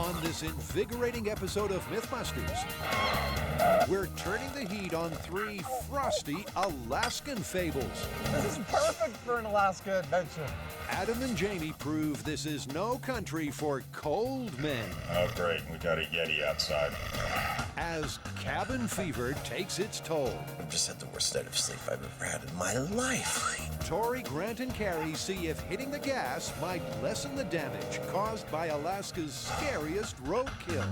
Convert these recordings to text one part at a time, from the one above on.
On this invigorating episode of MythBusters, we're turning the heat on 3 frosty Alaskan fables. This is perfect for an Alaska adventure. Adam and Jamie prove this is no country for cold men. Oh, great. We got a Yeti outside. As cabin fever takes its toll. I've just had the worst state of sleep I've ever had in my life. Tori, Grant, and Carrie see if hitting the gas might lessen the damage caused by Alaska's scariest roadkill.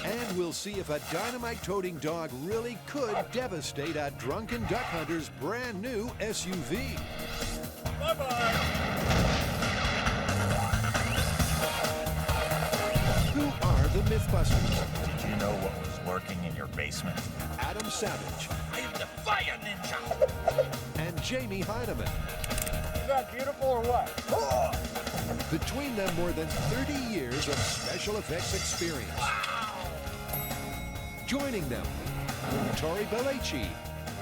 And we'll see if a dynamite-toting dog really could devastate a drunken duck hunter's brand new SUV. Bye-bye. Who are the MythBusters? Did you know what was lurking in your basement? Adam Savage I am the fire ninja. and Jamie Hyneman. Is that beautiful or what? Between them, more than 30 years of special effects experience. Joining them, Tori Belleci,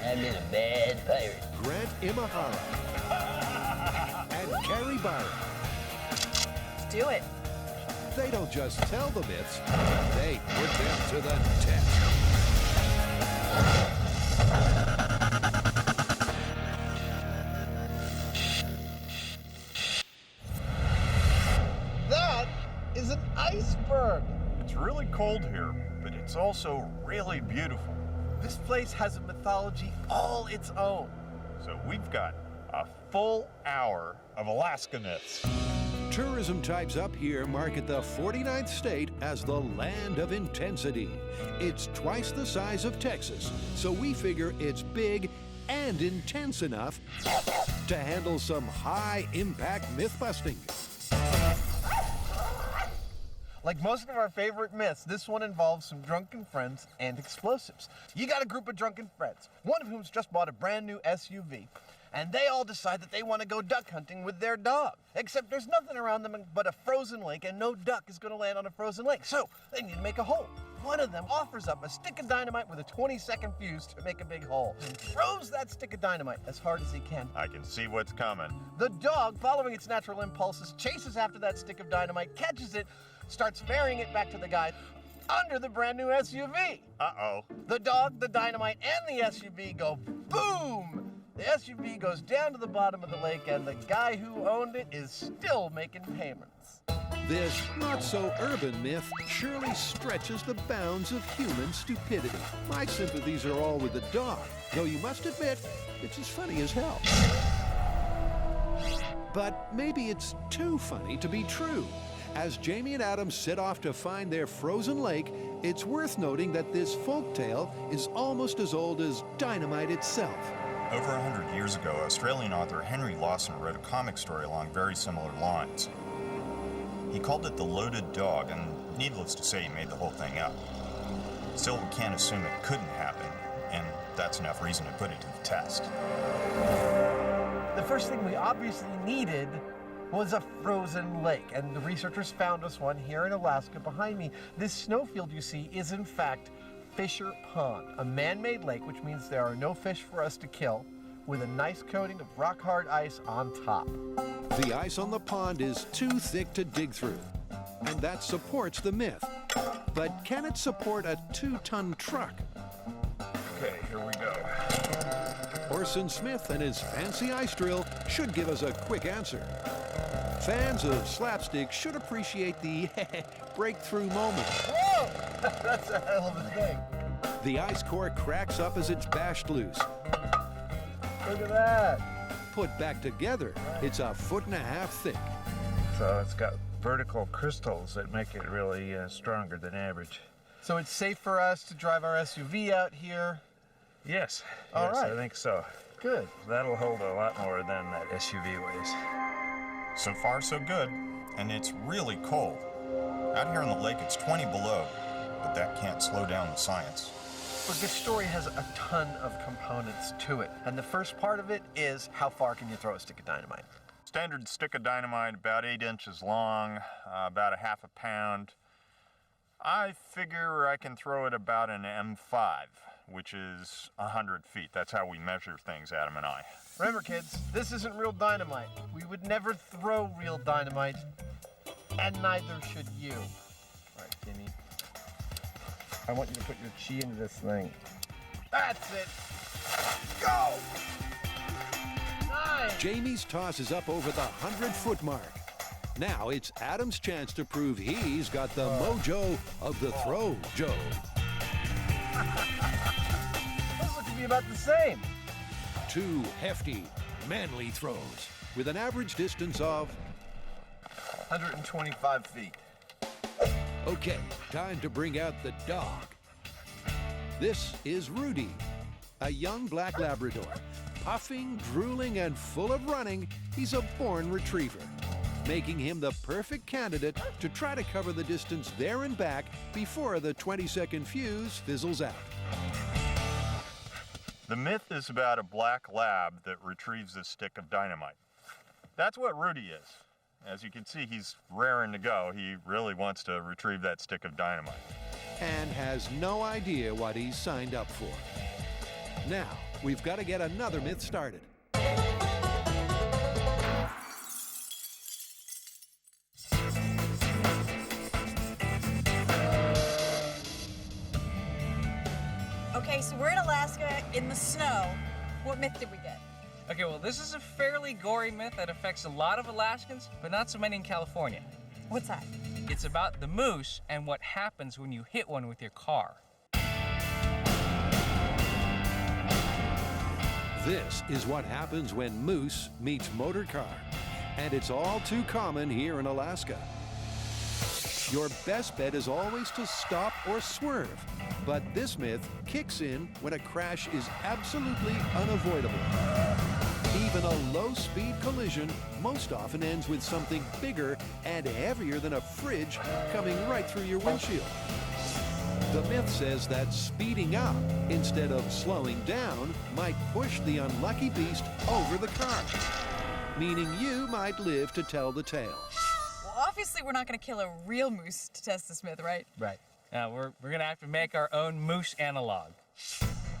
I'm in a bad pirate. Grant Imahara, and Carrie Byron. Let's do it. They don't just tell the myths, they put them to the test. That is an iceberg. It's really cold here, but it's also really beautiful. This place has a mythology all its own. So we've got a full hour of Alaska myths. Tourism types up here market the 49th state as the land of intensity. It's twice the size of Texas, so we figure it's big and intense enough to handle some high-impact myth-busting. Like most of our favorite myths, this one involves some drunken friends and explosives. You got a group of drunken friends, one of whom's just bought a brand new SUV, and they all decide that they want to go duck hunting with their dog. Except there's nothing around them but a frozen lake, and no duck is going to land on a frozen lake, so they need to make a hole. One of them offers up a stick of dynamite with a 20-second fuse to make a big hole, and throws that stick of dynamite as hard as he can. I can see what's coming. The dog, following its natural impulses, chases after that stick of dynamite, catches it, starts ferrying it back to the guy under the brand new SUV. Uh-oh. The dog, the dynamite, and the SUV go boom! The SUV goes down to the bottom of the lake, and the guy who owned it is still making payments. This not-so-urban myth surely stretches the bounds of human stupidity. My sympathies are all with the dog, though you must admit, it's as funny as hell. But maybe it's too funny to be true. As Jamie and Adam set off to find their frozen lake, it's worth noting that this folktale is almost as old as dynamite itself. Over 100 years ago, Australian author Henry Lawson wrote a comic story along very similar lines. He called it The Loaded Dog, and needless to say, he made the whole thing up. Still, we can't assume it couldn't happen, and that's enough reason to put it to the test. The first thing we obviously needed was a frozen lake, and the researchers found us one here in Alaska behind me. This snowfield you see is in fact Fisher Pond, a man-made lake, which means there are no fish for us to kill, with a nice coating of rock-hard ice on top. The ice on the pond is too thick to dig through, and that supports the myth. But can it support a 2-ton truck? Okay, here we go. Orson Smith and his fancy ice drill should give us a quick answer. Fans of slapstick should appreciate the breakthrough moment. Whoa! That's a hell of a thing. The ice core cracks up as it's bashed loose. Look at that. Put back together, it's 1.5 feet thick. So it's got vertical crystals that make it really stronger than average. So it's safe for us to drive our SUV out here? Yes, All yes, right. I think so. Good. That'll hold a lot more than that SUV weighs. So far, so good, and it's really cold. Out here on the lake, it's 20 below, but that can't slow down the science. Look, this story has a ton of components to it, and the first part of it is how far can you throw a stick of dynamite? Standard stick of dynamite, about 8 inches long, about 1/2 pound. I figure I can throw it about an M5. which is 100 feet. That's how we measure things, Adam and I. Remember, kids, this isn't real dynamite. We would never throw real dynamite, and neither should you. All right, Jimmy. I want you to put your chi into this thing. That's it. Go! 9. Jamie's toss is up over the 100-foot mark. Now it's Adam's chance to prove he's got the mojo of the throw, Joe. Those look to be about the same. 2 hefty, manly throws with an average distance of... 125 feet. Okay, time to bring out the dog. This is Rudy, a young black Labrador. Puffing, drooling, and full of running, he's a born retriever, making him the perfect candidate to try to cover the distance there and back before the 20-second fuse fizzles out. The myth is about a black lab that retrieves a stick of dynamite. That's what Rudy is. As you can see, he's raring to go. He really wants to retrieve that stick of dynamite. And has no idea what he's signed up for. Now, we've got to get another myth started. Okay, so we're in Alaska in the snow. What myth did we get? Okay, well, this is a fairly gory myth that affects a lot of Alaskans, but not so many in California. What's that? It's about the moose and what happens when you hit one with your car. This is what happens when moose meets motor car. And it's all too common here in Alaska. Your best bet is always to stop or swerve. But this myth kicks in when a crash is absolutely unavoidable. Even a low-speed collision most often ends with something bigger and heavier than a fridge coming right through your windshield. The myth says that speeding up instead of slowing down might push the unlucky beast over the car, meaning you might live to tell the tale. Well, obviously we're not going to kill a real moose to test this myth, right? Right. Now, we're going to have to make our own moose analog.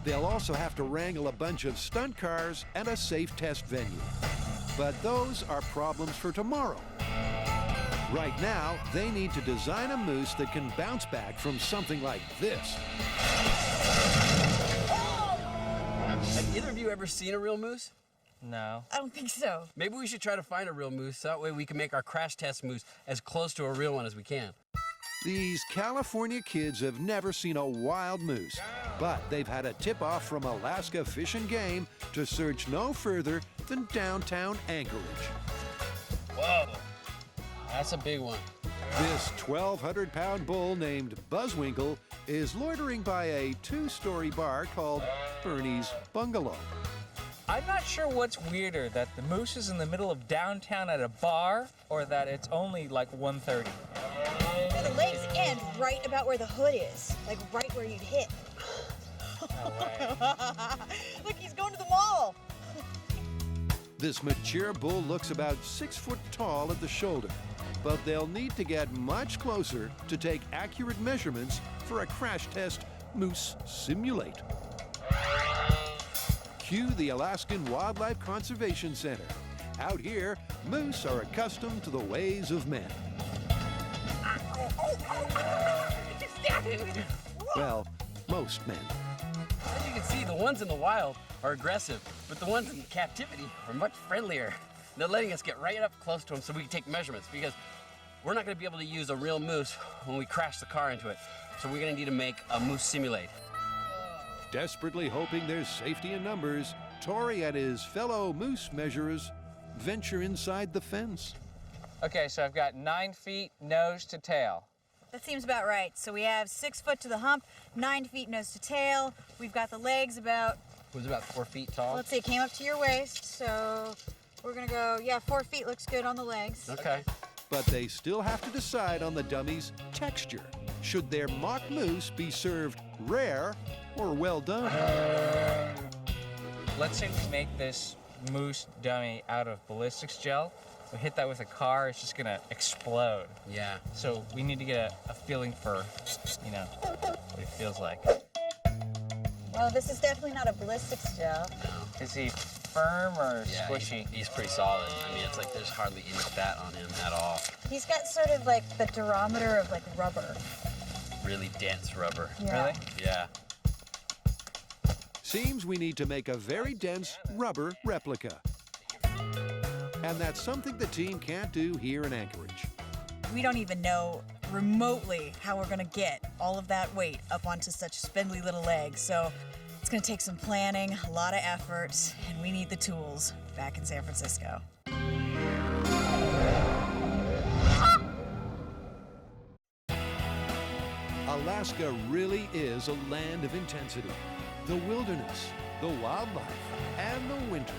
They'll also have to wrangle a bunch of stunt cars and a safe test venue. But those are problems for tomorrow. Right now, they need to design a moose that can bounce back from something like this. Have either of you ever seen a real moose? No. I don't think so. Maybe we should try to find a real moose. That way we can make our crash test moose as close to a real one as we can. These California kids have never seen a wild moose, but they've had a tip-off from Alaska Fish and Game to search no further than downtown Anchorage. Whoa, that's a big one. This 1,200-pound bull named Buzzwinkle is loitering by a 2-story bar called Bernie's Bungalow. I'm not sure what's weirder, that the moose is in the middle of downtown at a bar, or that it's only like 1:30. The legs end right about where the hood is, like right where you'd hit. Look, he's going to the mall. This mature bull looks about 6 foot tall at the shoulder, but they'll need to get much closer to take accurate measurements for a crash test moose simulate. Cue the Alaskan Wildlife Conservation Center. Out here, moose are accustomed to the ways of men. Well, most men. As you can see, the ones in the wild are aggressive, but the ones in captivity are much friendlier. They're letting us get right up close to them so we can take measurements, because we're not going to be able to use a real moose when we crash the car into it. So we're going to need to make a moose simulate. Desperately hoping there's safety in numbers, Tori and his fellow moose measurers venture inside the fence. Okay, so I've got 9 feet nose to tail. That seems about right. So we have 6 foot to the hump, 9 feet nose to tail. We've got the legs about... It was about 4 feet tall. Let's see, it came up to your waist. So we're going to go, 4 feet looks good on the legs. Okay. But they still have to decide on the dummy's texture. Should their mock moose be served rare or well done? Let's say we make this moose dummy out of ballistics gel. We hit that with a car, it's just gonna explode. Yeah. So we need to get a feeling for, what it feels like. Well, this is definitely not a ballistic gel. Is he firm or Yeah, squishy? he's pretty solid. I mean, it's like there's hardly any fat on him at all. He's got sort of like the durometer of like rubber. Really dense rubber. Yeah. Really? Yeah. Seems we need to make a very dense rubber replica. And that's something the team can't do here in Anchorage. We don't even know remotely how we're gonna get all of that weight up onto such spindly little legs. So it's gonna take some planning, a lot of effort, and we need the tools back in San Francisco. Alaska really is a land of intensity. The wilderness, the wildlife, and the winters.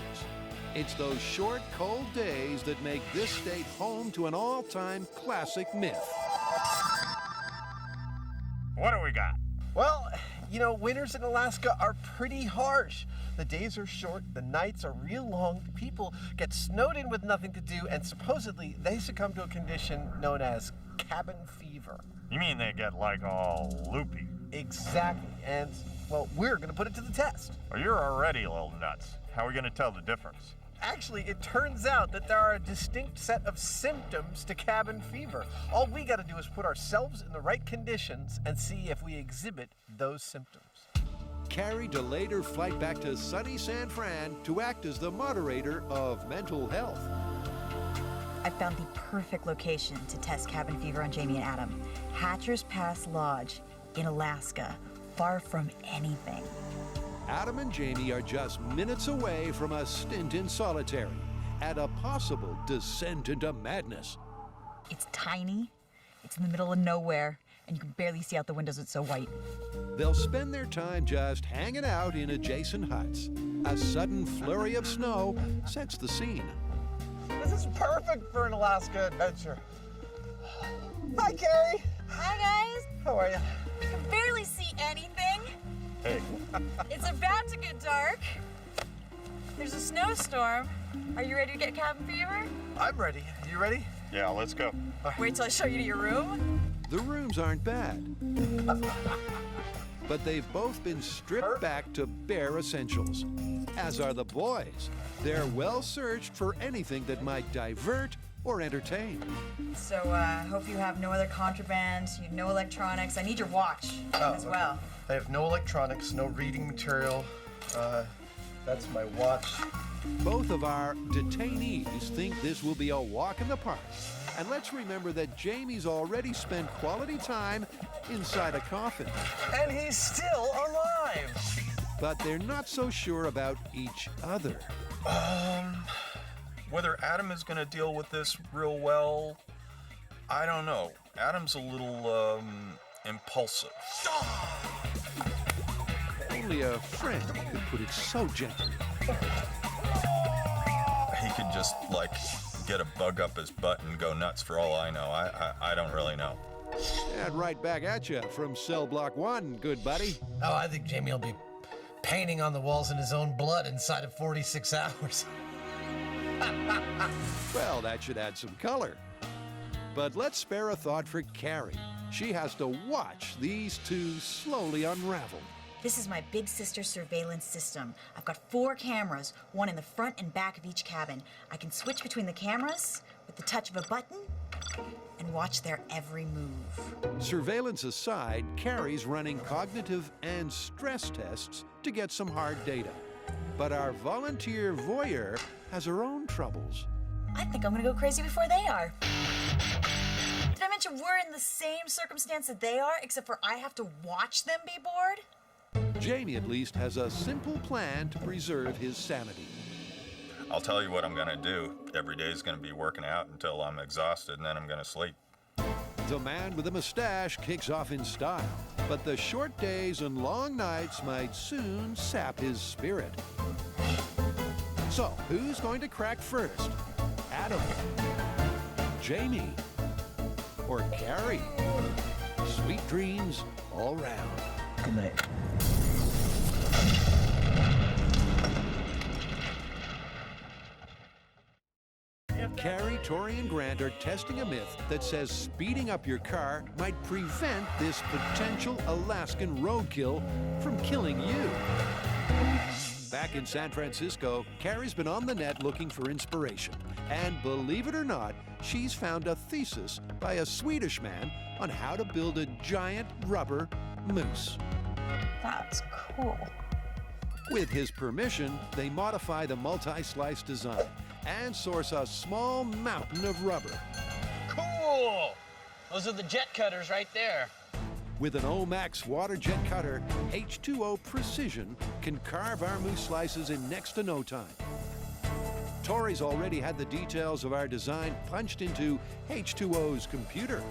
It's those short, cold days that make this state home to an all-time classic myth. What do we got? Well, you know, winters in Alaska are pretty harsh. The days are short, the nights are real long, people get snowed in with nothing to do, and supposedly they succumb to a condition known as cabin fever. You mean they get like all loopy? Exactly, and, well, we're gonna put it to the test. Well, you're already a little nuts. How are we gonna tell the difference? Actually, it turns out that there are a distinct set of symptoms to cabin fever. All we gotta do is put ourselves in the right conditions and see if we exhibit those symptoms. Carrie delayed her flight back to sunny San Fran to act as the moderator of mental health. I found the perfect location to test cabin fever on Jamie and Adam. Hatcher's Pass Lodge in Alaska, far from anything. Adam and Jamie are just minutes away from a stint in solitary and a possible descent into madness. It's tiny, it's in the middle of nowhere, and you can barely see out the windows, it's so white. They'll spend their time just hanging out in adjacent huts. A sudden flurry of snow sets the scene. This is perfect for an Alaska adventure. Hi, Carrie. Hi, guys. How are you? I can barely see anything. Hey, It's about to get dark. There's a snowstorm. Are you ready to get cabin fever? I'm ready. You ready? Yeah, let's go. Wait till I show you to your room. The rooms aren't bad, but they've both been stripped back to bare essentials, as are the boys. They're well searched for anything that might divert or entertain. So, hope you have no other contraband, no electronics. I need your watch as well. I have no electronics, no reading material. That's my watch. Both of our detainees think this will be a walk in the park. And let's remember that Jamie's already spent quality time inside a coffin. And he's still alive. But they're not so sure about each other. Whether Adam is going to deal with this real well, I don't know. Adam's a little, impulsive. Only a friend could put it so gently. He could just, like, get a bug up his butt and go nuts for all I know. I don't really know. And right back at you from cell block 1, good buddy. Oh, I think Jamie will be painting on the walls in his own blood inside of 46 hours. Well, that should add some color. But let's spare a thought for Carrie. She has to watch these two slowly unravel. This is my big sister surveillance system. I've got 4 cameras, one in the front and back of each cabin. I can switch between the cameras with the touch of a button and watch their every move. Surveillance aside, Carrie's running cognitive and stress tests to get some hard data. But our volunteer voyeur has her own troubles. I think I'm gonna go crazy before they are. Did I mention we're in the same circumstance that they are, except for I have to watch them be bored? Jamie at least has a simple plan to preserve his sanity. I'll tell you what I'm going to do. Every day is going to be working out until I'm exhausted, and then I'm going to sleep. The man with a mustache kicks off in style, but the short days and long nights might soon sap his spirit. So, who's going to crack first? Adam, Jamie, or Carrie? Sweet dreams all round. Good night. You have Carrie, Tori, and Grant are testing a myth that says speeding up your car might prevent this potential Alaskan roadkill from killing you. Back in San Francisco, Carrie's been on the net looking for inspiration. And believe it or not, she's found a thesis by a Swedish man on how to build a giant rubber moose. That's cool. With his permission, they modify the multi-slice design and source a small mountain of rubber. Cool! Those are the jet cutters right there. With an Omax water jet cutter, H2O Precision can carve our moose slices in next to no time. Tori's already had the details of our design punched into H2O's computer.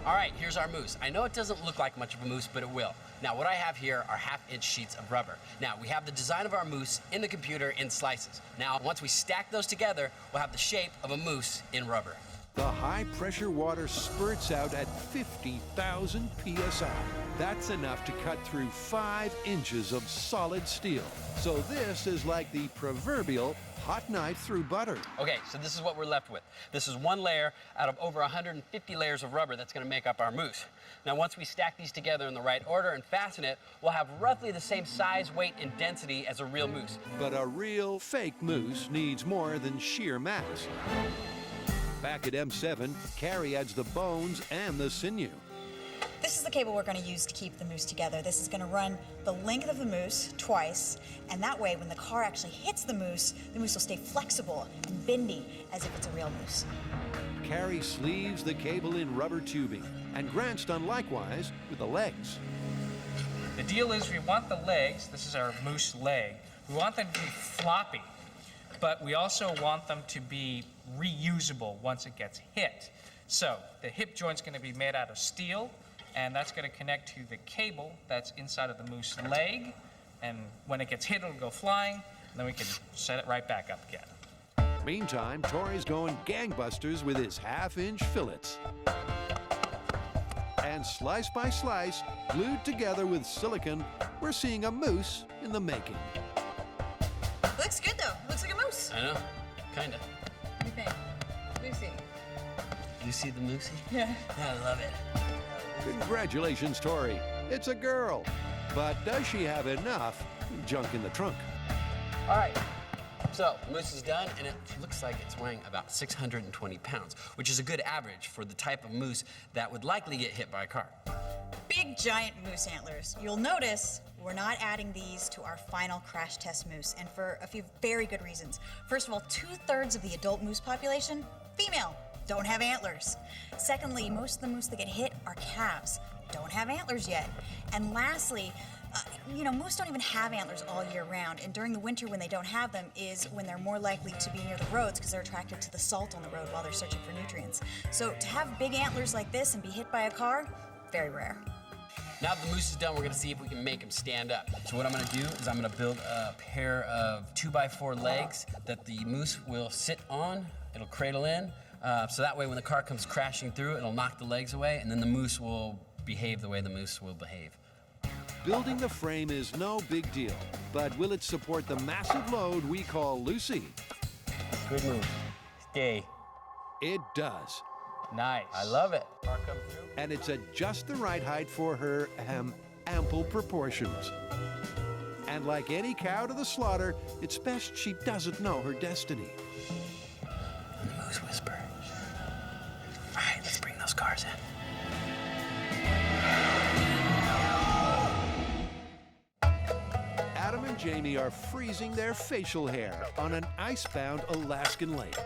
All right, here's our moose. I know it doesn't look like much of a moose, but it will. Now, what I have here are half-inch sheets of rubber. Now, we have the design of our moose in the computer in slices. Now, once we stack those together, we'll have the shape of a moose in rubber. The high-pressure water spurts out at 50,000 psi. That's enough to cut through 5 inches of solid steel. So this is like the proverbial hot knife through butter. Okay, so this is what we're left with. This is one layer out of over 150 layers of rubber that's gonna make up our moose. Now, once we stack these together in the right order and fasten it, we'll have roughly the same size, weight, and density as a real moose. But a real fake moose needs more than sheer mass. Back at M7, Carrie adds the bones and the sinew. This is the cable we're going to use to keep the moose together. This is going to run the length of the moose twice, and that way when the car actually hits the moose will stay flexible and bendy as if it's a real moose. Carrie sleeves the cable in rubber tubing, and Grant's done likewise with the legs. The deal is we want the legs, this is our moose leg, we want them to be floppy, but we also want them to be reusable once it gets hit. So the hip joint's going to be made out of steel, and that's going to connect to the cable that's inside of the moose leg, and when it gets hit, it'll go flying, and then we can set it right back up again. Meantime, Tori's going gangbusters with his half-inch fillets. And slice by slice, glued together with silicone, we're seeing a moose in the making. Looks good though. Looks like a moose. I know, kinda. What do you think? Lucy. Lucy the Moosey? Yeah. I love it. Congratulations, Tori. It's a girl. But does she have enough junk in the trunk? All right, so the moose is done, and it looks like it's weighing about 620 pounds, which is a good average for the type of moose that would likely get hit by a car. Big giant moose antlers. You'll notice we're not adding these to our final crash test moose, and for a few very good reasons. First of all, 2/3 of the adult moose population, female, don't have antlers. Secondly, most of the moose that get hit are calves, don't have antlers yet. And lastly, moose don't even have antlers all year round, and during the winter when they don't have them is when they're more likely to be near the roads because they're attracted to the salt on the road while they're searching for nutrients. So to have big antlers like this and be hit by a car, very rare. Now that the moose is done, we're gonna see if we can make him stand up. So what I'm gonna do is I'm gonna build a pair of 2x4 legs that the moose will sit on. It'll cradle in, so that way when the car comes crashing through, it'll knock the legs away, and then the moose will behave the way the moose will behave. Building the frame is no big deal, but will it support the massive load we call Lucy? Good move. Stay. It does. Nice. I love it. And it's at just the right height for her ample proportions. And like any cow to the slaughter, it's best she doesn't know her destiny. The moose whisper. All right, let's bring those cars in. Adam and Jamie are freezing their facial hair on an icebound Alaskan lake.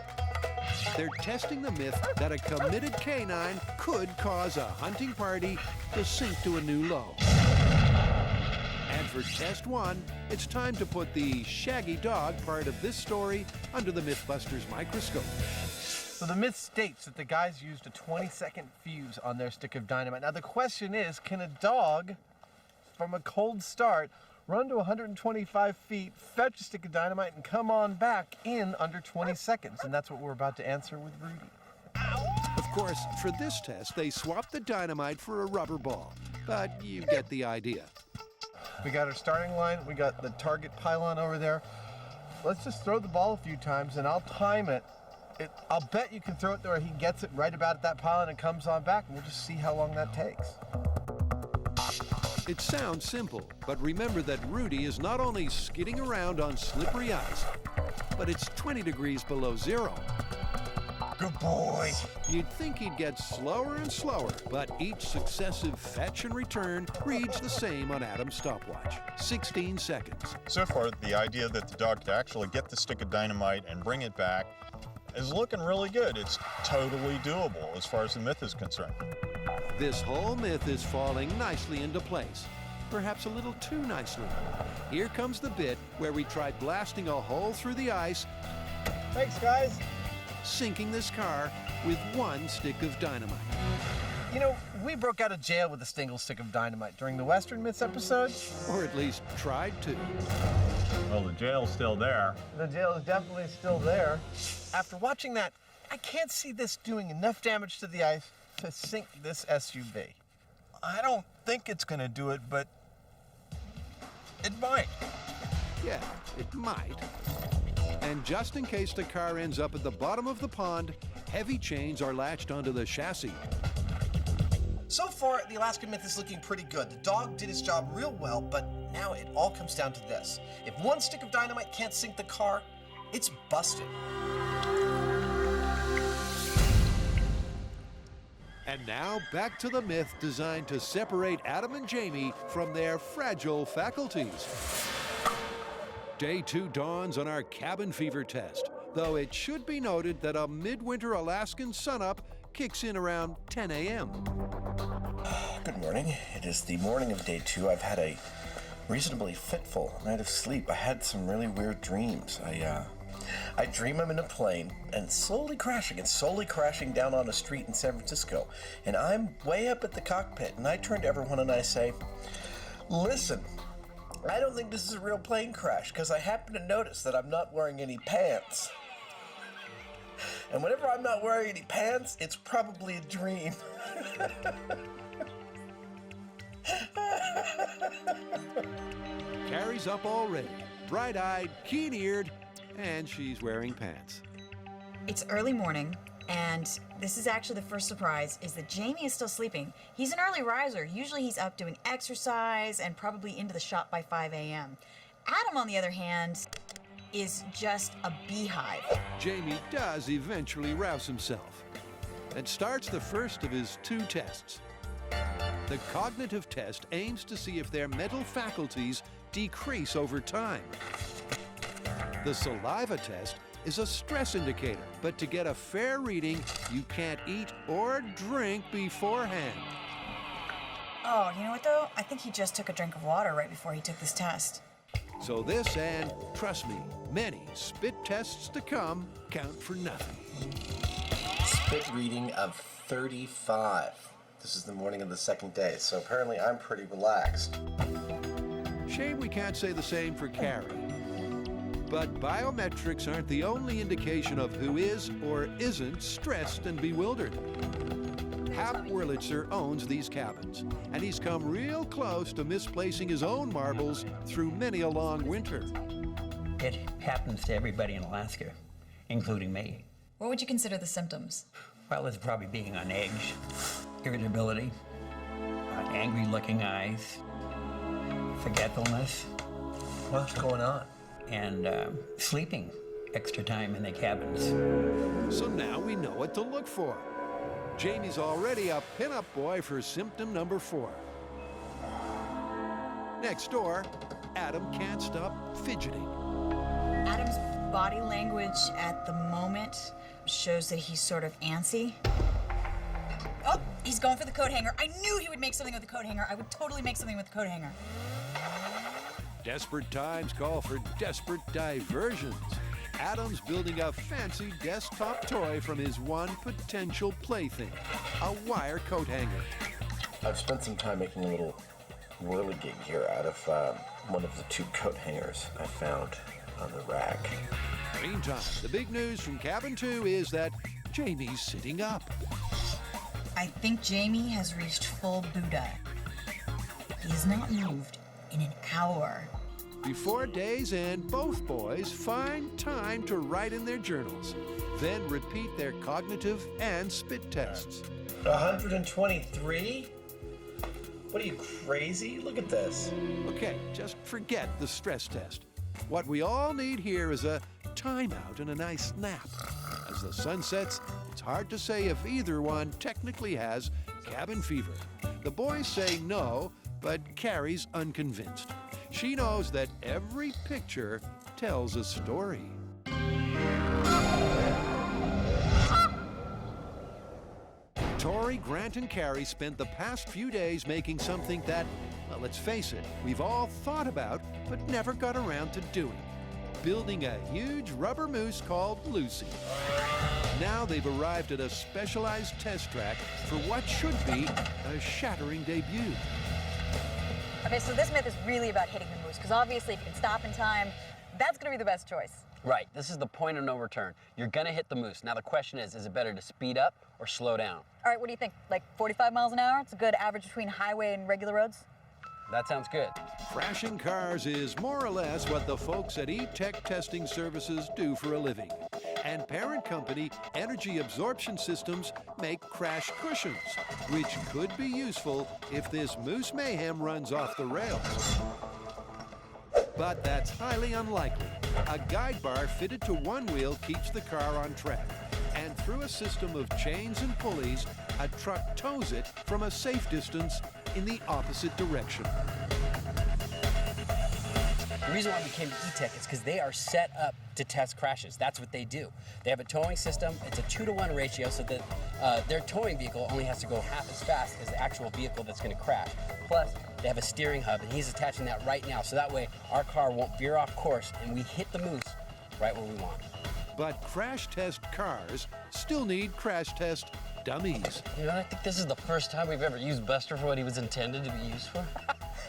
They're testing the myth that a committed canine could cause a hunting party to sink to a new low. And for test 1, it's time to put the shaggy dog part of this story under the MythBusters microscope. So the myth states that the guys used a 20-second fuse on their stick of dynamite. Now the question is, can a dog, from a cold start, run to 125 feet, fetch a stick of dynamite, and come on back in under 20 seconds? And that's what we're about to answer with Rudy. Of course, for this test, they swapped the dynamite for a rubber ball. But you get the idea. We got our starting line, we got the target pylon over there. Let's just throw the ball a few times and I'll time it I'll bet you can throw it to where he gets it right about at that pylon and comes on back, and we'll just see how long that takes. It sounds simple, but remember that Rudy is not only skidding around on slippery ice, but it's 20 degrees below zero. Good boy. You'd think he'd get slower and slower, but each successive fetch and return reads the same on Adam's stopwatch, 16 seconds. So far, the idea that the dog could actually get the stick of dynamite and bring it back is looking really good. It's totally doable as far as the myth is concerned. This whole myth is falling nicely into place, perhaps a little too nicely. Here comes the bit where we try blasting a hole through the ice, Thanks, guys. sinking this car with one stick of dynamite. You know, we broke out of jail with a single stick of dynamite during the Western Myths episode. Or at least tried to. Well, the jail's still there. The jail is definitely still there. After watching that, I can't see this doing enough damage to the ice to sink this SUV. I don't think it's going to do it, but it might. Yeah, it might. And just in case the car ends up at the bottom of the pond, heavy chains are latched onto the chassis. So far, the Alaska Myth is looking pretty good. The dog did his job real well, but now it all comes down to this. If one stick of dynamite can't sink the car, it's busted. And now back to the myth designed to separate Adam and Jamie from their fragile faculties. Day 2 dawns on our cabin fever test, though it should be noted that a midwinter Alaskan sunup kicks in around 10 a.m. Good morning. It is the morning of day 2. I've had a reasonably fitful night of sleep. I had some really weird dreams. I dream I'm in a plane and slowly crashing down on a street in San Francisco. And I'm way up at the cockpit, and I turn to everyone and I say, listen, I don't think this is a real plane crash because I happen to notice that I'm not wearing any pants. And whenever I'm not wearing any pants, it's probably a dream. Carrie's up already, bright-eyed, keen-eared, and she's wearing pants. It's early morning, and this is actually the first surprise, is that Jamie is still sleeping. He's an early riser. Usually he's up doing exercise and probably into the shop by 5 a.m. Adam, on the other hand, is just a beehive. Jamie does eventually rouse himself and starts the first of his 2 tests. The cognitive test aims to see if their mental faculties decrease over time. The saliva test is a stress indicator, but to get a fair reading, you can't eat or drink beforehand. Oh, you know what though? I think he just took a drink of water right before he took this test. So this and, trust me, many spit tests to come count for nothing. Spit reading of 35. This is the morning of the second day, so apparently I'm pretty relaxed. Shame we can't say the same for Carrie. But biometrics aren't the only indication of who is or isn't stressed and bewildered. Hap Wurlitzer owns these cabins, and he's come real close to misplacing his own marbles through many a long winter. It happens to everybody in Alaska, including me. What would you consider the symptoms? Well, it's probably being on edge, irritability, angry-looking eyes, forgetfulness. What's going on? And sleeping extra time in the cabins. So now we know what to look for. Jamie's already a pinup boy for symptom number 4. Next door, Adam can't stop fidgeting. Adam's body language at the moment shows that he's sort of antsy. Oh, he's going for the coat hanger. I knew he would make something with the coat hanger. I would totally make something with the coat hanger. Desperate times call for desperate diversions. Adam's building a fancy desktop toy from his one potential plaything, a wire coat hanger. I've spent some time making a little whirligig here out of one of the 2 coat hangers I found on the rack. Meantime, the big news from Cabin 2 is that Jamie's sitting up. I think Jamie has reached full Buddha. He has not moved in an hour. Before day's end, both boys find time to write in their journals, then repeat their cognitive and spit tests. 123? What are you, crazy? Look at this. Okay, just forget the stress test. What we all need here is a timeout and a nice nap. As the sun sets, it's hard to say if either one technically has cabin fever. The boys say no, but Carrie's unconvinced. She knows that every picture tells a story. Tori, Grant, and Carrie spent the past few days making something that, well, let's face it, we've all thought about but never got around to doing. Building a huge rubber moose called Lucy. Now they've arrived at a specialized test track for what should be a shattering debut. Okay, so this myth is really about hitting the moose, because obviously if you can stop in time, that's going to be the best choice. Right, this is the point of no return. You're gonna hit the moose. Now the question is it better to speed up or slow down? All right, what do you think? Like 45 miles an hour? It's a good average between highway and regular roads? That sounds good. Crashing cars is more or less what the folks at E-Tech Testing Services do for a living. And parent company Energy Absorption Systems make crash cushions, which could be useful if this moose mayhem runs off the rails. But that's highly unlikely. A guide bar fitted to one wheel keeps the car on track. And through a system of chains and pulleys, a truck tows it from a safe distance in the opposite direction. The reason why we came to E-Tech is because they are set up to test crashes. That's what they do. They have a towing system. It's a 2-to-1 ratio so that their towing vehicle only has to go half as fast as the actual vehicle that's going to crash. Plus, they have a steering hub, and he's attaching that right now, so that way our car won't veer off course and we hit the moose right where we want. But crash test cars still need crash test dummies. You know, I think this is the first time we've ever used Buster for what he was intended to be used for.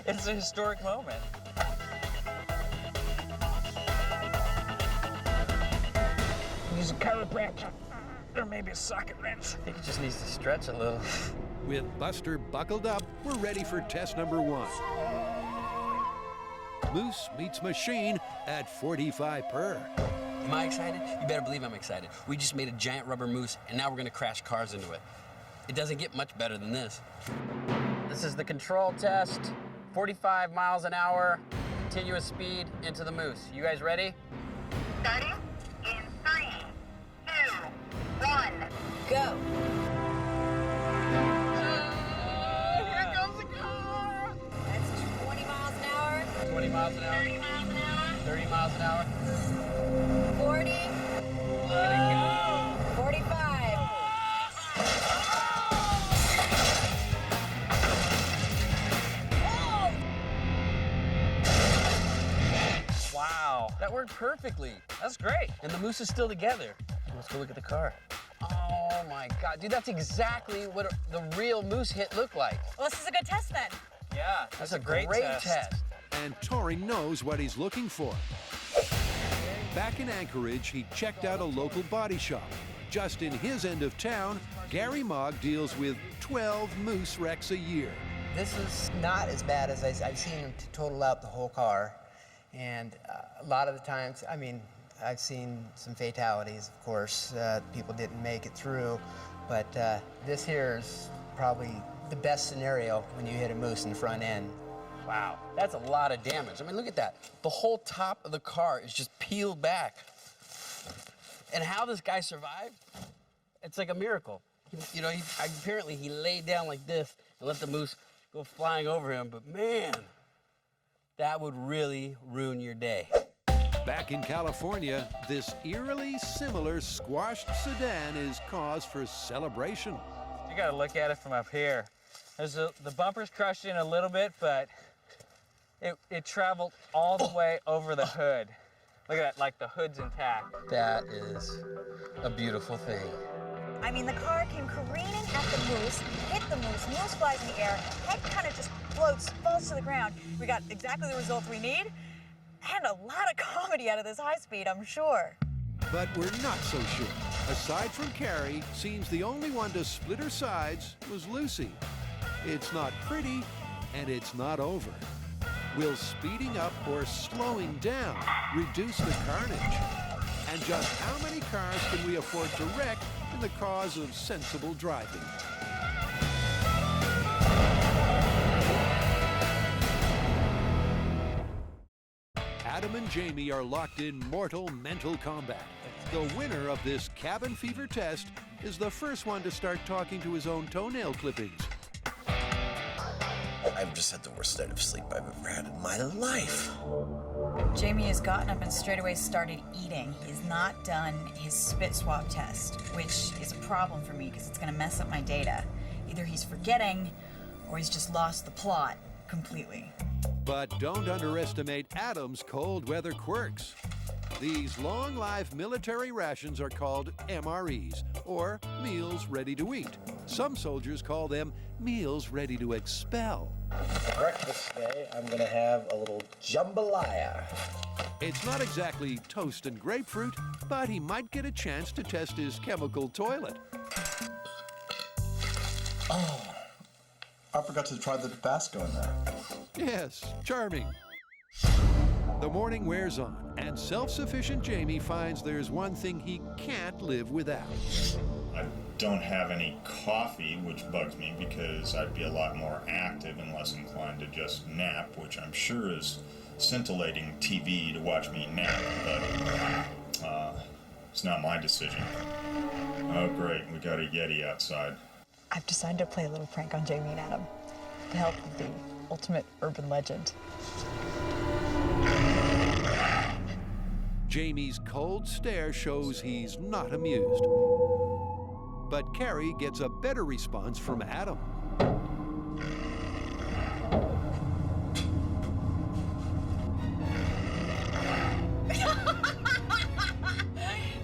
It's a historic moment. Use a chiropractor or maybe a socket wrench. I think he just needs to stretch a little. With Buster buckled up, we're ready for test number 1. Moose meets machine at 45 per. Am I excited? You better believe I'm excited. We just made a giant rubber moose, and now we're gonna crash cars into it. It doesn't get much better than this. This is the control test. 45 miles an hour, continuous speed into the moose. You guys ready? Starting in 3, 2, 1, go. Here comes the car! That's 20 miles an hour. 20 miles an hour. 30 miles an hour. 30 miles an hour. 40. Let it go! 45. Wow, That worked perfectly. that's great. And the moose is still together. Let's go look at the car. Oh my God, dude, that's exactly what the real moose hit looked like. Well, this is a good test then. Yeah, That's a great test. And Tori knows what he's looking for. Back in Anchorage, he checked out a local body shop. Just in his end of town, Gary Mogg deals with 12 moose wrecks a year. This is not as bad as I've seen him to total out the whole car. And a lot of the times, I mean, I've seen some fatalities, of course. People didn't make it through. But this here is probably the best scenario when you hit a moose in the front end. Wow, that's a lot of damage. I mean, look at that. The whole top of the car is just peeled back. And how this guy survived, it's like a miracle. You know, apparently he laid down like this and let the moose go flying over him, but man, that would really ruin your day. Back in California, this eerily similar squashed sedan is cause for celebration. You gotta look at it from up here. The bumper's crushed in a little bit, but it traveled all the way over the hood. Look at that, like the hood's intact. That is a beautiful thing. I mean, the car came careening at the moose, hit the moose flies in the air, head kind of just floats, falls to the ground. We got exactly the result we need, and a lot of comedy out of this high speed, I'm sure. But we're not so sure. Aside from Carrie, seems the only one to split her sides was Lucy. It's not pretty, and it's not over. Will speeding up or slowing down reduce the carnage? And just how many cars can we afford to wreck in the cause of sensible driving? Adam and Jamie are locked in mortal mental combat. The winner of this cabin fever test is the first one to start talking to his own toenail clippings. I've just had the worst night of sleep I've ever had in my life. Jamie has gotten up and straight away started eating. He has not done his spit swab test, which is a problem for me because it's going to mess up my data. Either he's forgetting or he's just lost the plot completely. But don't underestimate Adam's cold weather quirks. These long-lived military rations are called MREs, or meals ready to eat. Some soldiers call them meals ready to expel. For breakfast today, I'm gonna have a little jambalaya. It's not exactly toast and grapefruit, but he might get a chance to test his chemical toilet. Oh, I forgot to try the Tabasco in there. Yes, charming. The morning wears on, and self-sufficient Jamie finds there's one thing he can't live without. I don't have any coffee, which bugs me because I'd be a lot more active and less inclined to just nap, which I'm sure is scintillating TV to watch me nap, but it's not my decision. Oh great, we got a Yeti outside. I've decided to play a little prank on Jamie and Adam to help with the ultimate urban legend. Jamie's cold stare shows he's not amused. But Carrie gets a better response from Adam.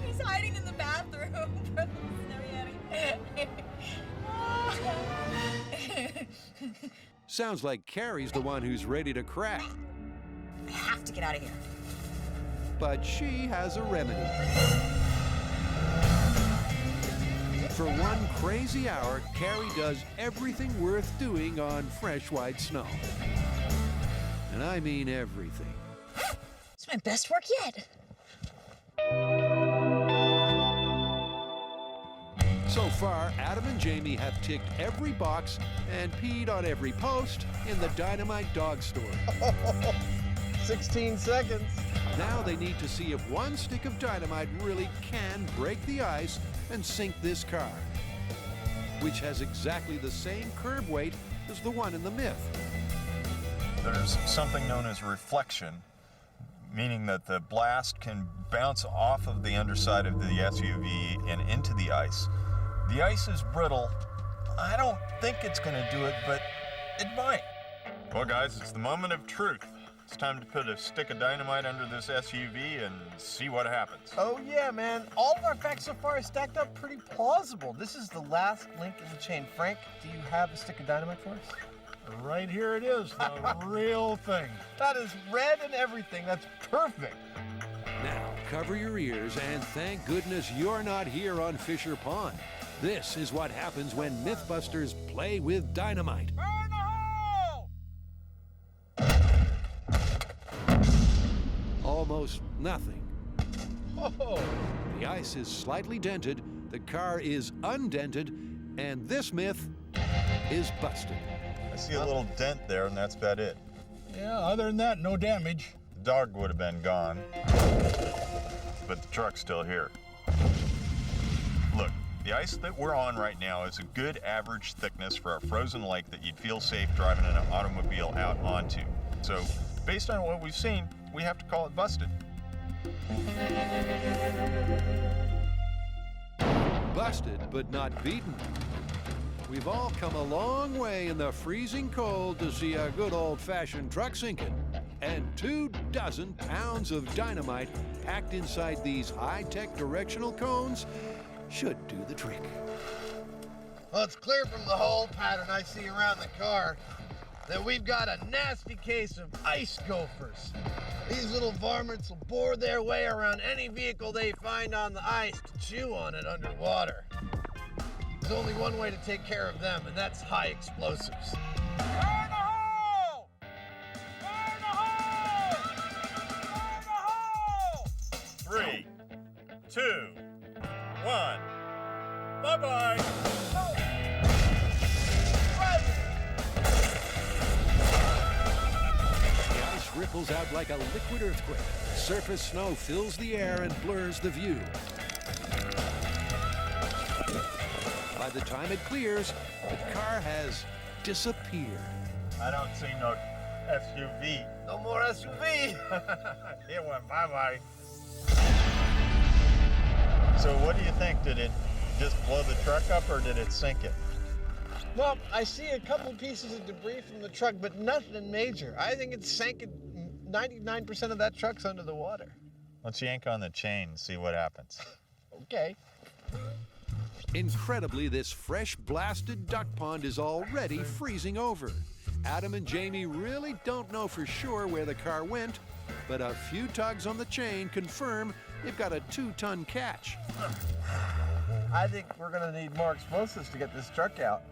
He's hiding in the bathroom. Sounds like Carrie's the one who's ready to crack. I have to get out of here. But she has a remedy. For one crazy hour, Carrie does everything worth doing on fresh white snow. And I mean everything. It's my best work yet. So far, Adam and Jamie have ticked every box and peed on every post in the Dynamite dog store. 16 seconds. Now they need to see if one stick of dynamite really can break the ice and sink this car, which has exactly the same curb weight as the one in the Myth. There's something known as reflection, meaning that the blast can bounce off of the underside of the SUV and into the ice. The ice is brittle. I don't think it's going to do it, but it might. Well, guys, it's the moment of truth. It's time to put a stick of dynamite under this SUV and see what happens. Oh yeah, man. All of our facts so far are stacked up pretty plausible. This is the last link in the chain. Frank, do you have a stick of dynamite for us? Right here it is, the real thing. That is red and everything. That's perfect. Now, cover your ears and thank goodness you're not here on Fisher Pond. This is what happens when MythBusters play with dynamite. Burn the hole! Almost nothing. Oh. The ice is slightly dented, the car is undented, and this myth is busted. I see a little dent there, and that's about it. Yeah, other than that, no damage. The dog would have been gone, but the truck's still here. Look, the ice that we're on right now is a good average thickness for a frozen lake that you'd feel safe driving an automobile out onto. So, based on what we've seen, we have to call it busted. Busted, but not beaten. We've all come a long way in the freezing cold to see a good old-fashioned truck sinking. And 24 pounds of dynamite packed inside these high-tech directional cones should do the trick. Well, it's clear from the hole pattern I see around the car that we've got a nasty case of ice gophers. These little varmints will bore their way around any vehicle they find on the ice to chew on it underwater. There's only one way to take care of them, and that's high explosives. Burn the hole! Burn the 2, 1. Bye-bye. The ice ripples out like a liquid earthquake. Surface snow fills the air and blurs the view. By the time it clears, the car has disappeared. I don't see no SUV. No more SUV. It went bye-bye. So what do you think? Did it just blow the truck up or did it sink it? Well, I see a couple pieces of debris from the truck, but nothing major. I think it sank it. 99% of that truck's under the water. Let's yank on the chain and see what happens. Okay. Incredibly, this fresh blasted duck pond is already freezing over. Adam and Jamie really don't know for sure where the car went, but a few tugs on the chain confirm they've got a 2-ton catch. I think we're gonna need more explosives to get this truck out.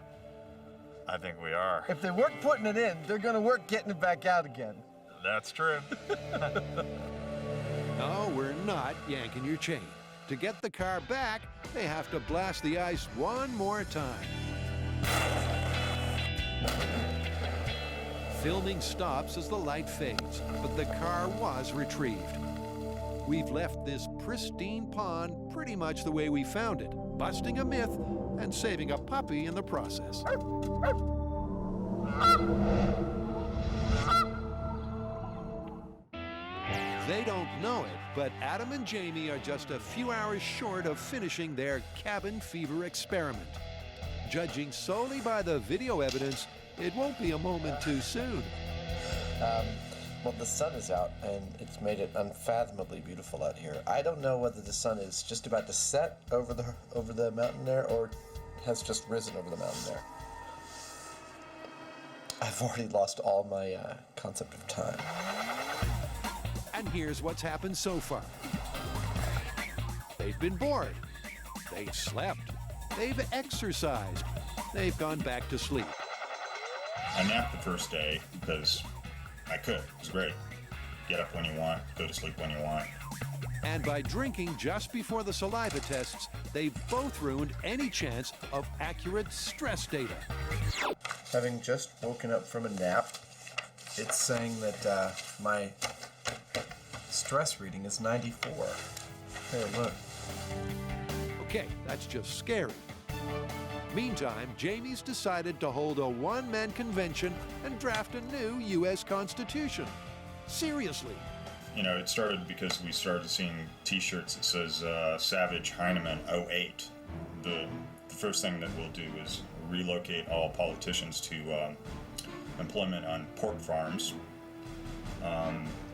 I think we are. If they work putting it in, they're gonna work getting it back out again. That's true. No, we're not yanking your chain. To get the car back, they have to blast the ice one more time. Filming stops as the light fades, but the car was retrieved. We've left this pristine pond pretty much the way we found it, busting a myth and saving a puppy in the process. They don't know it, but Adam and Jamie are just a few hours short of finishing their cabin fever experiment. Judging solely by the video evidence, it won't be a moment too soon. Well, the sun is out, and it's made it unfathomably beautiful out here. I don't know whether the sun is just about to set over the mountain there, or has just risen over the mountain there. I've already lost all my concept of time. And here's what's happened so far. They've been bored. They've slept. They've exercised. They've gone back to sleep. I napped the first day because I could. It was great. Get up when you want, go to sleep when you want. And by drinking just before the saliva tests, they've both ruined any chance of accurate stress data. Having just woken up from a nap, it's saying that my stress reading is 94. Hey, look. Okay, that's just scary. Meantime, Jamie's decided to hold a one-man convention and draft a new U.S. Constitution. Seriously. You know, it started because we started seeing T-shirts that says Savage Hyneman 08. The first thing that we'll do is relocate all politicians to employment on pork farms.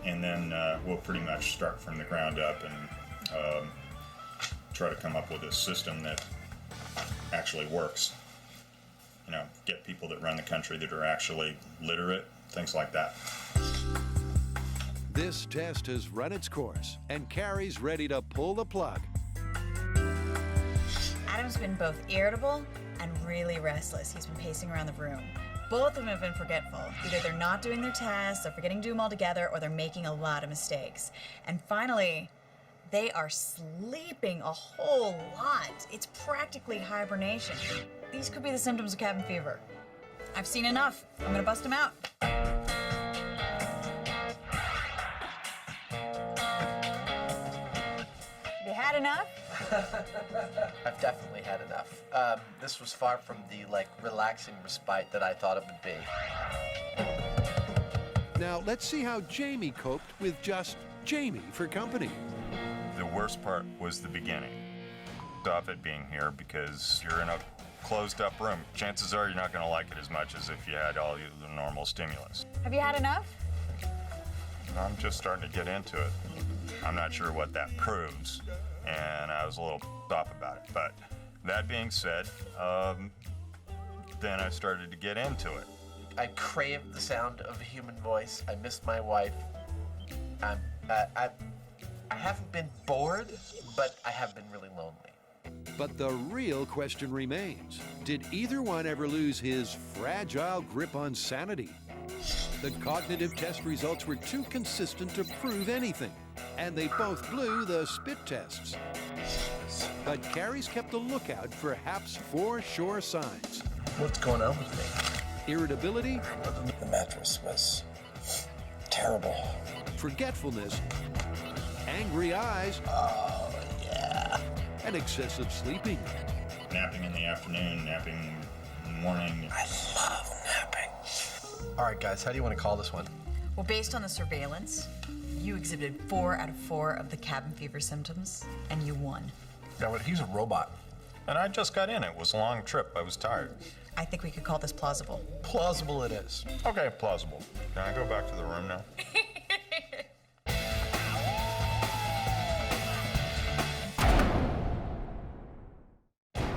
And then we'll pretty much start from the ground up and try to come up with a system that actually works. You know, get people that run the country that are actually literate, things like that. This test has run its course, and Carrie's ready to pull the plug. Adam's been both irritable and really restless. He's been pacing around the room. Both of them have been forgetful. Either they're not doing their tasks, they're forgetting to do them all together, or they're making a lot of mistakes. And finally, they are sleeping a whole lot. It's practically hibernation. These could be the symptoms of cabin fever. I've seen enough. I'm gonna bust them out. Have you had enough? I've definitely had enough. This was far from the relaxing respite that I thought it would be. Now, let's see how Jamie coped with just Jamie for company. The worst part was the beginning. Off it being here because you're in a closed up room. Chances are you're not going to like it as much as if you had all the normal stimulus. Have you had enough? I'm just starting to get into it. I'm not sure what that proves, and I was a little off about it. But that being said, then I started to get into it. I craved the sound of a human voice. I missed my wife. I haven't been bored, but I have been really lonely. But the real question remains, did either one ever lose his fragile grip on sanity? The cognitive test results were too consistent to prove anything. and they both blew the spit tests. But Carrie's kept a lookout for Hap's 4 sure signs. What's going on with me? Irritability. The mattress was terrible. Forgetfulness. Angry eyes. Oh, yeah. And excessive sleeping. Napping in the afternoon, napping in the morning. I love napping. All right, guys, how do you want to call this one? Well, based on the surveillance, you exhibited 4 out of 4 of the cabin fever symptoms, and you won. Yeah, but he's a robot. And I just got in. It was a long trip. I was tired. I think we could call this plausible. Plausible it is. Okay, plausible. Can I go back to the room now?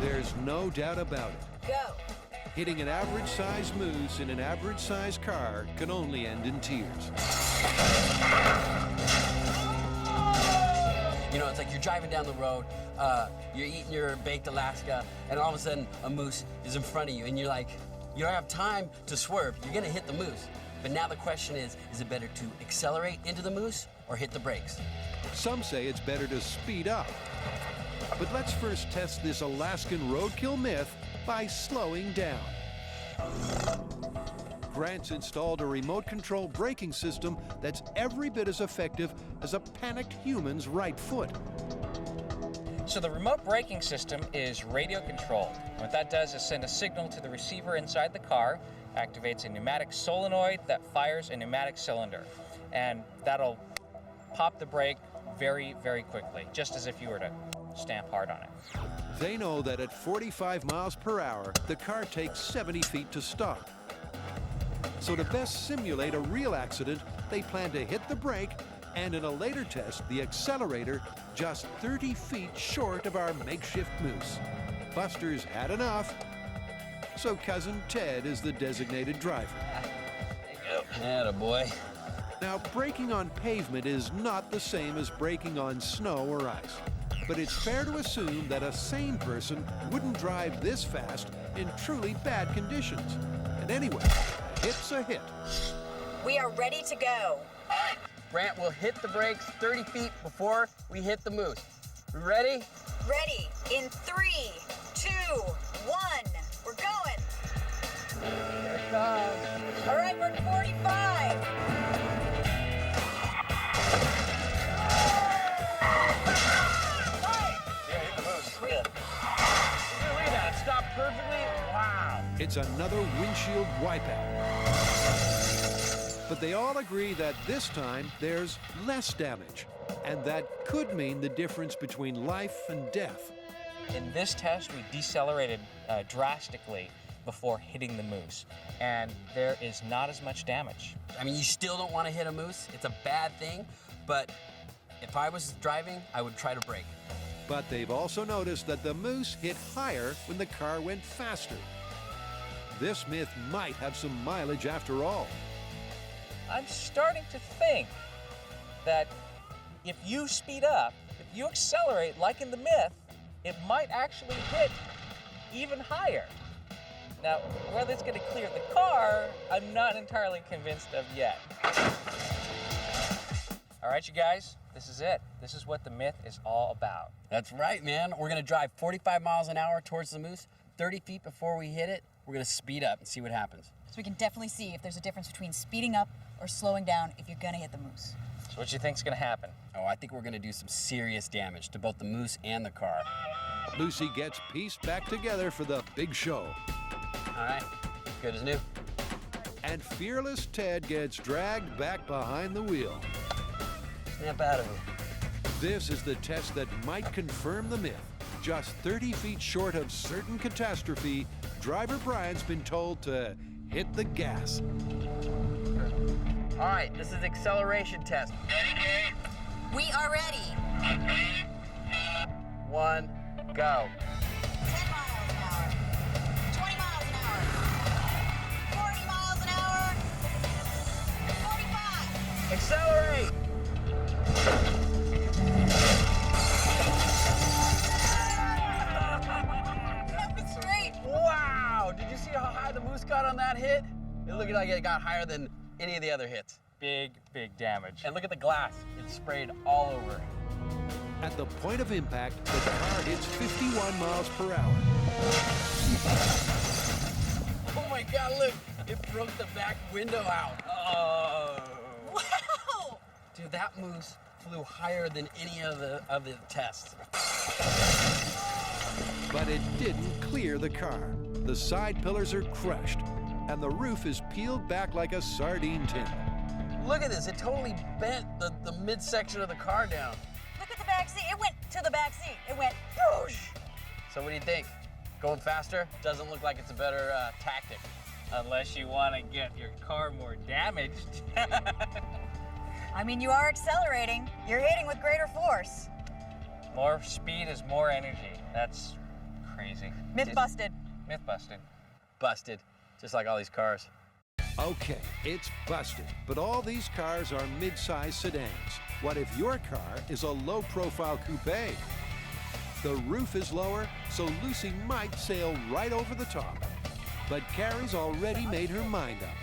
There's no doubt about it. Go. Hitting an average-sized moose in an average-sized car can only end in tears. You know, it's like you're driving down the road, you're eating your baked Alaska, and all of a sudden a moose is in front of you, and you're like, you don't have time to swerve. You're gonna hit the moose. But now the question is it better to accelerate into the moose or hit the brakes? Some say it's better to speed up. But let's first test this Alaskan roadkill myth by slowing down. Grant's installed a remote control braking system that's every bit as effective as a panicked human's right foot. So the remote braking system is radio controlled. What that does is send a signal to the receiver inside the car, activates a pneumatic solenoid that fires a pneumatic cylinder. And that'll pop the brake very, very quickly, just as if you were to stamp hard on it. They know that at 45 miles per hour, the car takes 70 feet to stop. So to best simulate a real accident, they plan to hit the brake and in a later test, the accelerator just 30 feet short of our makeshift moose. Buster's had enough, so Cousin Ted is the designated driver. Attaboy. Now, braking on pavement is not the same as braking on snow or ice. But it's fair to assume that a sane person wouldn't drive this fast in truly bad conditions. And anyway, a hit's a hit. We are ready to go. Grant will hit the brakes 30 feet before we hit the moose. We ready? Ready in 3, 2, 1. We're going. Here it comes. All right, we're at 45. Stop perfectly. Wow. It's another windshield wipeout. But they all agree that this time there's less damage. And that could mean the difference between life and death. In this test, we decelerated drastically before hitting the moose, and there is not as much damage. I mean, you still don't want to hit a moose. It's a bad thing, but if I was driving, I would try to brake. But they've also noticed that the moose hit higher when the car went faster. This myth might have some mileage after all. I'm starting to think that if you speed up, if you accelerate like in the myth, it might actually hit even higher. Now, whether it's going to clear the car, I'm not entirely convinced of yet. All right, you guys, this is it. This is what the myth is all about. That's right, man. We're going to drive 45 miles an hour towards the moose. 30 feet before we hit it, we're going to speed up and see what happens. So we can definitely see if there's a difference between speeding up or slowing down if you're gonna hit the moose. So what do you think's gonna happen? Oh, I think we're going to do some serious damage to both the moose and the car. Lucy gets pieced back together for the big show. All right, good as new. And fearless Ted gets dragged back behind the wheel. Snap out of it. This is the test that might confirm the myth. Just 30 feet short of certain catastrophe, driver Brian's been told to hit the gas. All right, this is acceleration test. We are ready. 1, go. 10 miles an hour. 20 miles an hour. 40 miles an hour. 45. Accelerate! That was great. Wow! Did you see how high the moose got on that hit? It looked like it got higher than any of the other hits. big, big damage. And look at the glass. It's sprayed all over. At the point of impact, the car hits 51 miles per hour. Oh my God, look. It broke the back window out. Oh. Wow! Dude, that moose flew higher than any of the tests. But it didn't clear the car. The side pillars are crushed, and the roof is peeled back like a sardine tin. Look at this. It totally bent the midsection of the car down. Look at the back seat. It went to the back seat. It went whoosh. So what do you think? Going faster? Doesn't look like it's a better tactic. Unless you want to get your car more damaged. I mean, you are accelerating. You're hitting with greater force. More speed is more energy. That's crazy. Myth busted. Myth busted. Busted. Just like all these cars. Okay, it's busted, but all these cars are mid-size sedans. What if your car is a low-profile coupe? The roof is lower, so Lucy might sail right over the top. But Carrie's already made her mind up.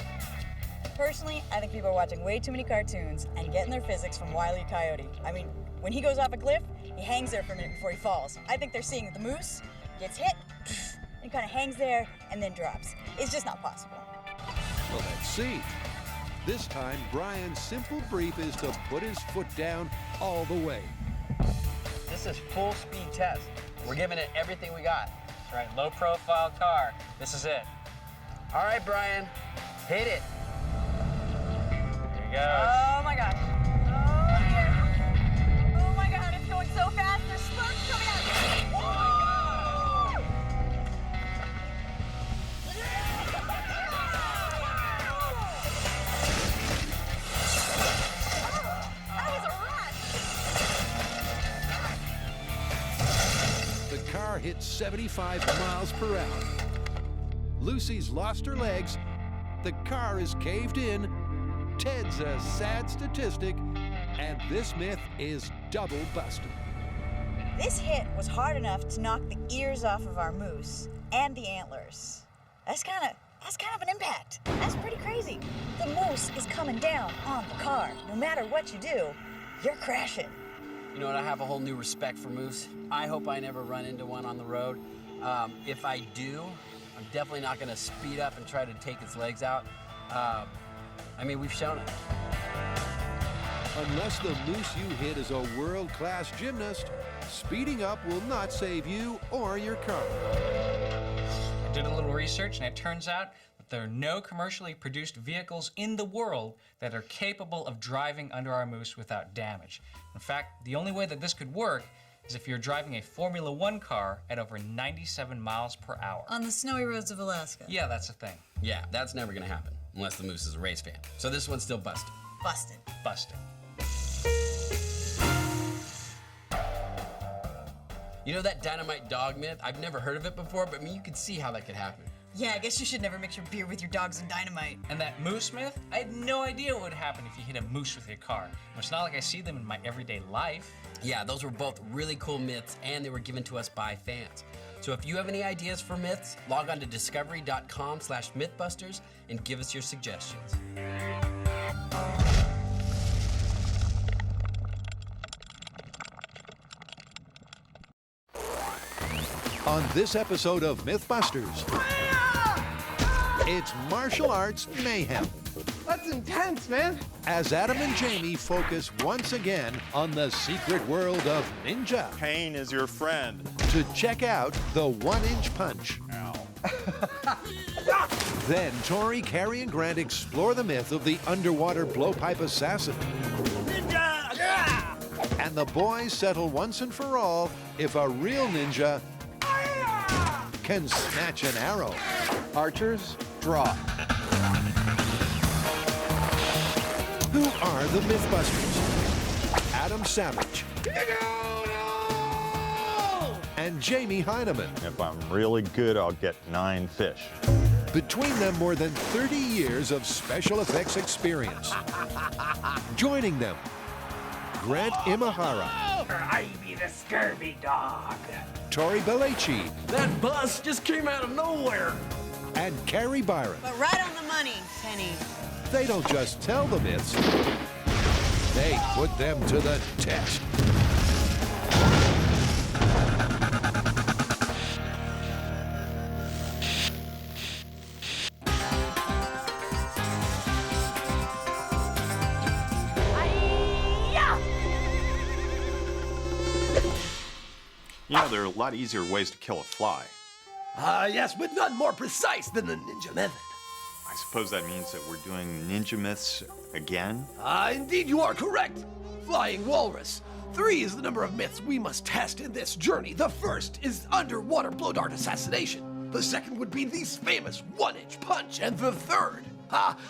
Personally, I think people are watching way too many cartoons and getting their physics from Wile E. Coyote. I mean, when he goes off a cliff, he hangs there for a minute before he falls. I think they're seeing the moose gets hit, and kind of hangs there and then drops. It's just not possible. Well, let's see. This time, Brian's simple brief is to put his foot down all the way. This is full speed test. We're giving it everything we got. That's right, low profile car. This is it. All right, Brian, hit it. Here he goes. Oh my gosh. Oh dear. Oh my God, it's going so fast. There's sparks coming out. Oh my God. That was a rush. The car hits 75 miles per hour. Lucy's lost her legs. The car is caved in. Ted's a sad statistic. And this myth is double busted. This hit was hard enough to knock the ears off of our moose and the antlers. That's kind of an impact. That's pretty crazy. The moose is coming down on the car. No matter what you do, you're crashing. You know what? I have a whole new respect for moose. I hope I never run into one on the road. If I do, I'm definitely not going to speed up and try to take its legs out. I mean, we've shown it. Unless the moose you hit is a world-class gymnast, speeding up will not save you or your car. I did a little research, and it turns out that there are no commercially produced vehicles in the world that are capable of driving under our moose without damage. In fact, the only way that this could work is if you're driving a Formula One car at over 97 miles per hour. On the snowy roads of Alaska. Yeah, that's the thing. Yeah, that's never going to happen unless the moose is a race fan. So this one's still busted. Busted. Busted. You know that Dynamite dog myth? I've never heard of it before, but I mean, you can see how that could happen. Yeah, I guess you should never mix your beer with your dogs and dynamite. And that moose myth? I had no idea what would happen if you hit a moose with your car. It's not like I see them in my everyday life. Yeah, those were both really cool myths, and they were given to us by fans. So if you have any ideas for myths, log on to discovery.com/mythbusters and give us your suggestions. On this episode of MythBusters, it's martial arts mayhem. That's intense, man. As Adam and Jamie focus once again on the secret world of ninja. Pain is your friend. To check out the 1-inch punch. Then Tori, Carrie, and Grant explore the myth of the underwater blowpipe assassin. Ninja! Yeah! And the boys settle once and for all if a real ninja can snatch an arrow. Archers, draw. Who are the MythBusters? Adam Savage. And Jamie Hyneman. If I'm really good, I'll get 9 fish. Between them, more than 30 years of special effects experience. Joining them, Grant Imahara. I be the scurvy dog. Tori Belleci. That bus just came out of nowhere. And Carrie Byron. But right on the money, Penny. They don't just tell the myths, they put them to the test. You know, there are a lot easier ways to kill a fly. Yes, but none more precise than the ninja method. I suppose that means that we're doing ninja myths again? Indeed you are correct. Flying walrus. 3 is the number of myths we must test in this journey. The first is underwater blow dart assassination. The second would be the famous 1-inch punch. And the third,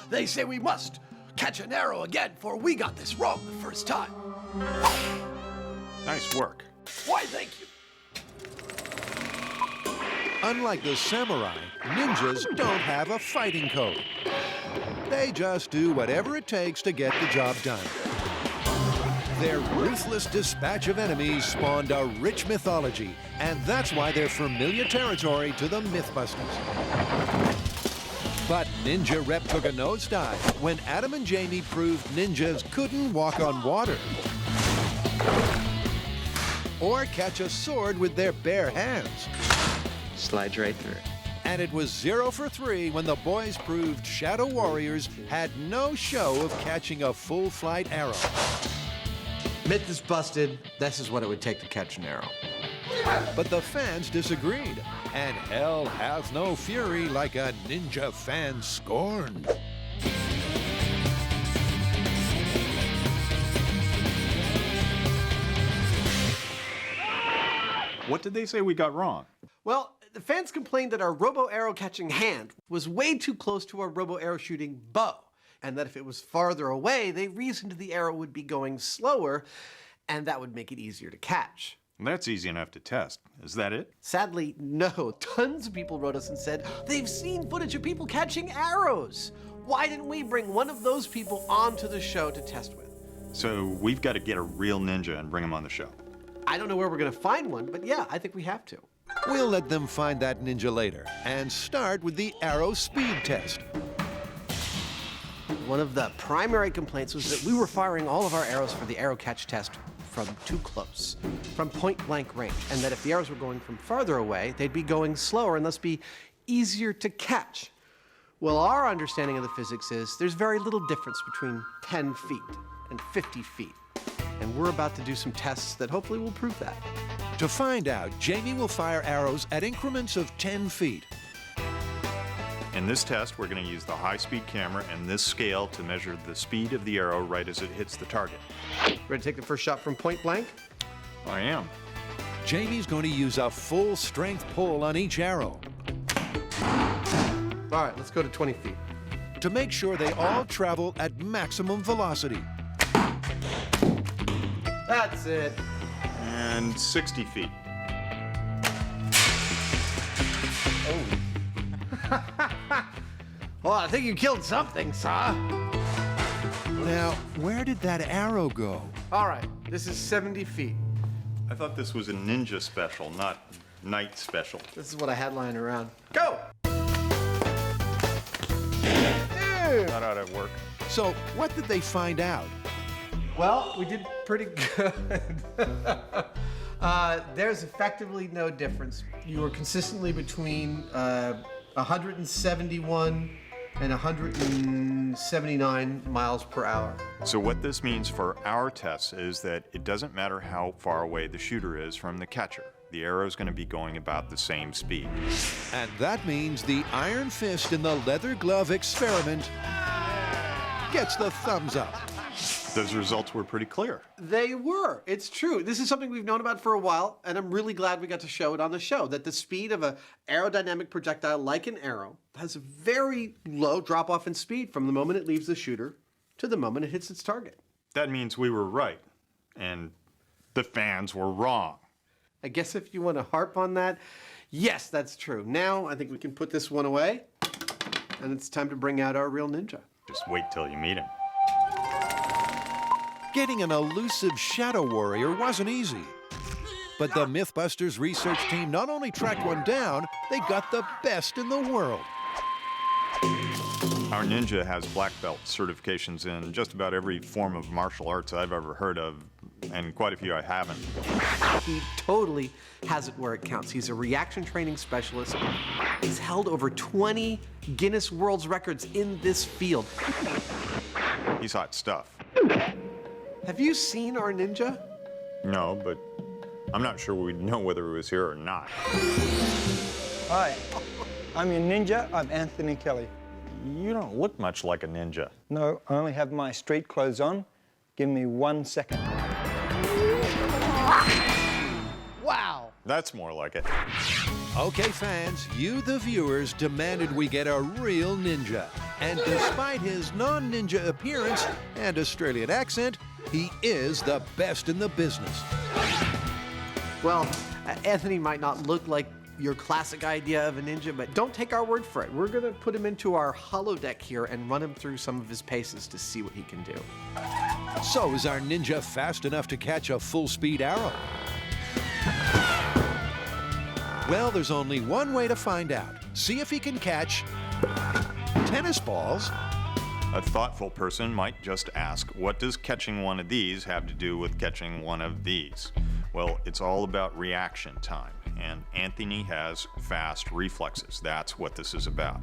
they say we must catch an arrow again, for we got this wrong the first time. Nice work. Why, thank you. Unlike the samurai, ninjas don't have a fighting code. They just do whatever it takes to get the job done. Their ruthless dispatch of enemies spawned a rich mythology, and that's why they're familiar territory to the MythBusters. But Ninja Rep took a nosedive when Adam and Jamie proved ninjas couldn't walk on water or catch a sword with their bare hands. Slides right through. And it was 0 for 3 when the boys proved Shadow Warriors had no show of catching a full flight arrow. Myth is busted. This is what it would take to catch an arrow. But the fans disagreed, and hell hath no fury like a ninja fan scorned. What did they say we got wrong? Well, the fans complained that our robo-arrow catching hand was way too close to our robo-arrow shooting bow, and that if it was farther away, they reasoned the arrow would be going slower, and that would make it easier to catch. That's easy enough to test. Is that it? Sadly, no. Tons of people wrote us and said they've seen footage of people catching arrows. Why didn't we bring one of those people onto the show to test with? So we've got to get a real ninja and bring him on the show. I don't know where we're going to find one, but yeah, I think we have to. We'll let them find that ninja later and start with the arrow speed test. One of the primary complaints was that we were firing all of our arrows for the arrow catch test from too close, from point-blank range, and that if the arrows were going from farther away, they'd be going slower and thus be easier to catch. Well, our understanding of the physics is there's very little difference between 10 feet and 50 feet. And we're about to do some tests that hopefully will prove that. To find out, Jamie will fire arrows at increments of 10 feet. In this test, we're going to use the high-speed camera and this scale to measure the speed of the arrow right as it hits the target. Ready to take the first shot from point blank? I am. Jamie's going to use a full-strength pull on each arrow. All right, let's go to 20 feet. To make sure they all travel at maximum velocity. That's it. And 60 feet. Well, I think you killed something, Saw. Now, where did that arrow go? All right, this is 70 feet. I thought this was a ninja special, not night special. This is what I had lying around. Go! That ought to work. So, what did they find out? Well, we did pretty good. There's effectively no difference. You were consistently between 171 and 179 miles per hour. So what this means for our tests is that it doesn't matter how far away the shooter is from the catcher. The arrow is going to be going about the same speed. And that means the iron fist in the leather glove experiment gets the thumbs up. Those results were pretty clear. They were. It's true. This is something we've known about for a while, and I'm really glad we got to show it on the show, that the speed of an aerodynamic projectile like an arrow has a very low drop-off in speed from the moment it leaves the shooter to the moment it hits its target. That means we were right, and the fans were wrong. I guess if you want to harp on that, yes, that's true. Now I think we can put this one away, and it's time to bring out our real ninja. Just wait till you meet him. Getting an elusive Shadow Warrior wasn't easy. But the MythBusters research team not only tracked one down, they got the best in the world. Our ninja has black belt certifications in just about every form of martial arts I've ever heard of, and quite a few I haven't. He totally has it where it counts. He's a reaction training specialist. He's held over 20 Guinness World Records in this field. He's hot stuff. Have you seen our ninja? No, but I'm not sure we'd know whether he was here or not. Hi, I'm your ninja. I'm Anthony Kelly. You don't look much like a ninja. No, I only have my street clothes on. Give me 1 second. Wow. That's more like it. Okay, fans, you, the viewers, demanded we get a real ninja. And despite his non-ninja appearance and Australian accent, he is the best in the business. Well, Anthony might not look like your classic idea of a ninja, but don't take our word for it. We're gonna put him into our holodeck here and run him through some of his paces to see what he can do. So is our ninja fast enough to catch a full-speed arrow? Well, there's only one way to find out. See if he can catch tennis balls. A thoughtful person might just ask, what does catching one of these have to do with catching one of these? Well, it's all about reaction time, and Anthony has fast reflexes. That's what this is about.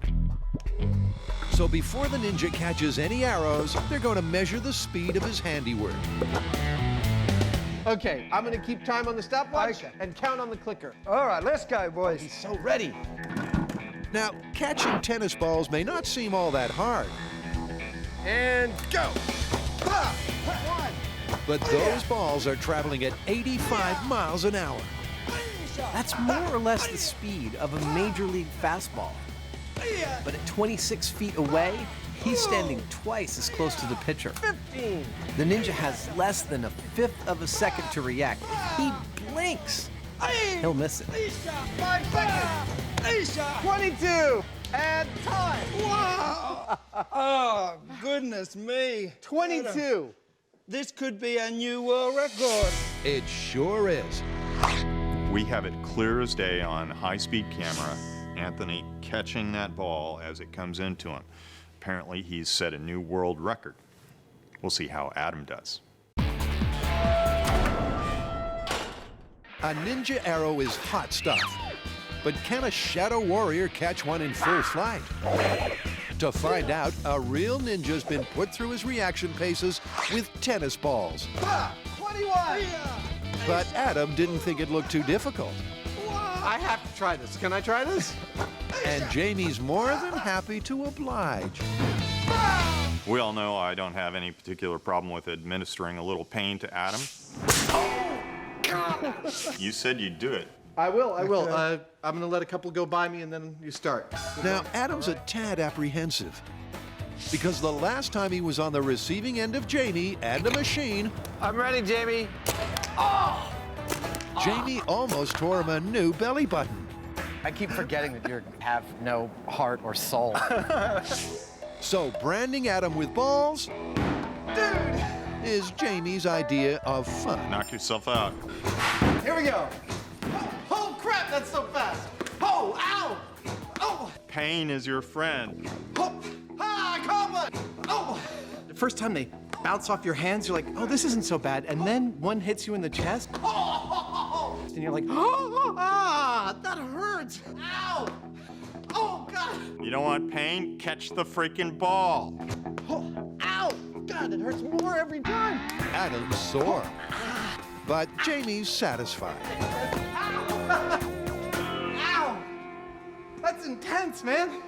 So before the ninja catches any arrows, they're going to measure the speed of his handiwork. Okay, I'm gonna keep time on the stopwatch and count on the clicker. All right, let's go, boys. He's so ready. Now, catching tennis balls may not seem all that hard, And go. but those balls are traveling at 85 miles an hour. That's more or less the speed of a major league fastball. But at 26 feet away, he's standing twice as close to the pitcher. 15. The ninja has less than a fifth of a second to react. If he blinks, he'll miss it. 5 seconds. 22. And time. Wow. Oh, goodness me. 22. This could be a new world record. It sure is. We have it clear as day on high-speed camera, Anthony catching that ball as it comes into him. Apparently, he's set a new world record. We'll see how Adam does. A ninja arrow is hot stuff. But can a shadow warrior catch one in full flight? To find out, a real ninja's been put through his reaction paces with tennis balls. 21. But Adam didn't think it looked too difficult. I have to try this. Can I try this? And Jamie's more than happy to oblige. We all know I don't have any particular problem with administering a little pain to Adam. You said you'd do it. I will. I'm gonna let a couple go by me and then you start. Now, Adam's a tad apprehensive. Because the last time he was on the receiving end of Jamie and a machine, I'm ready, Jamie. Jamie almost tore him a new belly button. I keep forgetting that you have no heart or soul. So branding Adam with balls, dude, is Jamie's idea of fun. Knock yourself out. Here we go. Oh, crap, that's so fast. Oh, ow. Oh. Pain is your friend. Oh. Ah, come on. Oh. The first time they bounce off your hands, you're like, oh, this isn't so bad. And then one hits you in the chest. And you're like, oh, ah, that hurts. Ow. Oh, God. You don't want pain? Catch the freaking ball. Oh, ow. God, it hurts more every time. Adam's sore. But Jamie's satisfied. Ow. That's intense, man.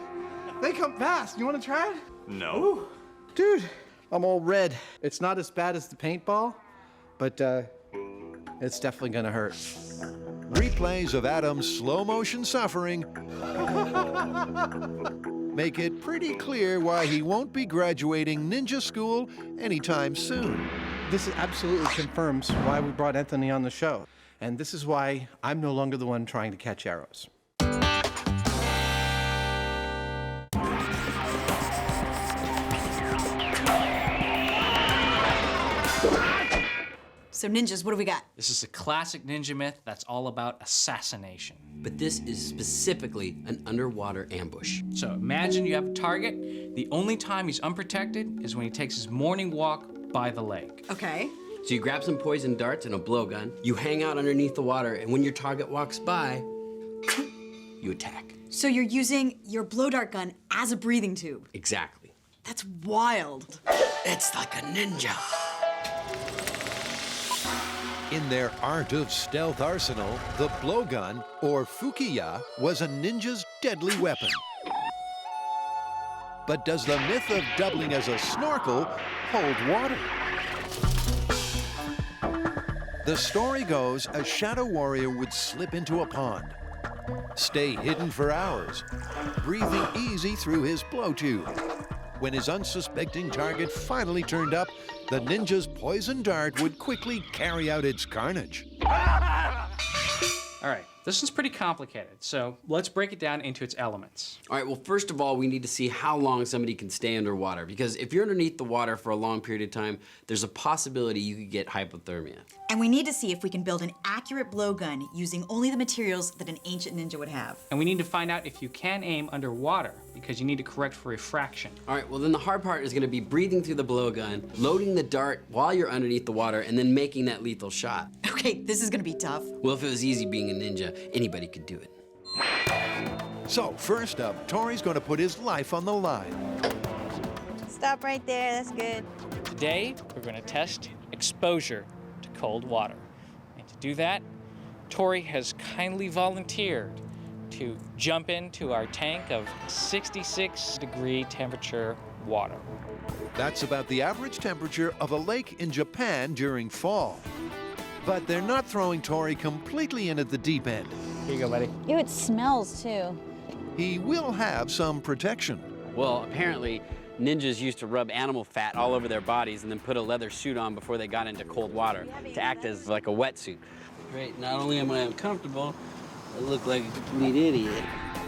They come fast. You want to try it? No. Ooh. Dude, I'm all red. It's not as bad as the paintball, but it's definitely gonna hurt. Replays of Adam's slow-motion suffering make it pretty clear why he won't be graduating ninja school anytime soon. This absolutely confirms why we brought Anthony on the show. And this is why I'm no longer the one trying to catch arrows. So ninjas, what do we got? This is a classic ninja myth that's all about assassination. But this is specifically an underwater ambush. So imagine you have a target. The only time he's unprotected is when he takes his morning walk by the lake. Okay. So you grab some poison darts and a blowgun, you hang out underneath the water, and when your target walks by, you attack. So you're using your blow dart gun as a breathing tube. Exactly. That's wild. It's like a ninja. In their art of stealth arsenal, the blowgun, or fukiya, was a ninja's deadly weapon. But does the myth of doubling as a snorkel hold water? The story goes a shadow warrior would slip into a pond, stay hidden for hours, breathing easy through his blow tube. When his unsuspecting target finally turned up, the ninja's poison dart would quickly carry out its carnage. All right, this one's pretty complicated, so let's break it down into its elements. All right, well, first of all, we need to see how long somebody can stay underwater, because if you're underneath the water for a long period of time, there's a possibility you could get hypothermia. And we need to see if we can build an accurate blowgun using only the materials that an ancient ninja would have. And we need to find out if you can aim underwater, because you need to correct for refraction. All right, well, then the hard part is gonna be breathing through the blowgun, loading the dart while you're underneath the water, and then making that lethal shot. Okay, this is gonna be tough. Well, if it was easy being a ninja, anybody could do it. So first up, Tori's going to put his life on the line. Stop right there, that's good. Today, we're going to test exposure to cold water. And to do that, Tori has kindly volunteered to jump into our tank of 66-degree temperature water. That's about the average temperature of a lake in Japan during fall. But they're not throwing Tori completely in at the deep end. Here you go, buddy. Ew, it smells too. He will have some protection. Well, apparently, ninjas used to rub animal fat all over their bodies and then put a leather suit on before they got into cold water to act as like a wetsuit. Great, not only am I uncomfortable, I look like a complete idiot.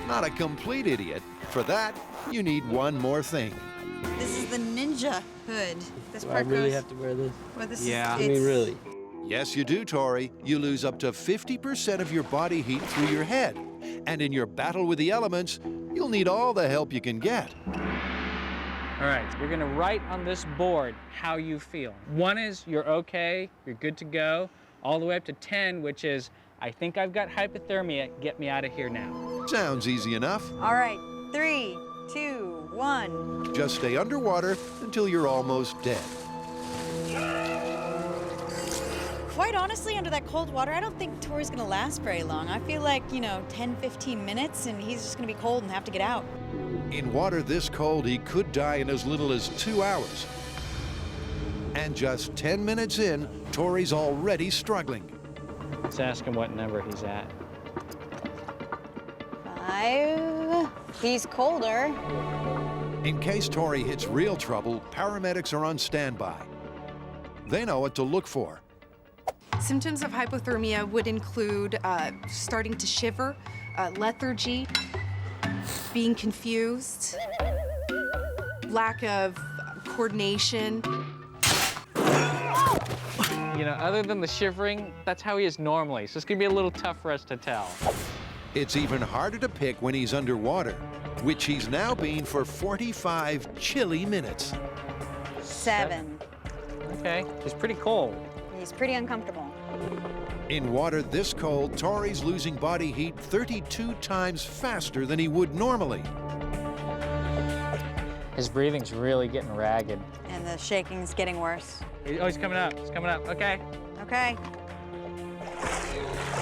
Not a complete idiot. For that, you need one more thing. This is the ninja hood. This Do I part really goes... have to wear this? Well, this Yeah, is, I mean, really. Yes, you do, Tori. You lose up to 50% of your body heat through your head. And in your battle with the elements, you'll need all the help you can get. All right, you're gonna write on this board how you feel. 1 is you're okay, you're good to go, all the way up to 10, which is I think I've got hypothermia, get me out of here now. Sounds easy enough. All right, 3, 2, 1. Just stay underwater until you're almost dead. Quite honestly, under that cold water, I don't think Tori's gonna last very long. I feel like, 10, 15 minutes, and he's just gonna be cold and have to get out. In water this cold, he could die in as little as 2 hours. And just 10 minutes in, Tori's already struggling. Let's ask him what number he's at. 5. He's colder. In case Tori hits real trouble, paramedics are on standby. They know what to look for. Symptoms of hypothermia would include starting to shiver, lethargy, being confused, lack of coordination. Other than the shivering, that's how he is normally, so it's gonna be a little tough for us to tell. It's even harder to pick when he's underwater, which he's now been for 45 chilly minutes. 7. Okay, he's pretty cold. He's pretty uncomfortable. In water this cold, Tori's losing body heat 32 times faster than he would normally. His breathing's really getting ragged. And the shaking's getting worse. Oh, he's coming up, okay. Okay.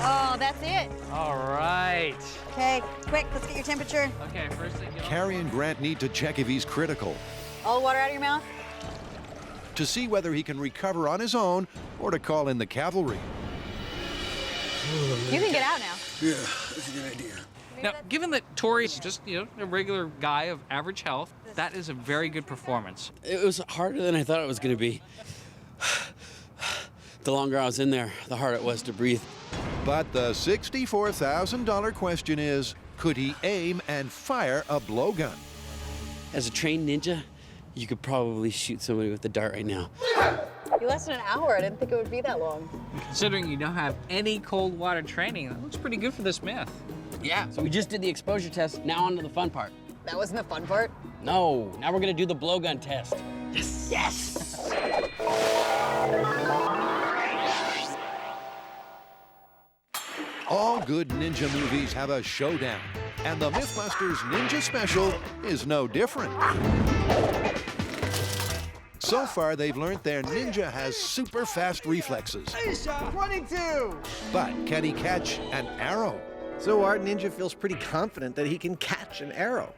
Oh, that's it. All right. Okay, quick, let's get your temperature. Okay, first thing. Carrie and Grant need to check if he's critical, All the water out of your mouth? to see whether he can recover on his own or to call in the cavalry. You can get out now. Yeah, that's a good idea. Now, given that Tori's just, a regular guy of average health, that is a very good performance. It was harder than I thought it was gonna be. The longer I was in there, the harder it was to breathe. But the $64,000 question is, could he aim and fire a blowgun? As a trained ninja, you could probably shoot somebody with a dart right now. You lasted an hour. I didn't think it would be that long. Considering you don't have any cold water training, that looks pretty good for this myth. Yeah, so we just did the exposure test. Now on to the fun part. That wasn't the fun part? No, now we're gonna do the blowgun test. Yes! Yes! All good ninja movies have a showdown, and the MythBusters Ninja Special is no different. So far, they've learned their ninja has super fast reflexes. 22! But can he catch an arrow? So our ninja feels pretty confident that he can catch an arrow.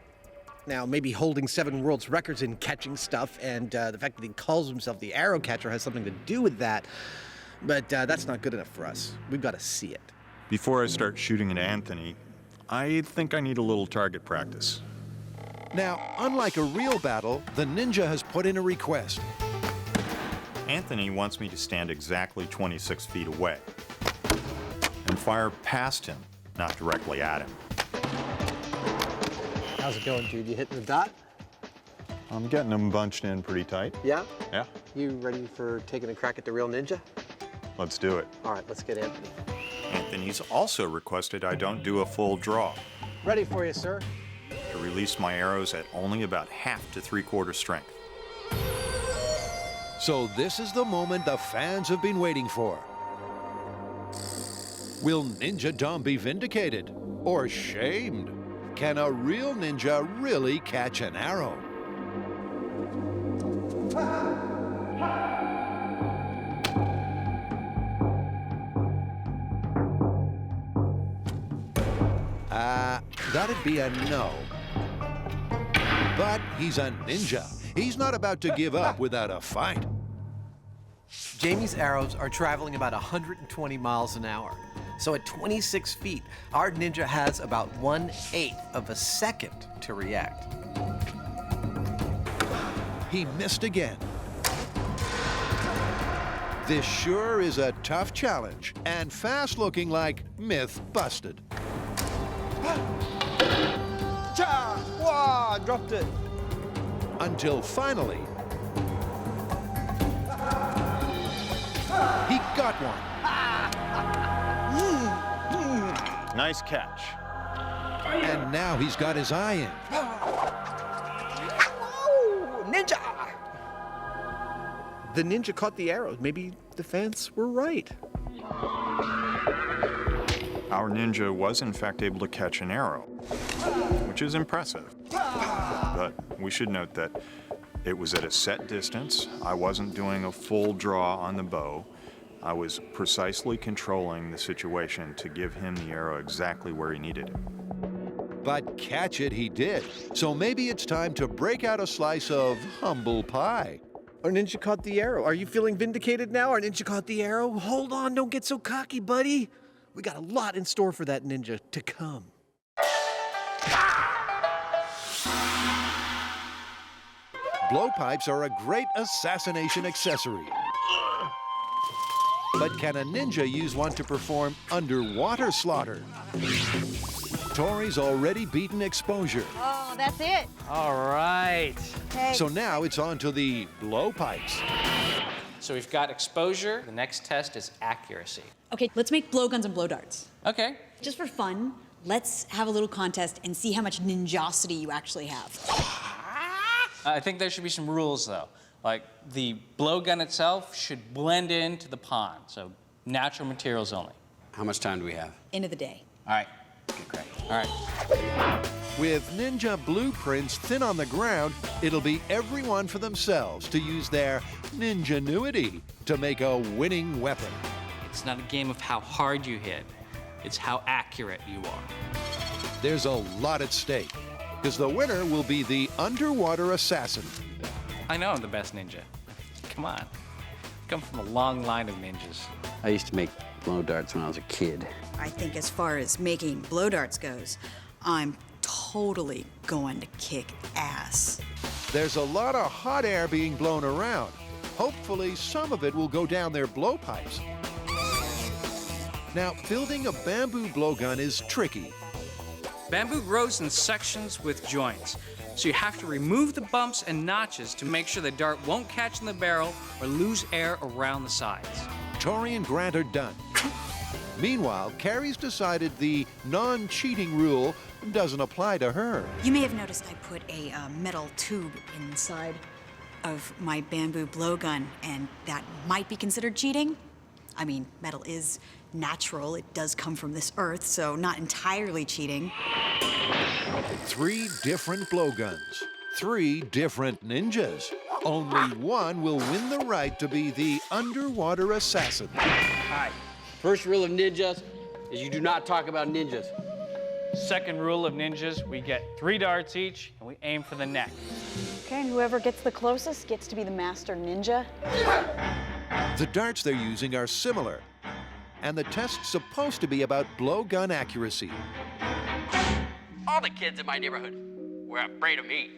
Now, maybe holding 7 world's records in catching stuff and the fact that he calls himself the arrow catcher has something to do with that, but that's not good enough for us. We've got to see it. Before I start shooting at Anthony, I think I need a little target practice. Now, unlike a real battle, the ninja has put in a request. Anthony wants me to stand exactly 26 feet away and fire past him, not directly at him. How's it going, Jude? You hitting the dot? I'm getting them bunched in pretty tight. Yeah? Yeah. You ready for taking a crack at the real ninja? Let's do it. All right, let's get Anthony. Anthony's also requested I don't do a full draw. Ready for you, sir. To release my arrows at only about half to 3/4 strength. So this is the moment the fans have been waiting for. Will Ninja Dom be vindicated or shamed? Can a real ninja really catch an arrow? That'd be a no. But he's a ninja. He's not about to give up without a fight. Jamie's arrows are traveling about 120 miles an hour. So at 26 feet, our ninja has about 1/8 of a second to react. He missed again. This sure is a tough challenge, and fast looking like myth busted. Cha! Wow, dropped it. Until finally, he got one. Nice catch. And now he's got his eye in. Oh, ninja! The ninja caught the arrow. Maybe the fans were right. Our ninja was in fact able to catch an arrow, which is impressive. But we should note that it was at a set distance. I wasn't doing a full draw on the bow. I was precisely controlling the situation to give him the arrow exactly where he needed it. But catch it he did. So maybe it's time to break out a slice of humble pie. Our ninja caught the arrow. Are you feeling vindicated now? Our ninja caught the arrow? Hold on, don't get so cocky, buddy. We got a lot in store for that ninja to come. Blowpipes are a great assassination accessory. But can a ninja use one to perform underwater slaughter? Tori's already beaten exposure. Oh, that's it. All right. Okay. So now it's on to the blowpipes. So we've got exposure. The next test is accuracy. Okay, let's make blowguns and blow darts. Okay. Just for fun, let's have a little contest and see how much ninjosity you actually have. I think there should be some rules, though. Like, the blowgun itself should blend into the pond, so natural materials only. How much time do we have? End of the day. All right, get crack. All right. With ninja blueprints thin on the ground, it'll be everyone for themselves to use their ninjanuity to make a winning weapon. It's not a game of how hard you hit. It's how accurate you are. There's a lot at stake, because the winner will be the underwater assassin. I know I'm the best ninja. Come on. I come from a long line of ninjas. I used to make blow darts when I was a kid. I think as far as making blow darts goes, I'm totally going to kick ass. There's a lot of hot air being blown around. Hopefully, some of it will go down their blowpipes. Now, building a bamboo blowgun is tricky. Bamboo grows in sections with joints. So you have to remove the bumps and notches to make sure the dart won't catch in the barrel or lose air around the sides. Tori and Grant are done. Meanwhile, Carrie's decided the non-cheating rule doesn't apply to her. You may have noticed I put a metal tube inside of my bamboo blowgun, and that might be considered cheating. I mean, metal is natural. It does come from this earth, so not entirely cheating. 3 different blowguns, 3 different ninjas. Only one will win the right to be the underwater assassin. Hi. First rule of ninjas is you do not talk about ninjas. Second rule of ninjas, we get 3 darts each, and we aim for the neck. Okay, and whoever gets the closest gets to be the master ninja. The darts they're using are similar, and the test's supposed to be about blowgun accuracy, All the kids in my neighborhood were afraid of me.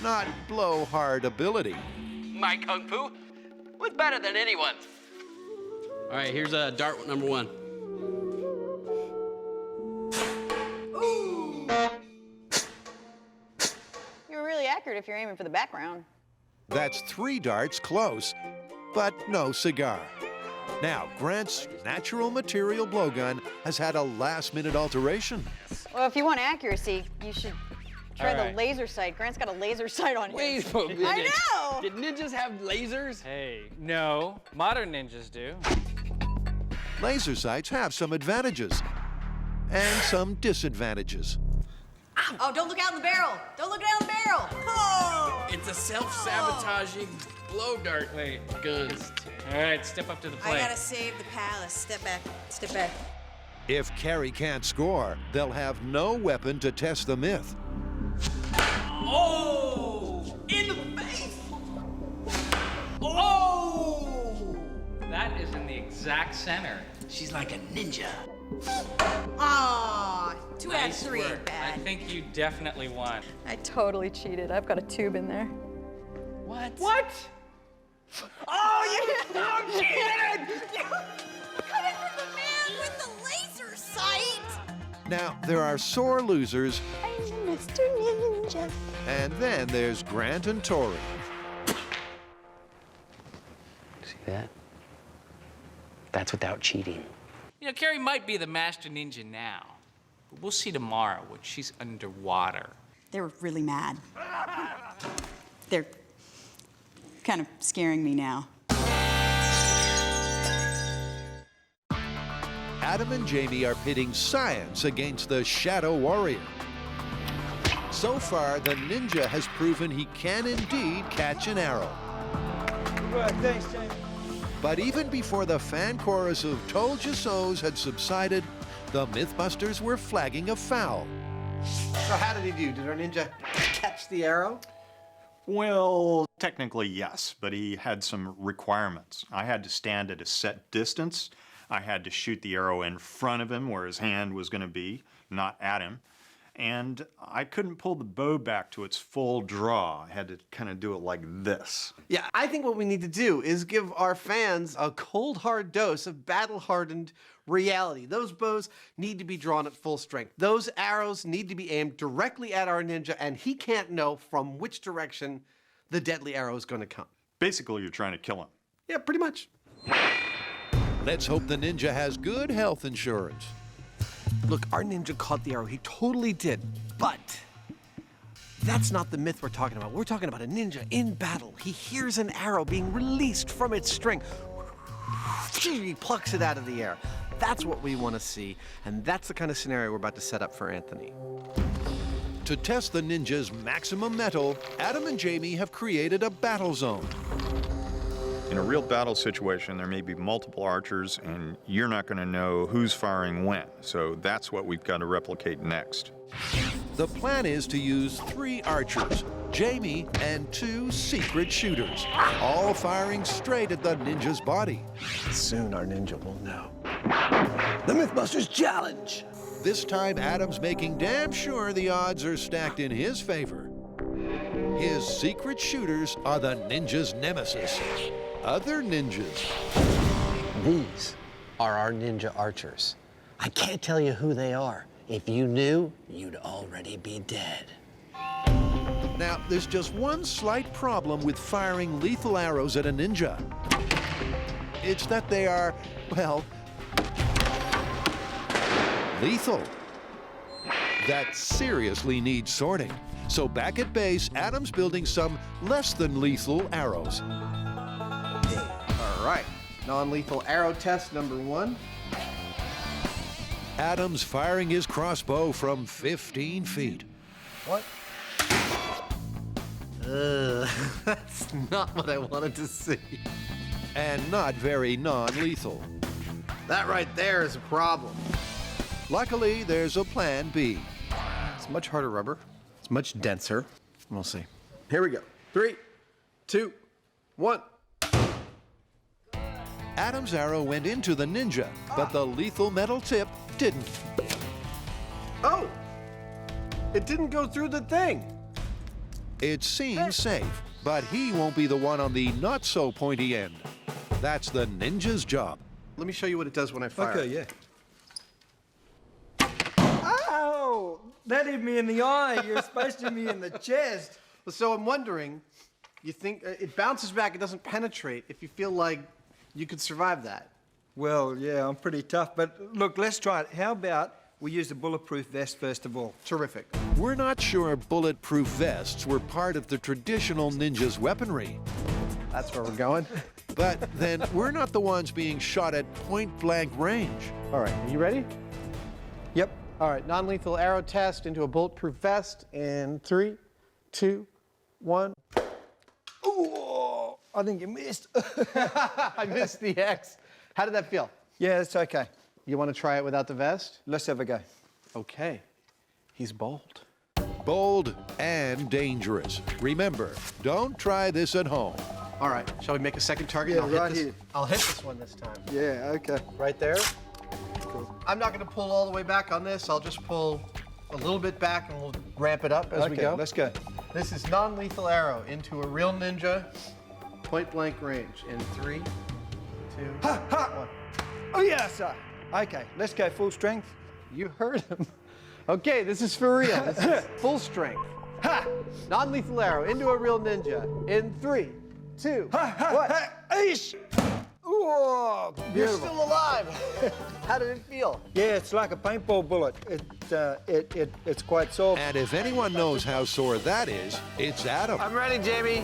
not blowhard ability. My kung fu was better than anyone's. All right, here's dart number 1. You're really accurate if you're aiming for the background. That's 3 darts close, but no cigar. Now, Grant's natural material blowgun has had a last-minute alteration. Well, if you want accuracy, you should try All right. the laser sight. Grant's got a laser sight on his. Wait a minute. I know! Did ninjas have lasers? Hey, no, modern ninjas do. Laser sights have some advantages and some disadvantages. Oh, don't look out in the barrel! Don't look down the barrel! Oh! It's a self-sabotaging blow dart gun. All right, step up to the plate. I gotta save the palace. Step back. Step back. If Carrie can't score, they'll have no weapon to test the myth. Oh! In the face! Oh! That is in the exact center. She's like a ninja. Aw, 2 out of Nice 3 work. ain't bad. I think you definitely won. I totally cheated. I've got a tube in there. What? What? Oh, you cheated! Coming from the man with the laser sight! Now, there are sore losers, I'm the master ninja. and then there's Grant and Tori. See that? That's without cheating. You know, Carrie might be the master ninja now, but we'll see tomorrow when she's underwater. They're really mad. They're kind of scaring me now. Adam and Jamie are pitting science against the Shadow Warrior. So far, the ninja has proven he can indeed catch an arrow. Well, thanks, Jamie. But even before the fan chorus of Told Ya So's had subsided, the Mythbusters were flagging a foul. So how did he do? Did our ninja catch the arrow? Well, technically yes, but he had some requirements. I had to stand at a set distance. I had to shoot the arrow in front of him where his hand was going to be, not at him. And I couldn't pull the bow back to its full draw. I had to kind of do it like this. Yeah, I think what we need to do is give our fans a cold, hard dose of battle-hardened reality. Those bows need to be drawn at full strength. Those arrows need to be aimed directly at our ninja, and he can't know from which direction the deadly arrow is going to come. Basically, you're trying to kill him. Yeah, pretty much. Let's hope the ninja has good health insurance. Look, our ninja caught the arrow. He totally did. But that's not the myth we're talking about. We're talking about a ninja in battle. He hears an arrow being released from its string. He plucks it out of the air. That's what we want to see, and that's the kind of scenario we're about to set up for Anthony. To test the ninja's maximum mettle, Adam and Jamie have created a battle zone. In a real battle situation, there may be multiple archers, and you're not going to know who's firing when. So that's what we've got to replicate next. The plan is to use 3 archers, Jamie and 2 secret shooters, all firing straight at the ninja's body. Soon our ninja will know. The Mythbusters Challenge! This time, Adam's making damn sure the odds are stacked in his favor. His secret shooters are the ninja's nemesis, other ninjas. These are our ninja archers. I can't tell you who they are. If you knew, you'd already be dead. Now, there's just one slight problem with firing lethal arrows at a ninja. It's that they are, well, lethal. That seriously needs sorting. So back at base, Adam's building some less than lethal arrows. All right, non-lethal arrow test number 1. Adam's firing his crossbow from 15 feet. What? That's not what I wanted to see. And not very non-lethal. That right there is a problem. Luckily, there's a plan B. It's much harder rubber. It's much denser. We'll see. Here we go. 3, 2, 1. Adam's arrow went into the ninja, but the lethal metal tip didn't. Oh! It didn't go through the thing. It seems safe, but he won't be the one on the not-so-pointy end. That's the ninja's job. Let me show you what it does when I fire. Okay, yeah. Ow! That hit me in the eye. You're supposed to hit me in the chest. So I'm wondering, you think it bounces back, it doesn't penetrate, if you feel like you could survive that? Well, yeah, I'm pretty tough, but look, let's try it. How about we use a bulletproof vest first of all? Terrific. We're not sure bulletproof vests were part of the traditional ninja's weaponry. That's where we're going. But then we're not the ones being shot at point-blank range. All right, are you ready? Yep. All right, non-lethal arrow test into a bulletproof vest in 3, 2, 1. Ooh, I think you missed. I missed the X. How did that feel? Yeah, it's okay. You want to try it without the vest? Let's have a go. Okay. He's bold. Bold and dangerous. Remember, don't try this at home. All right, shall we make a second target? Yeah, I'll right hit this. here. I'll hit this one this time. Yeah, okay. Right there. Cool. I'm not going to pull all the way back on this. I'll just pull a little bit back and we'll ramp it up as we go. Let's go. This is non-lethal arrow into a real ninja, point blank range in 3, 2, Ha, ha. 1. Oh, yeah, sir. Okay, let's go full strength. You heard him. Okay, this is for real. This is full strength. Ha! Non-lethal arrow into a real ninja in 3, 2, Ha, ha, 1. ha. Eesh. Ooh, You're beautiful. still alive. How did it feel? Yeah, it's like a paintball bullet. It's quite soft. And if anyone knows how sore that is, it's Adam. I'm ready, Jamie.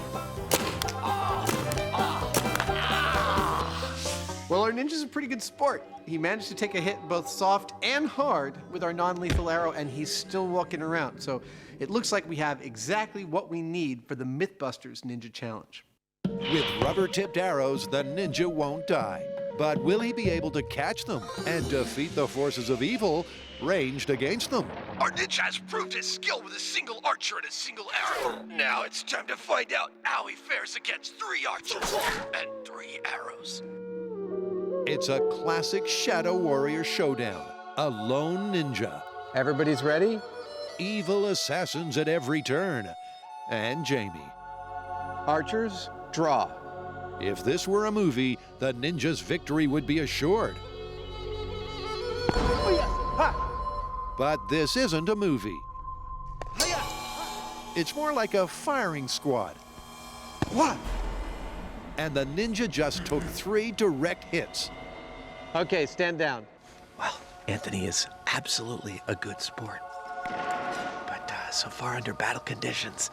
Well, our ninja's a pretty good sport. He managed to take a hit both soft and hard with our non-lethal arrow, and he's still walking around. So it looks like we have exactly what we need for the MythBusters Ninja Challenge. With rubber-tipped arrows, the ninja won't die. But will he be able to catch them and defeat the forces of evil ranged against them? Our ninja has proved his skill with a single archer and a single arrow. Now it's time to find out how he fares against 3 archers and 3 arrows. It's a classic Shadow Warrior showdown. A lone ninja. Everybody's ready? Evil assassins at every turn. And Jamie. Archers, draw. If this were a movie, the ninja's victory would be assured. But this isn't a movie. It's more like a firing squad. What? And the ninja just took 3 direct hits. Okay, stand down. Well, Anthony is absolutely a good sport. But so far under battle conditions,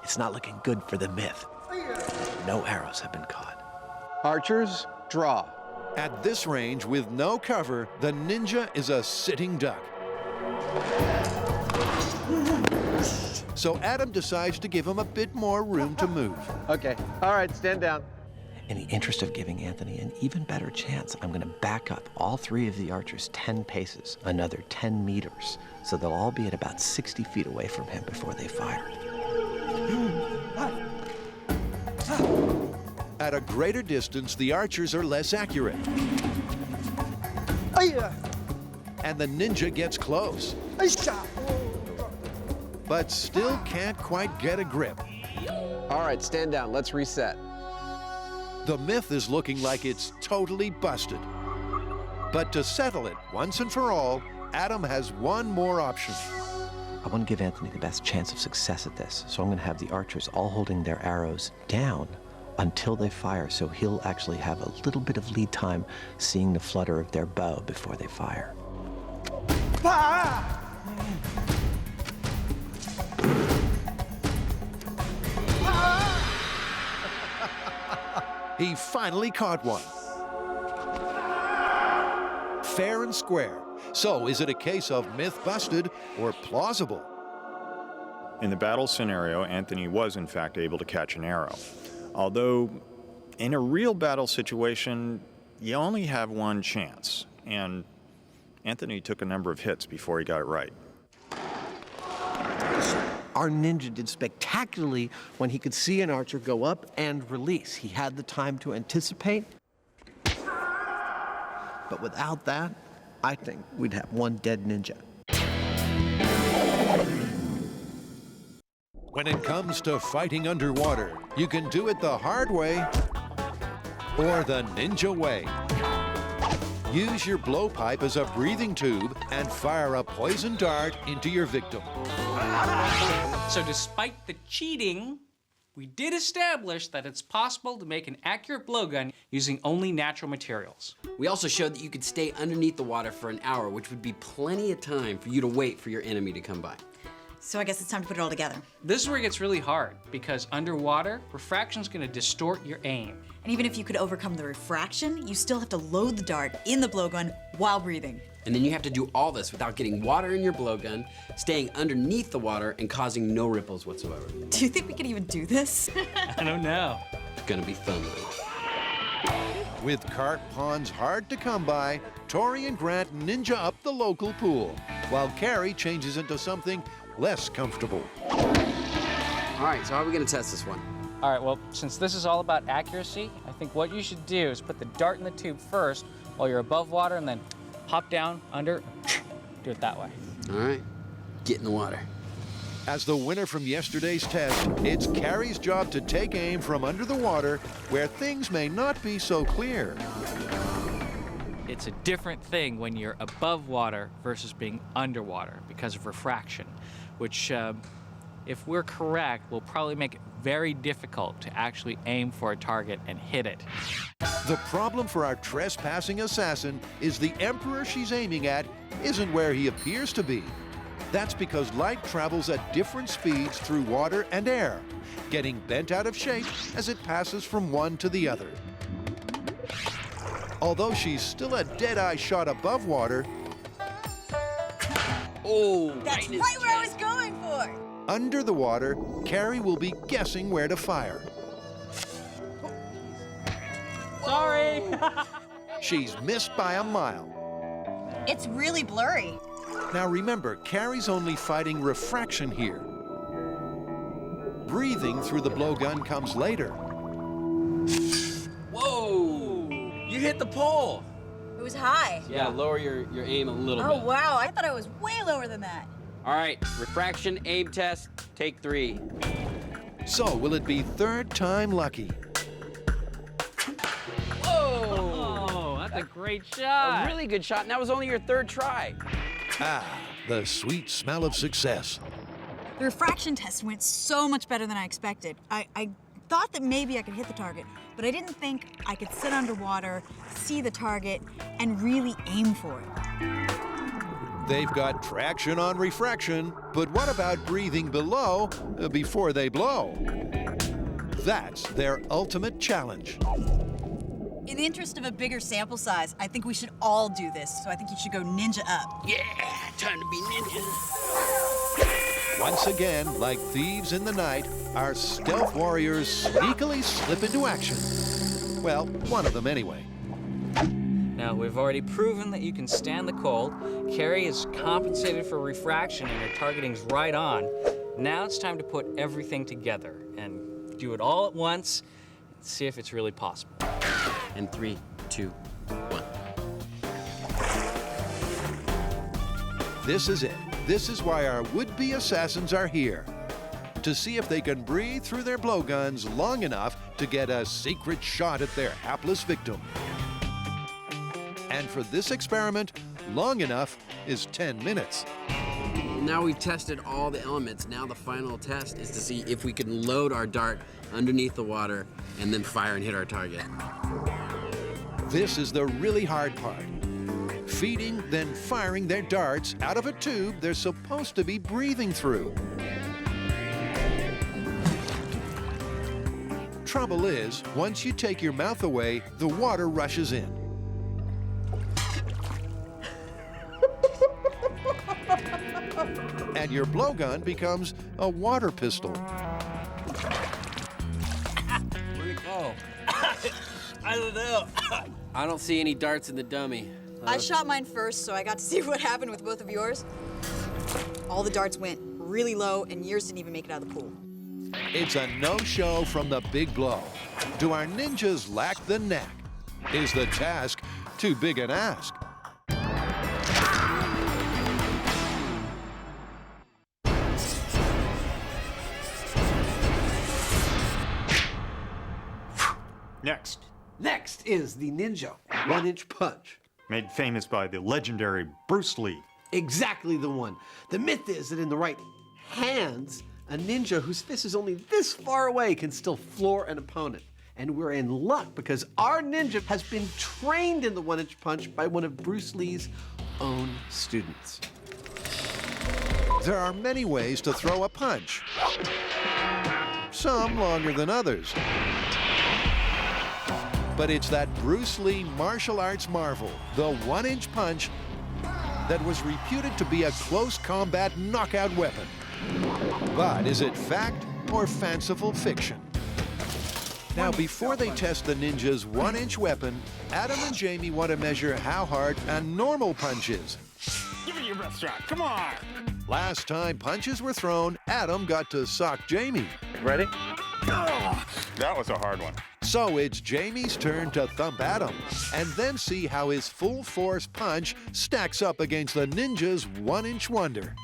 it's not looking good for the myth. No arrows have been caught. Archers, draw. At this range, with no cover, the ninja is a sitting duck. So Adam decides to give him a bit more room to move. Okay, all right, stand down. In the interest of giving Anthony an even better chance, I'm going to back up all 3 of the archers 10 paces, another 10 meters, so they'll all be at about 60 feet away from him before they fire. At a greater distance, the archers are less accurate. And the ninja gets close, but still can't quite get a grip. All right, stand down. Let's reset. The myth is looking like it's totally busted. But to settle it once and for all, Adam has one more option. I want to give Anthony the best chance of success at this, so I'm going to have the archers all holding their arrows down until they fire, so he'll actually have a little bit of lead time seeing the flutter of their bow before they fire. He finally caught one. Fair and square. So is it a case of myth busted or plausible? In the battle scenario, Anthony was in fact able to catch an arrow. Although, in a real battle situation, you only have one chance. And Anthony took a number of hits before he got it right. Our ninja did spectacularly when he could see an archer go up and release. He had the time to anticipate. But without that, I think we'd have one dead ninja. When it comes to fighting underwater, you can do it the hard way or the ninja way. Use your blowpipe as a breathing tube and fire a poison dart into your victim. So despite the cheating, we did establish that it's possible to make an accurate blowgun using only natural materials. We also showed that you could stay underneath the water for an hour, which would be plenty of time for you to wait for your enemy to come by. So I guess it's time to put it all together. This is where it gets really hard, because underwater, refraction's gonna distort your aim. And even if you could overcome the refraction, you still have to load the dart in the blowgun while breathing. And then you have to do all this without getting water in your blowgun, staying underneath the water, and causing no ripples whatsoever. Do you think we could even do this? I don't know. It's gonna be fun, though. With carp ponds hard to come by, Tori and Grant ninja up the local pool, while Carrie changes into something less comfortable. All right, so how are we gonna test this one? All right, well, since this is all about accuracy, I think what you should do is put the dart in the tube first while you're above water, and then hop down, under, do it that way. All right, get in the water. As the winner from yesterday's test, it's Carrie's job to take aim from under the water where things may not be so clear. It's a different thing when you're above water versus being underwater because of refraction, which, if we're correct, will probably make it very difficult to actually aim for a target and hit it. The problem for our trespassing assassin is the emperor she's aiming at isn't where he appears to be. That's because light travels at different speeds through water and air, getting bent out of shape as it passes from one to the other. Although she's still a dead-eye shot above water, oh, that's right where I was going for! Under the water, Carrie will be guessing where to fire. Sorry! She's missed by a mile. It's really blurry. Now remember, Carrie's only fighting refraction here. Breathing through the blowgun comes later. Whoa! You hit the pole! It was high. Yeah, lower your aim a little bit. Oh, wow, I thought I was way lower than that. All right, refraction aim test, take 3. So will it be third time lucky? Whoa! That's a great shot. A really good shot, and that was only your 3rd try. Ah, the sweet smell of success. The refraction test went so much better than I expected. I thought that maybe I could hit the target, but I didn't think I could sit underwater, see the target, and really aim for it. They've got traction on refraction, but what about breathing below before they blow? That's their ultimate challenge. In the interest of a bigger sample size, I think we should all do this, so I think you should go ninja up. Yeah, time to be ninjas. Once again, like thieves in the night, our stealth warriors sneakily slip into action. Well, one of them anyway. Now, we've already proven that you can stand the cold. Carrie is compensated for refraction and her targeting's right on. Now it's time to put everything together and do it all at once and see if it's really possible. And 3, 2, 1. This is it. This is why our would-be assassins are here. To see if they can breathe through their blowguns long enough to get a secret shot at their hapless victim. And for this experiment, long enough is 10 minutes. Now we've tested all the elements. Now the final test is to see if we can load our dart underneath the water and then fire and hit our target. This is the really hard part. Feeding, then firing their darts out of a tube they're supposed to be breathing through. Trouble is, once you take your mouth away, the water rushes in. And your blowgun becomes a water pistol. Where'd it go? I don't know. I don't see any darts in the dummy. I shot mine first, so I got to see what happened with both of yours. All the darts went really low, and yours didn't even make it out of the pool. It's a no-show from the big blow. Do our ninjas lack the knack? Is the task too big an ask? Next is the Ninja 1-inch punch. Made famous by the legendary Bruce Lee. Exactly the one. The myth is that in the right hands, a ninja whose fist is only this far away can still floor an opponent. And we're in luck because our ninja has been trained in the 1-inch punch by one of Bruce Lee's own students. There are many ways to throw a punch. Some longer than others. But it's that Bruce Lee martial arts marvel, the 1-inch punch, that was reputed to be a close combat knockout weapon. But is it fact or fanciful fiction? Now, before they test the ninja's 1-inch weapon, Adam and Jamie want to measure how hard a normal punch is. Give me your best shot, come on! Last time punches were thrown, Adam got to sock Jamie. Ready? Oh, that was a hard one. So it's Jamie's turn to thump Adam, and then see how his full-force punch stacks up against the ninja's 1-inch wonder.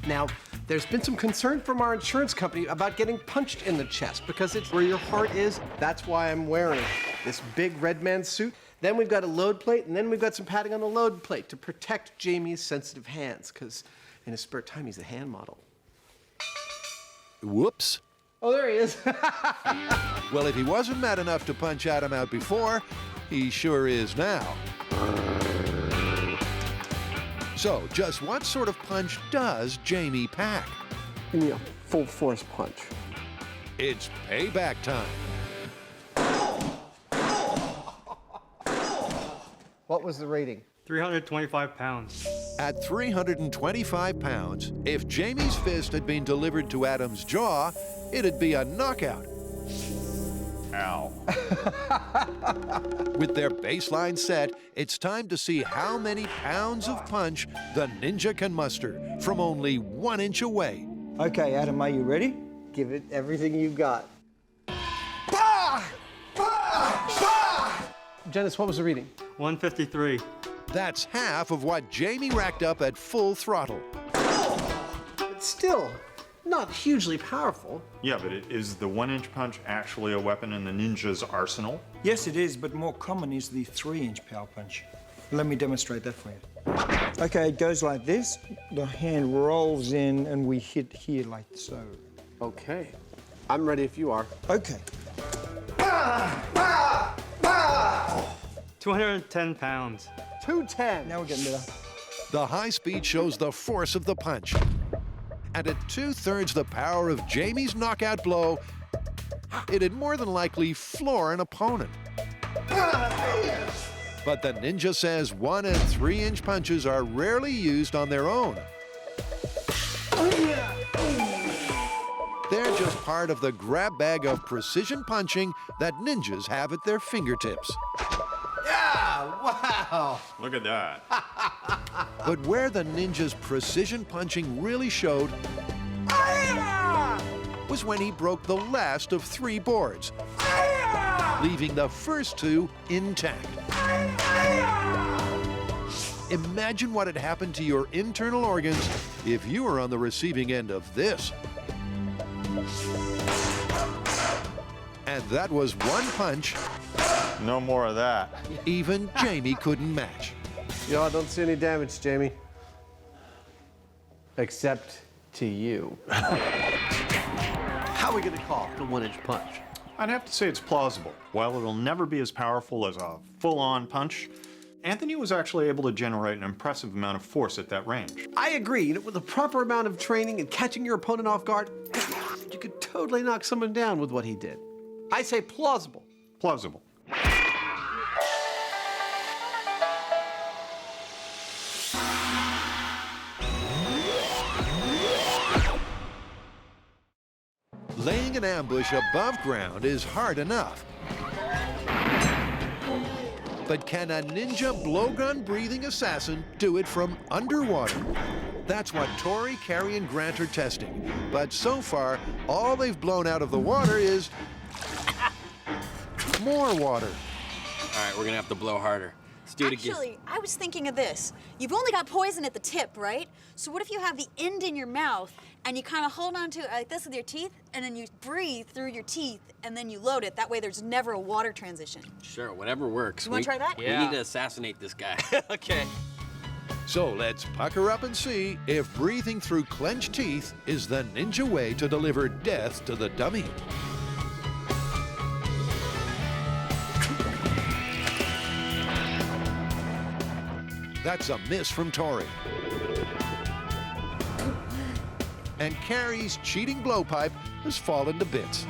Now, there's been some concern from our insurance company about getting punched in the chest because it's where your heart is. That's why I'm wearing this big red man suit. Then we've got a load plate, and then we've got some padding on the load plate to protect Jamie's sensitive hands, because in his spare time, he's a hand model. Whoops. Oh, there he is. Well, if he wasn't mad enough to punch Adam out before, he sure is now. So, just what sort of punch does Jamie pack? Give me a full force punch. It's payback time. What was the rating? 325 pounds. At 325 pounds, if Jamie's fist had been delivered to Adam's jaw, it'd be a knockout. Ow. With their baseline set, it's time to see how many pounds of punch the ninja can muster from only 1 inch away. Okay, Adam, are you ready? Give it everything you got. Dennis, what was the reading? 153. That's half of what Jamie racked up at full throttle. But still, not hugely powerful. Yeah, but is the 1-inch punch actually a weapon in the ninja's arsenal? Yes, it is, but more common is the 3-inch power punch. Let me demonstrate that for you. Okay, it goes like this. The hand rolls in and we hit here like so. Okay. I'm ready if you are. Okay. 210 pounds. 210. Now we're getting better. The high speed shows the force of the punch. And at 2/3 the power of Jamie's knockout blow, it'd more than likely floor an opponent. But the ninja says 1 and 3-inch punches are rarely used on their own. They're just part of the grab bag of precision punching that ninjas have at their fingertips. Yeah, wow. Look at that. But where the ninja's precision punching really showed was when he broke the last of 3 boards, leaving the first 2 intact. Imagine what had happened to your internal organs if you were on the receiving end of this. And that was one punch. No more of that. Even Jamie couldn't match. I don't see any damage, Jamie. Except to you. How are we gonna call the one-inch punch? I'd have to say it's plausible. While it'll never be as powerful as a full-on punch, Anthony was actually able to generate an impressive amount of force at that range. I agree. With the proper amount of training and catching your opponent off guard, you could totally knock someone down with what he did. I say plausible. Plausible. Laying an ambush above ground is hard enough. But can a ninja blowgun-breathing assassin do it from underwater? That's what Tori, Carrie, and Grant are testing. But so far, all they've blown out of the water is more water. All right, we're gonna have to blow harder. Let's do it again. Actually, I was thinking of this. You've only got poison at the tip, right? So what if you have the end in your mouth and you kind of hold on to it like this with your teeth, and then you breathe through your teeth, and then you load it. That way there's never a water transition. Sure, whatever works. You wanna try that? We need to assassinate this guy. Okay. So let's pucker up and see if breathing through clenched teeth is the ninja way to deliver death to the dummy. That's a miss from Tori. And Carrie's cheating blowpipe has fallen to bits.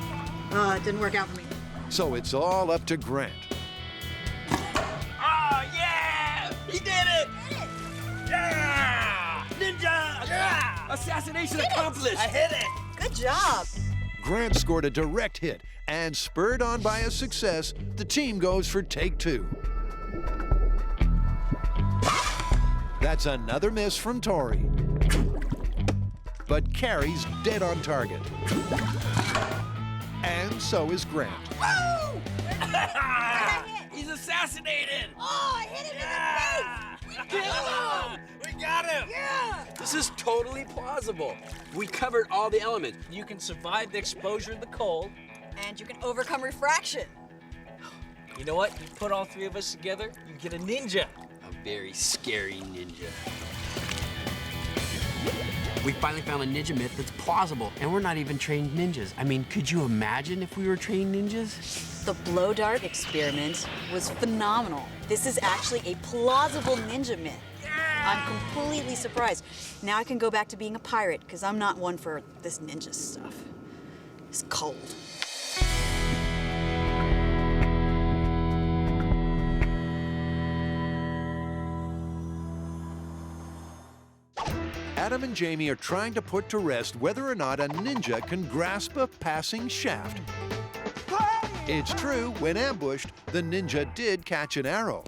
It didn't work out for me. So it's all up to Grant. Oh, yeah! He did it! Yeah! Ninja! Yeah! Assassination accomplished! I hit it! Good job. Grant scored a direct hit, and spurred on by a success, the team goes for take two. That's another miss from Tori. But Carrie's dead on target. And so is Grant. Woo! He's assassinated! Oh, I hit him in the face! We killed him! We got him! Yeah! This is totally plausible. We covered all the elements. You can survive the exposure to the cold. And you can overcome refraction. You know what? You put all three of us together, you get a ninja. A very scary ninja. We finally found a ninja myth that's plausible, and we're not even trained ninjas. I mean, could you imagine if we were trained ninjas? The blow dart experiment was phenomenal. This is actually a plausible ninja myth. I'm completely surprised. Now I can go back to being a pirate, because I'm not one for this ninja stuff. It's cold. Adam and Jamie are trying to put to rest whether or not a ninja can grasp a passing shaft. It's true, when ambushed, the ninja did catch an arrow.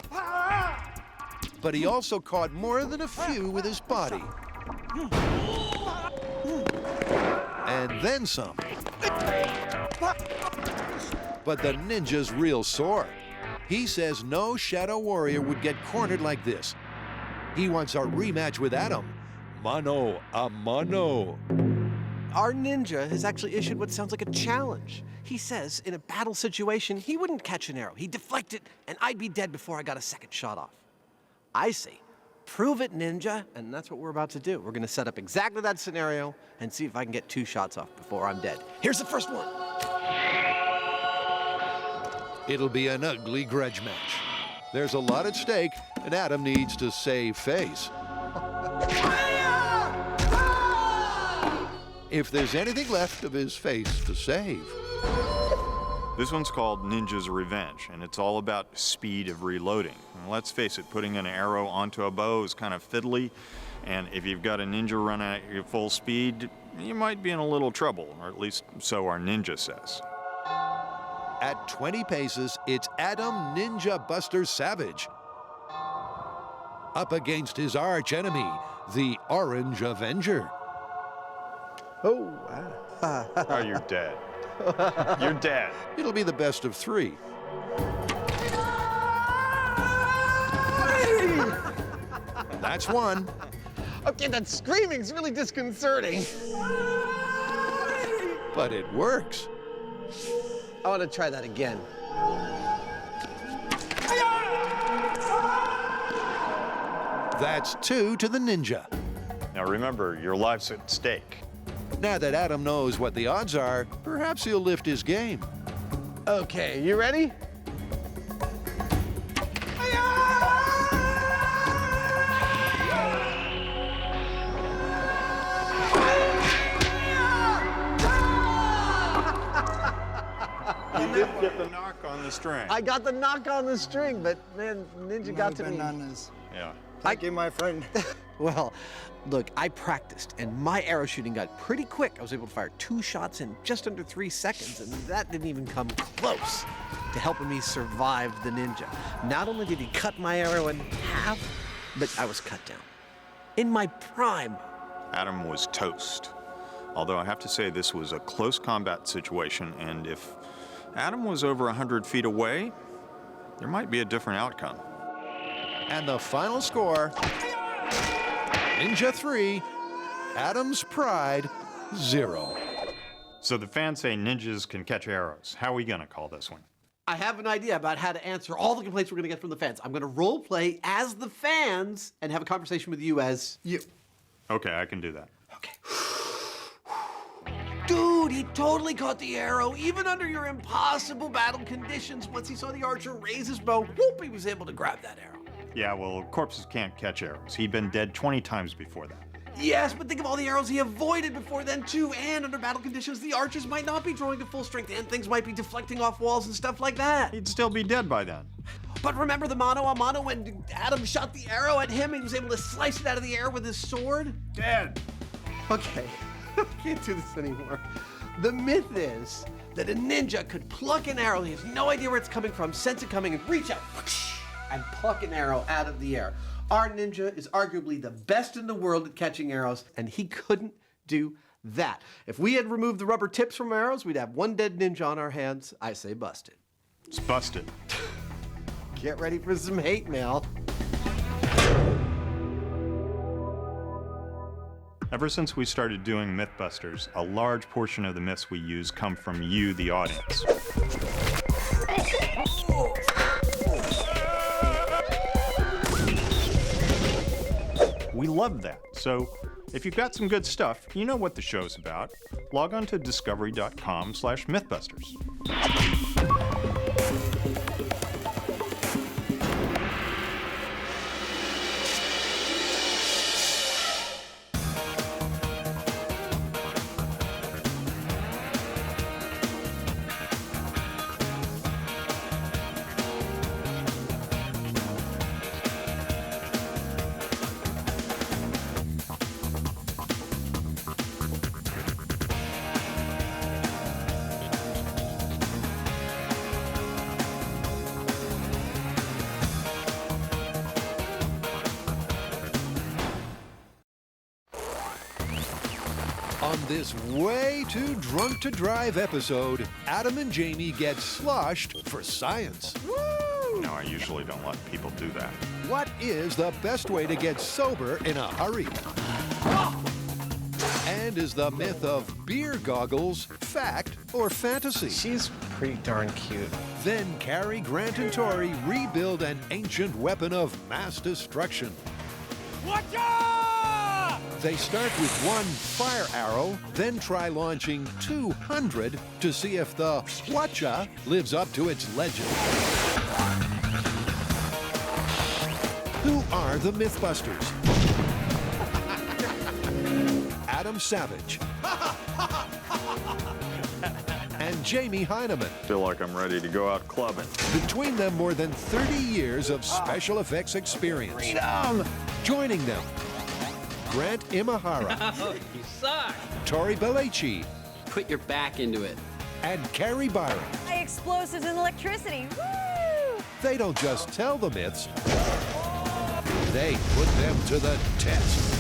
But he also caught more than a few with his body. And then some. But the ninja's real sore. He says no shadow warrior would get cornered like this. He wants a rematch with Adam. Mano a mano. Our ninja has actually issued what sounds like a challenge. He says in a battle situation, he wouldn't catch an arrow. He'd deflect it, and I'd be dead before I got a second shot off. I say, prove it, ninja, and that's what we're about to do. We're gonna set up exactly that scenario and see if I can get 2 shots off before I'm dead. Here's the first one. It'll be an ugly grudge match. There's a lot at stake, and Adam needs to save face. If there's anything left of his face to save. This one's called Ninja's Revenge, and it's all about speed of reloading. And let's face it, putting an arrow onto a bow is kind of fiddly, and if you've got a ninja running at your full speed, you might be in a little trouble, or at least so our ninja says. At 20 paces, it's Adam Ninja Buster Savage. Up against his arch enemy, the Orange Avenger. Oh, Oh, you're dead. You're dead. It'll be the best of 3. That's 1. Okay, that screaming's really disconcerting. But it works. I want to try that again. That's 2 to the ninja. Now remember, your life's at stake. Now that Adam knows what the odds are, perhaps he'll lift his game. Okay, you ready? You did get the knock on the string. I got the knock on the string, but man, Ninja got to me. Yeah. Thank you, my friend. Well, look, I practiced, and my arrow shooting got pretty quick. I was able to fire 2 shots in just under 3 seconds, and that didn't even come close to helping me survive the ninja. Not only did he cut my arrow in half, but I was cut down. In my prime. Adam was toast. Although I have to say this was a close combat situation, and if Adam was over 100 feet away, there might be a different outcome. And the final score, Ninja 3, Adam's Pride 0. So the fans say ninjas can catch arrows. How are we gonna call this one? I have an idea about how to answer all the complaints we're going to get from the fans. I'm going to role play as the fans and have a conversation with you as you. Okay, I can do that. Dude, he totally caught the arrow, even under your impossible battle conditions. Once he saw the archer raise his bow, whoop, he was able to grab that arrow. Yeah, well, corpses can't catch arrows. He'd been dead 20 times before that. Yes, but think of all the arrows he avoided before then, too. And under battle conditions, the archers might not be drawing to full strength, and things might be deflecting off walls and stuff like that. He'd still be dead by then. But remember the mano a mano when Adam shot the arrow at him and he was able to slice it out of the air with his sword? Dead. Okay, I can't do this anymore. The myth is that a ninja could pluck an arrow, he has no idea where it's coming from, sense it coming, and reach out and pluck an arrow out of the air. Our ninja is arguably the best in the world at catching arrows, and he couldn't do that. If we had removed the rubber tips from arrows, we'd have one dead ninja on our hands. I say busted. It's busted. Get ready for some hate mail. Ever since we started doing MythBusters, a large portion of the myths we use come from you, the audience. We love that. So if you've got some good stuff, you know what the show's about. Log on to discovery.com/mythbusters. On this way too drunk to drive episode, Adam and Jamie get sloshed for science. Woo! No, I usually don't let people do that. What is the best way to get sober in a hurry? And is the myth of beer goggles fact or fantasy? She's pretty darn cute. Then Cary, Grant, and Tori rebuild an ancient weapon of mass destruction. Hwacha! They start with 1 fire arrow, then try launching 200 to see if the Hwacha lives up to its legend. Who are the MythBusters? Adam Savage and Jamie Hyneman. Feel like I'm ready to go out clubbing. Between them, more than 30 years of special effects experience. Freedom! Joining them, Grant Imahara, You suck. Tori Belleci, Put your back into it. and Carrie Byron. High explosives and electricity. Woo! They don't just tell the myths, they put them to the test.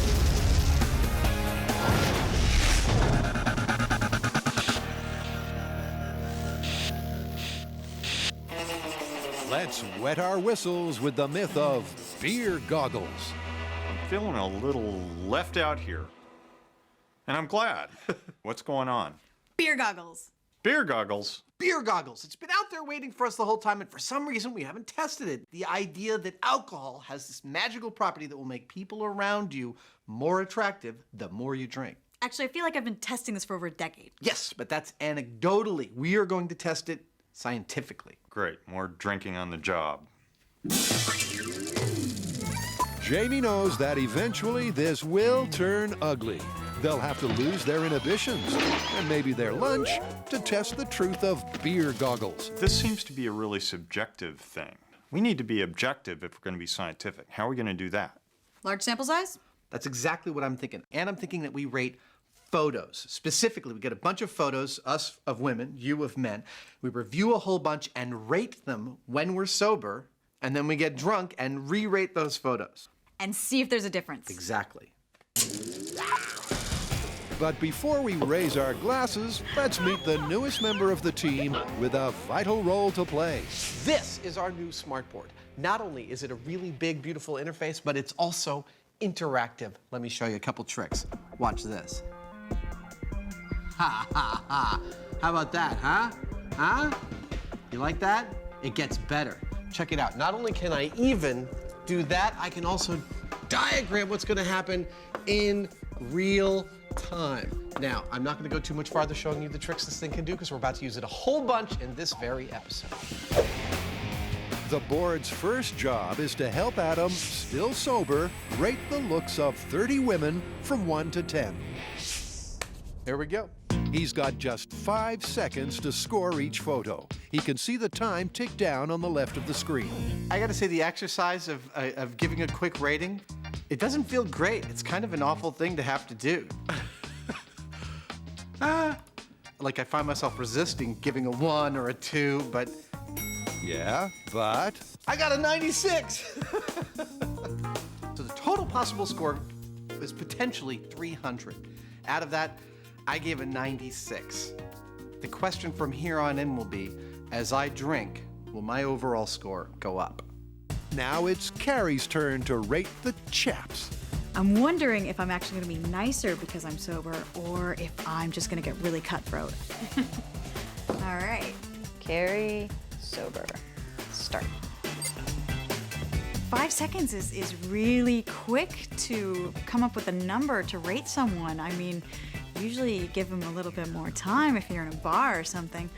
Let's wet our whistles with the myth of beer goggles. I'm feeling a little left out here. And I'm glad. What's going on? Beer goggles. Beer goggles? Beer goggles. It's been out there waiting for us the whole time, and for some reason we haven't tested it. The idea that alcohol has this magical property that will make people around you more attractive the more you drink. Actually, I feel like I've been testing this for over a decade. Yes, but that's anecdotally. We are going to test it scientifically. Great, more drinking on the job. Jamie knows that eventually this will turn ugly. They'll have to lose their inhibitions and maybe their lunch to test the truth of beer goggles. This seems to be a really subjective thing. We need to be objective if we're going to be scientific. How are we going to do that? Large sample size? That's exactly what I'm thinking. And I'm thinking that we rate photos. Specifically, we get a bunch of photos, us of women, you of men. We review a whole bunch and rate them when we're sober, and then we get drunk and re-rate those photos. And see if there's a difference. Exactly. But before we raise our glasses, let's meet the newest member of the team with a vital role to play. This is our new smartboard. Not only is it a really big, beautiful interface, but it's also interactive. Let me show you a couple tricks. Watch this. Ha, ha, ha. How about that, huh? Huh? You like that? It gets better. Check it out. Not only can I even do that, I can also diagram what's going to happen in real time. Now, I'm not going to go too much farther showing you the tricks this thing can do because we're about to use it a whole bunch in this very episode. The board's first job is to help Adam, still sober, rate the looks of 30 women from 1 to 10. Here we go. He's got just 5 seconds to score each photo. He can see the time tick down on the left of the screen. I gotta say, the exercise of giving a quick rating, it doesn't feel great. It's kind of an awful thing to have to do. Like I find myself resisting giving a 1 or a 2, but... Yeah, but... I got a 96! So the total possible score is potentially 300. Out of that, I gave a 96. The question from here on in will be, as I drink, will my overall score go up? Now it's Carrie's turn to rate the chaps. I'm wondering if I'm actually gonna be nicer because I'm sober or if I'm just gonna get really cutthroat. All right, Carrie, sober, start. 5 seconds is really quick to come up with a number to rate someone. I mean, usually you give them a little bit more time if you're in a bar or something.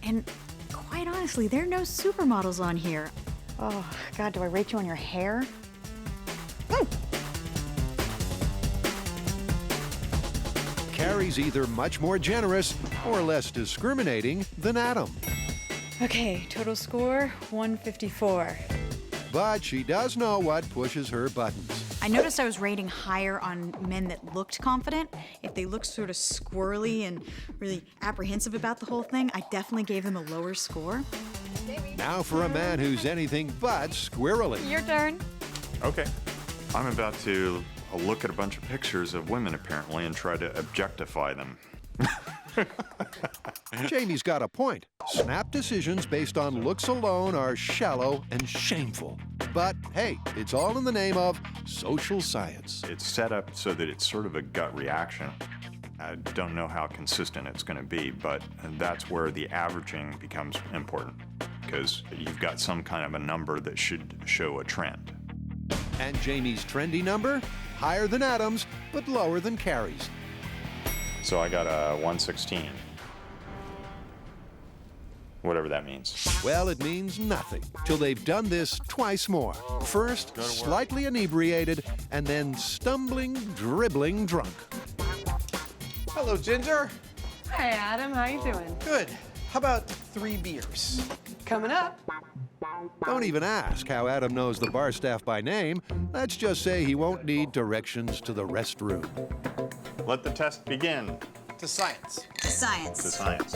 And quite honestly, there are no supermodels on here. Oh, God, do I rate you on your hair? Carrie's either much more generous or less discriminating than Adam. Okay, total score, 154. But she does know what pushes her buttons. I noticed I was rating higher on men that looked confident. If they looked sort of squirrely and really apprehensive about the whole thing, I definitely gave them a lower score. Now for a man who's anything but squirrely. Your turn. Okay. I'm about to look at a bunch of pictures of women, apparently, and try to objectify them. Jamie's got a point. Snap decisions based on looks alone are shallow and shameful. But hey, it's all in the name of social science. It's set up so that it's sort of a gut reaction. I don't know how consistent it's going to be, but that's where the averaging becomes important, because you've got some kind of a number that should show a trend. And Jamie's trendy number? Higher than Adam's, but lower than Carrie's. So I got a 116. Whatever that means. Well, it means nothing till they've done this twice more. First, slightly inebriated, and then stumbling, dribbling drunk. Hello, Ginger. Hi, Adam. How you doing? Good. How about 3 beers? Coming up. Don't even ask how Adam knows the bar staff by name. Let's just say he won't need directions to the restroom. Let the test begin. To science. To science. To science.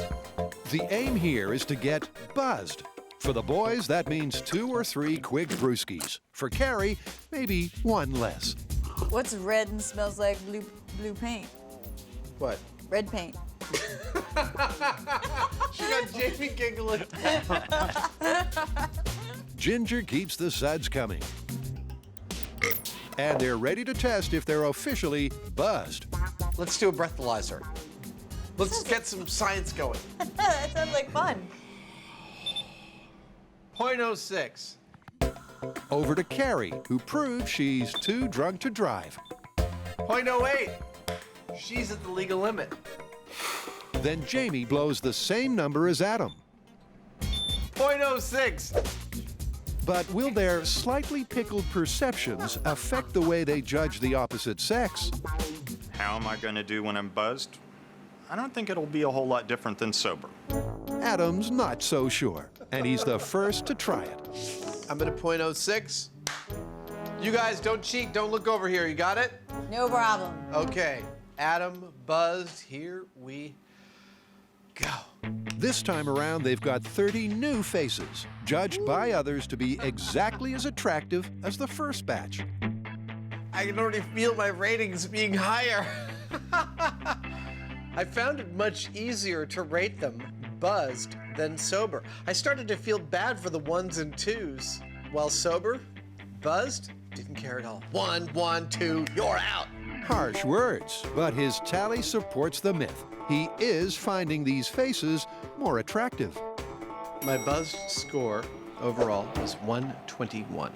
The aim here is to get buzzed. For the boys, that means 2 or 3 quick brewskis. For Carrie, maybe 1 less. What's red and smells like blue paint? What? Red paint. She got Jamie giggling. Ginger keeps the suds coming. And they're ready to test if they're officially buzzed. Let's do a breathalyzer. Let's get some science going. That sounds like fun. 0.06. Over to Carrie, who proves she's too drunk to drive. 0.08. She's at the legal limit. Then Jamie blows the same number as Adam. 0.06. But will their slightly pickled perceptions affect the way they judge the opposite sex? How am I going to do when I'm buzzed? I don't think it'll be a whole lot different than sober. Adam's not so sure, and he's the first to try it. I'm at a 0.06. You guys, don't cheat. Don't look over here. You got it? No problem. Okay. Adam buzzed. Here we go. This time around, they've got 30 new faces, judged by others to be exactly as attractive as the first batch. I can already feel my ratings being higher. I found it much easier to rate them buzzed than sober. I started to feel bad for the 1s and 2s, while sober, buzzed, didn't care at all. 1, 1, 2, you're out. Harsh words, but his tally supports the myth. He is finding these faces more attractive. My buzzed score overall was 121.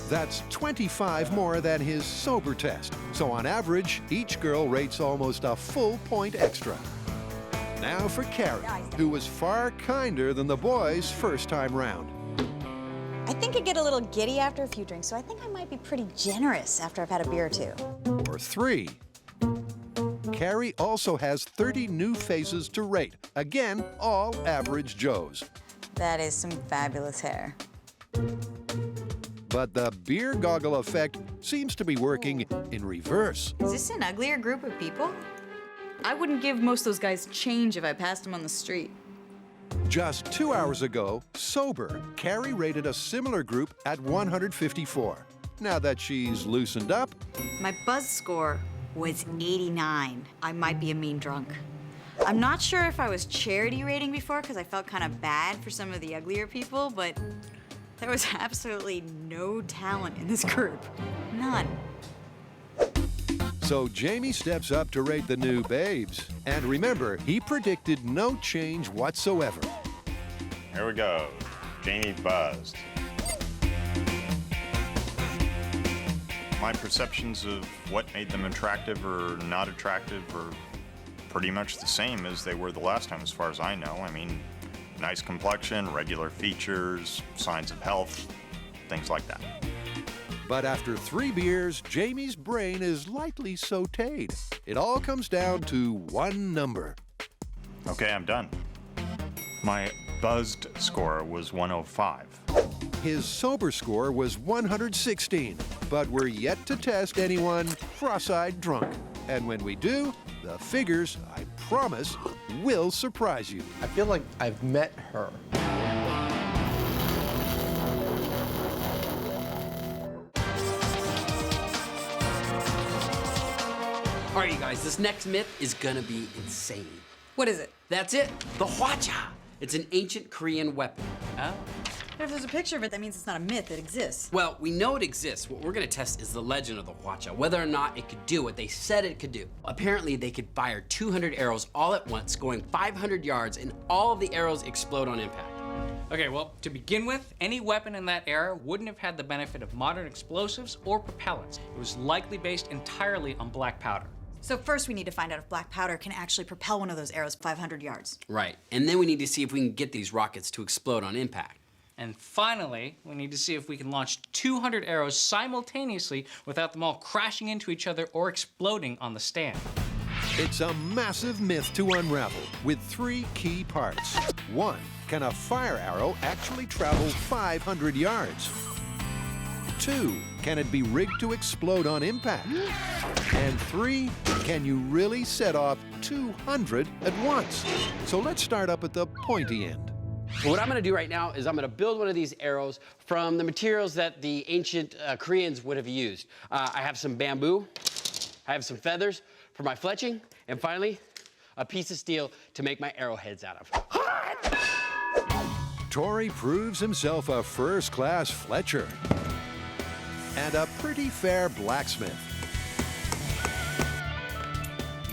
That's 25 more than his sober test. So on average, each girl rates almost a full point extra. Now for Carrie, who was far kinder than the boys first time round. I think I get a little giddy after a few drinks, so I think I might be pretty generous after I've had a beer or two. Or 3. Carrie also has 30 new faces to rate. Again, all average Joes. That is some fabulous hair. But the beer goggle effect seems to be working in reverse. Is this an uglier group of people? I wouldn't give most of those guys change if I passed them on the street. Just 2 hours ago, sober, Carrie rated a similar group at 154. Now that she's loosened up, My buzz score was 89. I might be a mean drunk. I'm not sure if I was charity rating before because I felt kind of bad for some of the uglier people, but there was absolutely no talent in this group. None. so Jamie steps up to rate the new babes. And remember, he predicted no change whatsoever. Here we go. Jamie buzzed. My perceptions of what made them attractive or not attractive are pretty much the same as they were the last time, as far as I know. I mean, nice complexion, regular features, signs of health, things like that. But after 3 beers, Jamie's brain is lightly sautéed. It all comes down to one number. Okay, I'm done. My buzzed score was 105. His sober score was 116, but we're yet to test anyone cross-eyed drunk. And when we do, the figures, I promise, will surprise you. I feel like I've met her. All right, you guys, this next myth is gonna be insane. What is it? That's it, the Hwacha. It's an ancient Korean weapon. Oh. If there's a picture of it, that means it's not a myth, it exists. Well, we know it exists. What we're gonna test is the legend of the Hwacha, whether or not it could do what they said it could do. Apparently, they could fire 200 arrows all at once, going 500 yards, and all of the arrows explode on impact. Okay, well, to begin with, any weapon in that era wouldn't have had the benefit of modern explosives or propellants. It was likely based entirely on black powder. So first we need to find out if black powder can actually propel one of those arrows 500 yards. Right, and then we need to see if we can get these rockets to explode on impact. And finally, we need to see if we can launch 200 arrows simultaneously without them all crashing into each other or exploding on the stand. It's a massive myth to unravel with 3 key parts. 1, can a fire arrow actually travel 500 yards? 2, can it be rigged to explode on impact? And 3, can you really set off 200 at once? So let's start up at the pointy end. So what I'm gonna do right now is I'm gonna build one of these arrows from the materials that the ancient Koreans would have used. I have some bamboo, I have some feathers for my fletching, and finally, a piece of steel to make my arrowheads out of. Tori proves himself a first-class fletcher and a pretty fair blacksmith.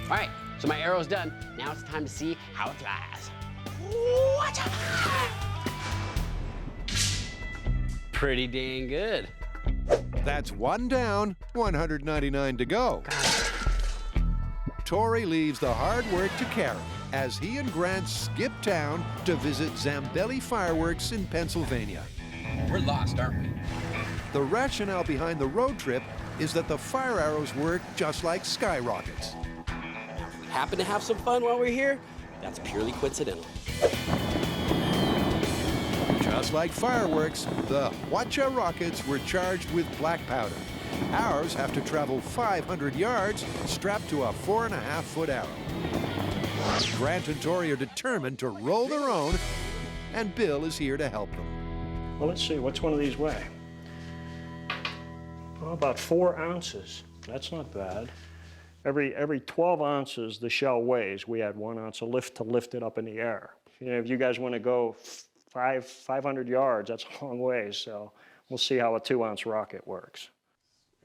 All right, So my arrow's done. Now it's time to see how it flies. Pretty dang good. That's one down, 199 to go. Tori leaves the hard work to Karen as he and Grant skip town to visit Zambelli Fireworks in Pennsylvania. We're lost, aren't we? The rationale behind the road trip is that the fire arrows work just like skyrockets. If we happen to have some fun while we're here, that's purely coincidental. Just like fireworks, the Hwacha rockets were charged with black powder. Ours have to travel 500 yards strapped to a 4.5-foot arrow. Grant and Tori are determined to roll their own, and Bill is here to help them. Well, let's see, what's one of these weigh? Oh, about 4 ounces. That's not bad. Every 12 ounces the shell weighs, we add 1 ounce of lift to lift it up in the air. You know, if you guys want to go 500 yards, that's a long ways, so we'll see how a 2-ounce rocket works.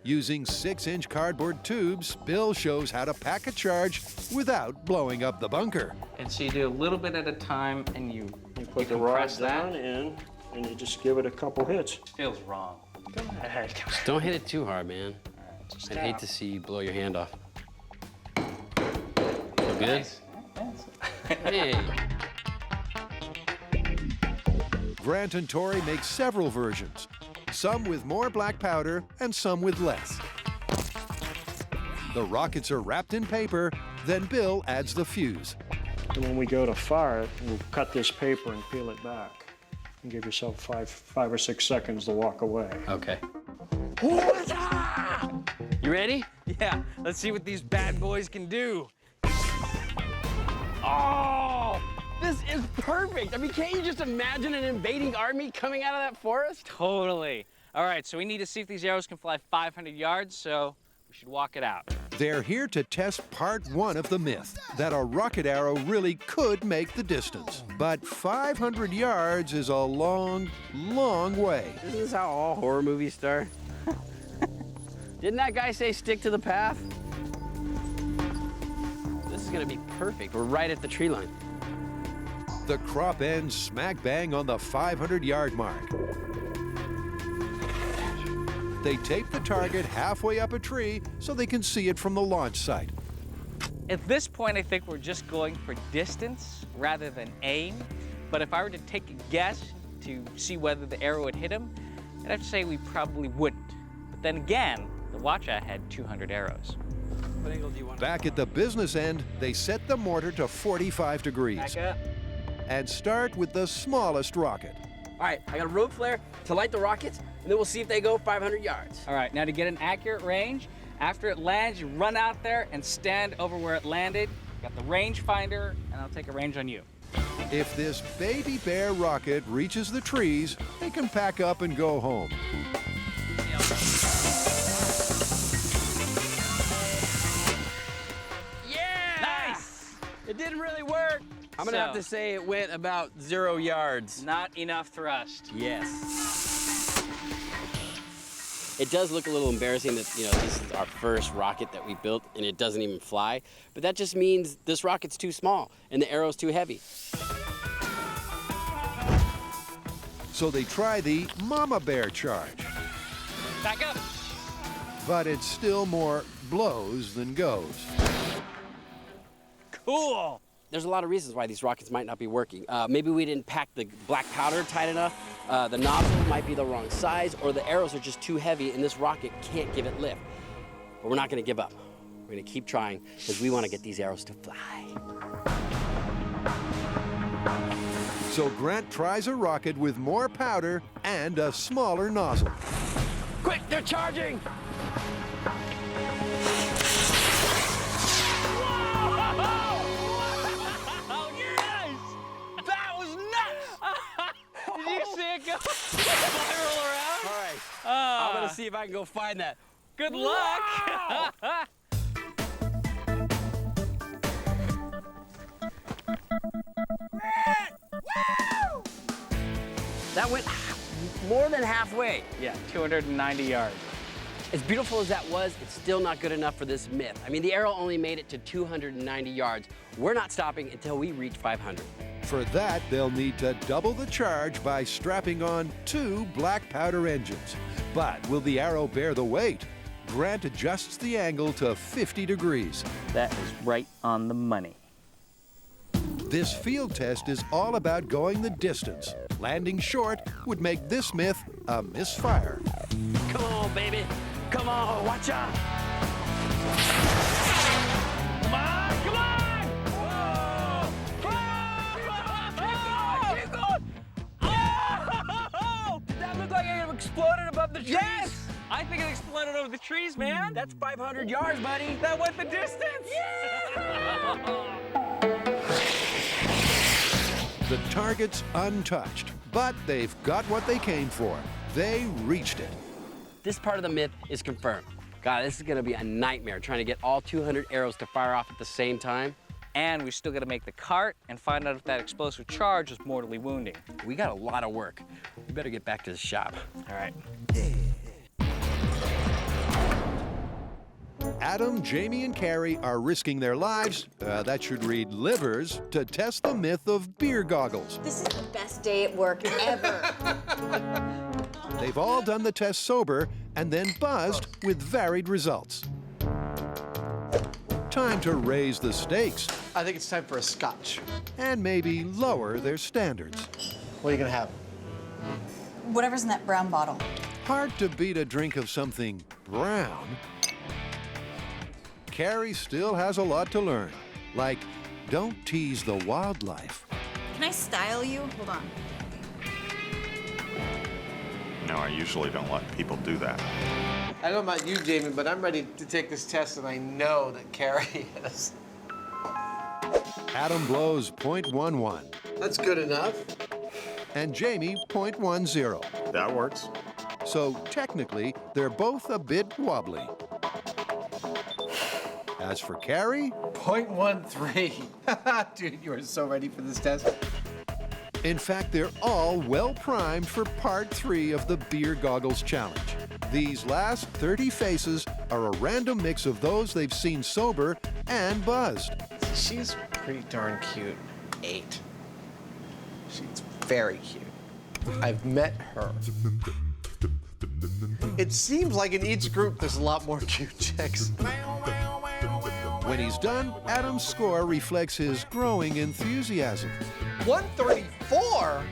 Using 6-inch cardboard tubes, Bill shows how to pack a charge without blowing up the bunker. And so you do a little bit at a time, and you put the rod down in, and you just give it a couple hits. Feels wrong. Just don't hit it too hard, man. I'd hate to see you blow your hand off. Feel good? Nice. Hey. Grant and Tori make several versions, some with more black powder and some with less. The rockets are wrapped in paper, then Bill adds the fuse. And when we go to fire it, we'll cut this paper and peel it back. And give yourself five or 6 seconds to walk away. Okay. You ready? Yeah, let's see what these bad boys can do. Oh, this is perfect. I mean, can't you just imagine an invading army coming out of that forest? Totally. All right, so we need to see if these arrows can fly 500 yards, so we should walk it out. They're here to test part 1 of the myth, that a rocket arrow really could make the distance. But 500 yards is a long, long way. Isn't this how all horror movies start? Didn't that guy say stick to the path? This is gonna be perfect. We're right at the tree line. The crop ends smack bang on the 500-yard mark. They tape the target halfway up a tree so they can see it from the launch site. At this point, I think we're just going for distance rather than aim. But if I were to take a guess to see whether the arrow would hit him, I'd have to say we probably wouldn't. But then again, the Hwacha had 200 arrows. What angle do you want? Back at the business end, they set the mortar to 45 degrees. Back up. And start with the smallest rocket. All right, I got a road flare to light the rockets, and then we'll see if they go 500 yards. All right, now to get an accurate range, after it lands, you run out there and stand over where it landed. Got the range finder, and I'll take a range on you. If this baby bear rocket reaches the trees, they can pack up and go home. Yeah! Nice! It didn't really work. I'm gonna have to say it went about 0 yards. Not enough thrust. Yes. It does look a little embarrassing that, you know, this is our first rocket that we built and it doesn't even fly, but that just means this rocket's too small and the arrow's too heavy. So they try the mama bear charge. Back up. But it's still more blows than goes. Cool. There's a lot of reasons why these rockets might not be working. Maybe we didn't pack the black powder tight enough, the nozzle might be the wrong size, or the arrows are just too heavy and this rocket can't give it lift. But we're not gonna give up. We're gonna keep trying because we wanna get these arrows to fly. So Grant tries a rocket with more powder and a smaller nozzle. Quick, they're charging! Did you see it go spiral around? All right, I'm gonna see if I can go find that. Good luck. Wow. That went more than halfway. Yeah, 290 yards. As beautiful as that was, it's still not good enough for this myth. I mean, the arrow only made it to 290 yards. We're not stopping until we reach 500. For that, they'll need to double the charge by strapping on 2 black powder engines. But will the arrow bear the weight? Grant adjusts the angle to 50 degrees. That is right on the money. This field test is all about going the distance. Landing short would make this myth a misfire. Come on, baby. Come on, Hwacha. Come on, come on! Whoa! Keep going! Oh! That looked like it exploded above the trees. Yes! I think it exploded over the trees, man. That's 500 yards, buddy. That went the distance. Yeah! The target's untouched, but they've got what they came for. They reached it. This part of the myth is confirmed. God, this is gonna be a nightmare trying to get all 200 arrows to fire off at the same time. And we still got to make the cart and find out if that explosive charge is mortally wounding. We got a lot of work. We better get back to the shop. All right. Adam, Jamie, and Carrie are risking their lives, that should read livers, to test the myth of beer goggles. This is the best day at work ever. They've all done the test sober and then buzzed with varied results. Time to raise the stakes. I think it's time for a scotch. And maybe lower their standards. What are you gonna have? Whatever's in that brown bottle. Hard to beat a drink of something brown. Carrie still has a lot to learn, like don't tease the wildlife. Can I style you? Hold on. No, I usually don't let people do that. I don't know about you, Jamie, but I'm ready to take this test, and I know that Carrie is. Adam blows .11. That's good enough. And Jamie .10. That works. So technically, they're both a bit wobbly. As for Carrie, .13. Dude, you are so ready for this test. in fact, they're all well primed for part 3 of the Beer Goggles Challenge. These last 30 faces are a random mix of those they've seen sober and buzzed. She's pretty darn cute. 8. She's very cute. I've met her. It seems like in each group there's a lot more cute chicks. When he's done, Adam's score reflects his growing enthusiasm. 134?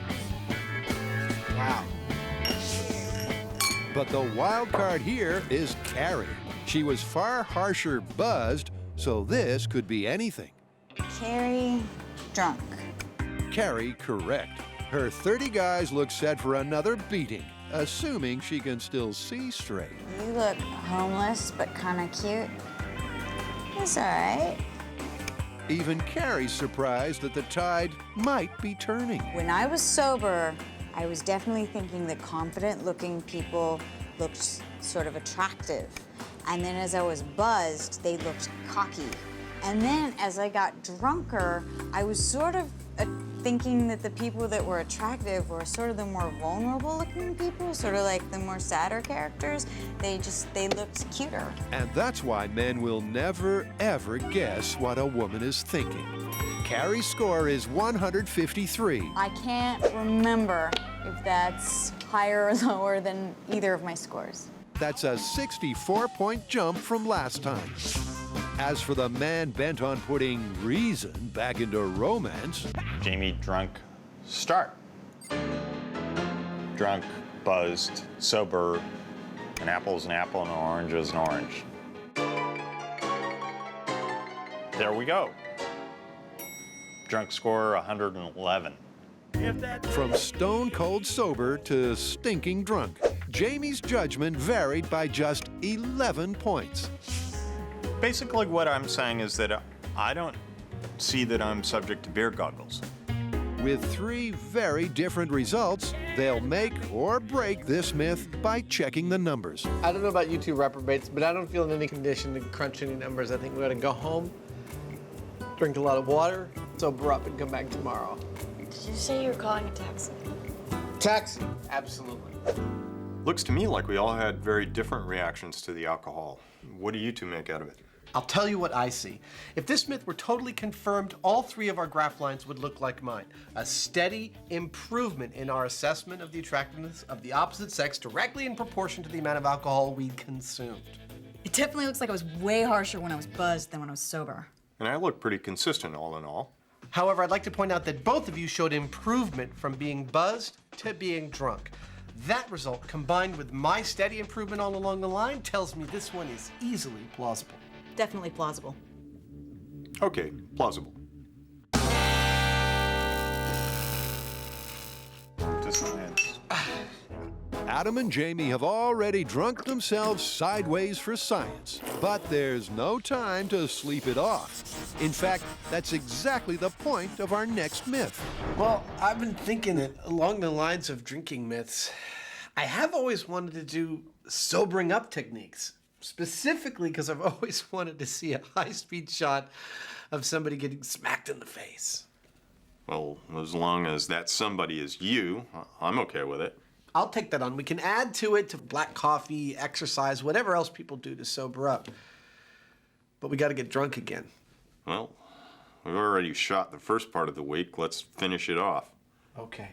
Wow. But the wild card here is Carrie. She was far harsher buzzed, so this could be anything. Carrie, drunk. Carrie, correct. Her 30 guys look set for another beating, assuming she can still see straight. You look homeless, but kind of cute. It's all right. Even Carrie's surprised that the tide might be turning. When I was sober, I was definitely thinking that confident-looking people looked sort of attractive. And then as I was buzzed, they looked cocky. And then as I got drunker, I was sort of thinking that the people that were attractive were sort of the more vulnerable-looking people, sort of like the more sadder characters. They looked cuter. And that's why men will never, ever guess what a woman is thinking. Carrie's score is 153. I can't remember if that's higher or lower than either of my scores. That's a 64-point jump from last time. As for the man bent on putting reason back into romance... Jamie, drunk, start. Drunk, buzzed, sober, an apple's an apple and an orange is an orange. There we go. Drunk score 111. From stone cold sober to stinking drunk, Jamie's judgment varied by just 11 points. Basically what I'm saying is that I don't see that I'm subject to beer goggles. With 3 very different results, they'll make or break this myth by checking the numbers. I don't know about you two reprobates, but I don't feel in any condition to crunch any numbers. I think we ought to go home, drink a lot of water, sober up, and come back tomorrow. Did you say you were calling a taxi? Taxi? Absolutely. Looks to me like we all had very different reactions to the alcohol. What do you two make out of it? I'll tell you what I see. If this myth were totally confirmed, all three of our graph lines would look like mine. A steady improvement in our assessment of the attractiveness of the opposite sex directly in proportion to the amount of alcohol we consumed. It definitely looks like I was way harsher when I was buzzed than when I was sober. And I look pretty consistent all in all. However, I'd like to point out that both of you showed improvement from being buzzed to being drunk. That result, combined with my steady improvement all along the line, tells me this one is easily plausible. Definitely plausible. Okay, plausible. Dissonance. Adam and Jamie have already drunk themselves sideways for science, but there's no time to sleep it off. In fact, that's exactly the point of our next myth. Well, I've been thinking that along the lines of drinking myths, I have always wanted to do sobering up techniques. Specifically because I've always wanted to see a high-speed shot of somebody getting smacked in the face. Well, as long as that somebody is you, I'm okay with it. I'll take that on. We can add to it to black coffee, exercise, whatever else people do to sober up. But we got to get drunk again. Well, we've already shot the first part of the week. Let's finish it off. Okay.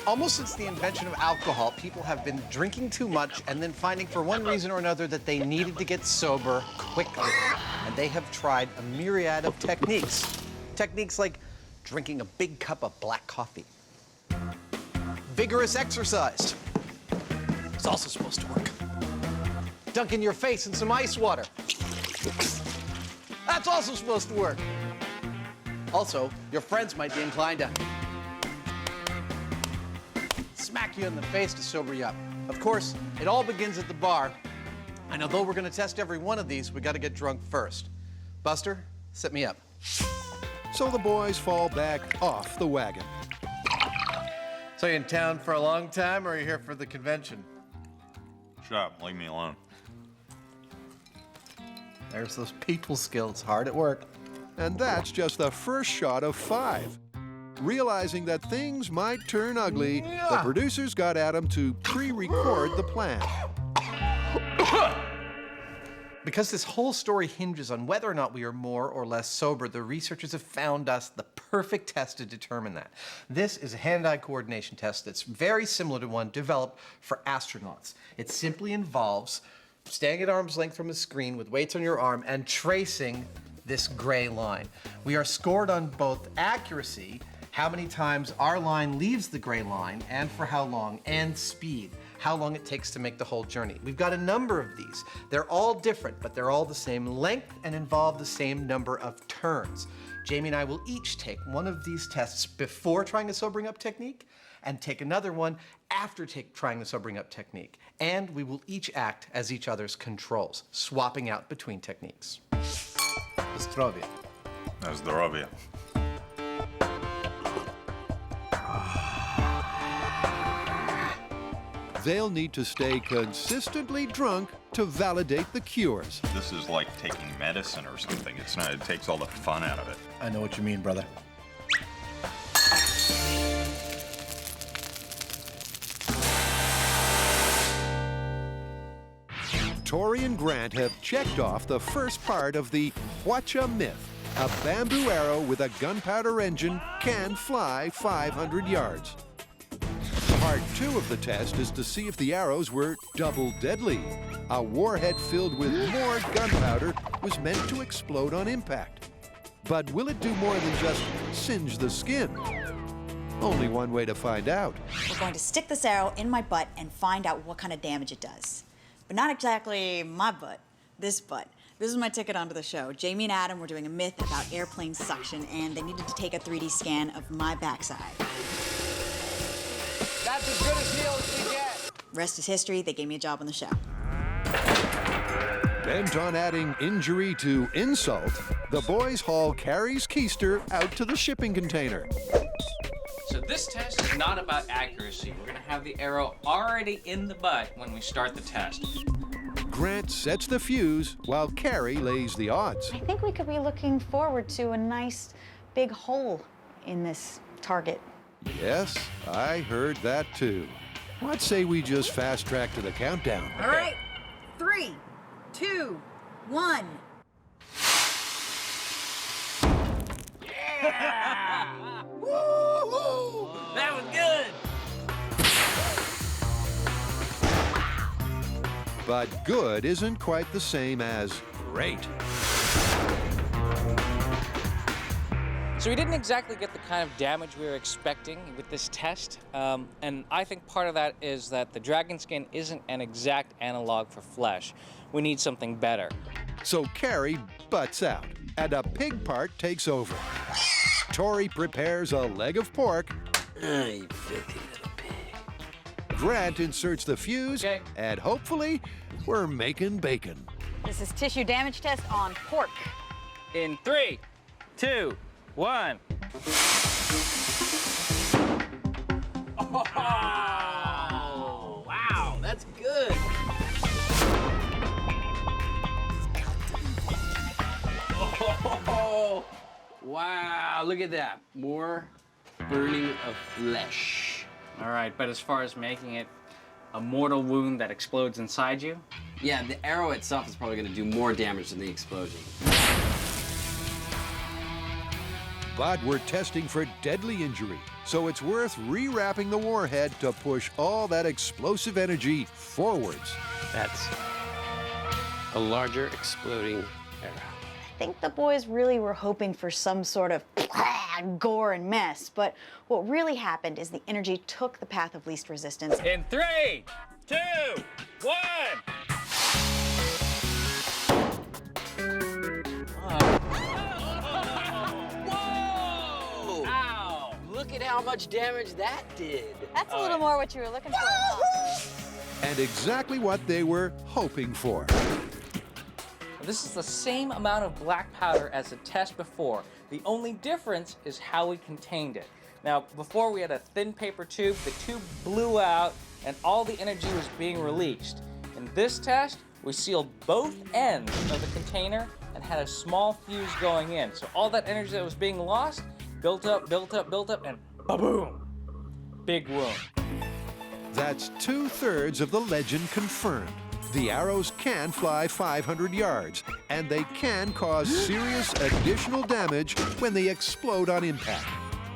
Almost since the invention of alcohol, people have been drinking too much and then finding for one reason or another that they needed to get sober quickly. And they have tried a myriad of techniques. Techniques like drinking a big cup of black coffee. Vigorous exercise. It's also supposed to work. Dunking your face in some ice water. That's also supposed to work. Also, your friends might be inclined to smack you in the face to sober you up. Of course, it all begins at the bar. And although we're going to test every one of these, we got to get drunk first. Buster, set me up. So the boys fall back off the wagon. So you in town for a long time, or are you here for the convention? Shut up, leave me alone. There's those people skills, hard at work. And that's just the first shot of 5. Realizing that things might turn ugly, the producers got Adam to pre-record the plan. Because this whole story hinges on whether or not we are more or less sober, the researchers have found us the perfect test to determine that. This is a hand-eye coordination test that's very similar to one developed for astronauts. It simply involves staying at arm's length from a screen with weights on your arm and tracing this gray line. We are scored on both accuracy, how many times our line leaves the gray line, and for how long, and speed, how long it takes to make the whole journey. We've got a number of these. They're all different, but they're all the same length and involve the same number of turns. Jamie and I will each take one of these tests before trying a sobering up technique, and take another one after trying the sobering up technique. And we will each act as each other's controls, swapping out between techniques. Zdrowie. Zdrowie. They'll need to stay consistently drunk to validate the cures. This is like taking medicine or something. It's not, it takes all the fun out of it. I know what you mean, brother. Tori and Grant have checked off the first part of the Hwacha myth. A bamboo arrow with a gunpowder engine can fly 500 yards. Part 2 of the test is to see if the arrows were double deadly. A warhead filled with more gunpowder was meant to explode on impact. But will it do more than just singe the skin? Only one way to find out. We're going to stick this arrow in my butt and find out what kind of damage it does. But not exactly my butt, this butt. This is my ticket onto the show. Jamie and Adam were doing a myth about airplane suction, and they needed to take a 3D scan of my backside. That's as good a deal as we get. Rest is history. They gave me a job on the show. Bent on adding injury to insult, the boys haul Carrie's keister out to the shipping container. So this test is not about accuracy. We're going to have the arrow already in the butt when we start the test. Grant sets the fuse while Carrie lays the odds. I think we could be looking forward to a nice big hole in this target. Yes, I heard that too. What say we just fast track to the countdown? All right. 3, 2, 1. Yeah! Woo-hoo! That was good! But good isn't quite the same as great. So we didn't exactly get the kind of damage we were expecting with this test, and I think part of that is that the dragon skin isn't an exact analog for flesh. We need something better. So Carrie butts out, and a pig part takes over. Tori prepares a leg of pork. You filthy little pig. Grant inserts the fuse, and hopefully, we're making bacon. This is tissue damage test on pork. In 3, 2, 1. Oh, wow, that's good. Oh, wow, look at that. More burning of flesh. All right, but as far as making it a mortal wound that explodes inside you? Yeah, the arrow itself is probably going to do more damage than the explosion. But we're testing for deadly injury, so it's worth rewrapping the warhead to push all that explosive energy forwards. That's a larger exploding arrow. I think the boys really were hoping for some sort of gore and mess, but what really happened is the energy took the path of least resistance. In 3, 2, 1. Whoa! Ow! Look at how much damage that did. That's a little more what you were looking for. Huh? And exactly what they were hoping for. This is the same amount of black powder as the test before. The only difference is how we contained it. Now, before we had a thin paper tube, the tube blew out and all the energy was being released. In this test, we sealed both ends of the container and had a small fuse going in. So all that energy that was being lost built up, and ba-boom! Big wound. That's 2/3 of the legend confirmed. The arrows can fly 500 yards, and they can cause serious additional damage when they explode on impact.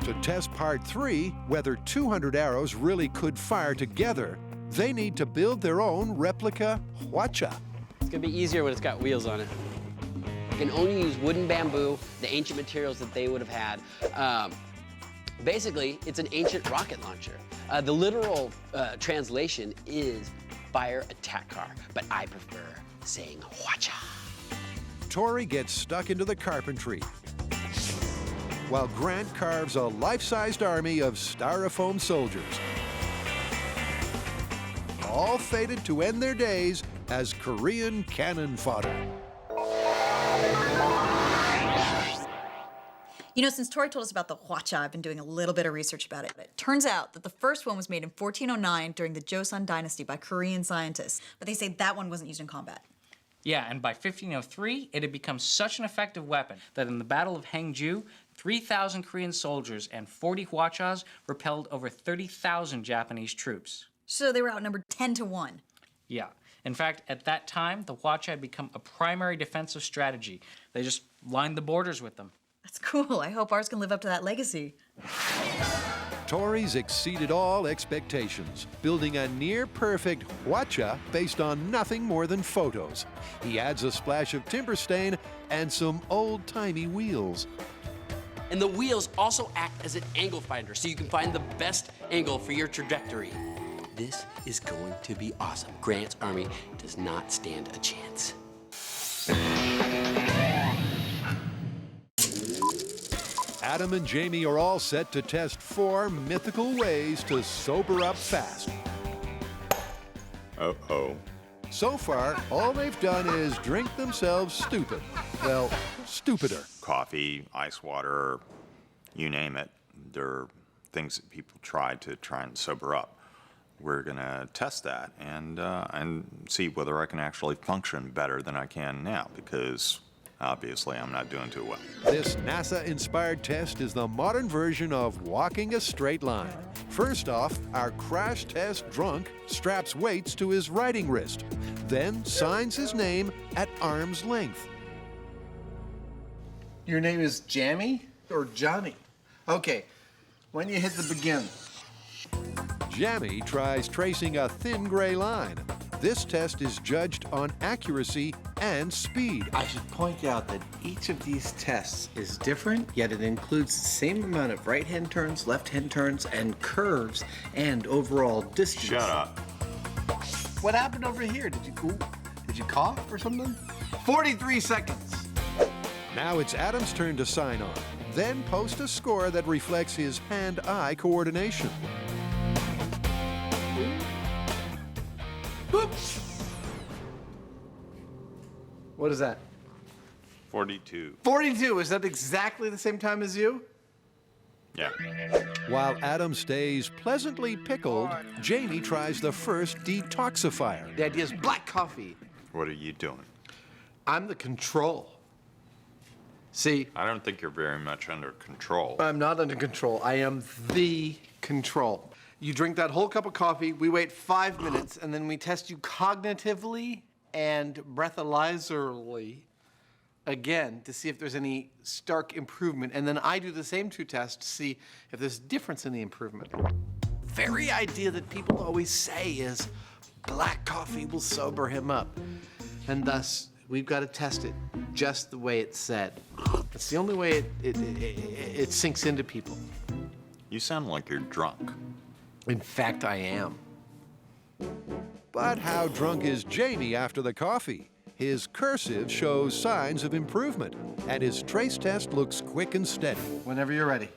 To test part 3, whether 200 arrows really could fire together, they need to build their own replica Hwacha. It's gonna be easier when it's got wheels on it. You can only use wooden bamboo, the ancient materials that they would have had. Basically, it's an ancient rocket launcher. The literal translation is fire attack car, but I prefer saying Hwacha. Tori gets stuck into the carpentry, while Grant carves a life-sized army of styrofoam soldiers, all fated to end their days as Korean cannon fodder. You know, since Tori told us about the Hwacha, I've been doing a little bit of research about it. It turns out that the first one was made in 1409 during the Joseon dynasty by Korean scientists, but they say that one wasn't used in combat. Yeah, and by 1503, it had become such an effective weapon that in the Battle of Hangju, 3,000 Korean soldiers and 40 Hwachas repelled over 30,000 Japanese troops. So they were outnumbered 10-1. Yeah. In fact, at that time, the Hwacha had become a primary defensive strategy. They just lined the borders with them. That's cool. I hope ours can live up to that legacy. Tori's exceeded all expectations, building a near-perfect Hwacha based on nothing more than photos. He adds a splash of timber stain and some old-timey wheels. And the wheels also act as an angle finder, so you can find the best angle for your trajectory. This is going to be awesome. Grant's army does not stand a chance. Adam and Jamie are all set to test 4 mythical ways to sober up fast. Uh-oh. So far, all they've done is drink themselves stupid. Well, stupider. Coffee, ice water, you name it. They're things that people try and sober up. We're gonna test that and see whether I can actually function better than I can now, because Obviously, I'm not doing too well. This NASA-inspired test is the modern version of walking a straight line. First off, our crash test drunk straps weights to his riding wrist, then signs his name at arm's length. Your name is Jammy or Johnny? Okay, when you hit the begin. Jammy tries tracing a thin gray line. This test is judged on accuracy and speed. I should point out that each of these tests is different, yet it includes the same amount of right-hand turns, left-hand turns, and curves, and overall distance. Shut up. What happened over here? Did you cough or something? 43 seconds. Now it's Adam's turn to sign on, then post a score that reflects his hand-eye coordination. Oops. What is that? 42. 42. Is that exactly the same time as you? Yeah. While Adam stays pleasantly pickled, Jamie tries the first detoxifier. The idea is black coffee. What are you doing? I'm the control. See? I don't think you're very much under control. I'm not under control. I am the control. You drink that whole cup of coffee, we wait 5 minutes, and then we test you cognitively and breathalyzerly again to see if there's any stark improvement. And then I do the same 2 tests to see if there's difference in the improvement. Very idea that people always say is black coffee will sober him up. And thus, we've got to test it just the way it's said. It's the only way it sinks into people. You sound like you're drunk. In fact, I am. But how drunk is Jamie after the coffee? His cursive shows signs of improvement, and his trace test looks quick and steady. Whenever you're ready.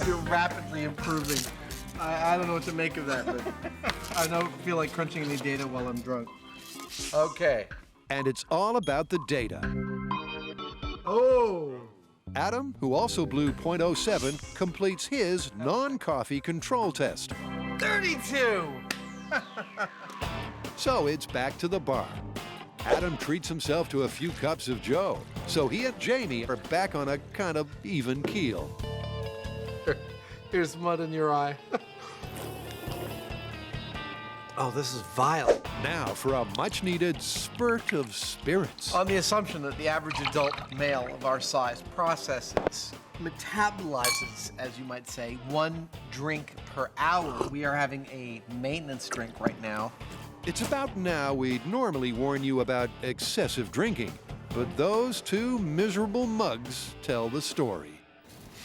You're rapidly improving. I don't know what to make of that, but I don't feel like crunching any data while I'm drunk. Okay. And it's all about the data. Oh! Adam, who also blew .07, completes his non-coffee control test. 32! So it's back to the bar. Adam treats himself to a few cups of Joe, so he and Jamie are back on a kind of even keel. Here's mud in your eye. Oh, this is vile. Now for a much-needed spurt of spirits. On the assumption that the average adult male of our size processes, metabolizes, as you might say, 1 drink per hour, we are having a maintenance drink right now. It's about now we'd normally warn you about excessive drinking, but those 2 miserable mugs tell the story.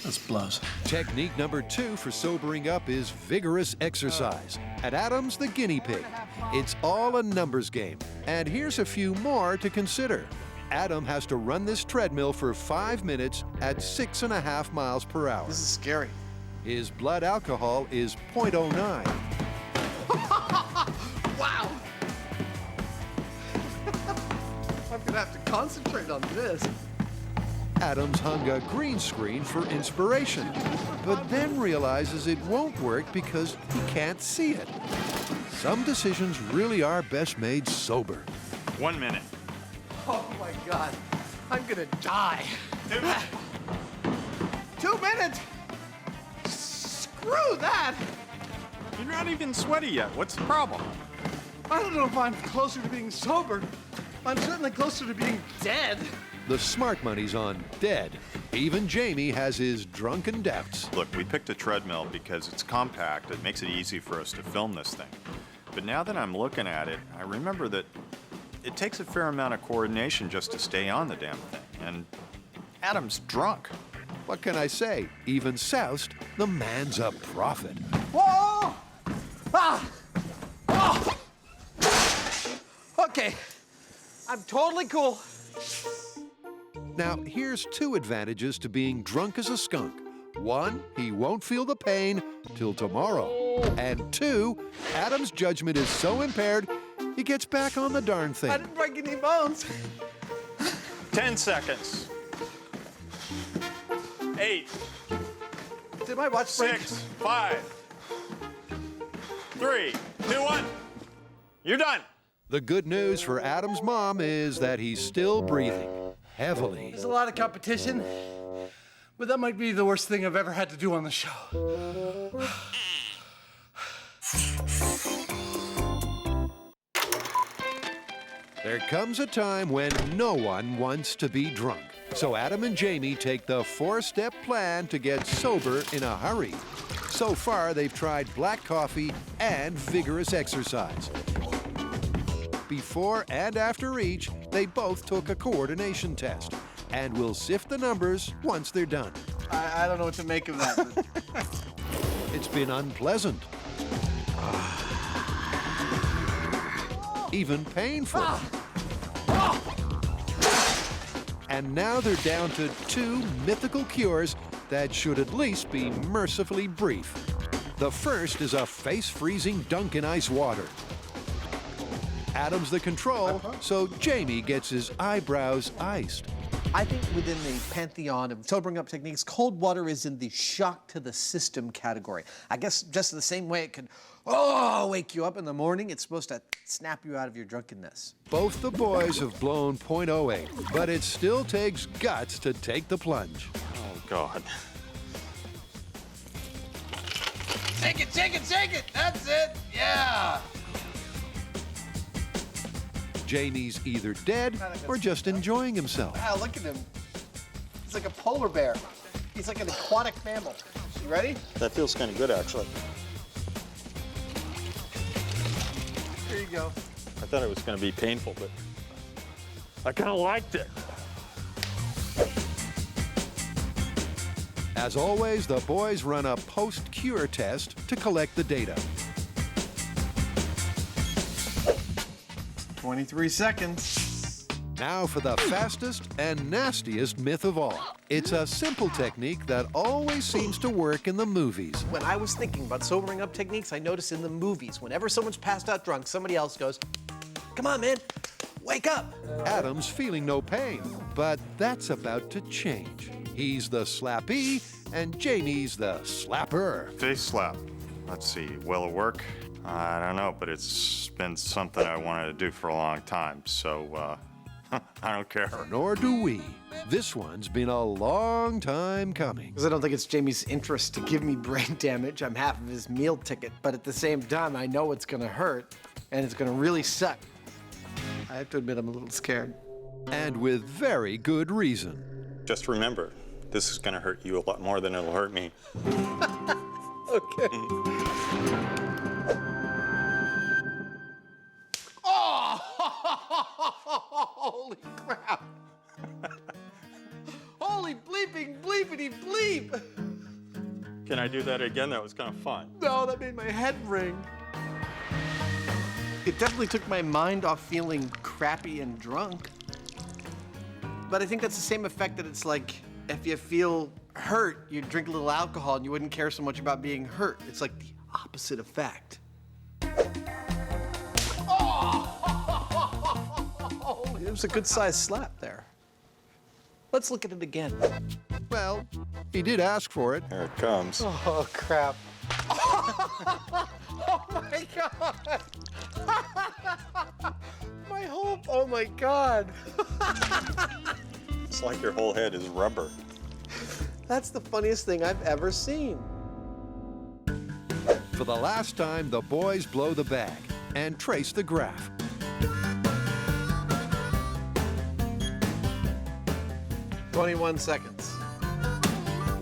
This blows. Technique number 2 for sobering up is vigorous exercise. And Adam's the guinea pig. It's all a numbers game. And here's a few more to consider. Adam has to run this treadmill for 5 minutes at 6.5 miles per hour. This is scary. His blood alcohol is .09. Wow! I'm gonna have to concentrate on this. Adams hung a green screen for inspiration, but then realizes it won't work because he can't see it. Some decisions really are best made sober. 1 minute. Oh my God, I'm gonna die. 2 minutes. 2 minutes? Screw that! You're not even sweaty yet. What's the problem? I don't know if I'm closer to being sober. I'm certainly closer to being dead. The smart money's on dead. Even Jamie has his drunken doubts. Look, we picked a treadmill because it's compact. It makes it easy for us to film this thing. But now that I'm looking at it, I remember that it takes a fair amount of coordination just to stay on the damn thing. And Adam's drunk. What can I say? Even soused, the man's a prophet. Whoa! Ah! Oh! Okay, I'm totally cool. Now, here's 2 advantages to being drunk as a skunk. 1, he won't feel the pain till tomorrow. And 2, Adam's judgment is so impaired, he gets back on the darn thing. I didn't break any bones. 10 seconds. 8. Did my watch break? 6, 5, 3, 2, 1. You're done. The good news for Adam's mom is that he's still breathing heavily. There's a lot of competition, but that might be the worst thing I've ever had to do on the show. There comes a time when no one wants to be drunk. So Adam and Jamie take the 4-step plan to get sober in a hurry. So far, they've tried black coffee and vigorous exercise. Before and after each, they both took a coordination test. And we'll sift the numbers once they're done. I don't know what to make of that. It's been unpleasant. Even painful. And now they're down to 2 mythical cures that should at least be mercifully brief. The first is a face-freezing dunk in ice water. Adam's the control, so Jamie gets his eyebrows iced. I think within the pantheon of sobering up techniques, cold water is in the shock to the system category. I guess just the same way it could, wake you up in the morning, it's supposed to snap you out of your drunkenness. Both the boys have blown .08, but it still takes guts to take the plunge. Oh, God. Take it, take it, take it! That's it! Yeah! Jamie's either dead or just enjoying himself. Wow, look at him. He's like a polar bear. He's like an aquatic mammal. You ready? That feels kind of good, actually. Here you go. I thought it was going to be painful, but I kind of liked it. As always, the boys run a post-cure test to collect the data. 23 seconds. Now for the fastest and nastiest myth of all. It's a simple technique that always seems to work in the movies. When I was thinking about sobering up techniques, I noticed in the movies, whenever someone's passed out drunk, somebody else goes, "Come on, man, wake up." Adam's feeling no pain, but that's about to change. He's the slappee, and Jamie's the slapper. Face slap. Let's see, will it work? I don't know, but it's been something I wanted to do for a long time, so I don't care. Nor do we. This one's been a long time coming. Because I don't think it's Jamie's interest to give me brain damage. I'm half of his meal ticket, but at the same time, I know it's gonna hurt, and it's gonna really suck. I have to admit, I'm a little scared. And with very good reason. Just remember, this is gonna hurt you a lot more than it'll hurt me. Okay. Oh! Holy crap! Holy bleeping bleepity bleep! Can I do that again? That was kind of fun. No, that made my head ring. It definitely took my mind off feeling crappy and drunk. But I think that's the same effect that it's like if you feel hurt, you drink a little alcohol and you wouldn't care so much about being hurt. It's like the opposite effect. It was a good-sized slap there. Let's look at it again. Well, he did ask for it. Here it comes. Oh, crap. Oh, my God. My whole, oh, my God. It's like your whole head is rubber. That's the funniest thing I've ever seen. For the last time, the boys blow the bag and trace the graph. "21 seconds.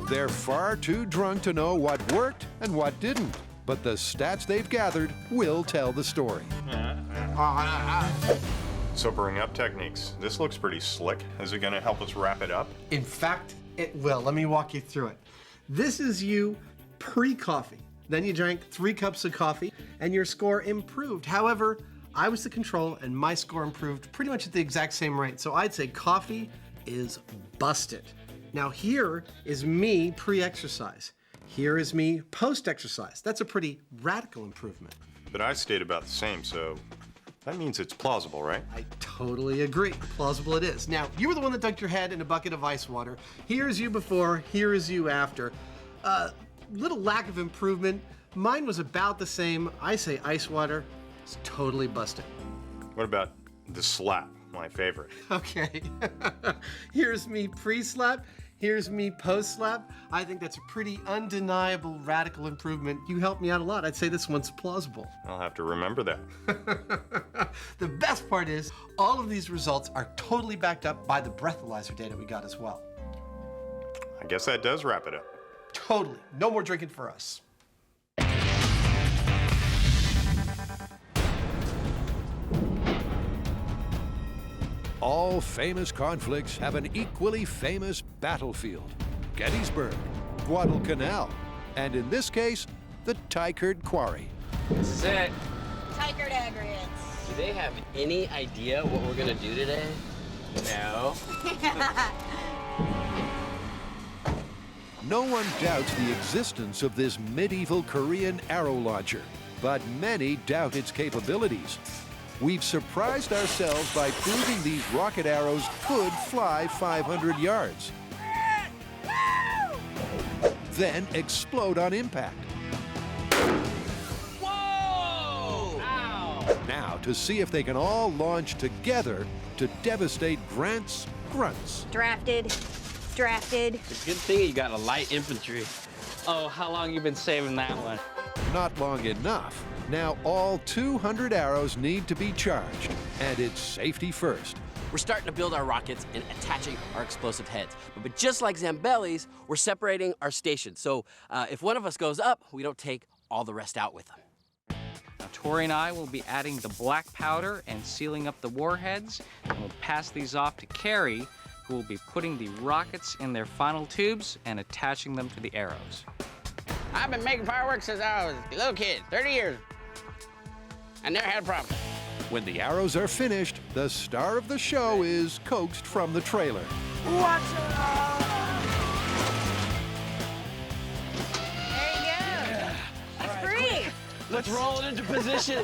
They're far too drunk to know what worked and what didn't, but the stats they've gathered will tell the story. Sobering up techniques. This looks pretty slick. Is it gonna help us wrap it up? In fact, it will. Let me walk you through it. This is you pre-coffee. Then you drank 3 cups of coffee and your score improved. However, I was the control and my score improved pretty much at the exact same rate. So I'd say coffee is busted. Now here is me pre-exercise. Here is me post-exercise. That's a pretty radical improvement. But I stayed about the same, so that means it's plausible, right? I totally agree. Plausible it is. Now, you were the one that dunked your head in a bucket of ice water. Here is you before, here is you after. Little lack of improvement, Mine was about the same. I say ice water. It's totally busted. What about the slap? My favorite. Okay. Here's me pre-slap. Here's me post-slap. I think that's a pretty undeniable radical improvement. You helped me out a lot. I'd say this one's plausible. I'll have to remember that. The best part is, all of these results are totally backed up by the breathalyzer data we got as well. I guess that does wrap it up. Totally. No more drinking for us. All famous conflicts have an equally famous battlefield. Gettysburg, Guadalcanal, and in this case, the Tykert Quarry. This is it. Tykert aggregates. Do they have any idea what we're gonna do today? No. No one doubts the existence of this medieval Korean arrow launcher, but many doubt its capabilities. We've surprised ourselves by proving these rocket arrows could fly 500 yards, then explode on impact. Whoa! Ow! Now, to see if they can all launch together to devastate Grant's grunts. Drafted. Drafted. It's a good thing you got a light infantry. Oh, how long you been saving that one? Not long enough. Now all 200 arrows need to be charged, and it's safety first. We're starting to build our rockets and attaching our explosive heads. But just like Zambelli's, we're separating our stations. So if one of us goes up, we don't take all the rest out with them. Now, Tori and I will be adding the black powder and sealing up the warheads, and we'll pass these off to Carrie, who will be putting the rockets in their final tubes and attaching them to the arrows. I've been making fireworks since I was a little kid, 30 years. I never had a problem. When the arrows are finished, the star of the show is coaxed from the trailer. Hwacha! There you go. That's free. Let's roll it into position.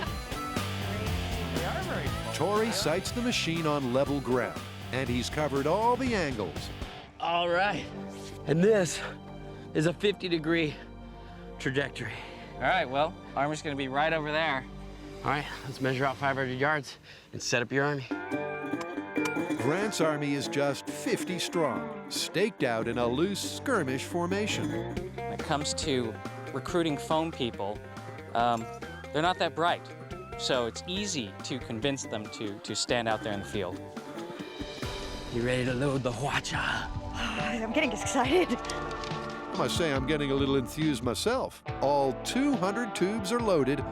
Tori sights the machine on level ground, and he's covered all the angles. All right. And this is a 50-degree trajectory. All right, well, armor's gonna be right over there. All right, let's measure out 500 yards and set up your army. Grant's army is just 50 strong, staked out in a loose skirmish formation. When it comes to recruiting phone people, they're not that bright. So it's easy to convince them to stand out there in the field. You ready to load the Hwacha? I'm getting excited. I must say I'm getting a little enthused myself. All 200 tubes are loaded,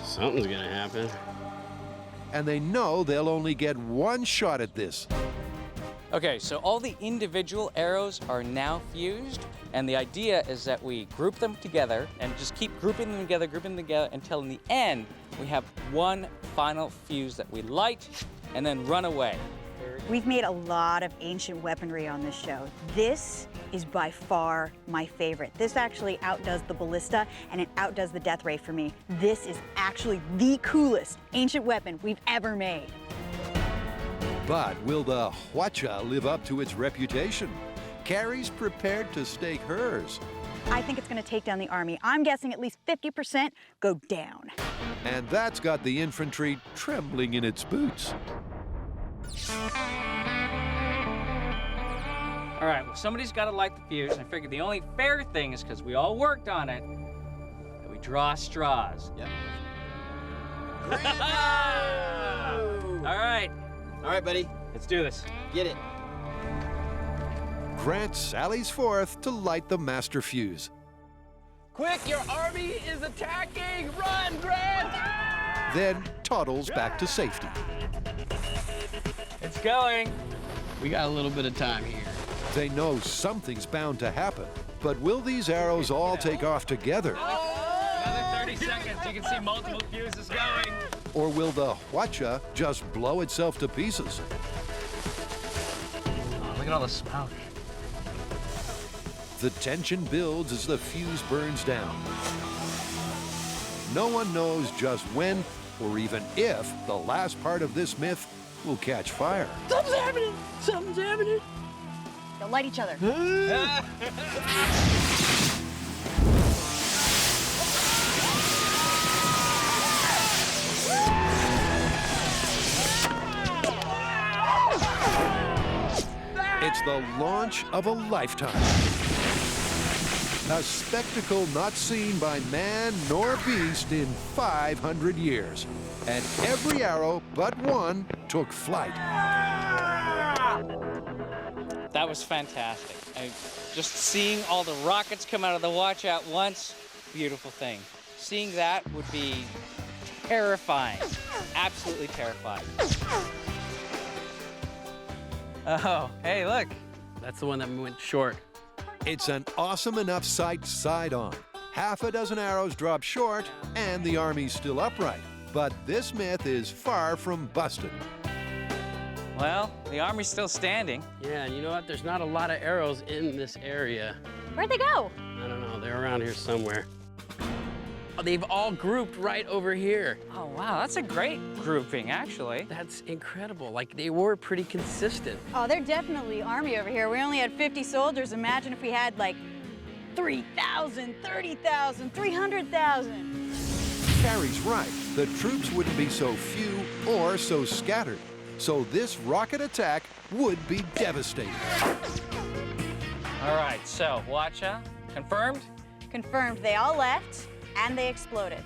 Something's gonna happen. and they know they'll only get one shot at this. Okay, so all the individual arrows are now fused, and the idea is that we group them together and just keep grouping them together until in the end we have one final fuse that we light and then run away. We've made a lot of ancient weaponry on this show. This is by far my favorite. This actually outdoes the ballista, and it outdoes the death ray for me. This is actually the coolest ancient weapon we've ever made. But will the Hwacha live up to its reputation? Carrie's prepared to stake hers. I think it's gonna take down the army. I'm guessing at least 50% go down. And that's got the infantry trembling in its boots. All right, well, somebody's got to light the fuse, and I figured the only fair thing is, because we all worked on it, that we draw straws. Yep. All right. All right, buddy. Let's do this. Get it. Grant sallies forth to light the master fuse. Quick, your army is attacking! Run, Grant! Then toddles back to safety. It's going. We got a little bit of time here. They know something's bound to happen, but will these arrows all take off together? Another 30 seconds. You can see multiple fuses going. Or will the Hwacha just blow itself to pieces? Oh, look at all the smoke. The tension builds as the fuse burns down. No one knows just when or even if the last part of this myth will catch fire. Something's happening! Something's happening! They'll light each other. It's the launch of a lifetime. A spectacle not seen by man nor beast in 500 years. And every arrow but one took flight. That was fantastic. Just seeing all the rockets come out of the Hwacha at once, beautiful thing. Seeing that would be terrifying, absolutely terrifying. Oh, hey, look. That's the one that went short. It's an awesome enough sight side on. Half a dozen arrows drop short, and the Army's still upright. But this myth is far from busted. Well, the Army's still standing. Yeah, and you know what? There's not a lot of arrows in this area. Where'd they go? I don't know. They're around here somewhere. Oh, they've all grouped right over here. Oh, wow, that's a great grouping, actually. That's incredible. Like, they were pretty consistent. Oh, they're definitely Army over here. We only had 50 soldiers. Imagine if we had like 3,000, 30,000, 300,000. Carrie's right. The troops wouldn't be so few or so scattered. So this rocket attack would be devastating. All right, so Hwacha, confirmed? Confirmed. They all left and they exploded.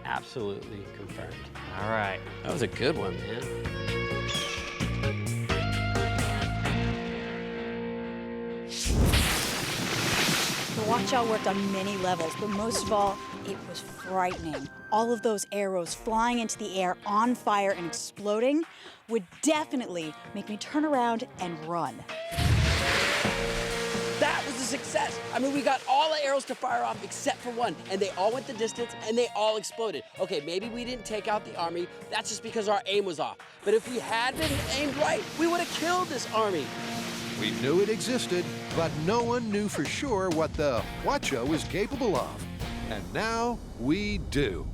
Absolutely confirmed. All right. That was a good one, man. The Hwacha worked on many levels, but most of all, it was frightening. All of those arrows flying into the air on fire and exploding would definitely make me turn around and run. That was a success. I mean, we got all the arrows to fire off except for one, and they all went the distance, and they all exploded. Okay, maybe we didn't take out the Army. That's just because our aim was off. But if we had been aimed right, we would have killed this Army. We knew it existed, but no one knew for sure what the Hwacha was capable of. And now we do.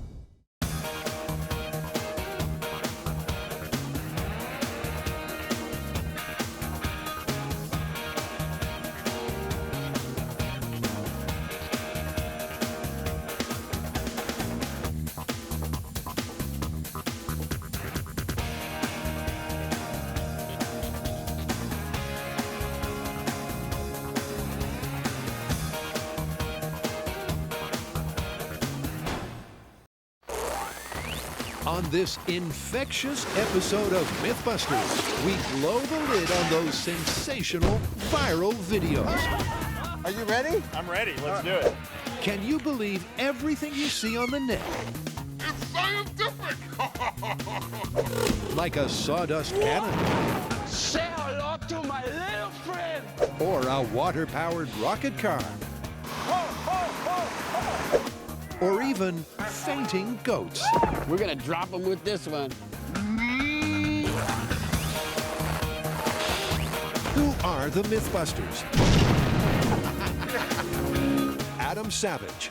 On this infectious episode of MythBusters, we blow the lid on those sensational viral videos. Are you ready? I'm ready. Let's do it. Can you believe everything you see on the net? It's scientific! Like a sawdust cannon, Say hello to my little friend. or a water-powered rocket car, or even fainting goats. We're gonna drop them with this one. Who are the MythBusters? Adam Savage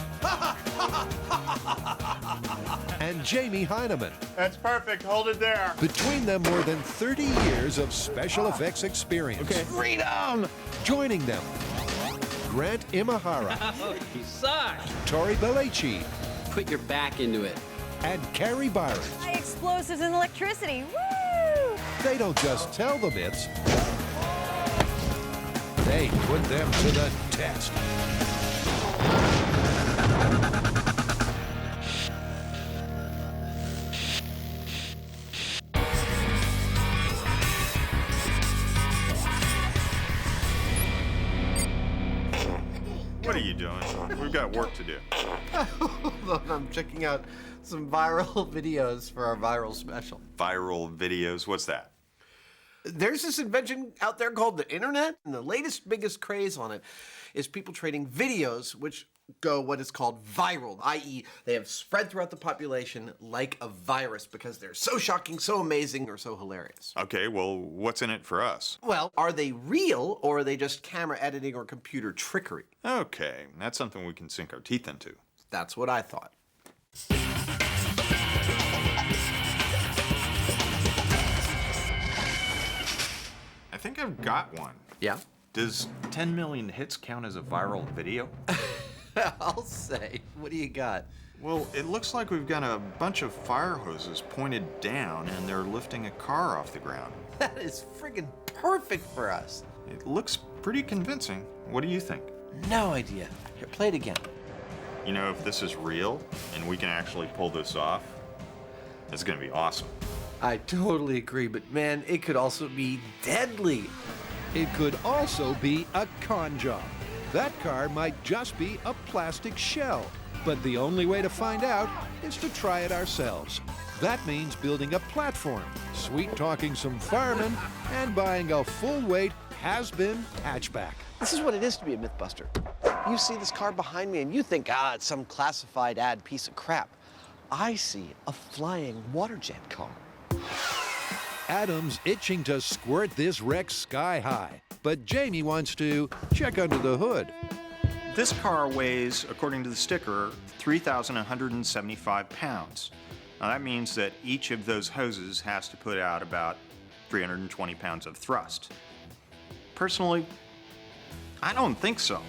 and Jamie Hyneman. That's perfect. Hold it there. Between them, more than 30 years of special effects experience. Okay. Freedom! Joining them, Grant Imahara, You suck. Tori Belleci, Put your back into it. and Carrie Byron. High explosives and electricity. Woo! They don't just tell the myths, they put them to the test. What are you doing? We've got work to do. I'm checking out some viral videos for our viral special. Viral videos. What's that? There's this invention out there called the internet, and the latest, biggest craze on it is people trading videos which go what is called viral, i.e. they have spread throughout the population like a virus because they're so shocking, so amazing, or so hilarious. Okay, well, what's in it for us? Well, are they real, or are they just camera editing or computer trickery? Okay, that's something we can sink our teeth into. That's what I thought. I think I've got one. Yeah? Does 10 million hits count as a viral video? I'll say. What do you got? Well, it looks like we've got a bunch of fire hoses pointed down and they're lifting a car off the ground. That is friggin' perfect for us. It looks pretty convincing. What do you think? No idea. Here, play it again. You know, if this is real and we can actually pull this off, it's gonna be awesome. I totally agree, but man, it could also be deadly. It could also be a con job. That car might just be a plastic shell. But the only way to find out is to try it ourselves. That means building a platform, sweet-talking some firemen, and buying a full-weight has-been hatchback. This is what it is to be a Mythbuster. You see this car behind me and you think, it's some classified ad piece of crap. I see a flying water jet car. Adam's itching to squirt this wreck sky high, but Jamie wants to check under the hood. This car weighs, according to the sticker, 3,175 pounds. Now that means that each of those hoses has to put out about 320 pounds of thrust. Personally, I don't think so.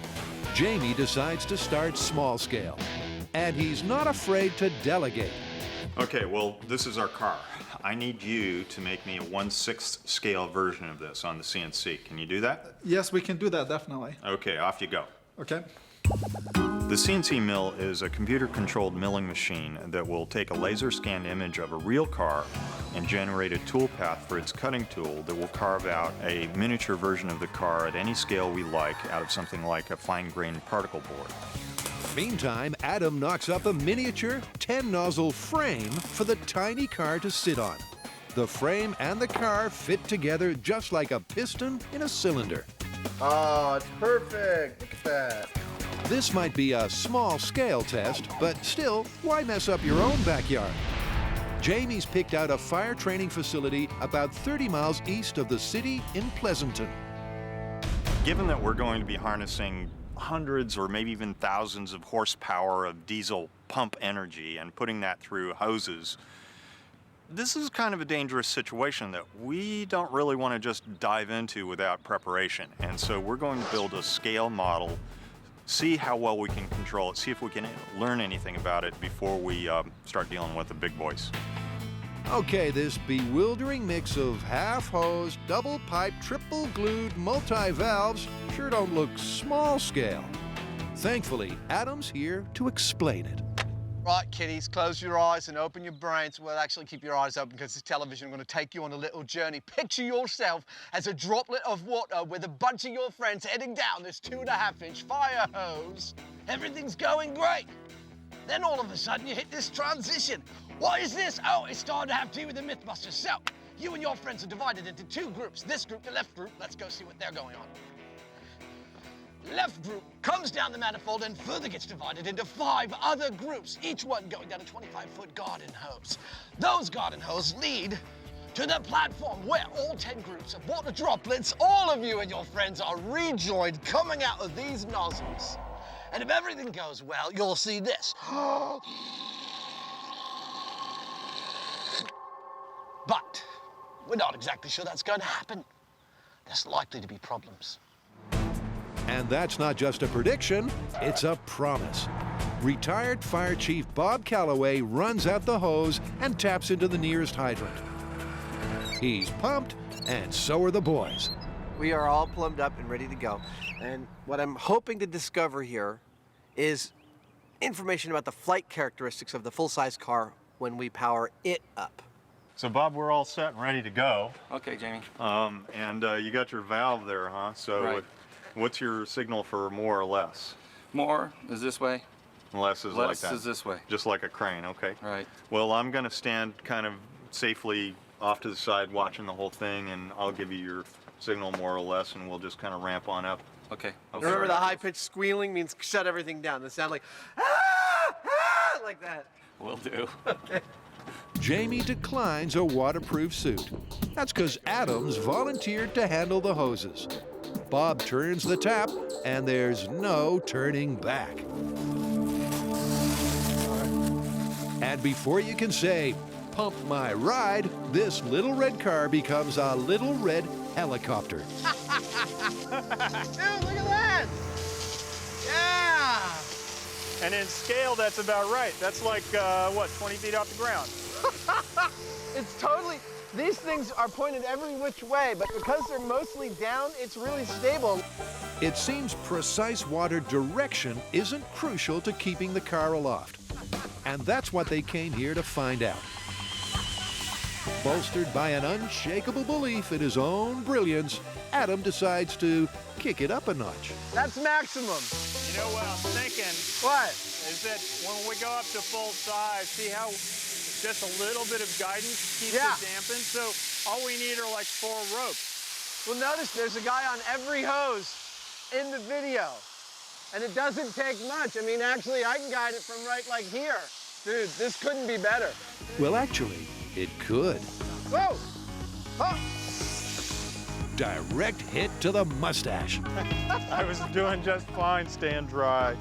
Jamie decides to start small scale, and he's not afraid to delegate. Okay, well, this is our car. I need you to make me a 1/6 scale version of this on the CNC. Can you do that? Yes, we can do that, definitely. Okay, off you go. Okay. The CNC mill is a computer-controlled milling machine that will take a laser-scanned image of a real car and generate a toolpath for its cutting tool that will carve out a miniature version of the car at any scale we like out of something like a fine-grained particle board. Meantime, Adam knocks up a miniature 10-nozzle frame for the tiny car to sit on. The frame and the car fit together just like a piston in a cylinder. Oh, it's perfect. Look at that. This might be a small-scale test, but still, why mess up your own backyard? Jamie's picked out a fire training facility about 30 miles east of the city in Pleasanton. Given that we're going to be harnessing hundreds or maybe even thousands of horsepower of diesel pump energy and putting that through hoses, this is kind of a dangerous situation that we don't really want to just dive into without preparation. And so we're going to build a scale model, see how well we can control it, see if we can learn anything about it before we start dealing with the big boys. Okay, this bewildering mix of half-hose, double-pipe, triple-glued, multi-valves sure don't look small-scale. Thankfully, Adam's here to explain it. Right, kiddies, close your eyes and open your brains. Well, actually, keep your eyes open because this television is going to take you on a little journey. Picture yourself as a droplet of water with a bunch of your friends heading down this 2.5-inch fire hose. Everything's going great. Then all of a sudden, you hit this transition. What is this? Oh, it's starting to have to do with the Mythbusters. So, you and your friends are divided into two groups. This group, the left group, let's go see what they're going on. Left group comes down the manifold and further gets divided into 5 other groups, each one going down a 25-foot garden hose. Those garden hoses lead to the platform where all 10 groups of water droplets, all of you and your friends, are rejoined coming out of these nozzles. And if everything goes well, you'll see this. But we're not exactly sure that's going to happen. There's likely to be problems. And that's not just a prediction, it's a promise. Retired Fire Chief Bob Calloway runs out the hose and taps into the nearest hydrant. He's pumped, and so are the boys. We are all plumbed up and ready to go. And what I'm hoping to discover here is information about the flight characteristics of the full-size car when we power it up. So, Bob, we're all set and ready to go. Okay, Jamie. And you got your valve there, huh? So, Right. What's your signal for more or less? More is this way. Less is like that. Less is this way. Just like a crane, okay. Right. Well, I'm going to stand kind of safely off to the side watching the whole thing, and I'll give you your signal more or less, and we'll just kind of ramp on up. Okay. Remember the high-pitched squealing means shut everything down. The sound like, like that. Will do. Okay. Jamie declines a waterproof suit. That's because Adams volunteered to handle the hoses. Bob turns the tap, and there's no turning back. And before you can say, "Pump my ride," this little red car becomes a little red helicopter. Dude, look at that! Yeah! And in scale, that's about right. That's like, what, 20 feet off the ground? It's totally, these things are pointed every which way, but because they're mostly down, it's really stable. It seems precise water direction isn't crucial to keeping the car aloft. And that's what they came here to find out. Bolstered by an unshakable belief in his own brilliance, Adam decides to kick it up a notch. That's maximum. You know what I'm thinking? What? Is that when we go up to full size, see how just a little bit of guidance keeps it dampened? So all we need are like 4 ropes. Well, notice there's a guy on every hose in the video. And it doesn't take much. I mean, actually, I can guide it from right like here. Dude, this couldn't be better. Well, actually, it could. Whoa! Oh! Direct hit to the mustache. I was doing just fine staying dry.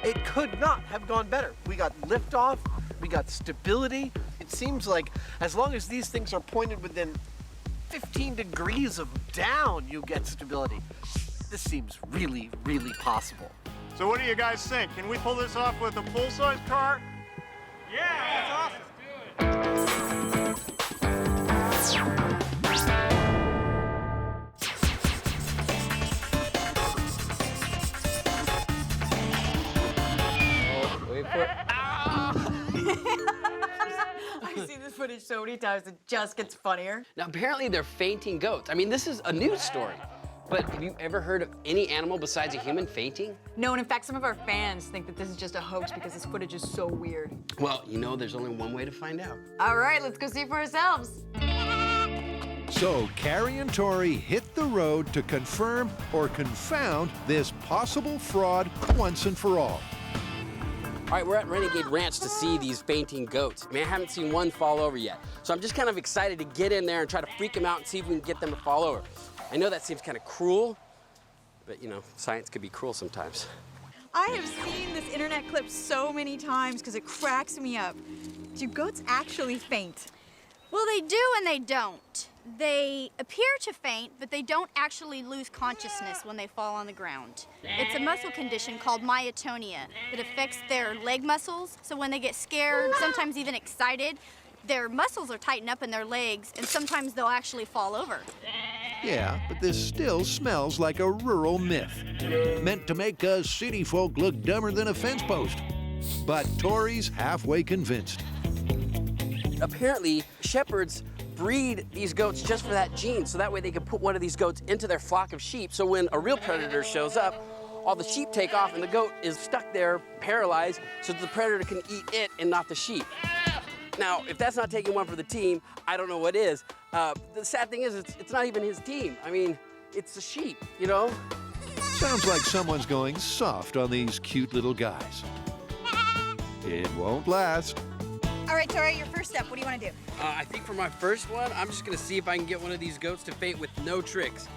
It could not have gone better. We got liftoff, we got stability. It seems like as long as these things are pointed within 15 degrees of down, you get stability. This seems really, really possible. So what do you guys think? Can we pull this off with a full-size car? Yeah, that's awesome. I've seen this footage so many times, it just gets funnier. Now, apparently they're fainting goats. I mean, this is a news story. But have you ever heard of any animal besides a human fainting? No, and in fact, some of our fans think that this is just a hoax because this footage is so weird. Well, you know, there's only one way to find out. All right, let's go see for ourselves. So Carrie and Tori hit the road to confirm or confound this possible fraud once and for all. All right, we're at Renegade Ranch to see these fainting goats. I mean, I haven't seen one fall over yet. So I'm just kind of excited to get in there and try to freak them out and see if we can get them to fall over. I know that seems kind of cruel, but you know, science could be cruel sometimes. I have seen this internet clip so many times because it cracks me up. Do goats actually faint? Well, they do and they don't. They appear to faint, but they don't actually lose consciousness when they fall on the ground. It's a muscle condition called myotonia that affects their leg muscles, so when they get scared, sometimes even excited, their muscles are tightened up in their legs, and sometimes they'll actually fall over. Yeah, but this still smells like a rural myth, meant to make us city folk look dumber than a fence post. But Tori's halfway convinced. Apparently, shepherds breed these goats just for that gene, so that way they can put one of these goats into their flock of sheep, so when a real predator shows up, all the sheep take off and the goat is stuck there, paralyzed, so that the predator can eat it and not the sheep. Now, if that's not taking one for the team, I don't know what is. The sad thing is, it's not even his team. I mean, it's the sheep, you know? Sounds like someone's going soft on these cute little guys. It won't last. All right, Tori, your first step. What do you want to do? I think for my first one, I'm just gonna see if I can get one of these goats to faint with no tricks.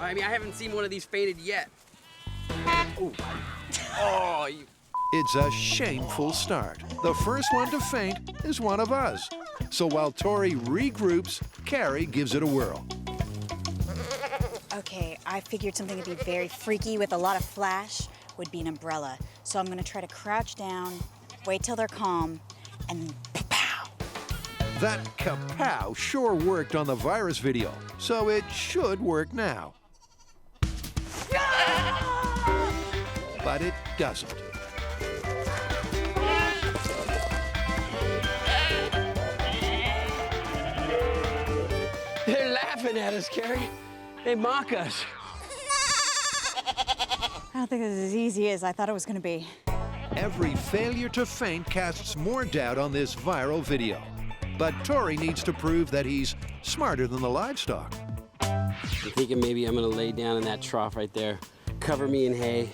I mean, I haven't seen one of these fainted yet. Ooh. Oh, you... It's a shameful start. The first one to faint is one of us. So while Tori regroups, Carrie gives it a whirl. Okay, I figured something would be very freaky with a lot of flash would be an umbrella. So I'm gonna try to crouch down, wait till they're calm, and pow. That kapow sure worked on the virus video, so it should work now. But it doesn't. They're laughing at us, Carrie. They mock us. I don't think this is as easy as I thought it was gonna be. Every failure to faint casts more doubt on this viral video. But Tori needs to prove that he's smarter than the livestock. I'm thinking maybe I'm gonna lay down in that trough right there. Cover me in hay.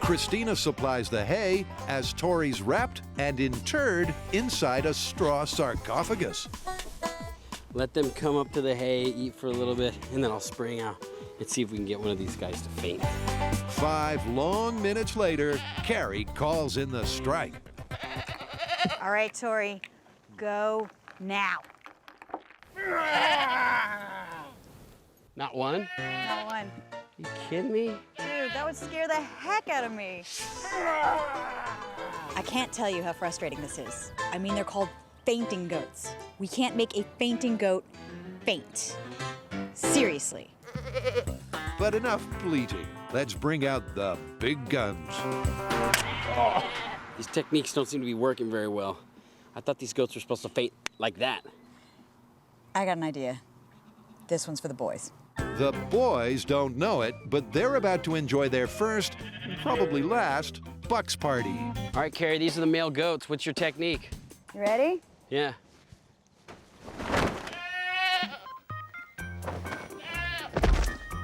Christina supplies the hay as Tori's wrapped and interred inside a straw sarcophagus. Let them come up to the hay, eat for a little bit, and then I'll spring out and see if we can get one of these guys to faint. 5 long minutes later, Carrie calls in the strike. All right, Tori, go now. Not one? Not one. You kidding me? 2, that would scare the heck out of me. I can't tell you how frustrating this is. I mean, they're called fainting goats. We can't make a fainting goat faint. Seriously. But enough bleating. Let's bring out the big guns. Oh, these techniques don't seem to be working very well. I thought these goats were supposed to faint like that. I got an idea. This one's for the boys. The boys don't know it, but they're about to enjoy their first, probably last, Bucks party. All right, Carrie, these are the male goats. What's your technique? You ready? Yeah.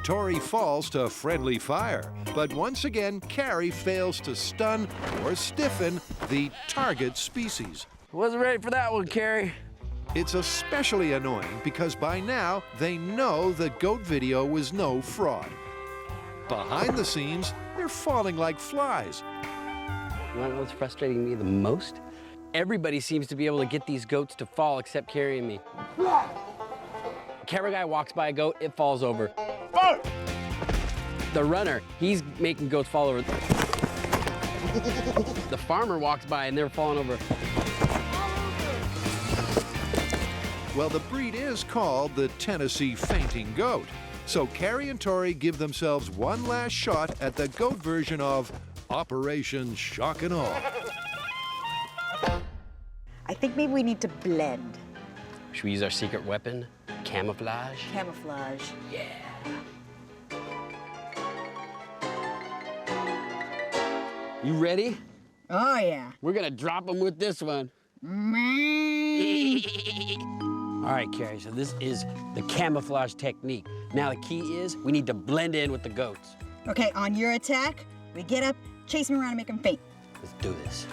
Tori falls to friendly fire, but once again, Carrie fails to stun or stiffen the target species. Wasn't ready for that one, Carrie. It's especially annoying because by now they know the goat video was no fraud. Behind the scenes, they're falling like flies. You want to know what's frustrating me the most? Everybody seems to be able to get these goats to fall except Carrie and me. Camera guy walks by a goat, it falls over. The runner, he's making goats fall over. The farmer walks by and they're falling over. Well, the breed is called the Tennessee fainting goat. So Carrie and Tori give themselves one last shot at the goat version of Operation Shock and Awe. I think maybe we need to blend. Should we use our secret weapon? Camouflage? Camouflage. Yeah. You ready? Oh, yeah. We're gonna drop them with this one. All right, Carrie, so this is the camouflage technique. Now the key is we need to blend in with the goats. Okay, on your attack, we get up, chase them around and make them faint. Let's do this.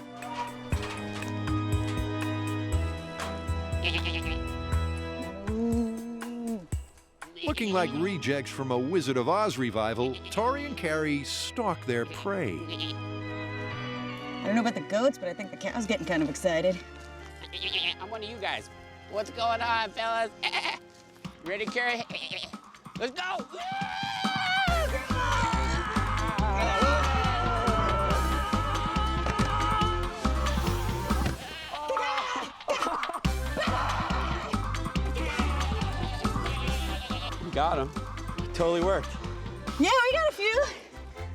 Looking like rejects from a Wizard of Oz revival, Tori and Carrie stalk their prey. I don't know about the goats, but I think the cow's getting kind of excited. I'm one of you guys. What's going on, fellas? Ready, Carrie? Let's go! You got him. Totally worked. Yeah, we got a few.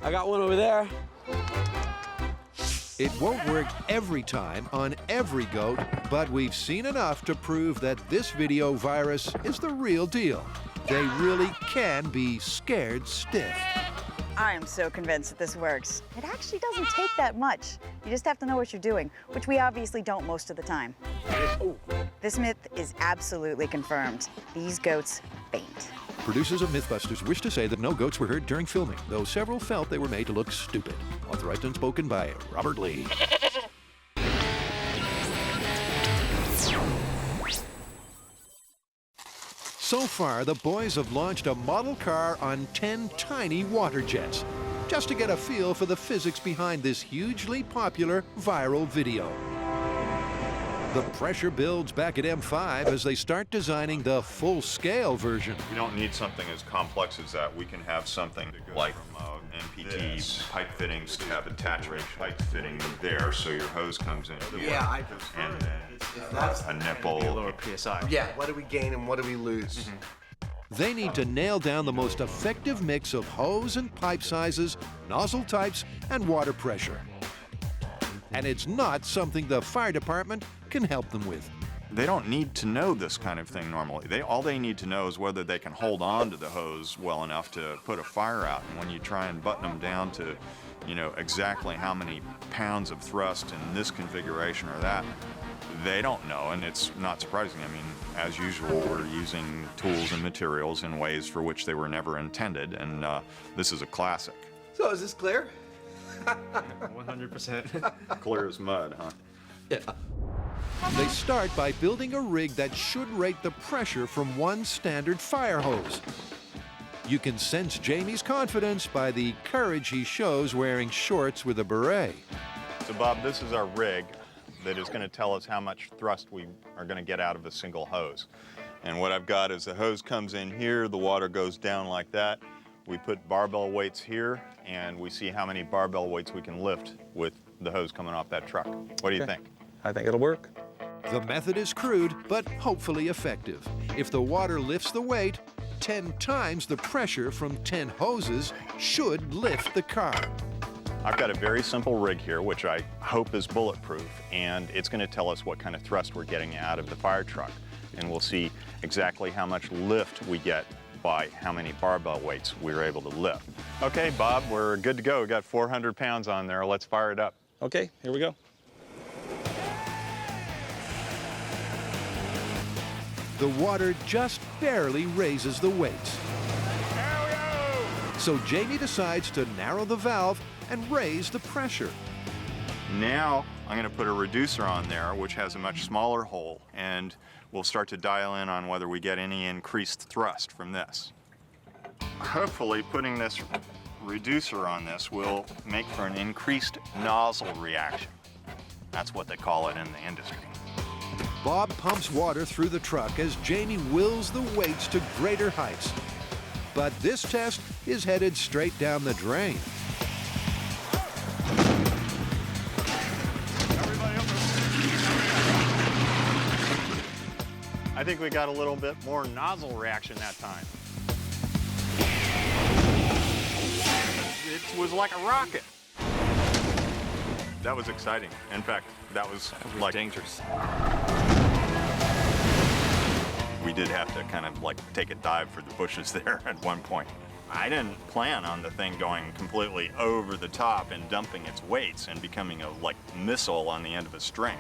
I got one over there. It won't work every time on every goat, but we've seen enough to prove that this video virus is the real deal. They really can be scared stiff. I am so convinced that this works. It actually doesn't take that much. You just have to know what you're doing, which we obviously don't most of the time. This myth is absolutely confirmed. These goats faint. Producers of MythBusters wish to say that no goats were heard during filming, though several felt they were made to look stupid. Authorized and spoken by Robert Lee. So far, the boys have launched a model car on 10 tiny water jets, just to get a feel for the physics behind this hugely popular viral video. The pressure builds back at M5 as they start designing the full-scale version. We don't need something as complex as that. We can have something like NPT pipe fittings to have attachment pipe fitting there, so your hose comes in here. Yeah, and then a nipple. A lower PSI. Yeah, what do we gain and what do we lose? They need to nail down the most effective mix of hose and pipe sizes, nozzle types, and water pressure. And it's not something the fire department can help them with. They don't need to know this kind of thing normally. All they need to know is whether they can hold on to the hose well enough to put a fire out. And when you try and button them down to, exactly how many pounds of thrust in this configuration or that, they don't know, and it's not surprising. I mean, as usual, we're using tools and materials in ways for which they were never intended, and this is a classic. So is this clear? 100%. Clear as mud, huh? Yeah. They start by building a rig that should rate the pressure from one standard fire hose. You can sense Jamie's confidence by the courage he shows wearing shorts with a beret. So Bob, this is our rig that is going to tell us how much thrust we are going to get out of a single hose. And what I've got is the hose comes in here, the water goes down like that. We put barbell weights here, and we see how many barbell weights we can lift with the hose coming off that truck. What do you think? I think it'll work. The method is crude, but hopefully effective. If the water lifts the weight, 10 times the pressure from 10 hoses should lift the car. I've got a very simple rig here, which I hope is bulletproof, and it's going to tell us what kind of thrust we're getting out of the fire truck. And we'll see exactly how much lift we get by how many barbell weights we were able to lift. Okay, Bob, we're good to go. We got 400 pounds on there. Let's fire it up. Okay, here we go. The water just barely raises the weights. So Jamie decides to narrow the valve and raise the pressure. Now I'm going to put a reducer on there, which has a much smaller hole, and we'll start to dial in on whether we get any increased thrust from this. Hopefully, putting this reducer on this will make for an increased nozzle reaction. That's what they call it in the industry. Bob pumps water through the truck as Jamie wills the weights to greater heights. But this test is headed straight down the drain. I think we got a little bit more nozzle reaction that time. It was like a rocket. That was exciting. In fact, that was like dangerous. We did have to kind of like take a dive for the bushes there at one point. I didn't plan on the thing going completely over the top and dumping its weights and becoming a like missile on the end of a string.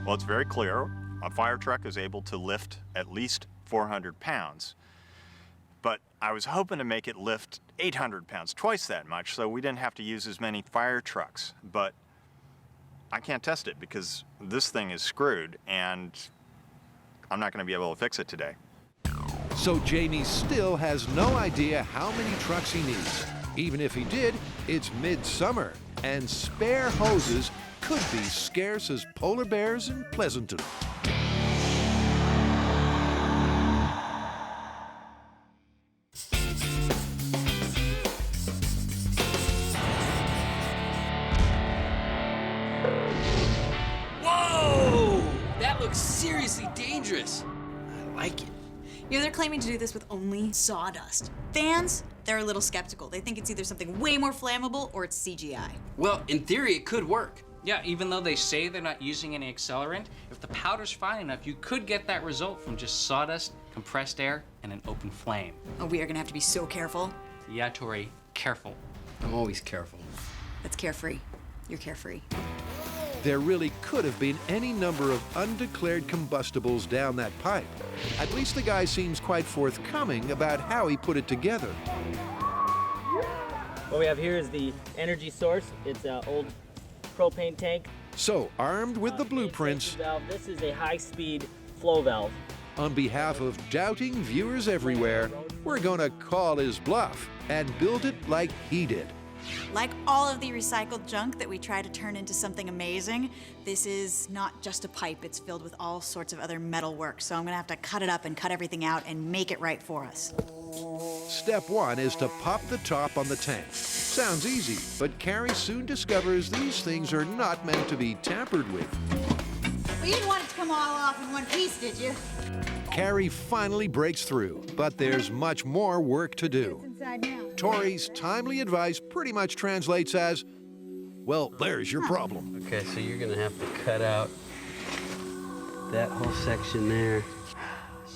Well, it's very clear. A fire truck is able to lift at least 400 pounds. But I was hoping to make it lift 800 pounds, twice that much, so we didn't have to use as many fire trucks. But I can't test it because this thing is screwed, and I'm not going to be able to fix it today. So Jamie still has no idea how many trucks he needs. Even if he did, it's midsummer, and spare hoses could be scarce as polar bears in Pleasanton. Whoa! That looks seriously dangerous. I like it. You know, they're claiming to do this with only sawdust. Fans, they're a little skeptical. They think it's either something way more flammable or it's CGI. Well, in theory, it could work. Yeah, even though they say they're not using any accelerant, if the powder's fine enough, you could get that result from just sawdust, compressed air, and an open flame. Oh, we are gonna have to be so careful. Yeah, Tori, careful. I'm always careful. That's carefree. You're carefree. There really could have been any number of undeclared combustibles down that pipe. At least the guy seems quite forthcoming about how he put it together. What we have here is the energy source. It's an old propane tank. So, armed with the blueprints, Valve. This is a high-speed flow valve. on behalf of doubting viewers everywhere, we're gonna call his bluff and build it like he did. Like all of the recycled junk that we try to turn into something amazing, this is not just a pipe. It's filled with all sorts of other metal work. So I'm gonna have to cut it up and cut everything out and make it right for us. Step one is to pop the top on the tank. Sounds easy, but Carrie soon discovers these things are not meant to be tampered with. Well, you didn't want it to come all off in one piece, did you? Carrie finally breaks through, but there's much more work to do. Inside now. Tori's timely advice pretty much translates as, well, there's your problem. Okay, so you're gonna have to cut out that whole section there.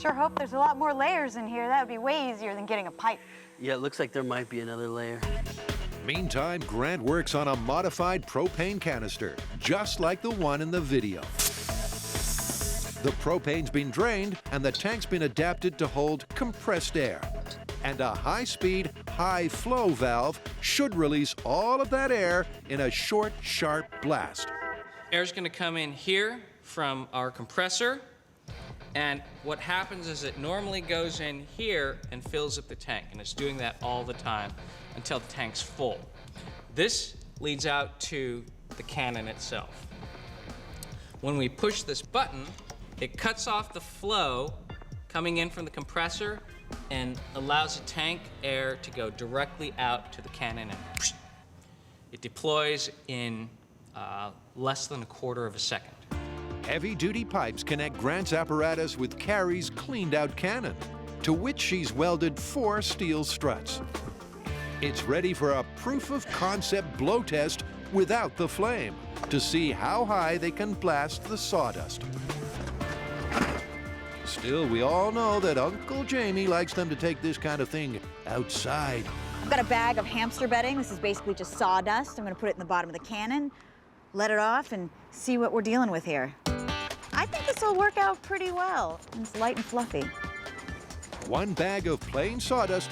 Sure hope there's a lot more layers in here. That would be way easier than getting a pipe. Yeah, it looks like there might be another layer. Meantime, Grant works on a modified propane canister, just like the one in the video. The propane's been drained, and the tank's been adapted to hold compressed air. And a high-speed, high-flow valve should release all of that air in a short, sharp blast. Air's gonna come in here from our compressor, and what happens is it normally goes in here and fills up the tank, and it's doing that all the time until the tank's full. This leads out to the cannon itself. When we push this button, it cuts off the flow coming in from the compressor and allows the tank air to go directly out to the cannon, and it deploys in less than a quarter of a second. Heavy-duty pipes connect Grant's apparatus with Carrie's cleaned-out cannon, to which she's welded 4 steel struts. It's ready for a proof-of-concept blow test without the flame to see how high they can blast the sawdust. Still, we all know that Uncle Jamie likes them to take this kind of thing outside. I've got a bag of hamster bedding. This is basically just sawdust. I'm gonna put it in the bottom of the cannon, let it off, and see what we're dealing with here. I think this will work out pretty well. It's light and fluffy. 1 bag of plain sawdust,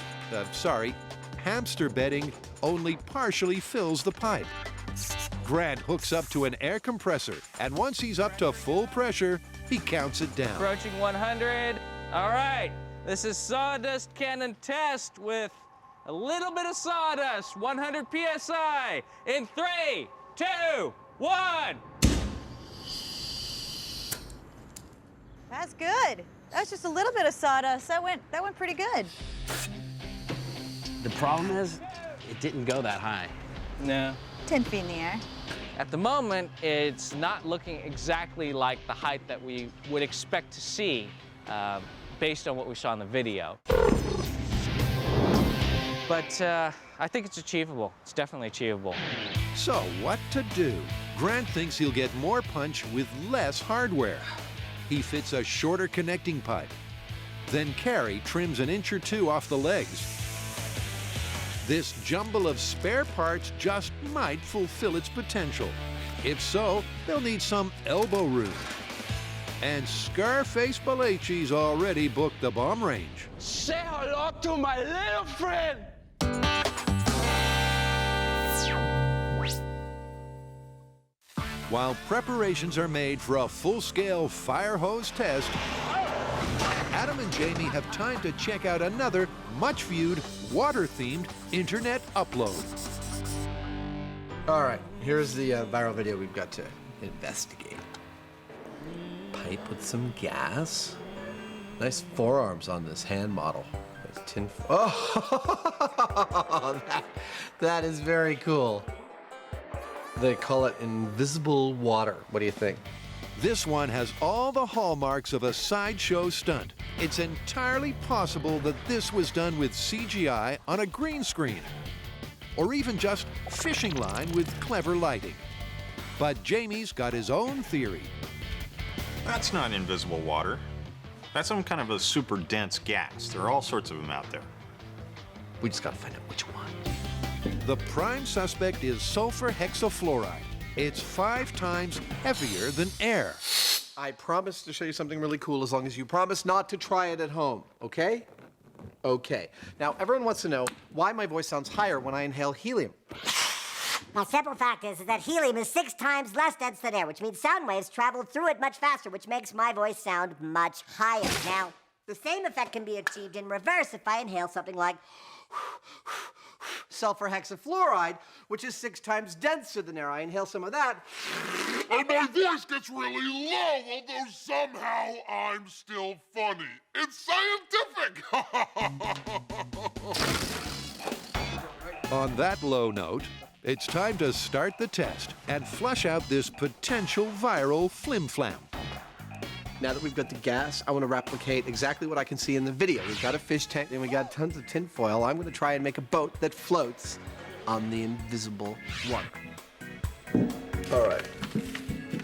hamster bedding, only partially fills the pipe. Grant hooks up to an air compressor, and once he's up to full pressure, he counts it down. Approaching 100. All right, this is sawdust cannon test with a little bit of sawdust, 100 PSI, in 3, 2, 1. That's good. That's just a little bit of sawdust. That went pretty good. The problem is, it didn't go that high. No. 10 feet in the air. At the moment, it's not looking exactly like the height that we would expect to see based on what we saw in the video. But I think it's achievable. It's definitely achievable. So what to do? Grant thinks he'll get more punch with less hardware. He fits a shorter connecting pipe. Then Carrie trims 1 inch or 2 off the legs. This jumble of spare parts just might fulfill its potential. If so, they'll need some elbow room. And Scarface Balachi's already booked the bomb range. Say hello to my little friend. While preparations are made for a full-scale fire hose test, Adam and Jamie have time to check out another much-viewed, water-themed internet upload. All right, here's the viral video we've got to investigate. Pipe with some gas. Nice forearms on this hand model. Nice tin. Oh, that is very cool. They call it invisible water. What do you think? This one has all the hallmarks of a sideshow stunt. It's entirely possible that this was done with CGI on a green screen, or even just fishing line with clever lighting. But Jamie's got his own theory. That's not invisible water. That's some kind of a super dense gas. There are all sorts of them out there. We just gotta find out which one. The prime suspect is sulfur hexafluoride. It's 5 times heavier than air. I promise to show you something really cool as long as you promise not to try it at home, okay? Okay. Now, everyone wants to know why my voice sounds higher when I inhale helium. My simple fact is that helium is 6 times less dense than air, which means sound waves travel through it much faster, which makes my voice sound much higher. Now, the same effect can be achieved in reverse if I inhale something like sulfur hexafluoride, which is 6 times denser than air. I inhale some of that. And my voice gets really low, although somehow I'm still funny. It's scientific! On that low note, it's time to start the test and flush out this potential viral flim-flam. Now that we've got the gas, I want to replicate exactly what I can see in the video. We've got a fish tank and we got tons of tin foil. I'm going to try and make a boat that floats on the invisible water. All right.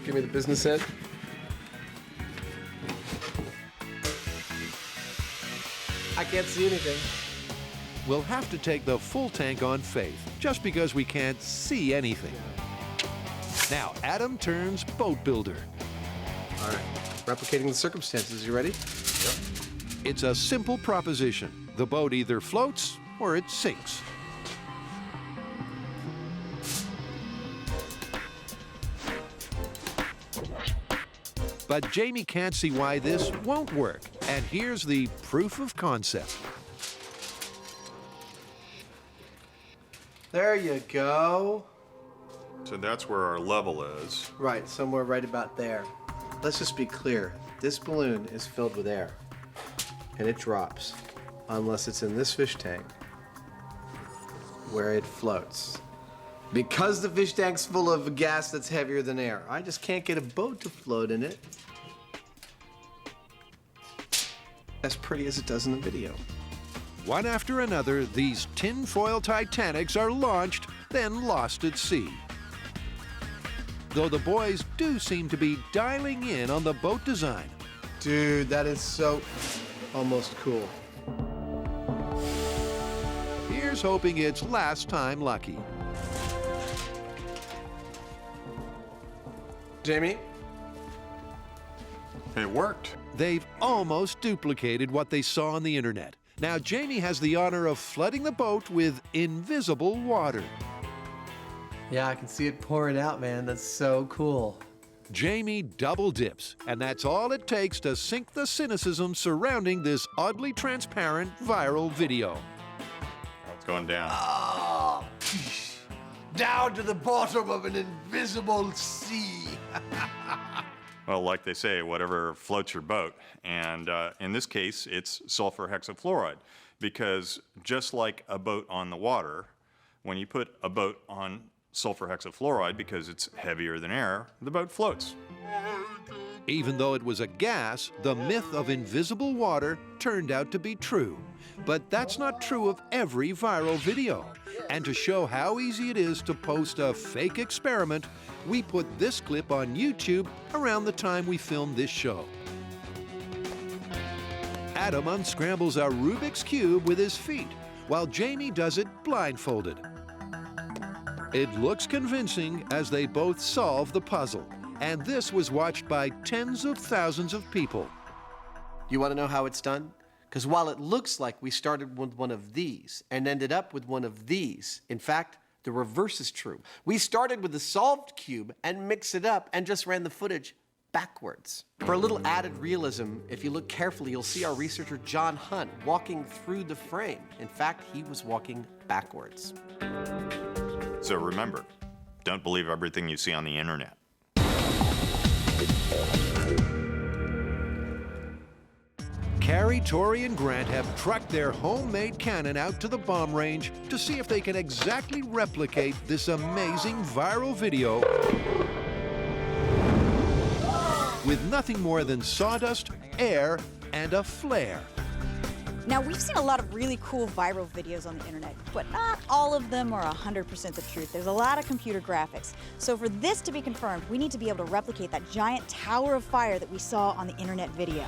Give me the business end. I can't see anything. We'll have to take the full tank on faith, just because we can't see anything. Now, Adam turns boat builder. All right. Replicating the circumstances. You ready? Yep. It's a simple proposition. The boat either floats or it sinks. But Jamie can't see why this won't work. And here's the proof of concept. There you go. So that's where our level is. Right, somewhere right about there. Let's just be clear. This balloon is filled with air, and it drops unless it's in this fish tank where it floats. Because the fish tank's full of gas that's heavier than air, I just can't get a boat to float in it as pretty as it does in the video. One after another, these tinfoil Titanics are launched, then lost at sea. Though the boys do seem to be dialing in on the boat design. Dude, that is so almost cool. Here's hoping it's last time lucky. Jamie? It worked. They've almost duplicated what they saw on the internet. Now Jamie has the honor of flooding the boat with invisible water. Yeah, I can see it pouring out, man. That's so cool. Jamie double dips, and that's all it takes to sink the cynicism surrounding this oddly transparent viral video. Oh, it's going down. Oh, down to the bottom of an invisible sea. Well, like they say, whatever floats your boat. And in this case, it's sulfur hexafluoride. Because just like a boat on the water, when you put a boat on sulfur hexafluoride, because it's heavier than air, the boat floats. Even though it was a gas, the myth of invisible water turned out to be true. But that's not true of every viral video. And to show how easy it is to post a fake experiment, we put this clip on YouTube around the time we filmed this show. Adam unscrambles a Rubik's Cube with his feet, while Jamie does it blindfolded. It looks convincing as they both solve the puzzle, and this was watched by tens of thousands of people. You want to know how it's done? Because while it looks like we started with one of these and ended up with one of these, in fact, the reverse is true. We started with the solved cube and mixed it up and just ran the footage backwards. For a little added realism, if you look carefully, you'll see our researcher John Hunt walking through the frame. In fact, he was walking backwards. So remember, don't believe everything you see on the internet. Carrie, Tori, and Grant have trucked their homemade cannon out to the bomb range to see if they can exactly replicate this amazing viral video with nothing more than sawdust, air, and a flare. Now, we've seen a lot of really cool viral videos on the internet, but not all of them are 100% the truth. There's a lot of computer graphics. So for this to be confirmed, we need to be able to replicate that giant tower of fire that we saw on the internet video.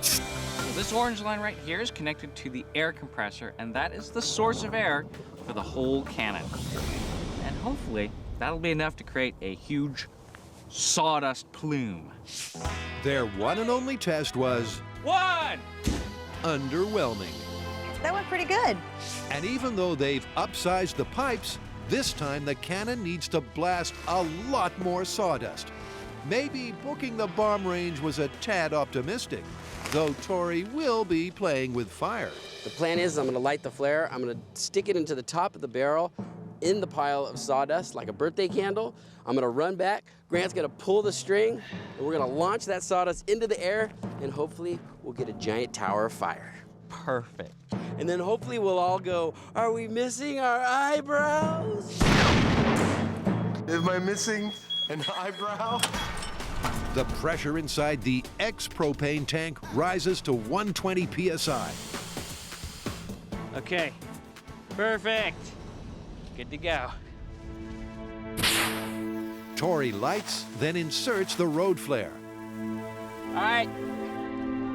So this orange line right here is connected to the air compressor, and that is the source of air for the whole cannon. And hopefully, that'll be enough to create a huge sawdust plume. Their one and only test was underwhelming. That went pretty good. And even though they've upsized the pipes, this time the cannon needs to blast a lot more sawdust. Maybe booking the bomb range was a tad optimistic, though Tori will be playing with fire. The plan is I'm gonna light the flare, I'm gonna stick it into the top of the barrel in the pile of sawdust like a birthday candle. I'm gonna run back, Grant's gonna pull the string, and we're gonna launch that sawdust into the air, and hopefully we'll get a giant tower of fire. Perfect. And then hopefully we'll all go, are we missing our eyebrows? Am I missing an eyebrow? The pressure inside the ex-propane tank rises to 120 psi. Okay, perfect. Good to go. Tori lights, then inserts the road flare. All right.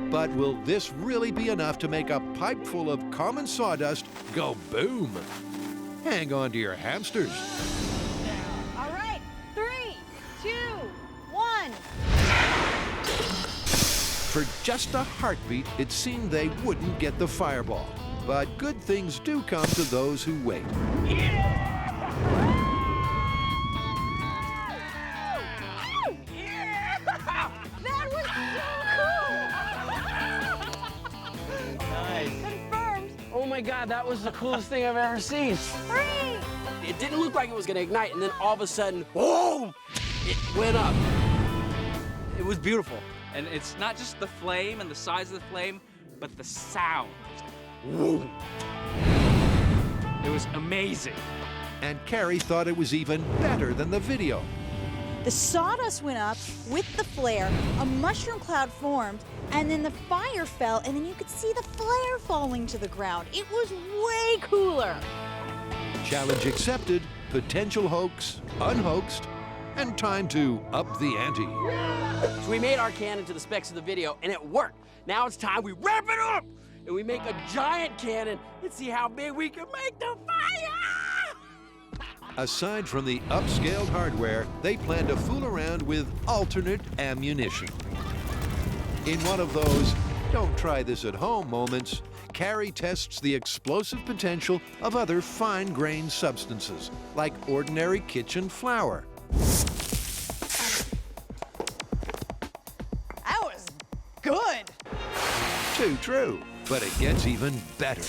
But will this really be enough to make a pipe full of common sawdust go boom? Hang on to your hamsters. All right, 3, 2, 1. For just a heartbeat, it seemed they wouldn't get the fireball. But good things do come to those who wait. That was so cool! Nice. Confirmed. Oh my God, that was the coolest thing I've ever seen. 3. It didn't look like it was gonna ignite, and then all of a sudden, boom! It went up. It was beautiful. And it's not just the flame and the size of the flame, but the sound. Woo. It was amazing. And Carrie thought it was even better than the video. The sawdust went up with the flare, a mushroom cloud formed, and then the fire fell, and then you could see the flare falling to the ground. It was way cooler. Challenge accepted, potential hoax, unhoaxed, and time to up the ante. So we made our cannon to the specs of the video, and it worked. Now it's time we ramp it up, and we make a giant cannon and see how big we can make the fire! Aside from the upscaled hardware, they plan to fool around with alternate ammunition. In one of those don't try this at home moments, Carrie tests the explosive potential of other fine-grained substances, like ordinary kitchen flour. That was good. Too true, but it gets even better.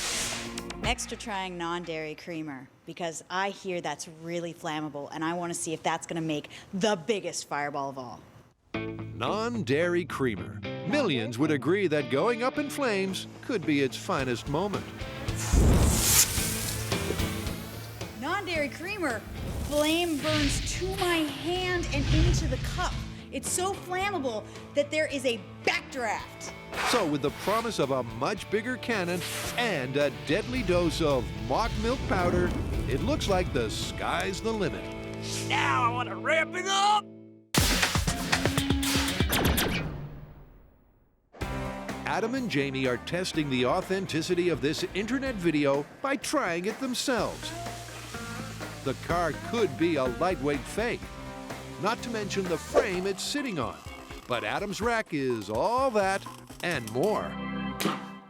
Next, we're trying non-dairy creamer, because I hear that's really flammable, and I want to see if that's going to make the biggest fireball of all. Non-dairy creamer. Millions would agree that going up in flames could be its finest moment. Non-dairy creamer, flame burns to my hand and into the cup. It's so flammable that there is a backdraft. So with the promise of a much bigger cannon and a deadly dose of mock milk powder, it looks like the sky's the limit. Now I want to ramp it up! Adam and Jamie are testing the authenticity of this internet video by trying it themselves. The car could be a lightweight fake, not to mention the frame it's sitting on. But Adam's rack is all that and more.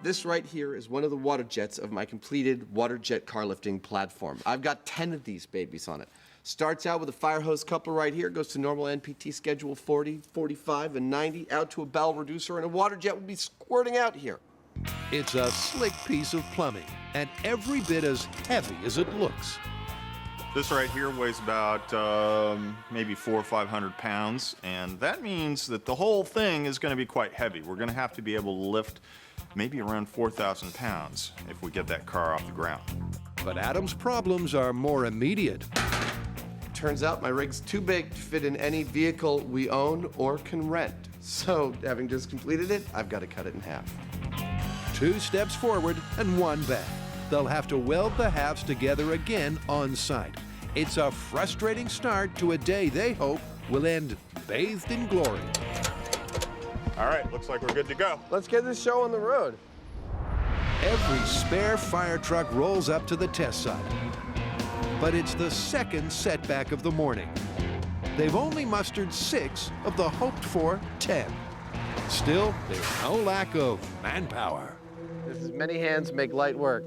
This right here is one of the water jets of my completed water jet car lifting platform. I've got 10 of these babies on it. Starts out with a fire hose coupler right here, goes to normal NPT schedule 40, 45, and 90, out to a bell reducer, and a water jet will be squirting out here. It's a slick piece of plumbing, and every bit as heavy as it looks. This right here weighs about maybe 400 or 500 pounds, and that means that the whole thing is going to be quite heavy. We're going to have to be able to lift maybe around 4,000 pounds if we get that car off the ground. But Adam's problems are more immediate. Turns out my rig's too big to fit in any vehicle we own or can rent. So, having just completed it, I've got to cut it in half. 2 steps forward and 1 back. They'll have to weld the halves together again on site. It's a frustrating start to a day they hope will end bathed in glory. All right, looks like we're good to go. Let's get this show on the road. Every spare fire truck rolls up to the test site. But it's the second setback of the morning. They've only mustered 6 of the hoped-for 10. Still, there's no lack of manpower. This is many hands make light work.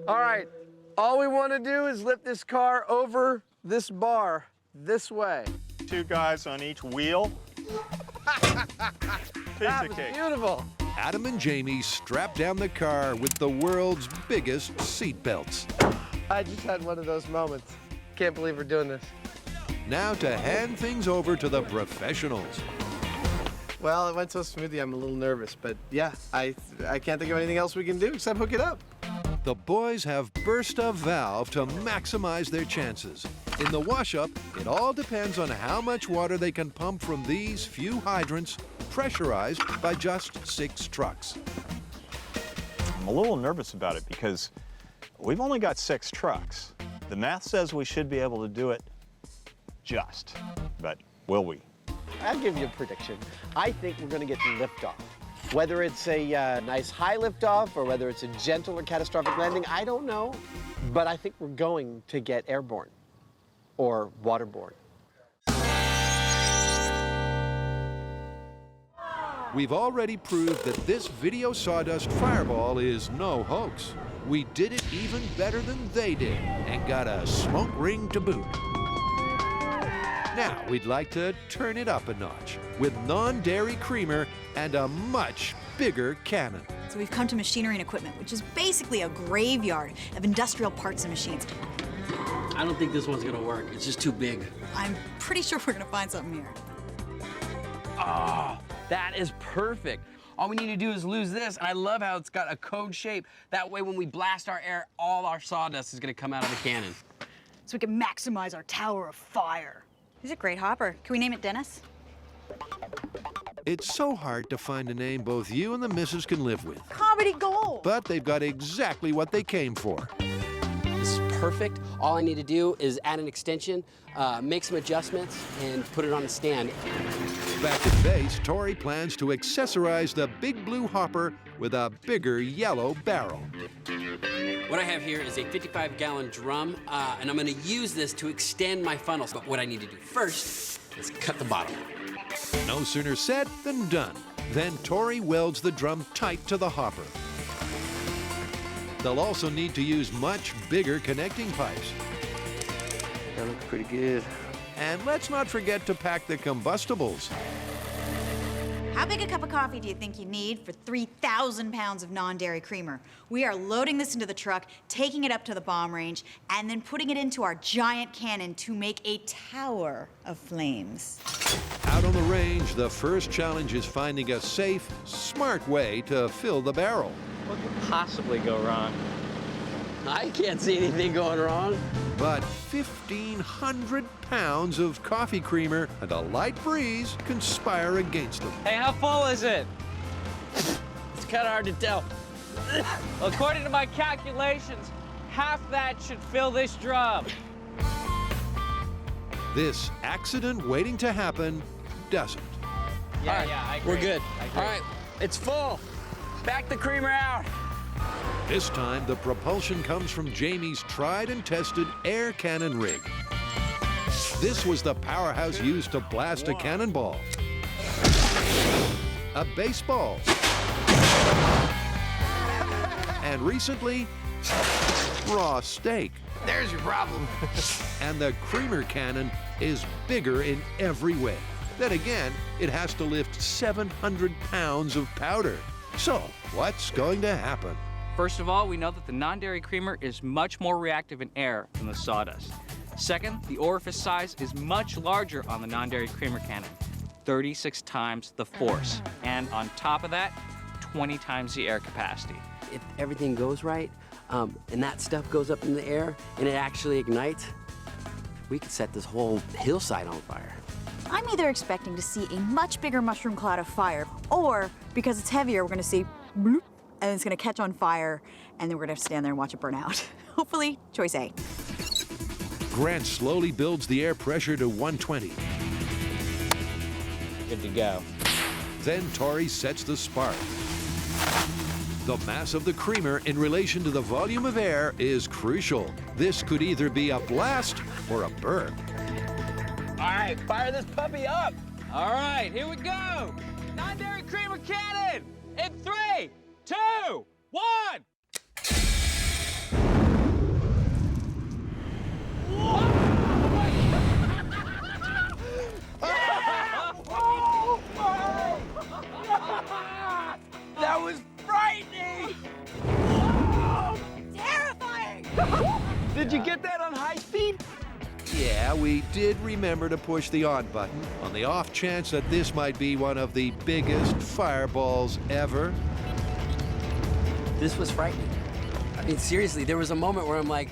All right, all we want to do is lift this car over this bar this way. 2 guys on each wheel. That was beautiful. Adam and Jamie strap down the car with the world's biggest seat belts. I just had one of those moments. Can't believe we're doing this. Now to hand things over to the professionals. Well, it went so smoothly, I'm a little nervous, but yeah, I can't think of anything else we can do except hook it up. The boys have burst a valve to maximize their chances. In the wash-up, it all depends on how much water they can pump from these few hydrants, pressurized by just 6 trucks. I'm a little nervous about it because we've only got 6 trucks. The math says we should be able to do it just, but will we? I'll give you a prediction. I think we're going to get liftoff. Whether it's a nice high liftoff or whether it's a gentle or catastrophic landing, I don't know. But I think we're going to get airborne or waterborne. We've already proved that this video sawdust fireball is no hoax. We did it even better than they did and got a smoke ring to boot. Now we'd like to turn it up a notch with non-dairy creamer and a much bigger cannon. So we've come to machinery and equipment, which is basically a graveyard of industrial parts and machines. I don't think this one's gonna work. It's just too big. I'm pretty sure we're gonna find something here. Ah, that is perfect. All we need to do is lose this, and I love how it's got a cone shape. That way, when we blast our air, all our sawdust is gonna come out of the cannon. So we can maximize our tower of fire. He's a great hopper. Can we name it Dennis? It's so hard to find a name both you and the missus can live with. Comedy gold! But they've got exactly what they came for. This is perfect. All I need to do is add an extension, make some adjustments, and put it on the stand. Back at base, Tori plans to accessorize the big blue hopper with a bigger yellow barrel. What I have here is a 55-gallon drum, and I'm gonna use this to extend my funnels. But what I need to do first is cut the bottom. No sooner said than done. Then Tori welds the drum tight to the hopper. They'll also need to use much bigger connecting pipes. That looks pretty good. And let's not forget to pack the combustibles. How big a cup of coffee do you think you need for 3,000 pounds of non-dairy creamer? We are loading this into the truck, taking it up to the bomb range, and then putting it into our giant cannon to make a tower of flames. Out on the range, the first challenge is finding a safe, smart way to fill the barrel. What could possibly go wrong? I can't see anything going wrong. But 1,500 pounds of coffee creamer and a light breeze conspire against them. Hey, how full is it? It's kind of hard to tell. According to my calculations, half that should fill this drum. This accident waiting to happen doesn't. Yeah, All right, yeah, I agree. we're good. I agree. All right, it's full. Back the creamer out. This time, the propulsion comes from Jamie's tried and tested air cannon rig. This was the powerhouse used to blast a cannonball, a baseball, and recently, raw steak. There's your problem. And the creamer cannon is bigger in every way. Then again, it has to lift 700 pounds of powder. So, what's going to happen? First of all, we know that the non-dairy creamer is much more reactive in air than the sawdust. Second, the orifice size is much larger on the non-dairy creamer cannon, 36 times the force. And on top of that, 20 times the air capacity. If everything goes right, and that stuff goes up in the air, and it actually ignites, we could set this whole hillside on fire. I'm either expecting to see a much bigger mushroom cloud of fire, or because it's heavier, we're gonna see bloop, and it's gonna catch on fire, and then we're gonna have to stand there and watch it burn out. Hopefully, choice A. Grant slowly builds the air pressure to 120. Good to go. Then Tori sets the spark. The mass of the creamer in relation to the volume of air is crucial. This could either be a blast or a burn. All right, fire this puppy up. All right, here we go. Non-dairy creamer cannon in 3, 2, 1. That was frightening. Terrifying! Did you get that on high speed? Yeah, we did remember to push the on button on the off chance that this might be one of the biggest fireballs ever. This was frightening. I mean, seriously, there was a moment where I'm like,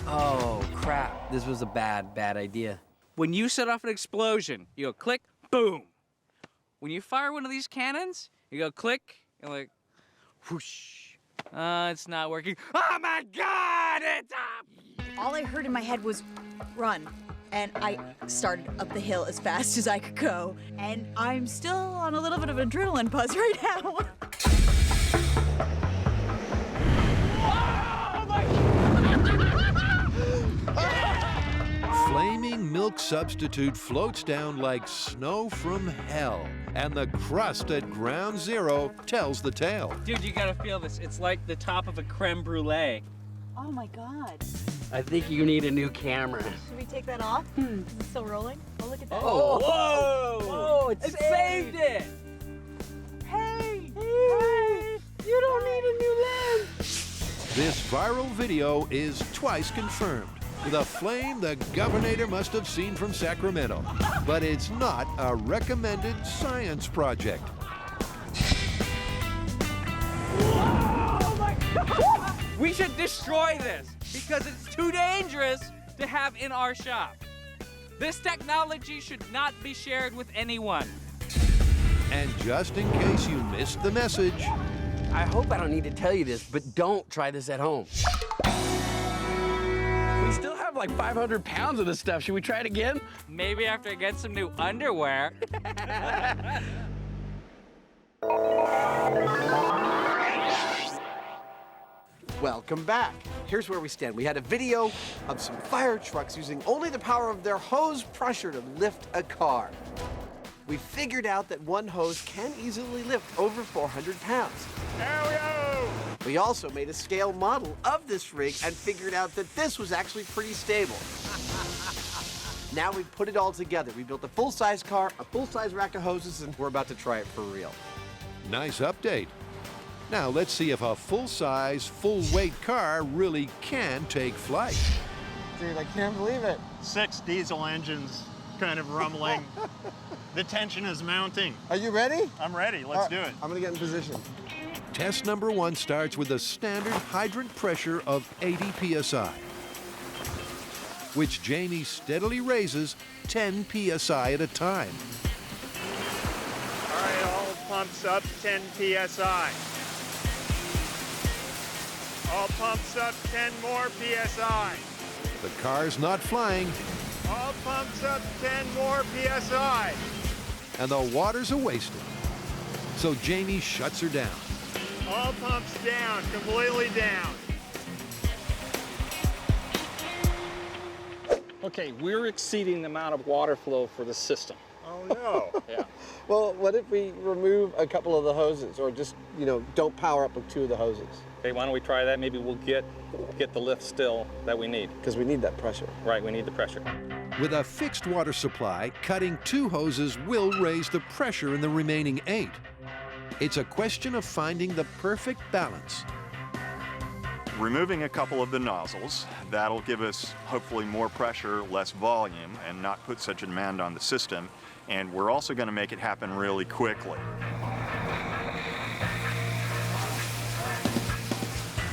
oh, crap. This was a bad idea. When you set off an explosion, you go click, boom. When you fire one of these cannons, you go click, and like, whoosh. It's not working. Oh my God, it's up! All I heard in my head was run. And I started up the hill as fast as I could go. And I'm still on a little bit of adrenaline buzz right now. Flaming milk substitute floats down like snow from hell, and the crust at ground zero tells the tale. Dude, you gotta feel this. It's like the top of a creme brulee. Oh my God. I think you need a new camera. Should we take that off? Is it still rolling? Oh, look at that. Oh, whoa! Whoa, it saved it! Hey! You don't need a new lens. This viral video is twice confirmed with a flame the governor must have seen from Sacramento. But it's not a recommended science project. Oh my God! We should destroy this because it's too dangerous to have in our shop. This technology should not be shared with anyone. And just in case you missed the message, I hope I don't need to tell you this, but don't try this at home. We still have like 500 pounds of this stuff. Should we try it again? Maybe after I get some new underwear. Welcome back. Here's where we stand. We had a video of some fire trucks using only the power of their hose pressure to lift a car. We figured out that one hose can easily lift over 400 pounds. There we go! We also made a scale model of this rig and figured out that this was actually pretty stable. Now we've put it all together. We built a full-size car, a full-size rack of hoses, and we're about to try it for real. nice update. Now let's see if a full-size, full-weight car really can take flight. Dude, I can't believe it. 6 diesel engines kind of rumbling. The tension is mounting. Are you ready? I'm ready. Let's do it. I'm gonna get in position. Test number 1 starts with a standard hydrant pressure of 80 psi, which Jamie steadily raises 10 psi at a time. All right, all pumps up 10 psi. All pumps up 10 more psi. The car's not flying, All pumps up 10 more psi. and the water's a wasted. So Jamie shuts her down. All pumps down, completely down. Okay, we're exceeding the amount of water flow for the system. Oh no. Yeah. Well, what if we remove a couple of the hoses, or just, don't power up with 2 of the hoses? Okay, why don't we try that? Maybe we'll get the lift still that we need. Because we need that pressure. Right, we need the pressure. With a fixed water supply, cutting 2 hoses will raise the pressure in the remaining 8. It's a question of finding the perfect balance. Removing a couple of the nozzles, that'll give us hopefully more pressure, less volume, and not put such a demand on the system. And we're also going to make it happen really quickly.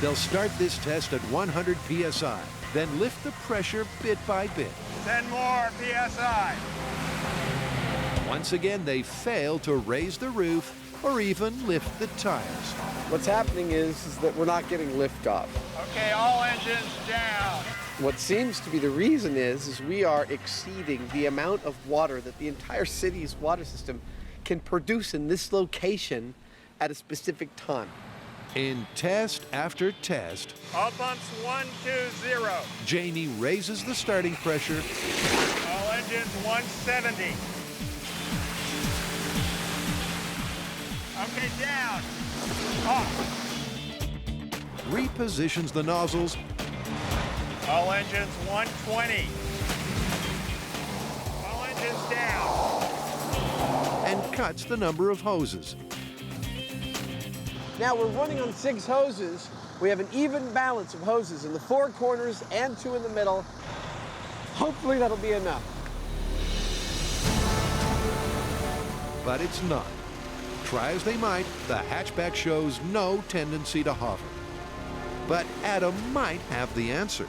They'll start this test at 100 psi, then lift the pressure bit by bit. 10 more psi. Once again, they fail to raise the roof or even lift the tires. What's happening is that we're not getting lift off. Okay, all engines down. What seems to be the reason is we are exceeding the amount of water that the entire city's water system can produce in this location at a specific time. In test after test, All pumps 1, 2, 0. Jamie raises the starting pressure, All engines 170. Okay, down. Off. repositions the nozzles, All engines 120. All engines down. and cuts the number of hoses. Now we're running on 6 hoses. We have an even balance of hoses in the 4 corners and 2 in the middle. Hopefully that'll be enough. But it's not. Try as they might, the hatchback shows no tendency to hover. But Adam might have the answer.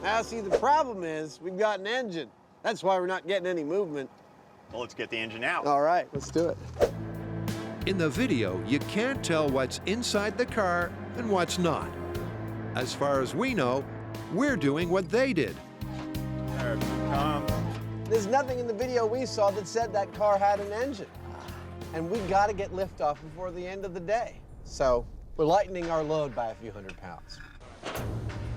Now see, the problem is we've got an engine. That's why we're not getting any movement. Well, let's get the engine out. All right, let's do it. In the video, you can't tell what's inside the car and what's not. As far as we know, we're doing what they did. There it comes. There's nothing in the video we saw that said that car had an engine. And we got to get liftoff before the end of the day. So we're lightening our load by a few hundred pounds.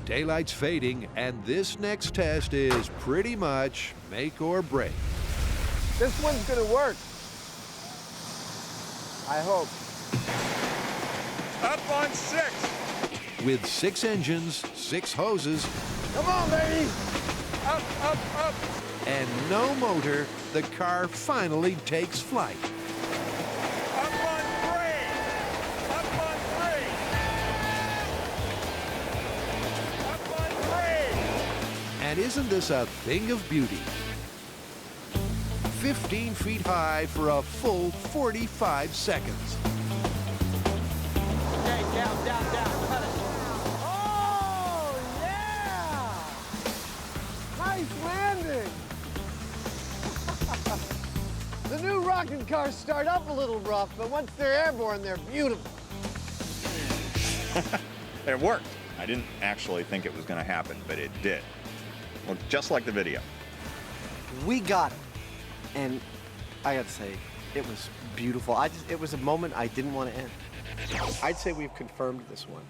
Daylight's fading, and this next test is pretty much make or break. This one's going to work. I hope. Up on 6. With 6 engines, 6 hoses, Come on, baby. Up, up, up. and no motor, the car finally takes flight. Up on 3. Up on 3. Up on 3. And isn't this a thing of beauty? 15 feet high for a full 45 seconds. down, down, down. Cut it. Oh, yeah! Nice landing! The new rocking cars start up a little rough, but once they're airborne, they're beautiful. It worked. I didn't actually think it was going to happen, but it did. Looked just like the video. We got it. And I gotta say, it was beautiful. It was a moment I didn't want to end. I'd say we've confirmed this one.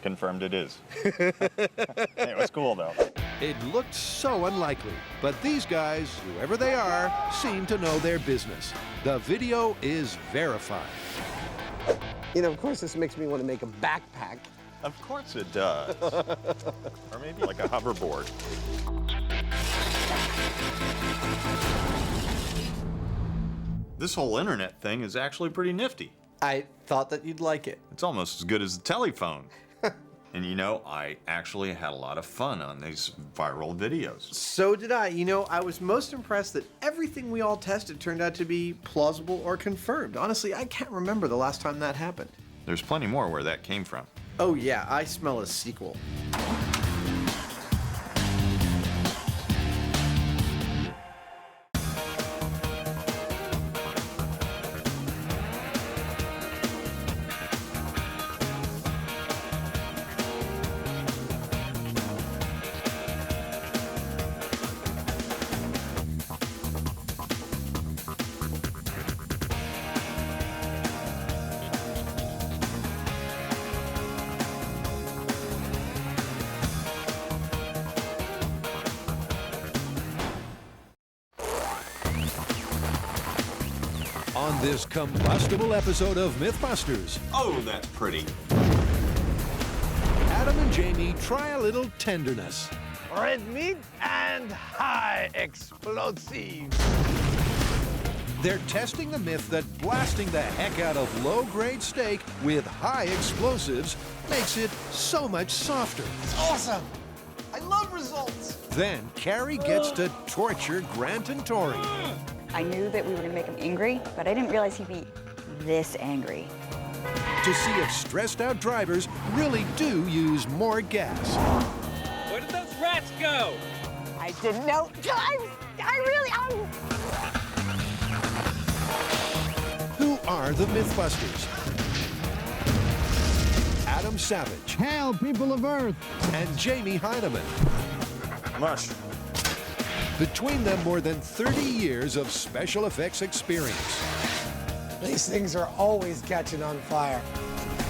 Confirmed it is. It was cool, though. It looked so unlikely, but these guys, whoever they are, seem to know their business. The video is verified. You know, of course, this makes me want to make a backpack. Of course it does. Or maybe like a hoverboard. This whole internet thing is actually pretty nifty. I thought that you'd like it. It's almost as good as the telephone. And you know, I actually had a lot of fun on these viral videos. So did I. You know, I was most impressed that everything we all tested turned out to be plausible or confirmed. Honestly, I can't remember the last time that happened. There's plenty more where that came from. Oh yeah, I smell a sequel. On this combustible episode of MythBusters, oh, that's pretty. Adam and Jamie try a little tenderness. Red meat and high explosives. They're testing the myth that blasting the heck out of low-grade steak with high explosives makes it so much softer. It's awesome. I love results. Then Carrie gets to torture Grant and Tori. I knew that we were gonna make him angry, but I didn't realize he'd be this angry. To see if stressed-out drivers really do use more gas. Where did those rats go? I didn't know. Who are the MythBusters? Adam Savage. Hail, people of Earth. And Jamie Hyneman. Mush. Between them, more than 30 years of special effects experience. These things are always catching on fire.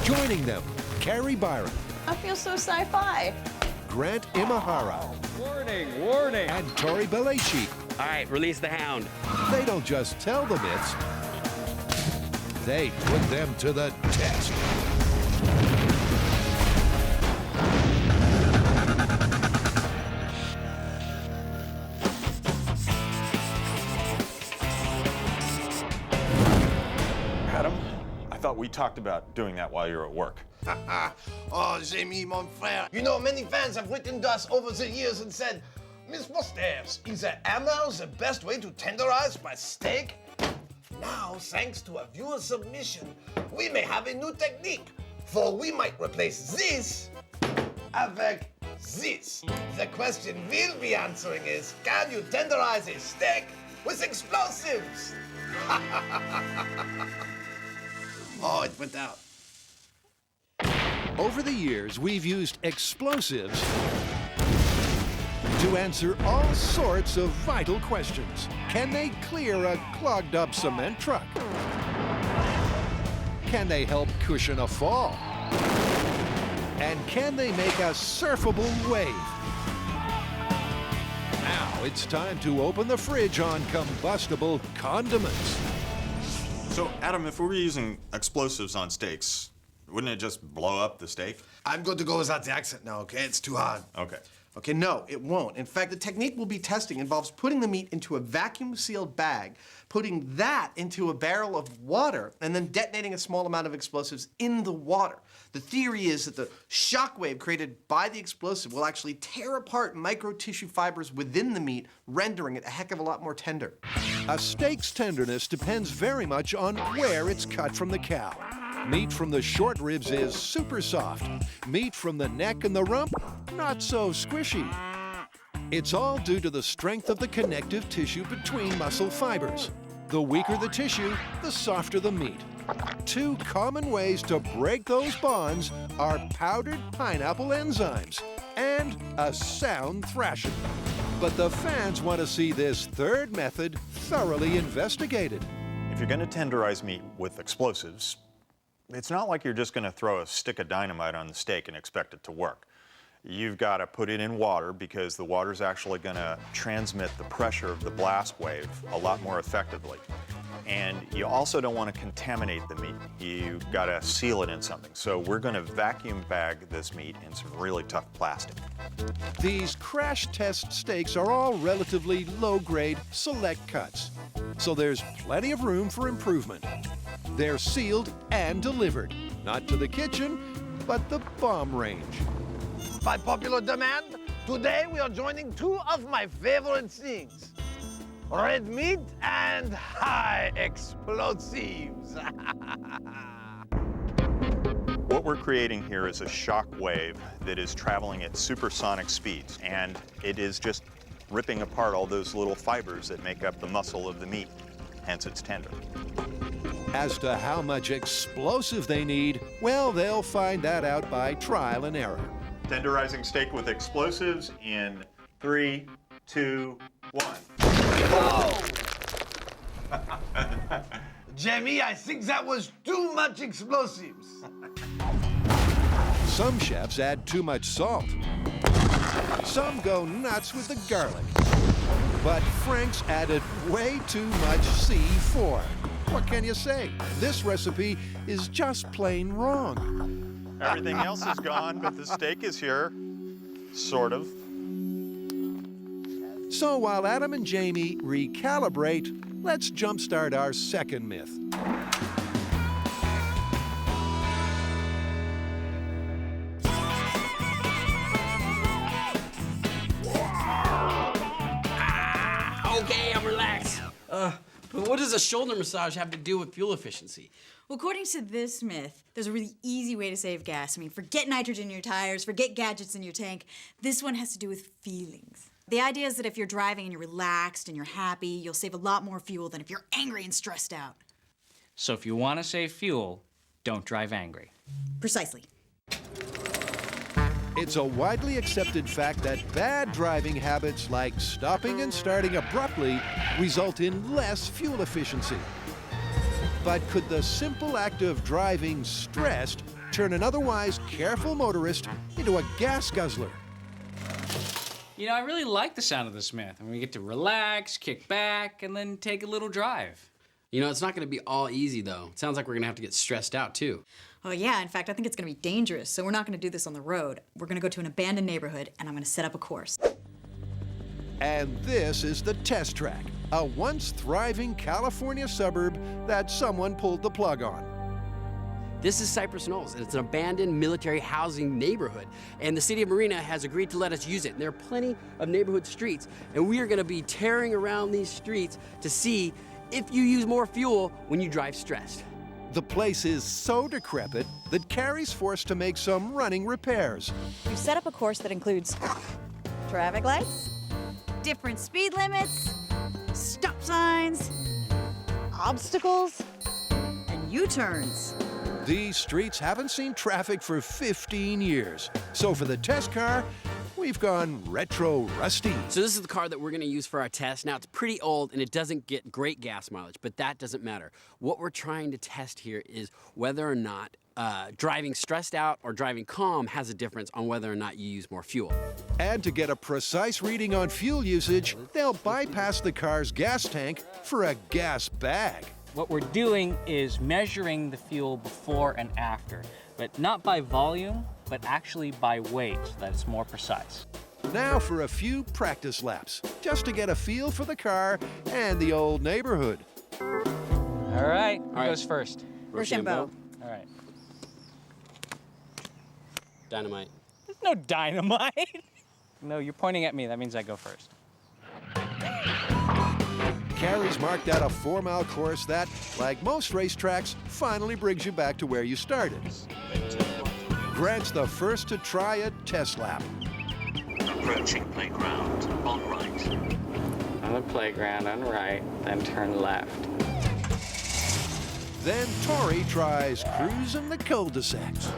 Joining them, Carrie Byron. I feel so sci-fi. Grant Imahara. Warning, warning. And Tori Belleci. All right, release the hound. They don't just tell the myths, they put them to the test. Adam, I thought we talked about doing that while you were at work. Oh, Jamie, mon frère. You know, many fans have written to us over the years and said, MythBusters, is the hammer the best way to tenderize my steak? Now, thanks to a viewer submission, we may have a new technique, for we might replace this avec this. The question we'll be answering is, can you tenderize a steak with explosives? Oh, it went out. Over the years, we've used explosives to answer all sorts of vital questions. Can they clear a clogged up cement truck? Can they help cushion a fall? And can they make a surfable wave? Now it's time to open the fridge on combustible condiments. So, Adam, if we were using explosives on steaks, wouldn't it just blow up the steak? I'm going to go without the accent now, okay? It's too hard. Okay. Okay, no, it won't. In fact, the technique we'll be testing involves putting the meat into a vacuum-sealed bag, putting that into a barrel of water, and then detonating a small amount of explosives in the water. The theory is that the shock wave created by the explosive will actually tear apart micro-tissue fibers within the meat, rendering it a heck of a lot more tender. A steak's tenderness depends very much on where it's cut from the cow. Meat from the short ribs is super soft. Meat from the neck and the rump, not so squishy. It's all due to the strength of the connective tissue between muscle fibers. The weaker the tissue, the softer the meat. Two common ways to break those bonds are powdered pineapple enzymes and a sound thrashing. But the fans want to see this third method thoroughly investigated. If you're going to tenderize meat with explosives, it's not like you're just going to throw a stick of dynamite on the steak and expect it to work. You've got to put it in water because the water's actually going to transmit the pressure of the blast wave a lot more effectively. And you also don't want to contaminate the meat. You've got to seal it in something. So we're going to vacuum bag this meat in some really tough plastic. These crash test steaks are all relatively low-grade select cuts, so there's plenty of room for improvement. They're sealed and delivered, not to the kitchen, but the bomb range. By popular demand, today we are joining two of my favorite things. Red meat and high explosives. What we're creating here is a shock wave that is traveling at supersonic speeds, and it is just ripping apart all those little fibers that make up the muscle of the meat, hence it's tender. As to how much explosive they need, well, they'll find that out by trial and error. Tenderizing steak with explosives in 3, 2, 1. Whoa! Jamie, I think that was too much explosives. Some chefs add too much salt. Some go nuts with the garlic. But Frank's added way too much C4. What can you say? This recipe is just plain wrong. Everything else is gone, but the steak is here. Sort of. So while Adam and Jamie recalibrate, let's jumpstart our second myth. Okay, I'm relaxed. But what does a shoulder massage have to do with fuel efficiency? Well, according to this myth, there's a really easy way to save gas. I mean, forget nitrogen in your tires, forget gadgets in your tank. This one has to do with feelings. The idea is that if you're driving and you're relaxed and you're happy, you'll save a lot more fuel than if you're angry and stressed out. So if you want to save fuel, don't drive angry. Precisely. It's a widely accepted fact that bad driving habits like stopping and starting abruptly result in less fuel efficiency. But could the simple act of driving stressed turn an otherwise careful motorist into a gas guzzler? You know, I really like the sound of this myth. I mean, we get to relax, kick back, and then take a little drive. You know, it's not going to be all easy, though. It sounds like we're going to have to get stressed out, too. Oh, yeah. In fact, I think it's going to be dangerous, so we're not going to do this on the road. We're going to go to an abandoned neighborhood, and I'm going to set up a course. And this is the test track, a once thriving California suburb that someone pulled the plug on. This is Cypress Knolls, and it's an abandoned military housing neighborhood. And the city of Marina has agreed to let us use it. And there are plenty of neighborhood streets, and we are going to be tearing around these streets to see if you use more fuel when you drive stressed. The place is so decrepit that Carrie's forced to make some running repairs. We've set up a course that includes traffic lights, different speed limits, stop signs, obstacles, and U-turns. These streets haven't seen traffic for 15 years. So for the test car, we've gone retro rusty. So this is the car that we're gonna use for our test. Now, it's pretty old and it doesn't get great gas mileage, but that doesn't matter. What we're trying to test here is whether or not driving stressed out or driving calm has a difference on whether or not you use more fuel. And to get a precise reading on fuel usage, they'll bypass the car's gas tank for a gas bag. What we're doing is measuring the fuel before and after, but not by volume, but actually by weight, so that it's more precise. Now for a few practice laps, just to get a feel for the car and the old neighborhood. All right, who goes first? Rochambeau. All right. Dynamite. There's no dynamite. No, you're pointing at me. That means I go first. Carrie's marked out a 4-mile course that, like most racetracks, finally brings you back to where you started. Grant's the first to try a test lap. Approaching playground, on right. On the playground, on right, then turn left. Then Tori tries cruising the cul-de-sacs.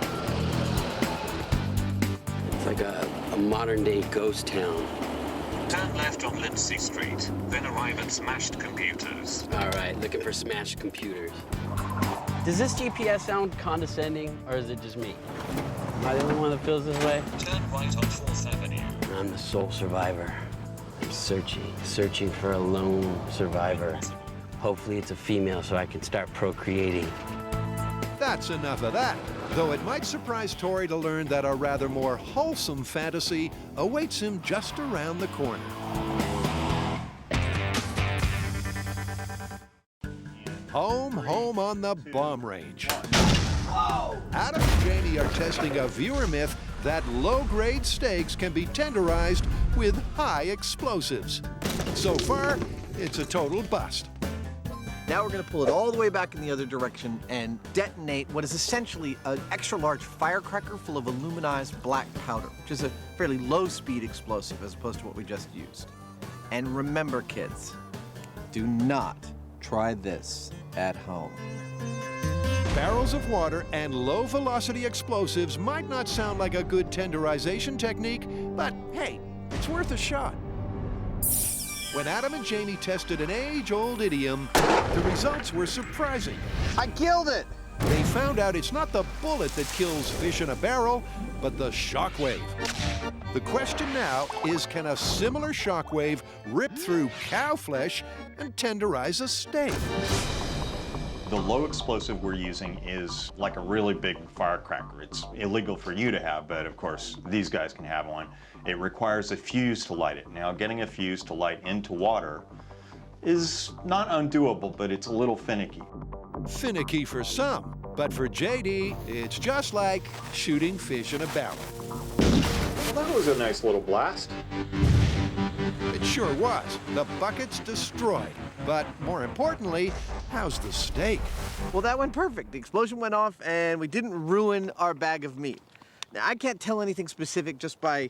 It's like a modern-day ghost town. Turn left on Lindsay Street, then arrive at Smashed Computers. All right, looking for Smashed Computers. Does this GPS sound condescending, or is it just me? Am I the only one that feels this way? Turn right on 4th Avenue. I'm the sole survivor. I'm searching for a lone survivor. Hopefully it's a female so I can start procreating. That's enough of that. Though it might surprise Tori to learn that a rather more wholesome fantasy awaits him just around the corner. Home on the bomb range. Adam and Jamie are testing a viewer myth that low-grade steaks can be tenderized with high explosives. So far, it's a total bust. Now we're going to pull it all the way back in the other direction and detonate what is essentially an extra-large firecracker full of aluminized black powder, which is a fairly low-speed explosive as opposed to what we just used. And remember, kids, do not try this at home. Barrels of water and low-velocity explosives might not sound like a good tenderization technique, but hey, it's worth a shot. When Adam and Jamie tested an age-old idiom, the results were surprising. I killed it! They found out it's not the bullet that kills fish in a barrel, but the shockwave. The question now is, can a similar shockwave rip through cow flesh and tenderize a steak? The low explosive we're using is like a really big firecracker. It's illegal for you to have, but of course, these guys can have one. It requires a fuse to light it. Now, getting a fuse to light into water is not undoable, but it's a little finicky. Finicky for some, but for JD, it's just like shooting fish in a barrel. Well, that was a nice little blast. It sure was. The bucket's destroyed. But more importantly, how's the steak? Well, that went perfect. The explosion went off and we didn't ruin our bag of meat. Now, I can't tell anything specific just by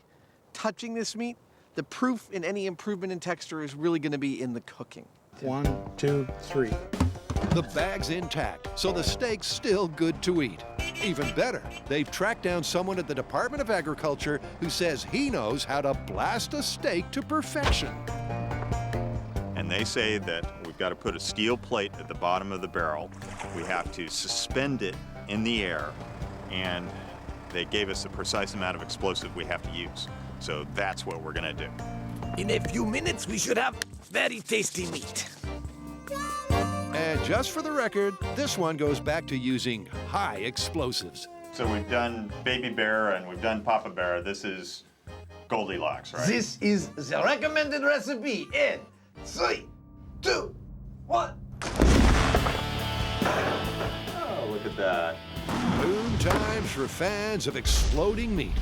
touching this meat. The proof in any improvement in texture is really going to be in the cooking. 1, 2, 3. The bag's intact, so the steak's still good to eat. Even better, they've tracked down someone at the Department of Agriculture who says he knows how to blast a steak to perfection. And they say that we've got to put a steel plate at the bottom of the barrel. We have to suspend it in the air, and they gave us the precise amount of explosive we have to use. So that's what we're gonna do. In a few minutes, we should have very tasty meat. And just for the record, this one goes back to using high explosives. So we've done Baby Bear and we've done Papa Bear. This is Goldilocks, right? This is the recommended recipe in 3, 2, 1. Oh, look at that. Boom times for fans of exploding meat.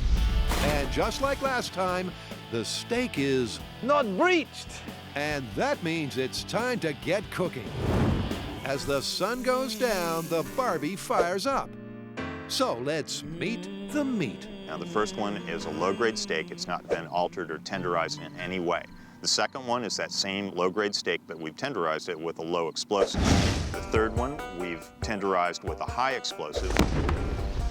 And just like last time, the steak is not breached. And that means it's time to get cooking. As the sun goes down, the Barbie fires up. So let's meet the meat. Now the first one is a low-grade steak. It's not been altered or tenderized in any way. The second one is that same low-grade steak, but we've tenderized it with a low explosive. The third one, we've tenderized with a high explosive.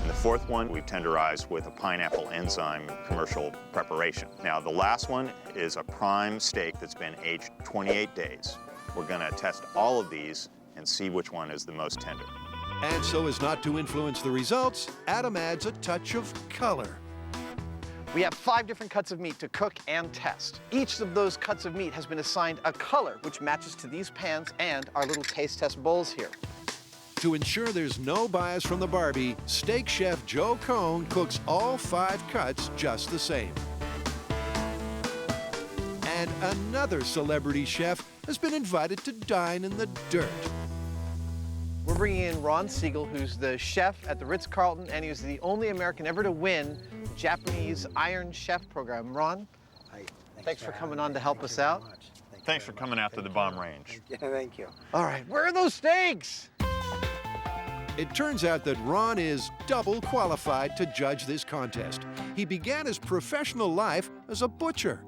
And the fourth one, we've tenderized with a pineapple enzyme commercial preparation. Now, the last one is a prime steak that's been aged 28 days. We're gonna test all of these and see which one is the most tender. And so as not to influence the results, Adam adds a touch of color. We have 5 different cuts of meat to cook and test. Each of those cuts of meat has been assigned a color which matches to these pans and our little taste test bowls here. To ensure there's no bias from the Barbie, steak chef Joe Cohn cooks all 5 cuts just the same. And another celebrity chef has been invited to dine in the dirt. We're bringing in Ron Siegel, who's the chef at the Ritz-Carlton, and he was the only American ever to win the Japanese Iron Chef program. Ron, thanks for coming on to help us out. Thanks for coming out to the bomb range. Yeah, thank you. All right, where are those steaks? It turns out that Ron is double qualified to judge this contest. He began his professional life as a butcher.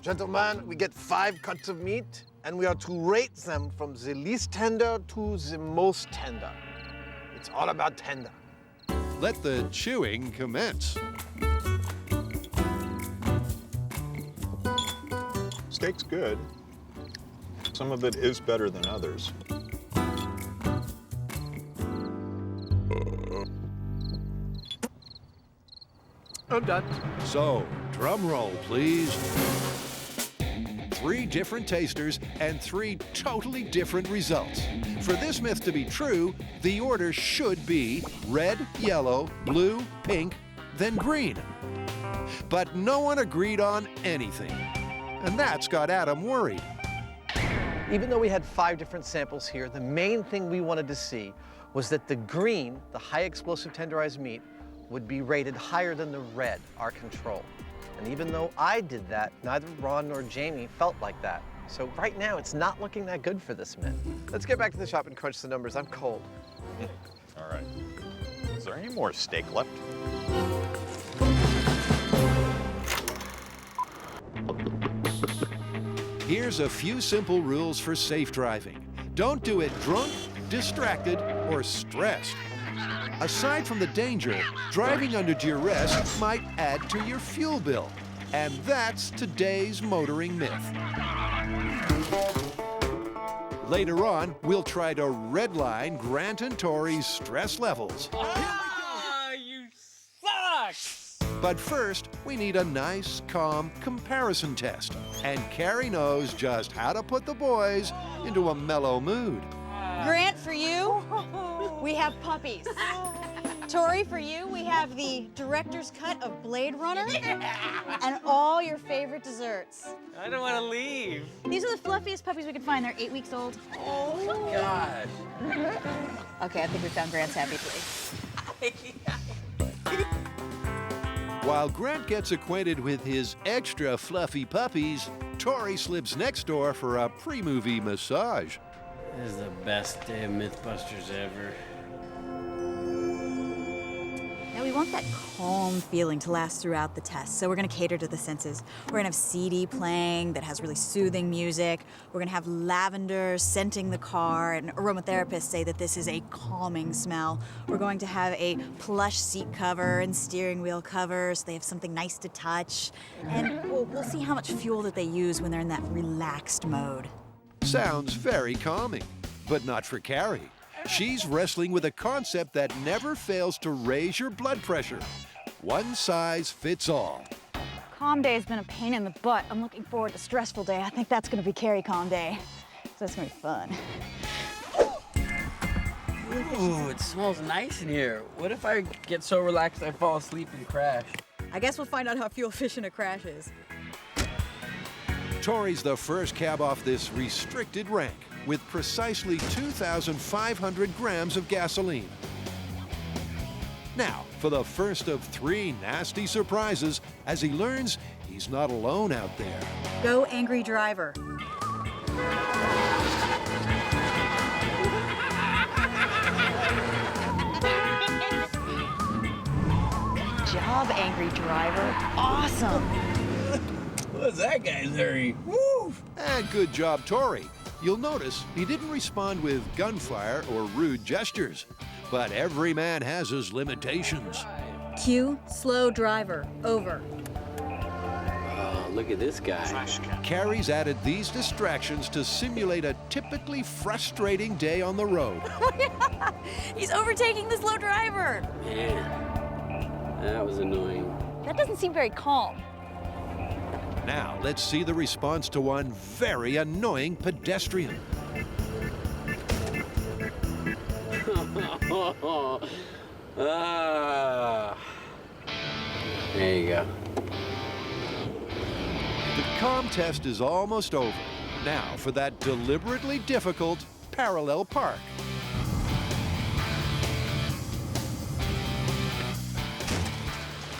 Gentlemen, we get 5 cuts of meat, and we are to rate them from the least tender to the most tender. It's all about tender. Let the chewing commence. Steak's good. Some of it is better than others. I'm done. So, drum roll, please. 3 different tasters and 3 totally different results. For this myth to be true, the order should be red, yellow, blue, pink, then green. But no one agreed on anything. And that's got Adam worried. Even though we had 5 different samples here, the main thing we wanted to see was that the green, the high explosive tenderized meat, would be rated higher than the red, our control. And even though I did that, neither Ron nor Jamie felt like that. So right now, it's not looking that good for this myth. Let's get back to the shop and crunch the numbers. I'm cold. All right. Is there any more steak left? Here's a few simple rules for safe driving. Don't do it drunk, distracted, or stressed. Aside from the danger, driving under duress might add to your fuel bill. And that's today's motoring myth. Later on, we'll try to redline Grant and Tori's stress levels. You suck! But first, we need a nice, calm comparison test. And Carrie knows just how to put the boys into a mellow mood. Grant, for you, we have puppies. Tori, for you, we have the director's cut of Blade Runner and all your favorite desserts. I don't want to leave. These are the fluffiest puppies we could find. They're 8 weeks old. Oh, God. Okay, I think we found Grant's happy place. While Grant gets acquainted with his extra fluffy puppies, Tori slips next door for a pre-movie massage. This is the best day of MythBusters ever. Now we want that calm feeling to last throughout the test, so we're gonna cater to the senses. We're gonna have CD playing that has really soothing music. We're gonna have lavender scenting the car, and aromatherapists say that this is a calming smell. We're going to have a plush seat cover and steering wheel cover, so they have something nice to touch. And we'll see how much fuel that they use when they're in that relaxed mode. Sounds very calming, but not for Carrie. She's wrestling with a concept that never fails to raise your blood pressure. One size fits all. Calm day has been a pain in the butt. I'm looking forward to stressful day. I think that's gonna be Carrie Calm Day. So it's gonna be fun. Ooh, it smells nice in here. What if I get so relaxed I fall asleep and crash? I guess we'll find out how fuel efficient a crash is. Tori's the first cab off this restricted rank with precisely 2,500 grams of gasoline. Now, for the first of 3 nasty surprises as he learns he's not alone out there. Go, angry driver. Good job, angry driver. Awesome. What's that guy's hurry? Woo! And good job, Tori. You'll notice he didn't respond with gunfire or rude gestures. But every man has his limitations. Cue, slow driver, over. Oh, look at this guy. Carrie's added these distractions to simulate a typically frustrating day on the road. He's overtaking the slow driver. Man, that was annoying. That doesn't seem very calm. Now, let's see the response to one very annoying pedestrian. There you go. The calm test is almost over. Now for that deliberately difficult parallel park.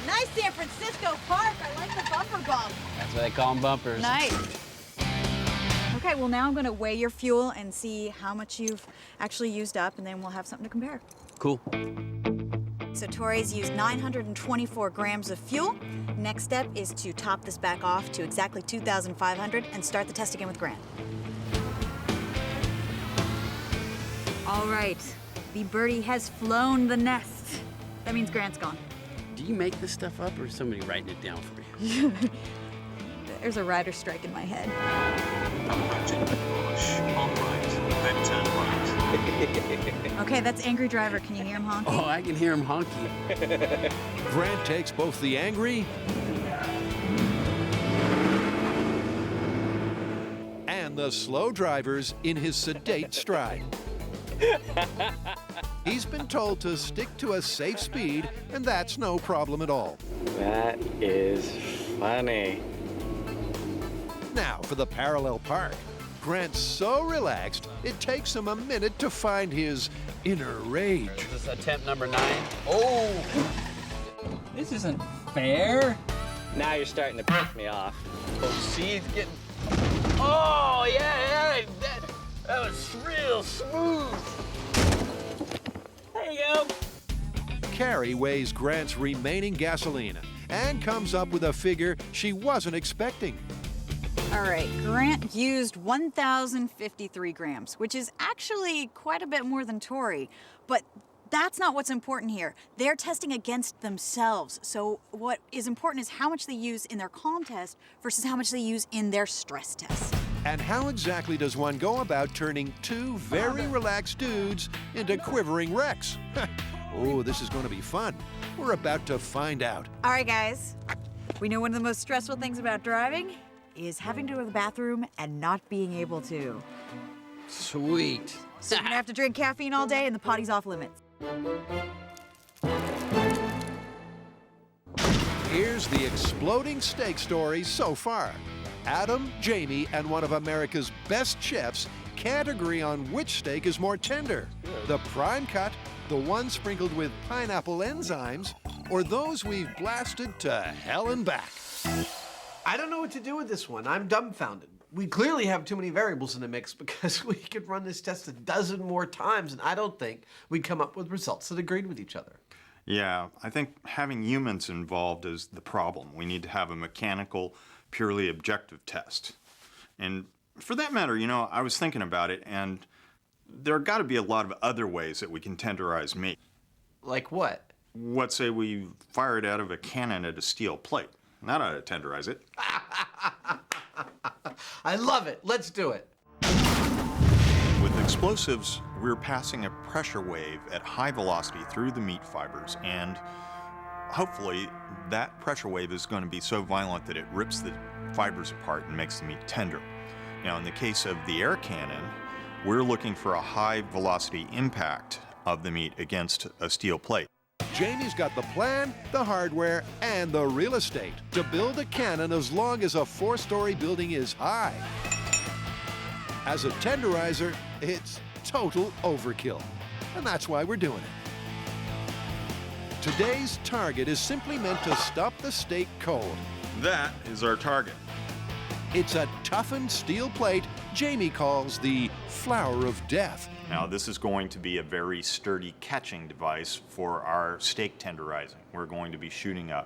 Nice San Francisco park. I like the bumper bump. That's what they call them bumpers. Nice. Okay, well now I'm gonna weigh your fuel and see how much you've actually used up, and then we'll have something to compare. Cool. So Tori's used 924 grams of fuel. Next step is to top this back off to exactly 2,500 and start the test again with Grant. All right, the birdie has flown the nest. That means Grant's gone. Do you make this stuff up or is somebody writing it down for you? There's a rider strike in my head. Imagine push on right, then turn right. Okay, that's angry driver. Can you hear him honking? Oh, I can hear him honking. Grant takes both the angry and the slow drivers in his sedate stride. He's been told to stick to a safe speed, and that's no problem at all. That is funny. Now for the parallel park. Grant's so relaxed, it takes him a minute to find his inner rage. This is attempt number 9. Oh! This isn't fair. Now you're starting to piss me off. Oh, see, it's getting... Oh, yeah, that was real smooth. There you go. Carrie weighs Grant's remaining gasoline and comes up with a figure she wasn't expecting. All right, Grant used 1,053 grams, which is actually quite a bit more than Tori, but that's not what's important here. They're testing against themselves. So what is important is how much they use in their calm test versus how much they use in their stress test. And how exactly does one go about turning two very relaxed dudes into quivering wrecks? Oh, this is going to be fun. We're about to find out. All right, guys. We know one of the most stressful things about driving is having to go to the bathroom and not being able to. Sweet. So you're gonna have to drink caffeine all day and the potty's off limits. Here's the exploding steak story so far. Adam, Jamie, and one of America's best chefs can't agree on which steak is more tender. The prime cut, the one sprinkled with pineapple enzymes, or those we've blasted to hell and back. I don't know what to do with this one. I'm dumbfounded. We clearly have too many variables in the mix because we could run this test a dozen more times, and I don't think we'd come up with results that agreed with each other. Yeah, I think having humans involved is the problem. We need to have a mechanical, purely objective test. And for that matter, you know, I was thinking about it, and there have got to be a lot of other ways that we can tenderize meat. Like what? What say we fire it out of a cannon at a steel plate? That ought to tenderize it. I love it. Let's do it. With explosives, we're passing a pressure wave at high velocity through the meat fibers, and hopefully that pressure wave is going to be so violent that it rips the fibers apart and makes the meat tender. Now, in the case of the air cannon, we're looking for a high velocity impact of the meat against a steel plate. Jamie's got the plan, the hardware, and the real estate to build a cannon as long as a 4-story building is high. As a tenderizer, it's total overkill, and that's why we're doing it. Today's target is simply meant to stop the steak cold. That is our target. It's a toughened steel plate Jamie calls the flower of death. Now, this is going to be a very sturdy catching device for our steak tenderizing. We're going to be shooting a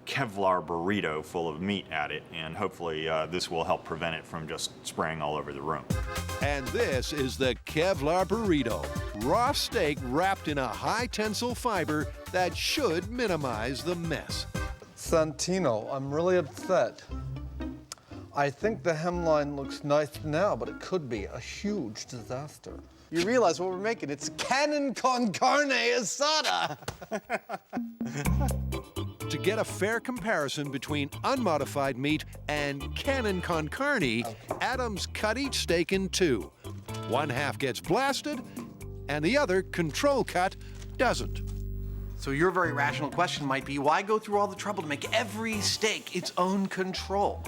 Kevlar burrito full of meat at it, and hopefully this will help prevent it from just spraying all over the room. And this is the Kevlar burrito, raw steak wrapped in a high tensile fiber that should minimize the mess. Santino, I'm really upset. I think the hemline looks nice now, but it could be a huge disaster. You realize what we're making? It's cannon con carne asada. To get a fair comparison between unmodified meat and cannon con carne, Adams cut each steak in two. One half gets blasted, and the other, control cut, doesn't. So your very rational question might be, why go through all the trouble to make every steak its own control?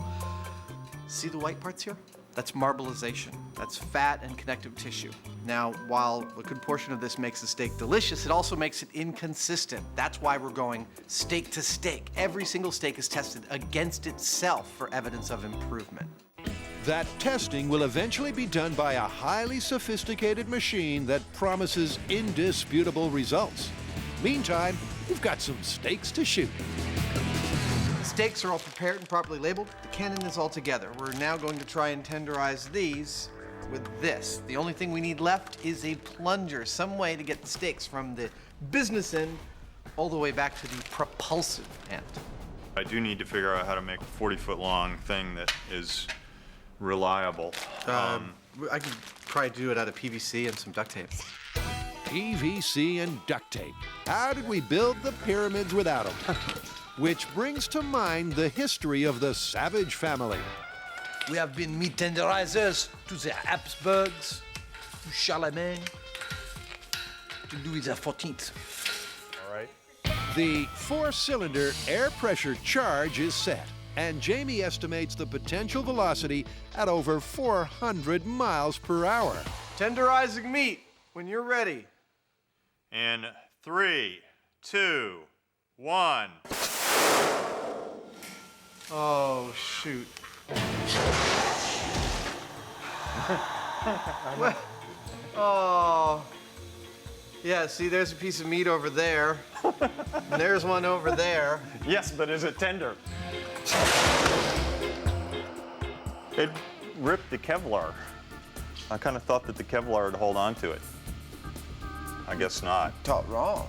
See the white parts here? That's marbleization. That's fat and connective tissue. Now, while a good portion of this makes the steak delicious, it also makes it inconsistent. That's why we're going steak to steak. Every single steak is tested against itself for evidence of improvement. That testing will eventually be done by a highly sophisticated machine that promises indisputable results. Meantime, we've got some steaks to shoot. The steaks are all prepared and properly labeled. The cannon is all together. We're now going to try and tenderize these with this. The only thing we need left is a plunger, some way to get the steaks from the business end all the way back to the propulsive end. I do need to figure out how to make a 40-foot long thing that is reliable. I could probably do it out of PVC and some duct tape. PVC and duct tape. How did we build the pyramids without them? Which brings to mind the history of the Savage family. We have been meat tenderizers to the Habsburgs, to Charlemagne, to Louis XIV. All right. The 4-cylinder air pressure charge is set, and Jamie estimates the potential velocity at over 400 miles per hour. Tenderizing meat, when you're ready. In 3, 2, 1. Oh, shoot. What? Oh. Yeah, see, there's a piece of meat over there. And there's one over there. Yes, but is it tender? It ripped the Kevlar. I kind of thought that the Kevlar would hold on to it. I guess not. Taught wrong.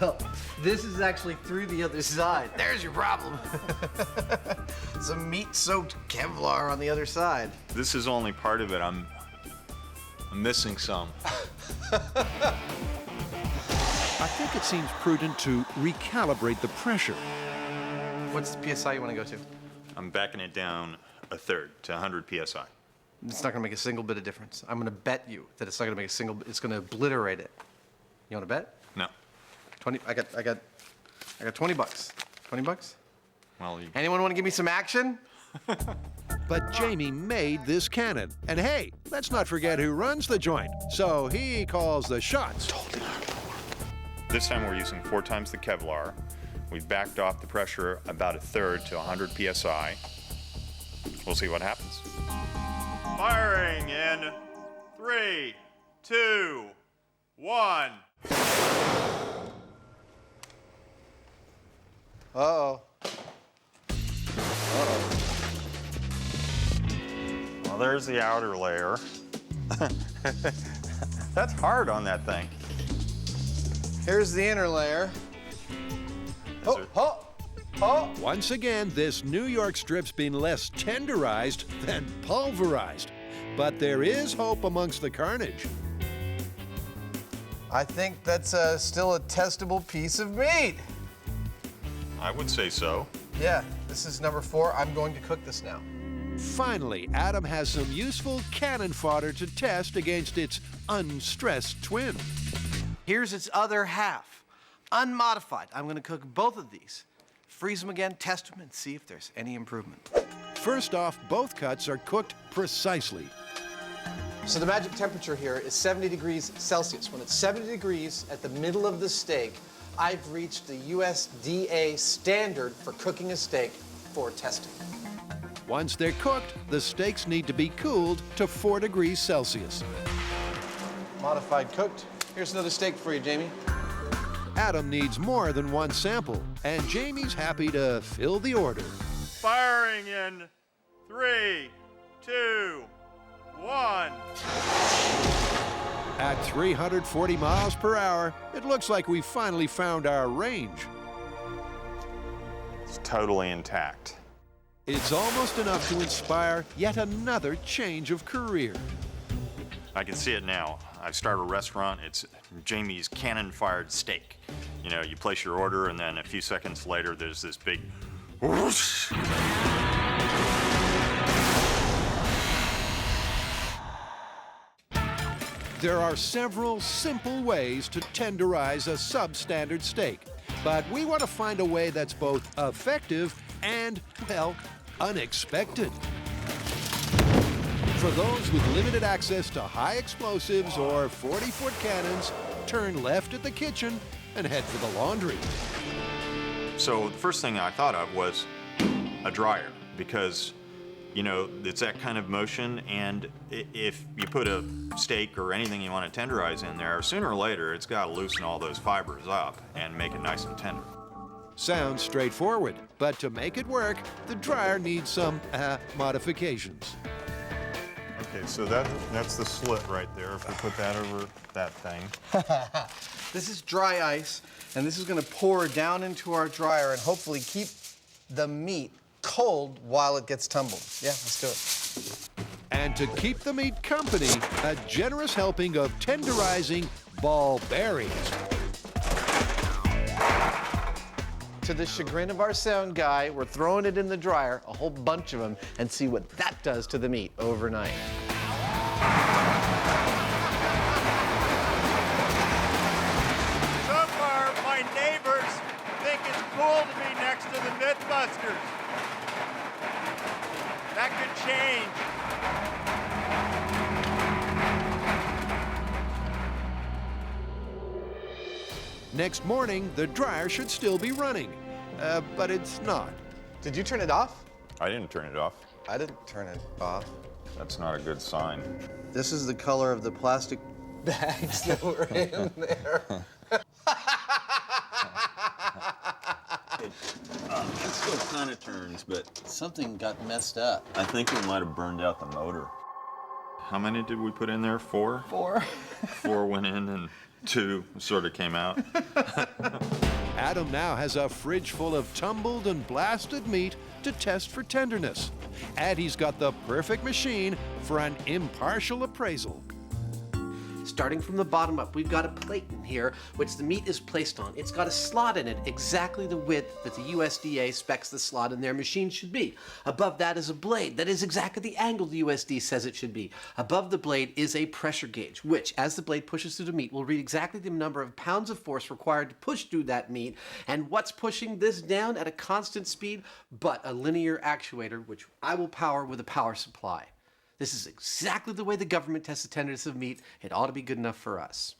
Well, this is actually through the other side. There's your problem. Some meat-soaked Kevlar on the other side. This is only part of it. I'm missing some. I think it seems prudent to recalibrate the pressure. What's the PSI you want to go to? I'm backing it down a third to 100 PSI. It's not going to make a single bit of difference. I'm going to bet you that it's not going to make a single. It's going to obliterate it. You want to bet? No. 20. I got $20. $20? Well, Anyone want to give me some action? But Jamie made this cannon. And hey, let's not forget who runs the joint. So he calls the shots. This time we're using 4 times the Kevlar. We've backed off the pressure about a third to 100 PSI. We'll see what happens. Firing in 3, 2, 1. Uh-oh. Well, there's the outer layer. That's hard on that thing. Here's the inner layer. Once again, this New York strip's been less tenderized than pulverized. But there is hope amongst the carnage. I think that's still a testable piece of meat. I would say so. Yeah, this is number 4. I'm going to cook this now. Finally, Adam has some useful cannon fodder to test against its unstressed twin. Here's its other half, unmodified. I'm going to cook both of these. Freeze them again, test them, and see if there's any improvement. First off, both cuts are cooked precisely. So the magic temperature here is 70 degrees Celsius. When it's 70 degrees at the middle of the steak, I've reached the USDA standard for cooking a steak for testing. Once they're cooked, the steaks need to be cooled to 4 degrees Celsius. Modified cooked. Here's another steak for you, Jamie. Adam needs more than one sample, and Jamie's happy to fill the order. Firing in 3, 2, 1. At 340 miles per hour, it looks like we finally found our range. It's totally intact. It's almost enough to inspire yet another change of career. I can see it now. I've started a restaurant. It's Jamie's cannon-fired steak. You know, you place your order, and then a few seconds later, there's this big whoosh. There are several simple ways to tenderize a substandard steak, but we want to find a way that's both effective and, well, unexpected. For those with limited access to high explosives or 40-foot cannons, turn left at the kitchen and head for the laundry. So the first thing I thought of was a dryer, because You know, it's that kind of motion, and if you put a steak or anything you want to tenderize in there, sooner or later it's got to loosen all those fibers up and make it nice and tender. Sounds straightforward, but to make it work, the dryer needs some modifications. Okay, so that's the slit right there. If we put that over that thing. This is dry ice, and this is going to pour down into our dryer and hopefully keep the meat cold while it gets tumbled. Yeah, let's do it. And to keep the meat company, a generous helping of tenderizing ball berries. To the chagrin of our sound guy, we're throwing it in the dryer, a whole bunch of them, and see what that does to the meat overnight. So far, my neighbors think it's cool to be next to the MythBusters. That could change. Next morning, the dryer should still be running, but it's not. Did you turn it off? I didn't turn it off. I didn't turn it off. That's not a good sign. This is the color of the plastic bags that were in there. It still kind of turns, but something got messed up. I think we might have burned out the motor. How many did we put in there? 4? 4. 4 went in and 2 sort of came out. Adam now has a fridge full of tumbled and blasted meat to test for tenderness. And he's got the perfect machine for an impartial appraisal. Starting from the bottom up, we've got a plate in here which the meat is placed on. It's got a slot in it, exactly the width that the USDA specs the slot in their machine should be. Above that is a blade that is exactly the angle the USDA says it should be. Above the blade is a pressure gauge, which, as the blade pushes through the meat, will read exactly the number of pounds of force required to push through that meat. And what's pushing this down at a constant speed but a linear actuator, which I will power with a power supply. This is exactly the way the government tests the tenderness of meat. It ought to be good enough for us.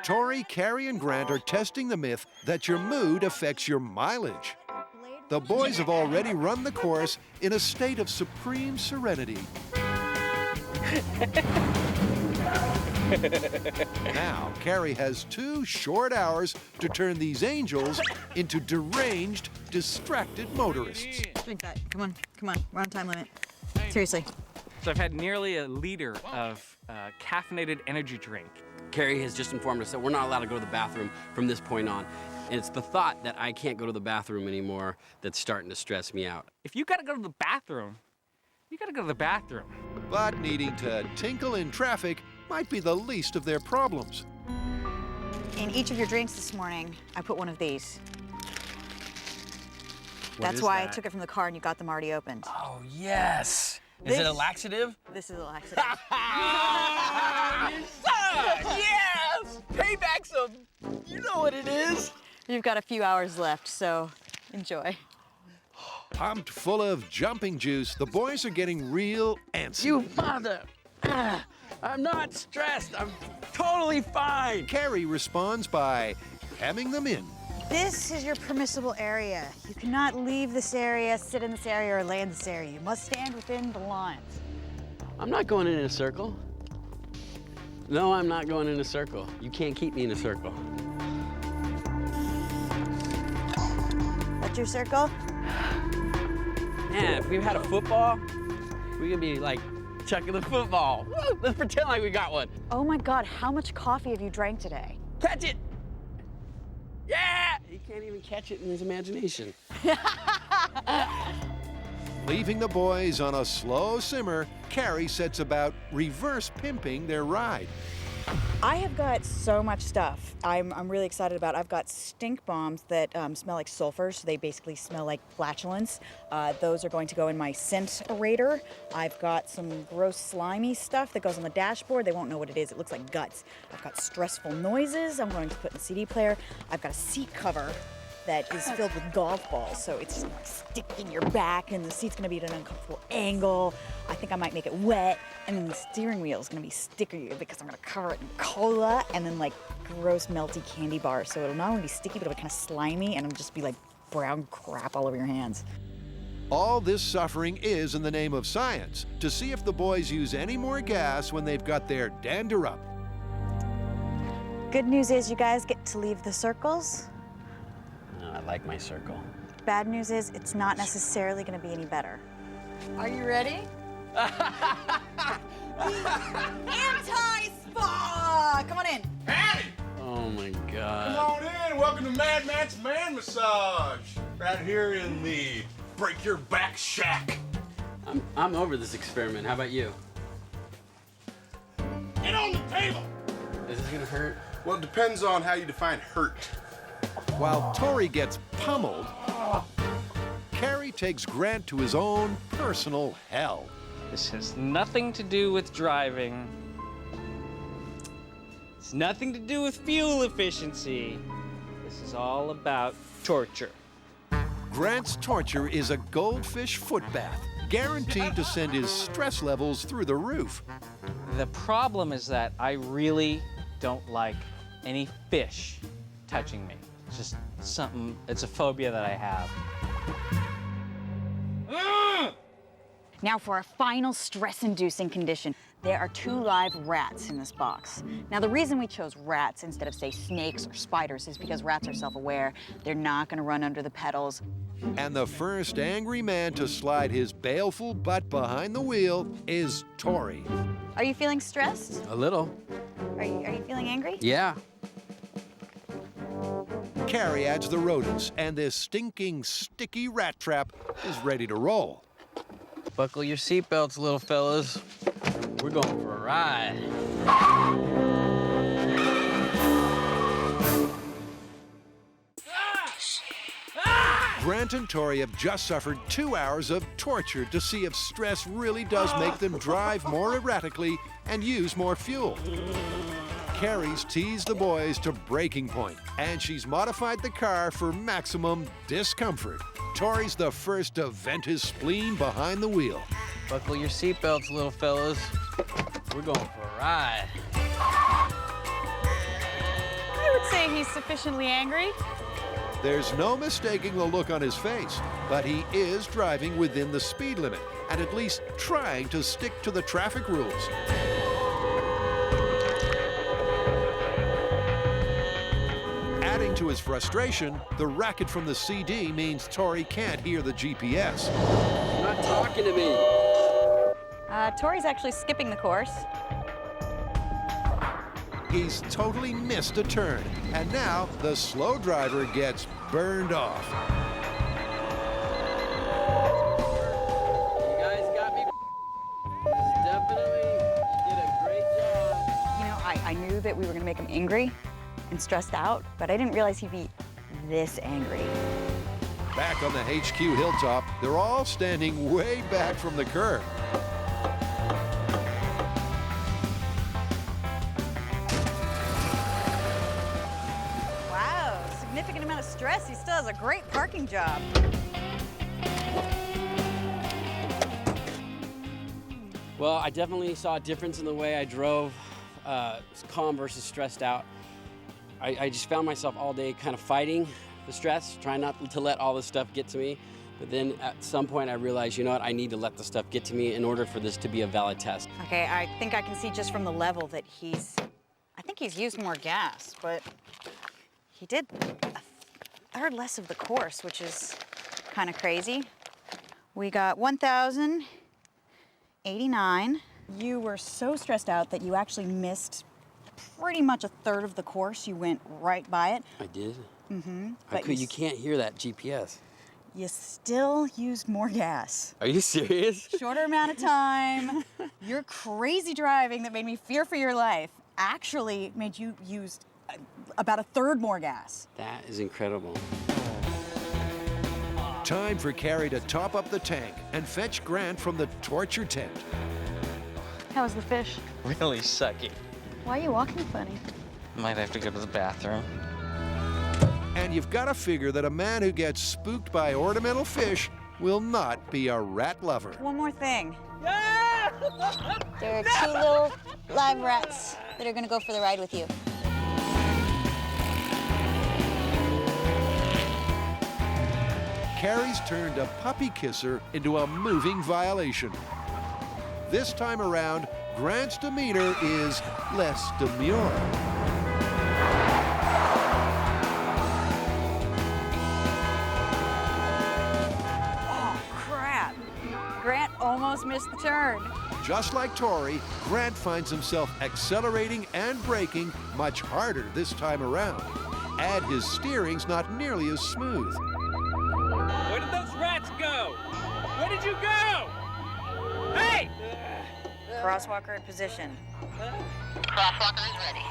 Tori, Carrie, and Grant are testing the myth that your mood affects your mileage. The boys have already run the course in a state of supreme serenity. Now, Carrie has 2 short hours to turn these angels into deranged, distracted motorists. Drink that. Come on, come on. We're on time limit. Seriously. So I've had nearly a liter of caffeinated energy drink. Carrie has just informed us that we're not allowed to go to the bathroom from this point on. And it's the thought that I can't go to the bathroom anymore that's starting to stress me out. If you gotta go to the bathroom, you gotta go to the bathroom. But needing to tinkle in traffic might be the least of their problems. In each of your drinks this morning, I put one of these. That's is why that? I took it from the car and you got them already opened. Oh, yes. Is it a laxative? This is a laxative. Yes! Payback some. You know what it is. You've got a few hours left, so enjoy. Pumped full of jumping juice, the boys are getting real antsy. You mother! I'm not stressed. I'm totally fine. Carrie responds by hemming them in. This is your permissible area. You cannot leave this area, sit in this area, or lay in this area. You must stand within the lines. I'm not going in a circle. No, I'm not going in a circle. You can't keep me in a circle. That's your circle? Man, if we had a football, we could be like chucking the football. Woo, let's pretend like we got one. Oh my God, how much coffee have you drank today? Catch it! Yeah! He can't even catch it in his imagination. Leaving the boys on a slow simmer, Carrie sets about reverse pimping their ride. I have got so much stuff I'm really excited about. I've got stink bombs that smell like sulfur, so they basically smell like flatulence. Those are going to go in my scent-erator. I've got some gross slimy stuff that goes on the dashboard. They won't know what it is. It looks like guts. I've got stressful noises I'm going to put in the CD player. I've got a seat cover that is filled with golf balls. So it's sticking your back, and the seat's gonna be at an uncomfortable angle. I think I might make it wet, and then the steering wheel is gonna be sticky because I'm gonna cover it in cola and then like gross melty candy bars. So it'll not only be sticky, but it'll be kind of slimy, and it'll just be like brown crap all over your hands. All this suffering is in the name of science, to see if the boys use any more gas when they've got their dander up. Good news is you guys get to leave the circles. I like my circle. Bad news is it's not necessarily gonna be any better. Are you ready? Anti-spa! Come on in. Patty! Oh my God. Come on in. Welcome to Mad Matt's Man Massage. Right here in the Break Your Back Shack. I'm over this experiment. How about you? Get on the table. Is this gonna hurt? Well, it depends on how you define hurt. While Tori gets pummeled, Carrie takes Grant to his own personal hell. This has nothing to do with driving. It's nothing to do with fuel efficiency. This is all about torture. Grant's torture is a goldfish foot bath, guaranteed to send his stress levels through the roof. The problem is that I really don't like any fish touching me. It's just something, it's a phobia that I have. Now for our final stress-inducing condition. There are 2 live rats in this box. Now the reason we chose rats instead of, say, snakes or spiders is because rats are self-aware. They're not gonna run under the pedals. And the first angry man to slide his baleful butt behind the wheel is Tori. Are you feeling stressed? A little. Are you feeling angry? Yeah. Carrie adds the rodents, and this stinking, sticky rat trap is ready to roll. Buckle your seatbelts, little fellas. We're going for a ride. Grant and Tori have just suffered 2 hours of torture to see if stress really does make them drive more erratically and use more fuel. Carrie's teased the boys to breaking point, and she's modified the car for maximum discomfort. Tori's the first to vent his spleen behind the wheel. Buckle your seatbelts, little fellas. We're going for a ride. I would say he's sufficiently angry. There's no mistaking the look on his face, but he is driving within the speed limit and at least trying to stick to the traffic rules. Adding to his frustration, the racket from the CD means Tori can't hear the GPS. You're not talking to me. Tori's actually skipping the course. He's totally missed a turn, and now the slow driver gets burned off. You guys got me. Definitely, you did a great job. You know, I knew that we were gonna make him angry and stressed out, but I didn't realize he'd be this angry. Back on the HQ hilltop, they're all standing way back from the curb. Wow, significant amount of stress. He still has a great parking job. Well, I definitely saw a difference in the way I drove, calm versus stressed out. I just found myself all day kind of fighting the stress, trying not to let all this stuff get to me. But then at some point I realized, you know what, I need to let the stuff get to me in order for this to be a valid test. Okay, I think I can see just from the level that I think he's used more gas, but he did a third less of the course, which is kind of crazy. We got 1,089. You were so stressed out that you actually missed pretty much a third of the course. You went right by it. I did? Mm-hmm. You can't hear that GPS. You still used more gas. Are you serious? Shorter amount of time. Your crazy driving that made me fear for your life actually made you use about a third more gas. That is incredible. Time for Carrie to top up the tank and fetch Grant from the torture tent. How was the fish? Really sucky. Why are you walking funny? Might have to go to the bathroom. And you've got to figure that a man who gets spooked by ornamental fish will not be a rat lover. One more thing. There are 2 little live rats that are gonna go for the ride with you. Carrie's turned a puppy kisser into a moving violation. This time around, Grant's demeanor is less demure. Oh, crap. Grant almost missed the turn. Just like Tori, Grant finds himself accelerating and braking much harder this time around. And his steering's not nearly as smooth. Where did those rats go? Where did you go? Hey! Crosswalker in position. Crosswalker is ready.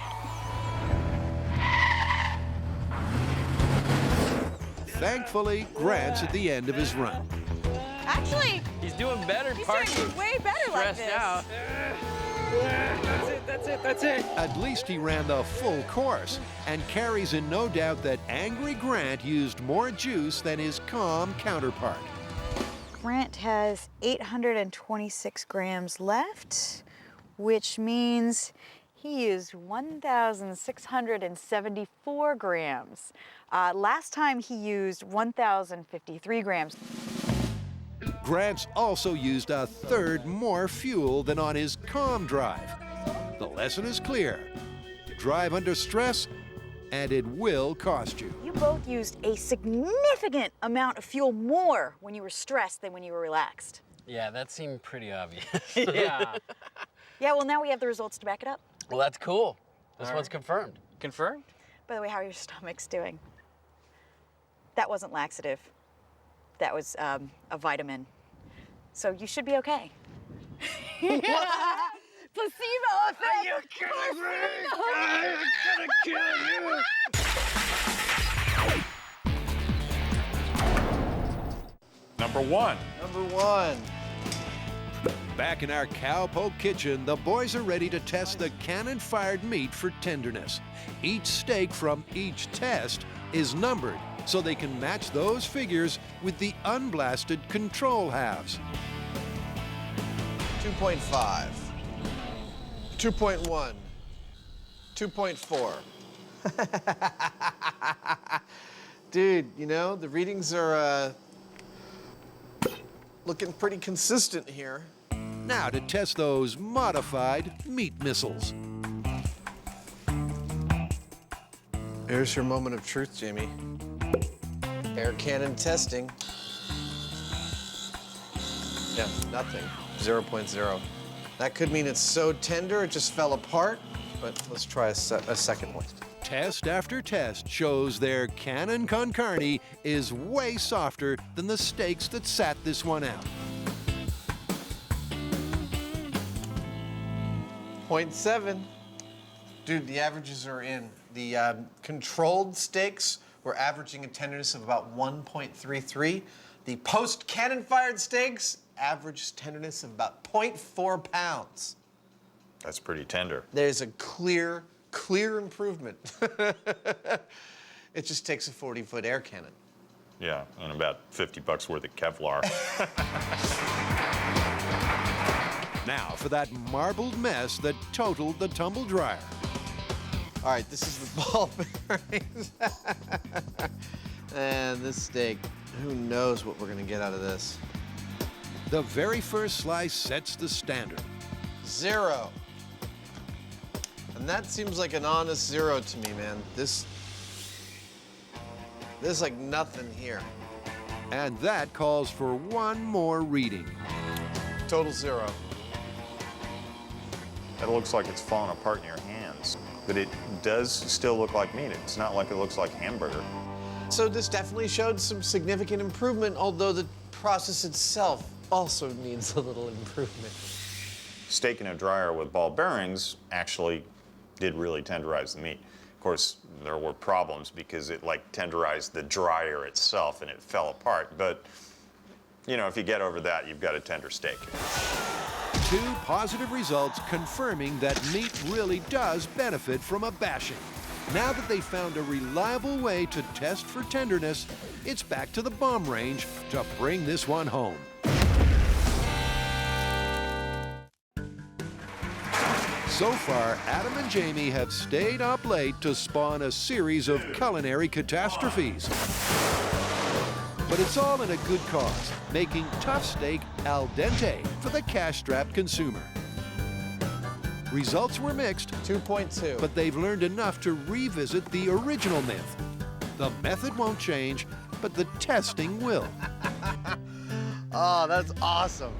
Thankfully, Grant's at the end of his run. Actually, He's doing better. he's Parking. doing way better like Stressed this. out. That's it. At least he ran the full course, and Carrie's in no doubt that angry Grant used more juice than his calm counterpart. Grant has 826 grams left, which means he used 1,674 grams. Last time he used 1,053 grams. Grant's also used a third more fuel than on his calm drive. The lesson is clear. Drive under stress, and it will cost you. You both used a significant amount of fuel more when you were stressed than when you were relaxed. Yeah, that seemed pretty obvious. Yeah. Yeah, well, now we have the results to back it up. Well, that's cool. This All one's right. confirmed. Confirmed? By the way, how are your stomachs doing? That wasn't laxative. That was a vitamin. So you should be okay. Placebo effect! Are you kidding me? I'm gonna kill you! Number 1. Number 1. Back in our cowpoke kitchen, the boys are ready to test the cannon-fired meat for tenderness. Each steak from each test is numbered, so they can match those figures with the unblasted control halves. 2.5. 2.1. 2.4. Dude, you know, the readings are looking pretty consistent here. Now to test those modified meat missiles. Here's your moment of truth, Jamie. Air cannon testing. Yeah, nothing. 0.0. That could mean it's so tender it just fell apart, but let's try a second one. Test after test shows their cannon con carne is way softer than the steaks that sat this one out. 0.7. Dude, the averages are in. The controlled steaks were averaging a tenderness of about 1.33. The post-cannon fired steaks averaged tenderness of about 0.4 pounds. That's pretty tender. There's a clear improvement. It just takes a 40-foot air cannon. Yeah, and about 50 bucks worth of Kevlar. Now for that marbled mess that totaled the tumble dryer. All right, this is the ball bearings. And this steak, who knows what we're gonna get out of this. The very first slice sets the standard. 0. And that seems like an honest 0 to me, man. There's like nothing here. And that calls for one more reading. Total 0. It looks like it's falling apart in your hands, but it does still look like meat. It's not like it looks like hamburger. So this definitely showed some significant improvement, although the process itself also needs a little improvement. Steak in a dryer with ball bearings actually did really tenderize the meat. Of course, there were problems because it like tenderized the dryer itself and it fell apart. But, you know, if you get over that, you've got a tender steak. 2 positive results confirming that meat really does benefit from a bashing. Now that they found a reliable way to test for tenderness, it's back to the bomb range to bring this one home. So far, Adam and Jamie have stayed up late to spawn a series of culinary catastrophes. But it's all in a good cause, making tough steak al dente for the cash-strapped consumer. Results were mixed, 2.2, but they've learned enough to revisit the original myth. The method won't change, but the testing will. Oh, that's awesome.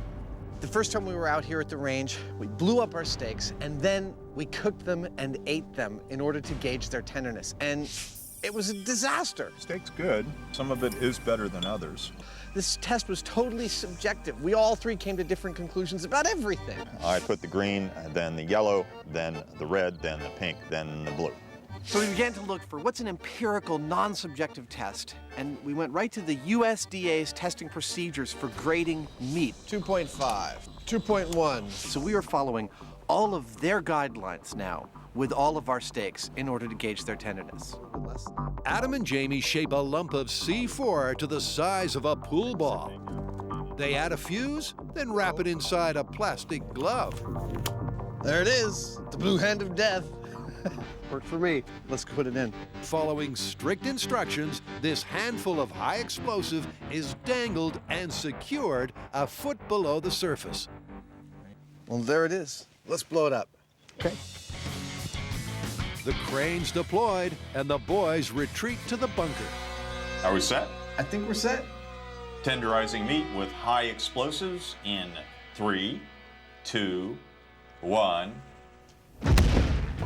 The first time we were out here at the range, we blew up our steaks, and then we cooked them and ate them in order to gauge their tenderness. And it was a disaster. Steak's good. Some of it is better than others. This test was totally subjective. We all three came to different conclusions about everything. I put the green, then the yellow, then the red, then the pink, then the blue. So we began to look for what's an empirical, non-subjective test, and we went right to the USDA's testing procedures for grading meat. 2.5, 2.1. So we are following all of their guidelines now with all of our steaks in order to gauge their tenderness. Adam and Jamie shape a lump of C4 to the size of a pool ball. They add a fuse, then wrap it inside a plastic glove. There it is, the blue hand of death. Worked for me. Let's put it in. Following strict instructions, this handful of high explosive is dangled and secured a foot below the surface. Well, there it is. Let's blow it up. Okay. The crane's deployed, and the boys retreat to the bunker. Are we set? I think we're set. Tenderizing meat with high explosives in 3, 2, 1.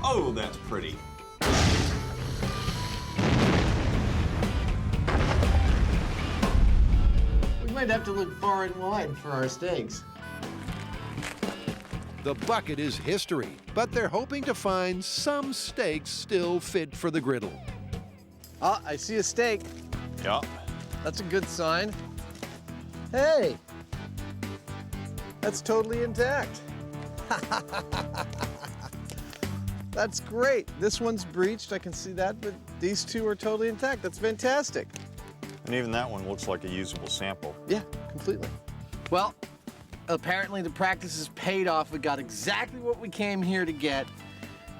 Oh, that's pretty. We might have to look far and wide for our steaks. The bucket is history, but they're hoping to find some steaks still fit for the griddle. Ah, I see a steak. Yeah. That's a good sign. Hey, that's totally intact. That's great. This one's breached, I can see that, but these two are totally intact. That's fantastic. And even that one looks like a usable sample. Yeah, completely. Well, apparently the practice has paid off. We got exactly what we came here to get.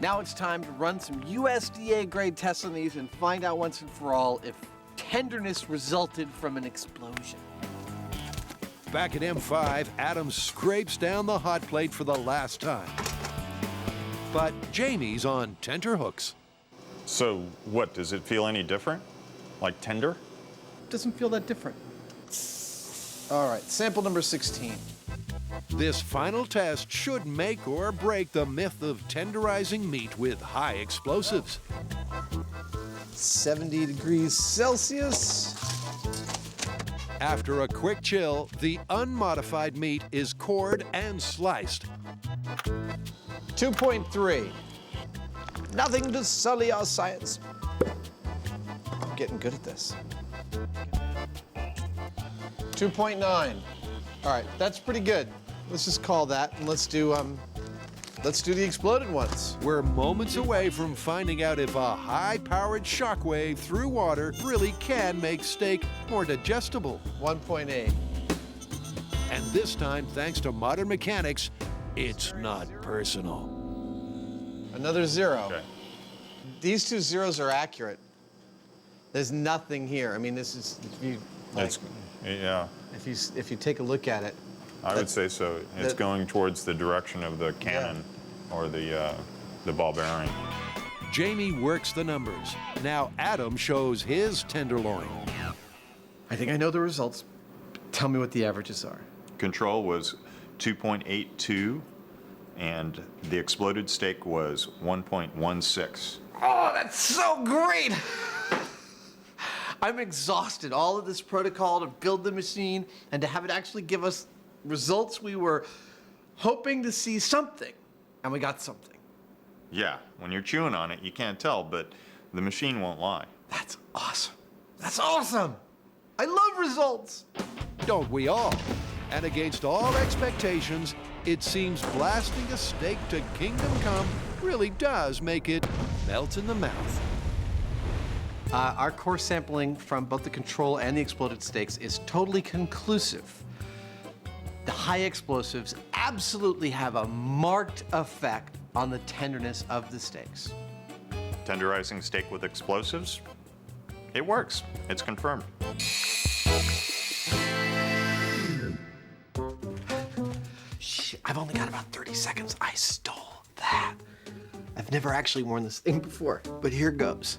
Now it's time to run some USDA grade tests on these and find out once and for all if tenderness resulted from an explosion. Back at M5, Adam scrapes down the hot plate for the last time. But Jamie's on tenterhooks. So what, does it feel any different? Like tender? Doesn't feel that different. All right, sample number 16. This final test should make or break the myth of tenderizing meat with high explosives. 70 degrees Celsius. After a quick chill, the unmodified meat is cored and sliced. 2.3. Nothing to sully our science. I'm getting good at this. 2.9. All right, that's pretty good. Let's just call that, and let's do the exploded ones. We're moments away from finding out if a high-powered shockwave through water really can make steak more digestible. 1.8. And this time, thanks to modern mechanics, it's not personal. Another 0. Okay. These two zeros are accurate. There's nothing here. I mean, this is, if you, like, Yeah. if you take a look at it. I would say so. It's going towards the direction of the cannon or the ball bearing. Jamie works the numbers. Now Adam shows his tenderloin. I think I know the results. Tell me what the averages are. Control was 2.82, and the exploded steak was 1.16. Oh, that's so great! I'm exhausted. All of this protocol to build the machine and to have it actually give us results. We were hoping to see something, and we got something. Yeah, when you're chewing on it, you can't tell, but the machine won't lie. That's awesome. That's awesome. I love results. Don't we all? And against all expectations, It seems blasting a steak to kingdom come really does make it melt in the mouth. Our core sampling from both the control and the exploded steaks is totally conclusive. The high explosives absolutely have a marked effect on the tenderness of the steaks. Tenderizing steak with explosives? It works. It's confirmed. Shh, I've only got about 30 seconds. I stole that. I've never actually worn this thing before, but here goes.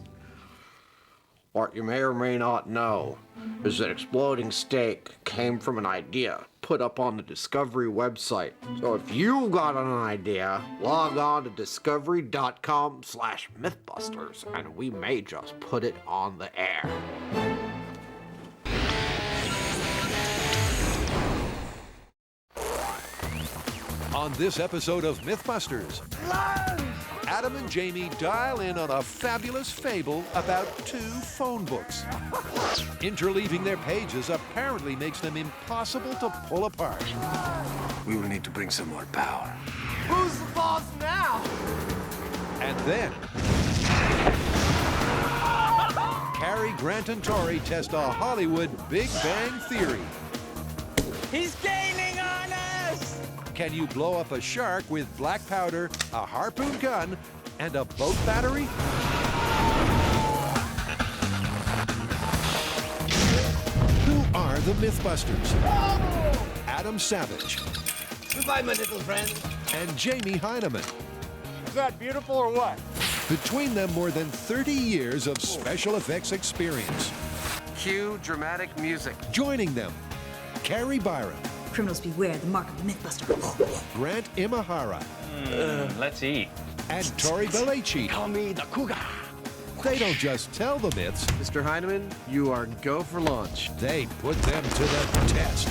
What you may or may not know is that exploding steak came from an idea put up on the Discovery website. So if you got an idea, log on to discovery.com/mythbusters and we may just put it on the air. On this episode of MythBusters, Adam and Jamie dial in on a fabulous fable about 2 phone books. Interleaving their pages apparently makes them impossible to pull apart. We will need to bring some more power. Who's the boss now? And then, Cary, Grant, and Tori test a Hollywood Big Bang Theory. He's gaining on us! Can you blow up a shark with black powder, a harpoon gun, and a boat battery? Who are the MythBusters? Adam Savage. Goodbye, my little friend. And Jamie Hyneman. Is that beautiful or what? Between them, more than 30 years of special effects experience. Cue dramatic music. Joining them, Carrie Byron. Criminals beware, the mark of the MythBusters. Grant Imahara. Let's eat. And Tori Belleci. Call me the cougar. They don't just tell the myths, Mr. Hyneman, you are go for launch. they put them to the test.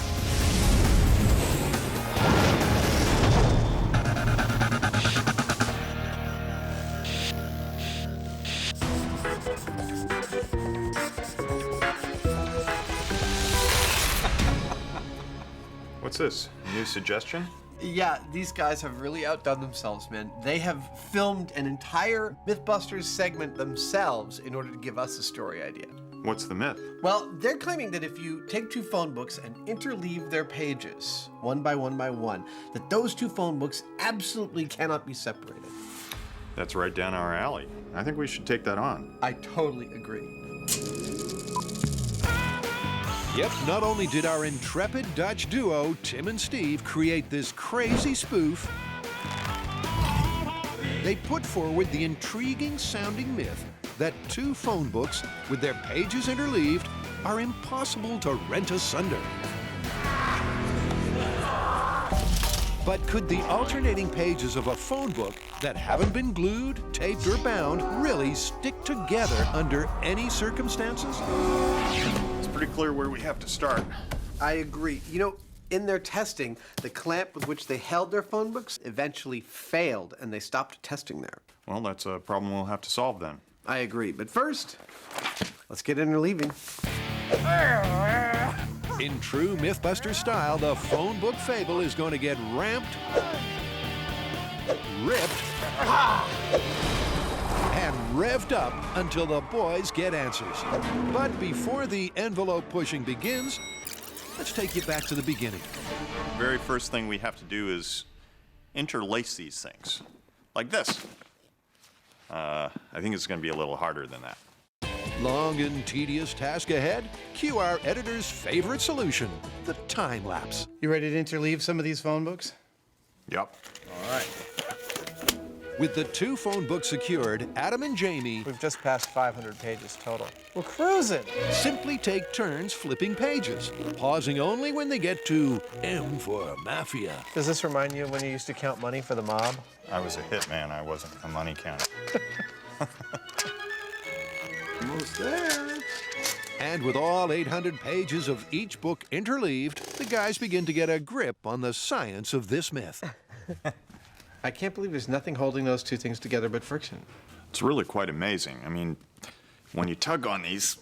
What's this? New suggestion? Yeah, these guys have really outdone themselves, man. They have filmed an entire MythBusters segment themselves in order to give us a story idea. What's the myth? Well, they're claiming that if you take 2 phone books and interleave their pages, one by one by one, that those 2 phone books absolutely cannot be separated. That's right down our alley. I think we should take that on. I totally agree. Yep, not only did our intrepid Dutch duo, Tim and Steve, create this crazy spoof, they put forward the intriguing sounding myth that 2 phone books with their pages interleaved are impossible to rent asunder. But could the alternating pages of a phone book that haven't been glued, taped, or bound really stick together under any circumstances? It's pretty clear where we have to start. I agree. You know, in their testing, the clamp with which they held their phone books eventually failed, and they stopped testing there. Well, that's a problem we'll have to solve then. I agree. But first, let's get interleaving. In true MythBuster style, the phone book fable is going to get ramped, ripped, and revved up until the boys get answers. But before the envelope pushing begins, let's take you back to the beginning. Very first thing we have to do is interlace these things, like this. I think it's going to be a little harder than that. Long and tedious task ahead? Cue our editor's favorite solution, the time lapse. You ready to interleave some of these phone books? Yep. All right. With the 2 phone books secured, Adam and Jamie... We've just passed 500 pages total. We're cruising. ...simply take turns flipping pages, pausing only when they get to M for Mafia. Does this remind you of when you used to count money for the mob? I was a hitman. I wasn't a money counter. Almost there. And with all 800 pages of each book interleaved, the guys begin to get a grip on the science of this myth. I can't believe there's nothing holding those 2 things together but friction. It's really quite amazing. I mean, when you tug on these,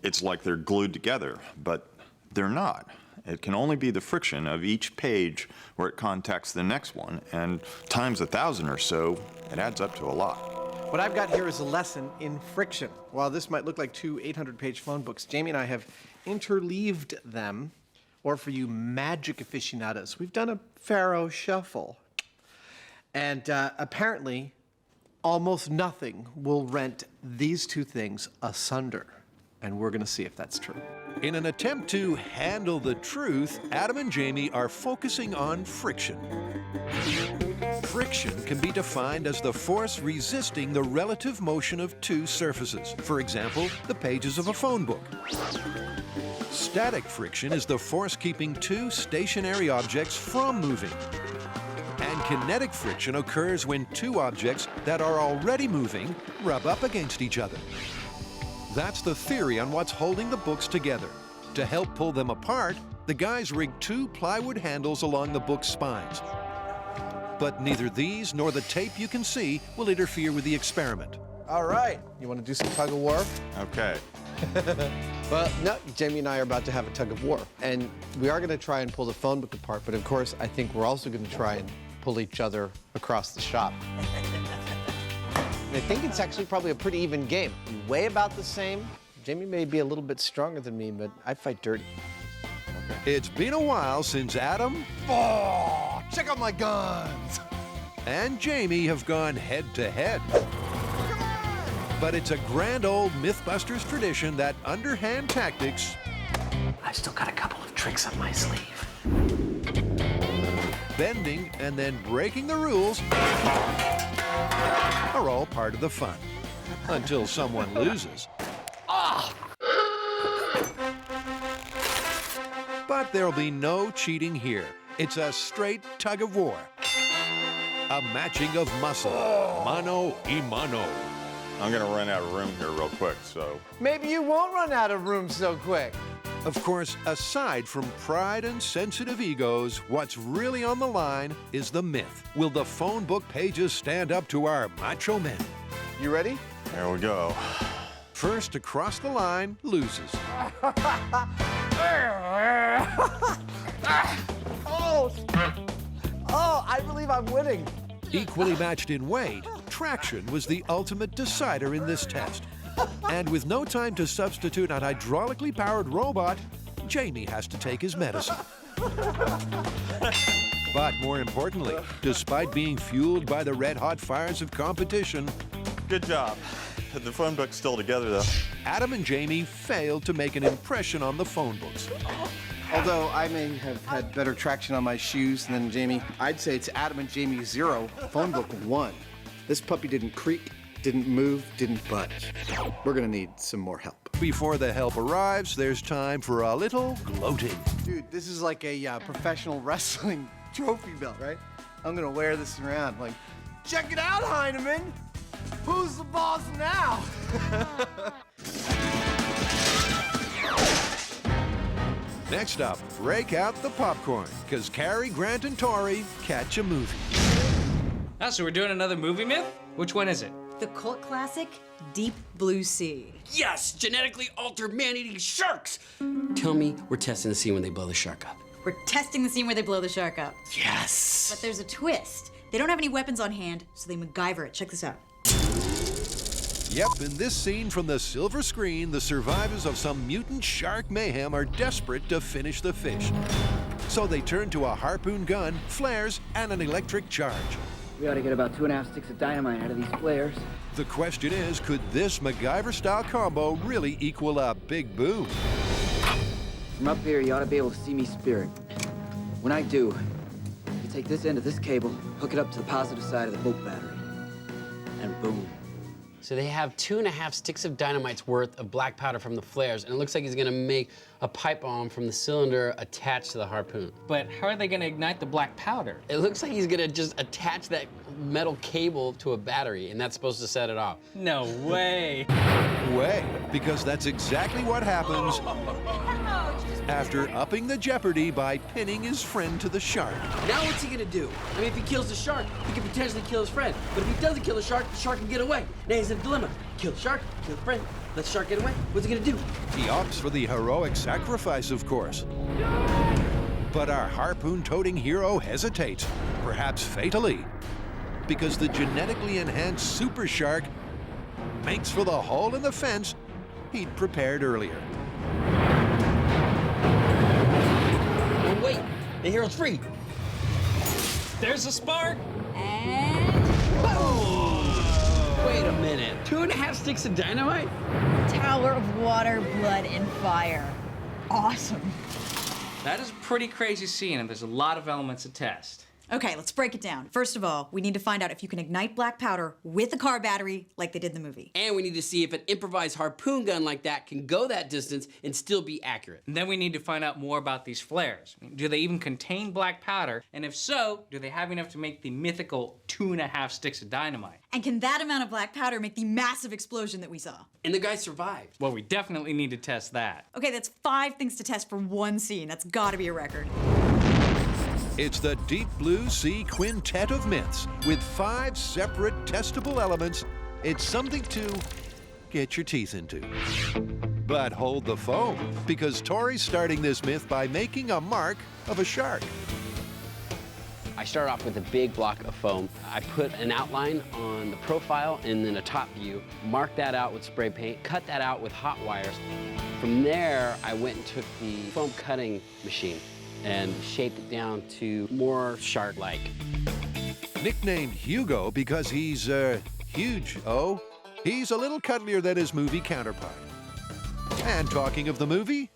it's like they're glued together, but they're not. It can only be the friction of each page where it contacts the next one, and times 1,000 or so, it adds up to a lot. What I've got here is a lesson in friction. While this might look like two 800-page phone books, Jamie and I have interleaved them, or for you magic aficionados, we've done a Pharaoh shuffle. And apparently, almost nothing will rent these two things asunder. And we're gonna see if that's true. In an attempt to handle the truth, Adam and Jamie are focusing on friction. Friction can be defined as the force resisting the relative motion of two surfaces. For example, the pages of a phone book. Static friction is the force keeping two stationary objects from moving. And kinetic friction occurs when two objects that are already moving rub up against each other. That's the theory on what's holding the books together. To help pull them apart, the guys rigged two plywood handles along the book's spines. But neither these nor the tape you can see will interfere with the experiment. All right, you want to do some tug of war? Okay. Well, no, Jamie and I are about to have a tug of war. And we are going to try and pull the phone book apart, but of course, I think we're also going to try and pull each other across the shop. I think it's actually probably a pretty even game. We weigh about the same. Jamie may be a little bit stronger than me, but I fight dirty. Okay. It's been a while since Adam check out my guns! and Jamie have gone head to head. But it's a grand old MythBusters tradition that underhand tactics... I've still got a couple of tricks up my sleeve. Bending and then breaking the rules are all part of the fun. Until someone loses. But there'll be no cheating here. It's a straight tug of war. A matching of muscle, mano y mano. I'm gonna run out of room here real quick, so. Maybe you won't run out of room so quick. Of course, aside from pride and sensitive egos, what's really on the line is the myth. Will the phone book pages stand up to our macho men? You ready? There we go. First to cross the line loses. Oh, I believe I'm winning. Equally matched in weight, traction was the ultimate decider in this test. And with no time to substitute an hydraulically powered robot, Jamie has to take his medicine. But more importantly, despite being fueled by the red-hot fires of competition... Good job. The phone book's still together, though. Adam and Jamie failed to make an impression on the phone books. Although I may have had better traction on my shoes than Jamie, I'd say it's Adam and Jamie 0, phone book 1. This puppy didn't creak, didn't move, didn't budge. We're gonna need some more help. Before the help arrives, there's time for a little gloating. Dude, this is like a professional wrestling trophy belt, right? I'm gonna wear this around, like, check it out, Hyneman! Who's the boss now? Next up, break out the popcorn, because Carrie, Grant, and Tori catch a movie. Oh, so we're doing another movie myth? Which one is it? The cult classic, Deep Blue Sea. Yes, genetically altered man-eating sharks. Tell me we're testing the scene when they blow the shark up. We're testing the scene where they blow the shark up. Yes. But there's a twist. They don't have any weapons on hand, so they MacGyver it. Check this out. Yep, in this scene from the silver screen, the survivors of some mutant shark mayhem are desperate to finish the fish. So they turn to a harpoon gun, flares, and an electric charge. We ought to get about 2.5 sticks of dynamite out of these flares. The question is, could this MacGyver-style combo really equal a big boom? From up here, you ought to be able to see me spirit. When I do, you take this end of this cable, hook it up to the positive side of the boat battery, and boom. So they have 2.5 sticks of dynamite's worth of black powder from the flares, and it looks like he's gonna make a pipe bomb from the cylinder attached to the harpoon. But how are they gonna ignite the black powder? It looks like he's gonna just attach that metal cable to a battery, and that's supposed to set it off. No way. Because that's exactly what happens after upping the jeopardy by pinning his friend to the shark. Now what's he gonna do? I mean, if he kills the shark, he could potentially kill his friend. But if he doesn't kill the shark can get away. Now he's in a dilemma. Kill the shark, kill the friend. Let the shark get away. What's he gonna do? He opts for the heroic sacrifice, of course. But our harpoon-toting hero hesitates, perhaps fatally, because the genetically enhanced super shark makes for the hole in the fence he'd prepared earlier. Oh, wait, the hero's free. There's a spark. Wait a minute, 2.5 sticks of dynamite? Tower of water, blood, and fire. Awesome. That is a pretty crazy scene, and there's a lot of elements to test. Okay, let's break it down. First of all, we need to find out if you can ignite black powder with a car battery like they did in the movie. And we need to see if an improvised harpoon gun like that can go that distance and still be accurate. And then we need to find out more about these flares. Do they even contain black powder? And if so, do they have enough to make the mythical 2.5 sticks of dynamite? And can that amount of black powder make the massive explosion that we saw? And the guy survived. Well, we definitely need to test that. Okay, that's 5 things to test for one scene. That's gotta be a record. It's the Deep Blue Sea Quintet of Myths with 5 separate testable elements. It's something to get your teeth into. But hold the phone, because Tori's starting this myth by making a mark of a shark. I start off with a big block of foam. I put an outline on the profile and then a top view, mark that out with spray paint, cut that out with hot wires. From there, I went and took the foam cutting machine and shaped it down to more shark-like. Nicknamed Hugo because he's, huge, he's a little cuddlier than his movie counterpart. And talking of the movie,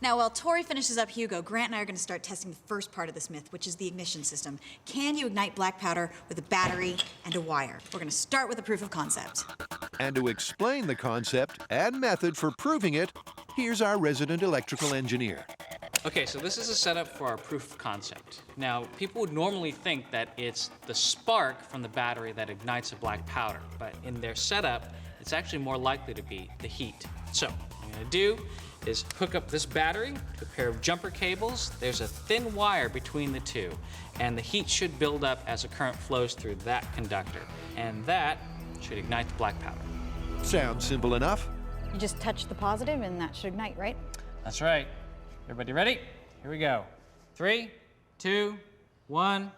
Now, while Tori finishes up Hugo, Grant and I are going to start testing the first part of this myth, which is the ignition system. Can you ignite black powder with a battery and a wire? We're going to start with a proof of concept. and to explain the concept and method for proving it, here's our resident electrical engineer. Okay, so this is a setup for our proof of concept. Now, people would normally think that it's the spark from the battery that ignites a black powder, but in their setup, it's actually more likely to be the heat. So, what I'm gonna do is hook up this battery to a pair of jumper cables. There's a thin wire between the two, and the heat should build up as a current flows through that conductor, and that should ignite the black powder. Sounds simple enough. You just touch the positive and that should ignite, right? That's right. Everybody ready? Here we go. 3, 2, 1.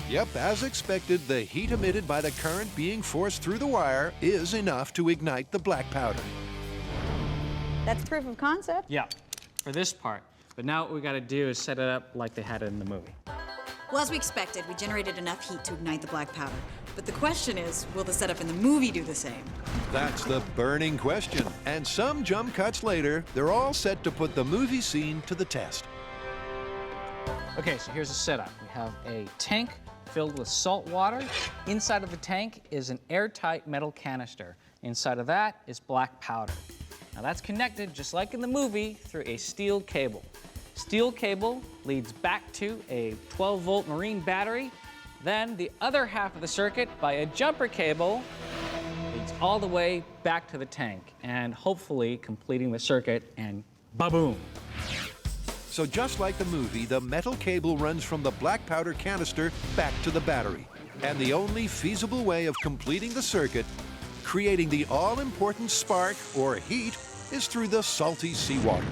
Yep, as expected, the heat emitted by the current being forced through the wire is enough to ignite the black powder. That's proof of concept. Yeah, for this part. But now what we gotta do is set it up like they had it in the movie. Well, as we expected, we generated enough heat to ignite the black powder. But the question is, will the setup in the movie do the same? That's the burning question. And some jump cuts later, they're all set to put the movie scene to the test. Okay, so here's the setup. We have a tank filled with salt water. Inside of the tank is an airtight metal canister. Inside of that is black powder. Now that's connected, just like in the movie, through a steel cable. Steel cable leads back to a 12-volt marine battery. Then the other half of the circuit, by a jumper cable, leads all the way back to the tank, and hopefully completing the circuit, and ba-boom. So just like the movie, the metal cable runs from the black powder canister back to the battery. And the only feasible way of completing the circuit, creating the all-important spark or heat, is through the salty seawater.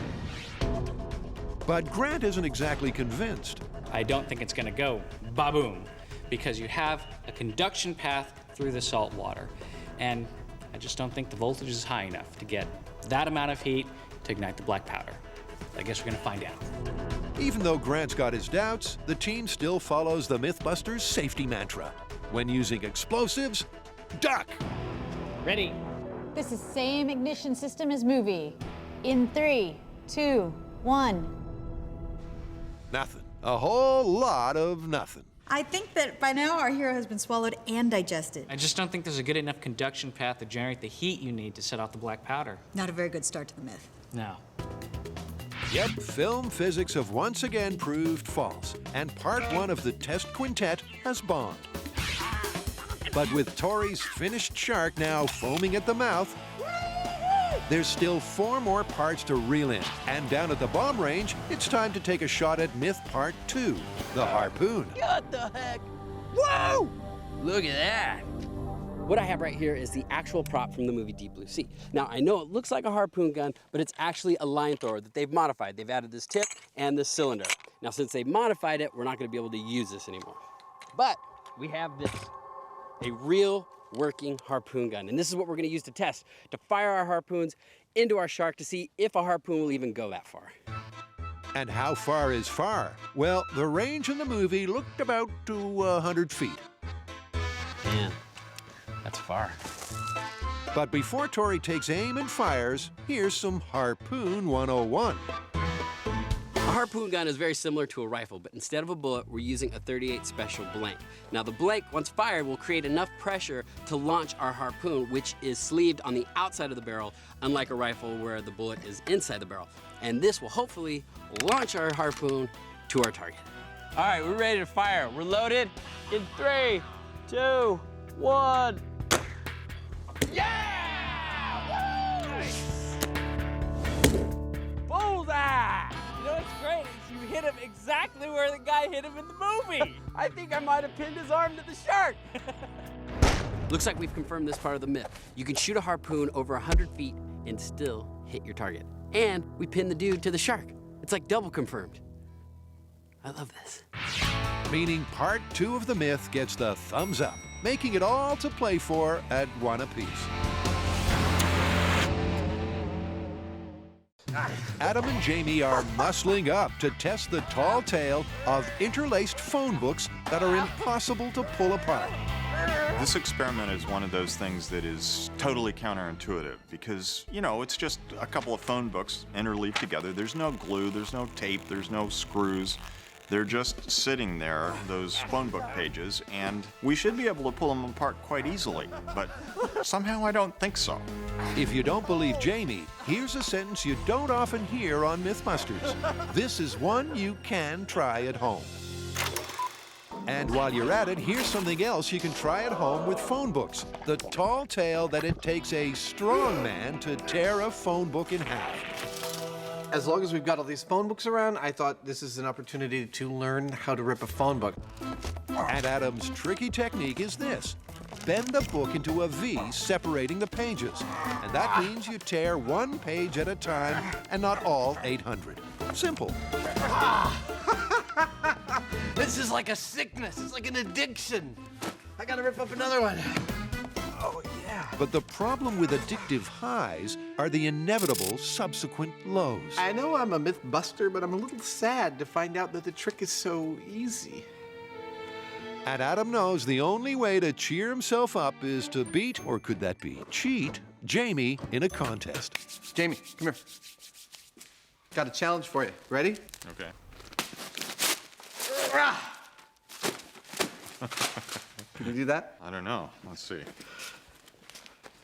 But Grant isn't exactly convinced. I don't think it's gonna go ba-boom, because you have a conduction path through the salt water. And I just don't think the voltage is high enough to get that amount of heat to ignite the black powder. I guess we're gonna find out. Even though Grant's got his doubts, the team still follows the MythBusters safety mantra. When using explosives, duck! Ready? This is same ignition system as movie. In 3, 2, 1. Nothing. A whole lot of nothing. I think that by now our hero has been swallowed and digested. I just don't think there's a good enough conduction path to generate the heat you need to set off the black powder. Not a very good start to the myth. No. Yep, film physics have once again proved false, and part 1 of the test quintet has bombed. But with Tori's finished shark now foaming at the mouth, there's still 4 more parts to reel in. And down at the bomb range, it's time to take a shot at myth part 2, the harpoon. What the heck? Whoa! Look at that. What I have right here is the actual prop from the movie Deep Blue Sea. Now, I know it looks like a harpoon gun, but it's actually a line thrower that they've modified. They've added this tip and this cylinder. Now, since they've modified it, we're not gonna be able to use this anymore. But we have this, a real working harpoon gun. And this is what we're gonna use to test, to fire our harpoons into our shark to see if a harpoon will even go that far. And how far is far? Well, the range in the movie looked about to 100 feet. Man, that's far. But before Tori takes aim and fires, here's some Harpoon 101. A harpoon gun is very similar to a rifle, but instead of a bullet, we're using a .38 special blank. Now the blank, once fired, will create enough pressure to launch our harpoon, which is sleeved on the outside of the barrel, unlike a rifle where the bullet is inside the barrel. And this will hopefully launch our harpoon to our target. All right, we're ready to fire. We're loaded in 3, 2, 1. Yeah! Woo! Nice. Bullseye! You know what's great is you hit him exactly where the guy hit him in the movie. I think I might have pinned his arm to the shark. Looks like we've confirmed this part of the myth. You can shoot a harpoon over 100 feet and still hit your target. And we pinned the dude to the shark. It's like double confirmed. I love this. Meaning part 2 of the myth gets the thumbs up, making it all to play for at 1 apiece. Adam and Jamie are muscling up to test the tall tale of interlaced phone books that are impossible to pull apart. This experiment is one of those things that is totally counterintuitive because, you know, it's just a couple of phone books interleaved together. There's no glue, there's no tape, there's no screws. They're just sitting there, those phone book pages, and we should be able to pull them apart quite easily, but somehow I don't think so. If you don't believe Jamie, here's a sentence you don't often hear on MythBusters. This is one you can try at home. And while you're at it, here's something else you can try at home with phone books. The tall tale that it takes a strong man to tear a phone book in half. As long as we've got all these phone books around, I thought this is an opportunity to learn how to rip a phone book. And Adam's tricky technique is this. Bend the book into a V, separating the pages. And that means you tear one page at a time and not all 800. Simple. This is like a sickness. It's like an addiction. I gotta rip up another one. Oh, yeah. But the problem with addictive highs are the inevitable subsequent lows. I know I'm a myth buster, but I'm a little sad to find out that the trick is so easy. And Adam knows the only way to cheer himself up is to beat, or could that be cheat, Jamie in a contest. Jamie, come here. Got a challenge for you. Ready? Okay. Can you do that? I don't know. Let's see.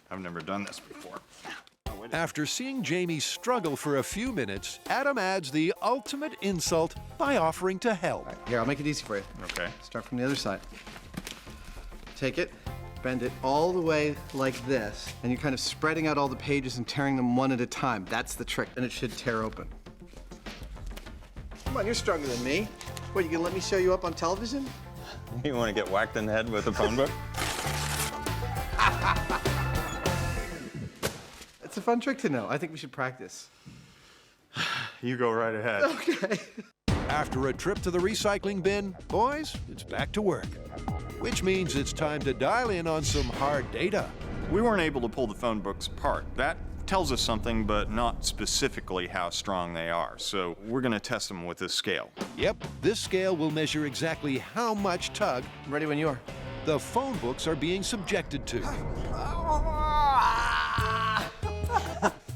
I've never done this before. After seeing Jamie struggle for a few minutes, Adam adds the ultimate insult by offering to help. Right, here, I'll make it easy for you. Okay. Start from the other side. Take it, bend it all the way like this, and you're kind of spreading out all the pages and tearing them one at a time. That's the trick, and it should tear open. Come on, you're stronger than me. What, you gonna let me show you up on television? You want to get whacked in the head with a phone book? It's a fun trick to know. I think we should practice. You go right ahead. Okay. After a trip to the recycling bin, boys, it's back to work. Which means it's time to dial in on some hard data. We weren't able to pull the phone books apart. That tells us something, but not specifically how strong they are. So we're gonna test them with this scale. Yep, this scale will measure exactly how much tug, I'm ready when you are, the phone books are being subjected to.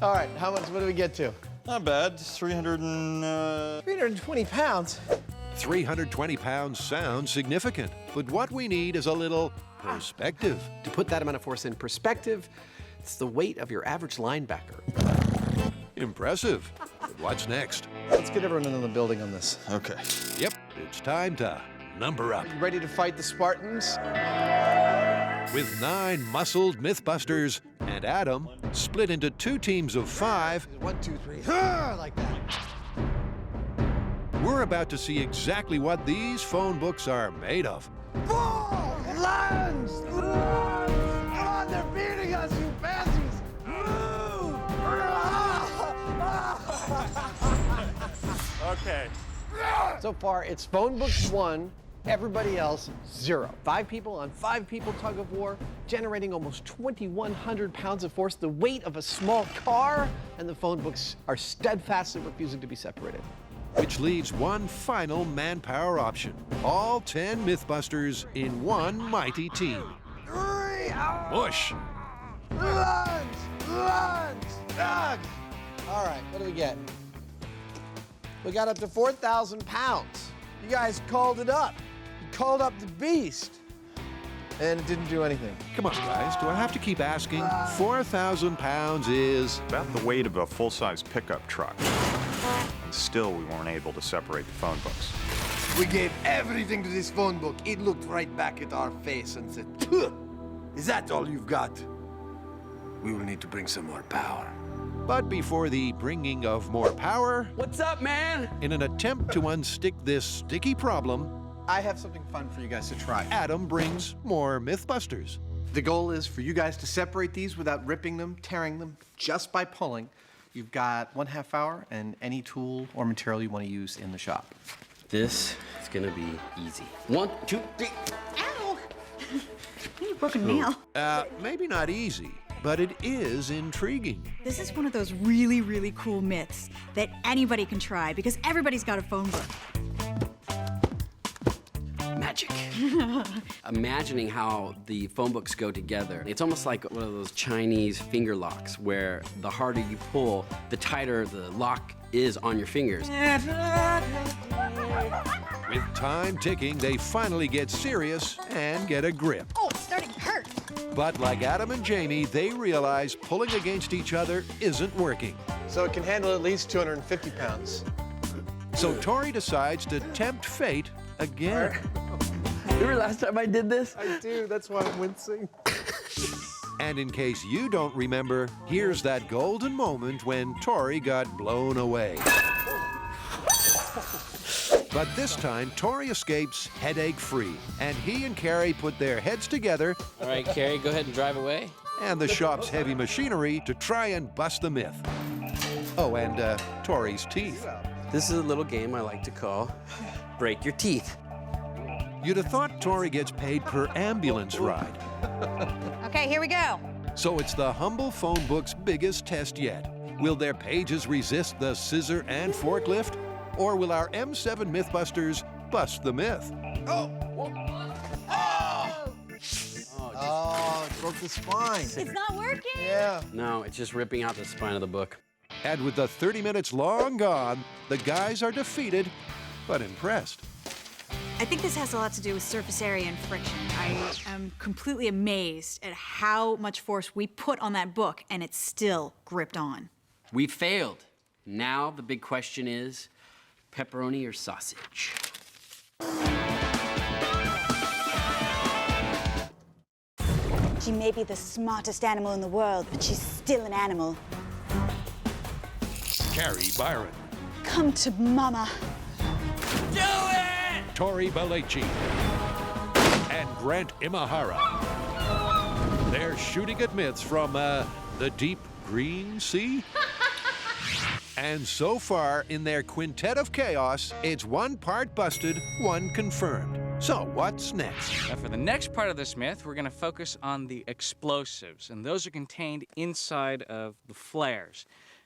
All right, what do we get to? Not bad, 320 pounds. 320 pounds sounds significant, but what we need is a little perspective. To put that amount of force in perspective, it's the weight of your average linebacker. Impressive. But what's next? Let's get everyone in the building on this. Okay. Yep, it's time to number up. You ready to fight the Spartans? With 9 muscled MythBusters and Adam split into 2 teams of 5. 1, 2, 3, like that. We're about to see exactly what these phone books are made of. Ball! Lands! Okay. So far, it's phone books 1, everybody else 0. 5 people on 5 people tug of war, generating almost 2,100 pounds of force, the weight of a small car, and the phone books are steadfastly refusing to be separated. Which leaves one final manpower option. All 10 Mythbusters in one mighty team. Push. Lunge! All right, what do we get? We got up to 4,000 pounds. You guys called it up. You called up the beast. And it didn't do anything. Come on, guys, do I have to keep asking? 4,000 pounds is about the weight of a full-size pickup truck. Still, we weren't able to separate the phone books. We gave everything to this phone book. It looked right back at our face and said, "Tuh, is that all you've got? We will need to bring some more power." But before the bringing of more power, what's up, man? In an attempt to unstick this sticky problem, I have something fun for you guys to try. Adam brings more Mythbusters. The goal is for you guys to separate these without ripping them, tearing them, just by pulling. You've got 1/2 hour and any tool or material you want to use in the shop. This is gonna be easy. 1, 2, 3. Ow! You broke a nail. Maybe not easy, but it is intriguing. This is one of those really, really cool myths that anybody can try because everybody's got a phone book. Magic. Imagining how the phone books go together. It's almost like one of those Chinese finger locks where the harder you pull, the tighter the lock is on your fingers. With time ticking, they finally get serious and get a grip. Oh, it's starting to hurt. But like Adam and Jamie, they realize pulling against each other isn't working. So it can handle at least 250 pounds. So Tori decides to tempt fate again. Remember last time I did this? I do, that's why I'm wincing. And in case you don't remember, here's that golden moment when Tori got blown away. But this time, Tori escapes headache-free, and he and Carrie put their heads together. All right, Carrie, go ahead and drive away. And the shop's heavy machinery to try and bust the myth. Oh, and Tori's teeth. This is a little game I like to call Break Your Teeth. You'd have thought Tori gets paid per ambulance ride. Okay, here we go. So it's the humble phone book's biggest test yet. Will their pages resist the scissor and forklift? Or will our M7 Mythbusters bust the myth? Oh, it broke the spine. It's not working. Yeah. No, it's just ripping out the spine of the book. And with the 30 minutes long gone, the guys are defeated, but impressed. I think this has a lot to do with surface area and friction. I am completely amazed at how much force we put on that book and it's still gripped on. We failed. Now the big question is, pepperoni or sausage? She may be the smartest animal in the world, but she's still an animal. Carrie Byron. Come to mama. Do it! Tori Balachi. And Grant Imahara. They're shooting at myths from the deep green sea. And so far, in their quintet of chaos, it's 1 part busted, 1 confirmed. So what's next? Now for the next part of this myth, we're going to focus on the explosives, and those are contained inside of the flares.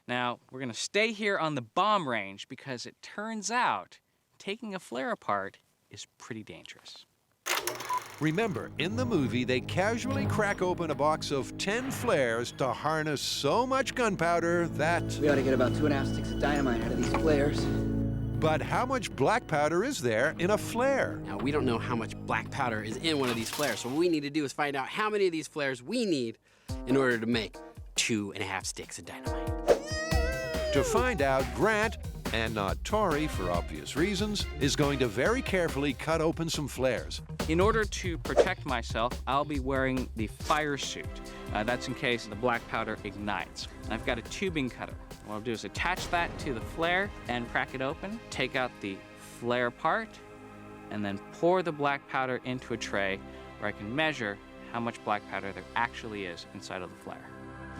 Now, we're going to stay here on the bomb range because it turns out taking a flare apart is pretty dangerous. Remember, in the movie, they casually crack open a box of 10 flares to harness so much gunpowder that... We ought to get about 2.5 sticks of dynamite out of these flares. But how much black powder is there in a flare? Now, we don't know how much black powder is in one of these flares, so what we need to do is find out how many of these flares we need in order to make 2.5 sticks of dynamite. To find out, Grant, and not Tori for obvious reasons, is going to very carefully cut open some flares. In order to protect myself, I'll be wearing the fire suit. That's in case the black powder ignites. And I've got a tubing cutter. What I'll do is attach that to the flare and crack it open, take out the flare part, and then pour the black powder into a tray where I can measure how much black powder there actually is inside of the flare.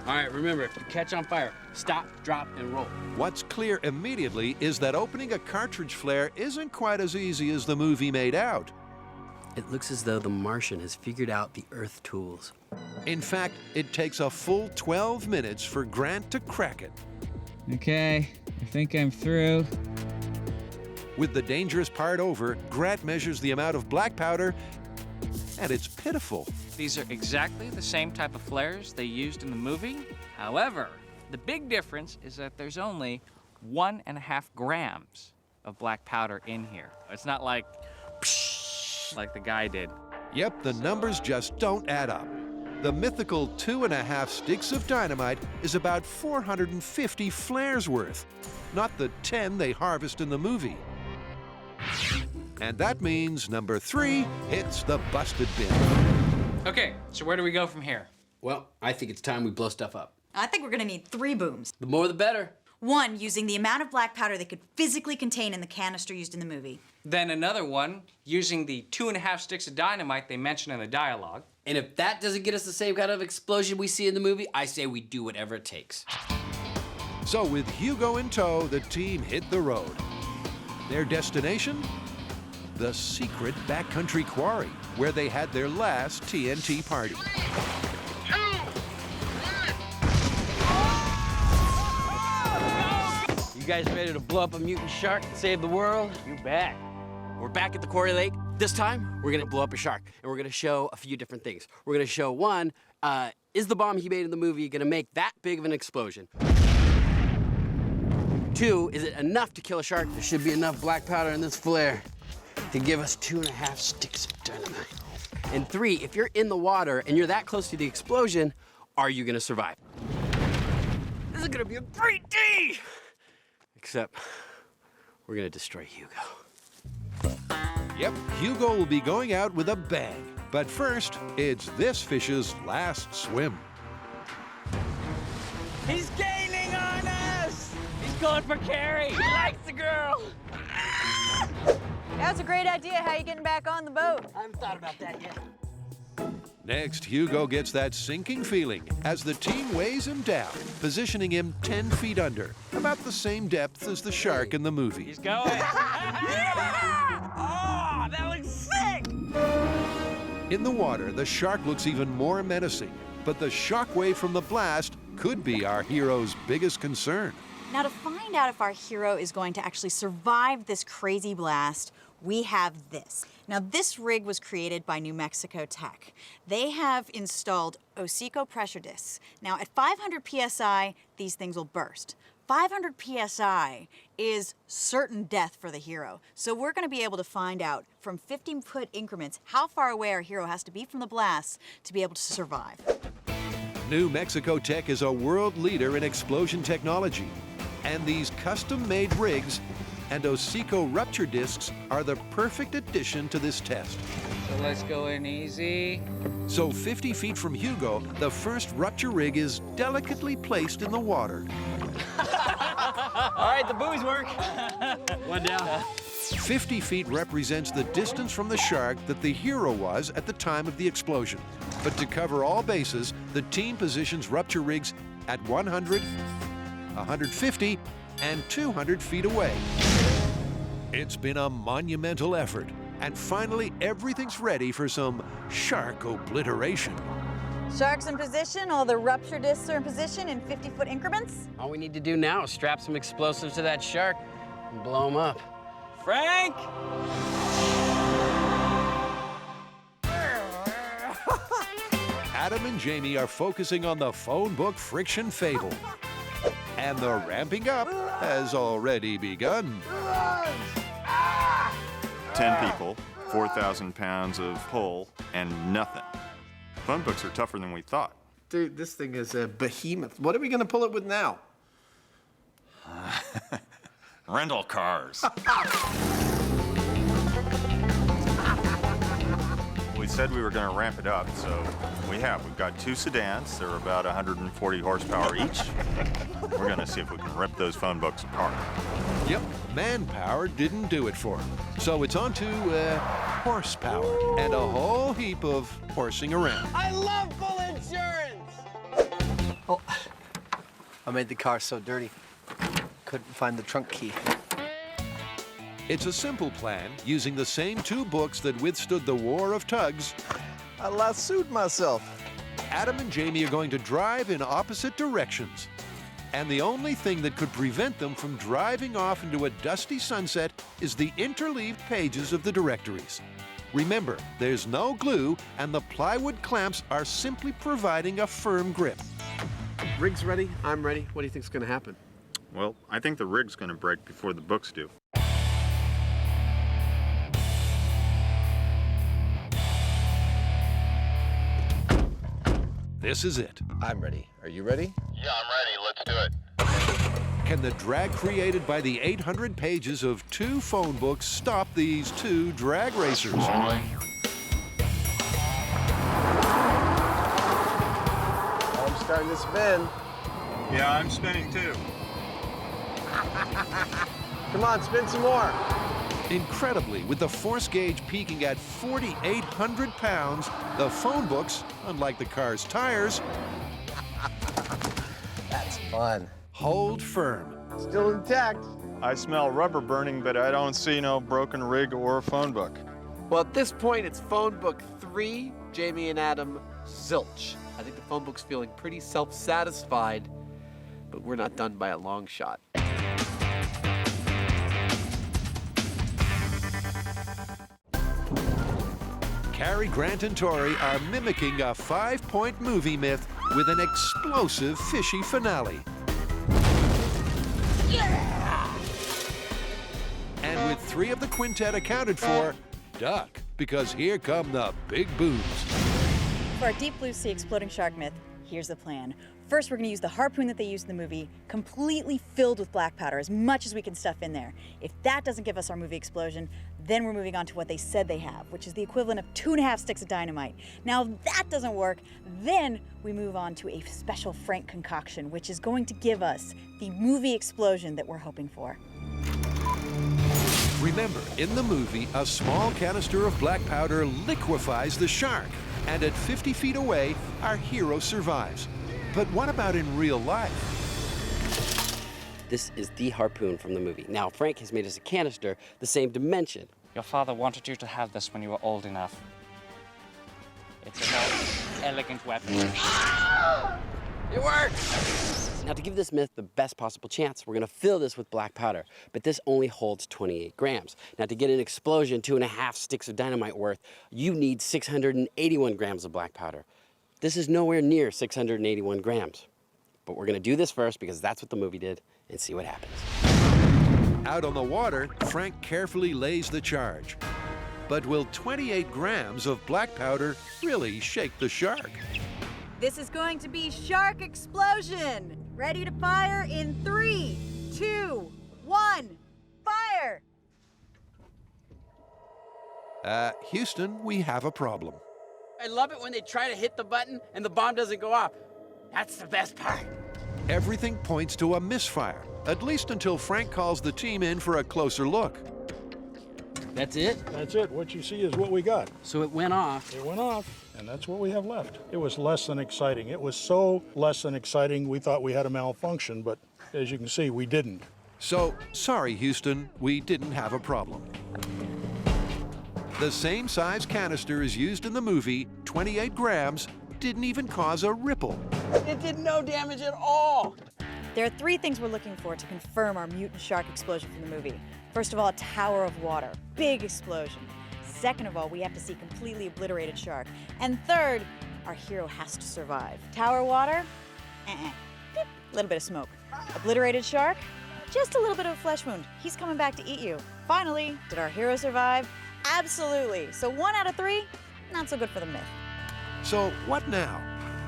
All right, remember, if you catch on fire, stop, drop, and roll. What's clear immediately is that opening a cartridge flare isn't quite as easy as the movie made out. It looks as though the Martian has figured out the Earth tools. In fact, it takes a full 12 minutes for Grant to crack it. Okay, I think I'm through. With the dangerous part over, Grant measures the amount of black powder, and it's pitiful. These are exactly the same type of flares they used in the movie. However, the big difference is that there's only 1.5 grams of black powder in here. It's not like the guy did. Yep, the numbers just don't add up. The mythical 2.5 sticks of dynamite is about 450 flares worth, not the 10 they harvest in the movie. And that means number 3 hits the busted bin. Okay, so where do we go from here? Well, I think it's time we blow stuff up. I think we're gonna need 3 booms. The more the better. 1 using the amount of black powder they could physically contain in the canister used in the movie. Then another one using the 2.5 sticks of dynamite they mentioned in the dialogue. And if that doesn't get us the same kind of explosion we see in the movie, I say we do whatever it takes. So with Hugo in tow, the team hit the road. Their destination? The secret backcountry quarry, where they had their last TNT party. You guys ready to blow up a mutant shark and save the world? You bet. We're back at the quarry lake. This time, we're gonna blow up a shark, and we're gonna show a few different things. We're gonna show, 1, is the bomb he made in the movie gonna make that big of an explosion? 2, is it enough to kill a shark? There should be enough black powder in this flare to give us 2.5 sticks of dynamite. And 3, if you're in the water and you're that close to the explosion, are you gonna survive? This is gonna be a great day! Except, we're gonna destroy Hugo. Yep, Hugo will be going out with a bang. But first, it's this fish's last swim. He's gaining on us! He's going for Carrie! He likes the girl! That's a great idea. How you getting back on the boat? I haven't thought about that yet. Next, Hugo gets that sinking feeling as the team weighs him down, positioning him 10 feet under, about the same depth as the shark in the movie. He's going. Oh, that looks sick! In the water, the shark looks even more menacing, but the shockwave from the blast could be our hero's biggest concern. Now, to find out if our hero is going to actually survive this crazy blast, we have this. Now, this rig was created by New Mexico Tech. They have installed Osico pressure discs. Now, at 500 PSI, these things will burst. 500 PSI is certain death for the hero. So we're gonna be able to find out from 15-foot increments how far away our hero has to be from the blast to be able to survive. New Mexico Tech is a world leader in explosion technology, and these custom-made rigs and Osico rupture discs are the perfect addition to this test. So let's go in easy. So 50 feet from Hugo, the first rupture rig is delicately placed in the water. All right, the buoys work. One down. 50 feet represents the distance from the shark that the hero was at the time of the explosion. But to cover all bases, the team positions rupture rigs at 100, 150, and 200 feet away. It's been a monumental effort, and finally everything's ready for some shark obliteration. Shark's in position, all the rupture discs are in position in 50-foot increments. All we need to do now is strap some explosives to that shark and blow him up. Frank! Adam and Jamie are focusing on the phone book friction fable. And the ramping up has already begun. 10 people, 4,000 pounds of pull, and nothing. Phone books are tougher than we thought. Dude, this thing is a behemoth. What are we gonna pull it with now? Rental cars. We said we were going to ramp it up, so we have. We've got 2 sedans. They're about 140 horsepower each. We're going to see if we can rip those phone books apart. Yep, manpower didn't do it for him. So it's on to horsepower and a whole heap of horsing around. I love full insurance! Oh, I made the car so dirty. Couldn't find the trunk key. It's a simple plan using the same two books that withstood the war of tugs. I lassoed myself. Adam and Jamie are going to drive in opposite directions. And the only thing that could prevent them from driving off into a dusty sunset is the interleaved pages of the directories. Remember, there's no glue, and the plywood clamps are simply providing a firm grip. Rig's ready, I'm ready. What do you think's gonna happen? Well, I think the rig's going to break before the books do. This is it. I'm ready. Are you ready? Yeah, I'm ready. Let's do it. Can the drag created by the 800 pages of two phone books stop these two drag racers? I'm starting to spin. Yeah, I'm spinning too. Come on, spin some more. Incredibly, with the force gauge peaking at 4,800 pounds, the phone books, unlike the car's tires, That's fun. hold firm. Still intact. I smell rubber burning, but I don't see no broken rig or phone book. Well, at this point, it's phone book 3, Jamie and Adam, zilch. I think the phone book's feeling pretty self-satisfied, but we're not done by a long shot. Cary Grant and Tori are mimicking a 5-point movie myth with an explosive, fishy finale. And with 3 of the quintet accounted for, duck, because here come the big booms. For our deep blue sea exploding shark myth, here's the plan. First, we're going to use the harpoon that they used in the movie, completely filled with black powder, as much as we can stuff in there. If that doesn't give us our movie explosion, then we're moving on to what they said they have, which is the equivalent of 2.5 sticks of dynamite. Now, if that doesn't work, then we move on to a special Frank concoction, which is going to give us the movie explosion that we're hoping for. Remember, in the movie, a small canister of black powder liquefies the shark, and at 50 feet away, our hero survives. But what about in real life? This is the harpoon from the movie. Now, Frank has made us a canister the same dimension. Your father wanted you to have this when you were old enough. It's a more elegant weapon. It worked! Now, to give this myth the best possible chance, we're gonna fill this with black powder, but this only holds 28 grams. Now, to get an explosion, 2.5 sticks of dynamite worth, you need 681 grams of black powder. This is nowhere near 681 grams. But we're gonna do this first because that's what the movie did, and see what happens. Out on the water, Frank carefully lays the charge. But will 28 grams of black powder really shake the shark? This is going to be Shark Explosion! Ready to fire in 3, 2, 1, fire! Houston, we have a problem. I love it when they try to hit the button and the bomb doesn't go off. That's the best part. Everything points to a misfire, at least until Frank calls the team in for a closer look. That's it? That's it. What you see is what we got. So it went off. It went off, and that's what we have left. It was less than exciting. It was so less than exciting, we thought we had a malfunction, but as you can see, we didn't. So, sorry, Houston, we didn't have a problem. The same size canister is used in the movie, 28 grams, didn't even cause a ripple. It did no damage at all. There are 3 things we're looking for to confirm our mutant shark explosion from the movie. First of all, a tower of water, big explosion. Second of all, we have to see completely obliterated shark. And third, our hero has to survive. Tower of water? A little bit of smoke. Obliterated shark? Just a little bit of a flesh wound. He's coming back to eat you. Finally, did our hero survive? Absolutely. So 1 out of 3, not so good for the myth. So what now?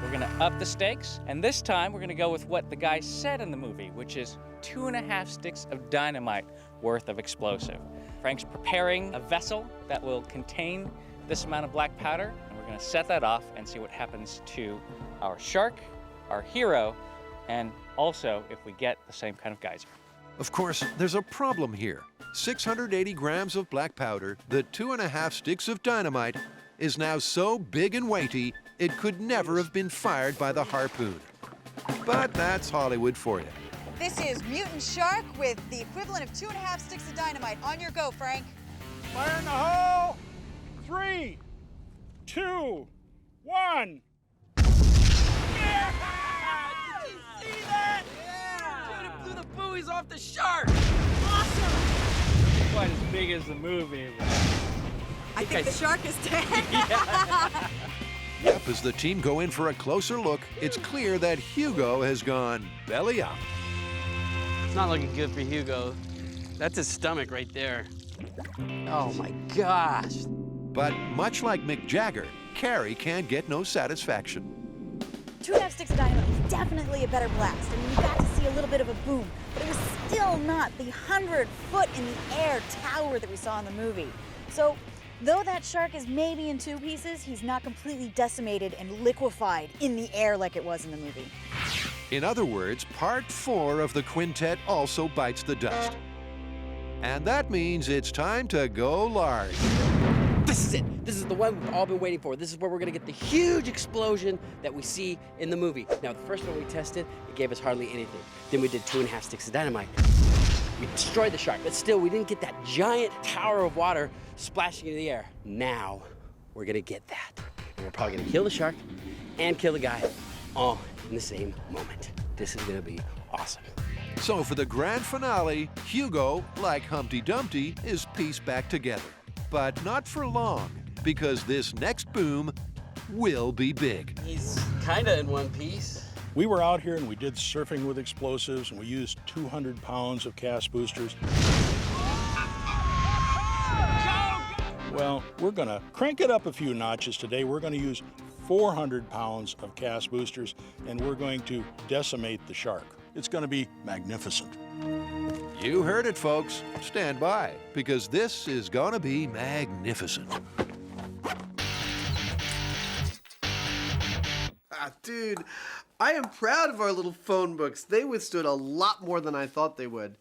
We're gonna up the stakes, and this time we're gonna go with what the guy said in the movie, which is 2.5 sticks of dynamite worth of explosive. Frank's preparing a vessel that will contain this amount of black powder, and we're gonna set that off and see what happens to our shark, our hero, and also if we get the same kind of geyser. Of course, there's a problem here. 680 grams of black powder, the 2.5 sticks of dynamite, is now so big and weighty, it could never have been fired by the harpoon. But that's Hollywood for you. This is Mutant Shark with the equivalent of 2.5 sticks of dynamite. On your go, Frank. Fire in the hole! 3, 2, 1. Yeah! Did you see that? Yeah! Dude, it blew the buoys off the shark! Awesome! Quite as big as the movie. I think the shark is dead. Yep, as the team go in for a closer look, it's clear that Hugo has gone belly up. It's not looking good for Hugo. That's his stomach right there. Oh my gosh. But much like Mick Jagger, Carrie can't get no satisfaction. 2.5 sticks of dynamite was definitely a better blast. I mean, you got to see a little bit of a boom, but it was still not the 100-foot in the air tower that we saw in the movie. So, though that shark is maybe in 2 pieces, he's not completely decimated and liquefied in the air like it was in the movie. In other words, part 4 of the quintet also bites the dust. And that means it's time to go large. This is it. This is the one we've all been waiting for. This is where we're gonna get the huge explosion that we see in the movie. Now, the first one we tested, it gave us hardly anything. Then we did 2.5 sticks of dynamite. We destroyed the shark, but still, we didn't get that giant tower of water splashing into the air. Now, we're gonna get that. And we're probably gonna kill the shark and kill the guy all in the same moment. This is gonna be awesome. So for the grand finale, Hugo, like Humpty Dumpty, is pieced back together. But not for long, because this next boom will be big. He's kinda in one piece. We were out here and we did surfing with explosives, and we used 200 pounds of cast boosters. Well, we're gonna crank it up a few notches today. We're gonna use 400 pounds of cast boosters, and we're going to decimate the shark. It's gonna be magnificent. You heard it, folks. Stand by, because this is gonna be magnificent. Dude, I am proud of our little phone books. They withstood a lot more than I thought they would.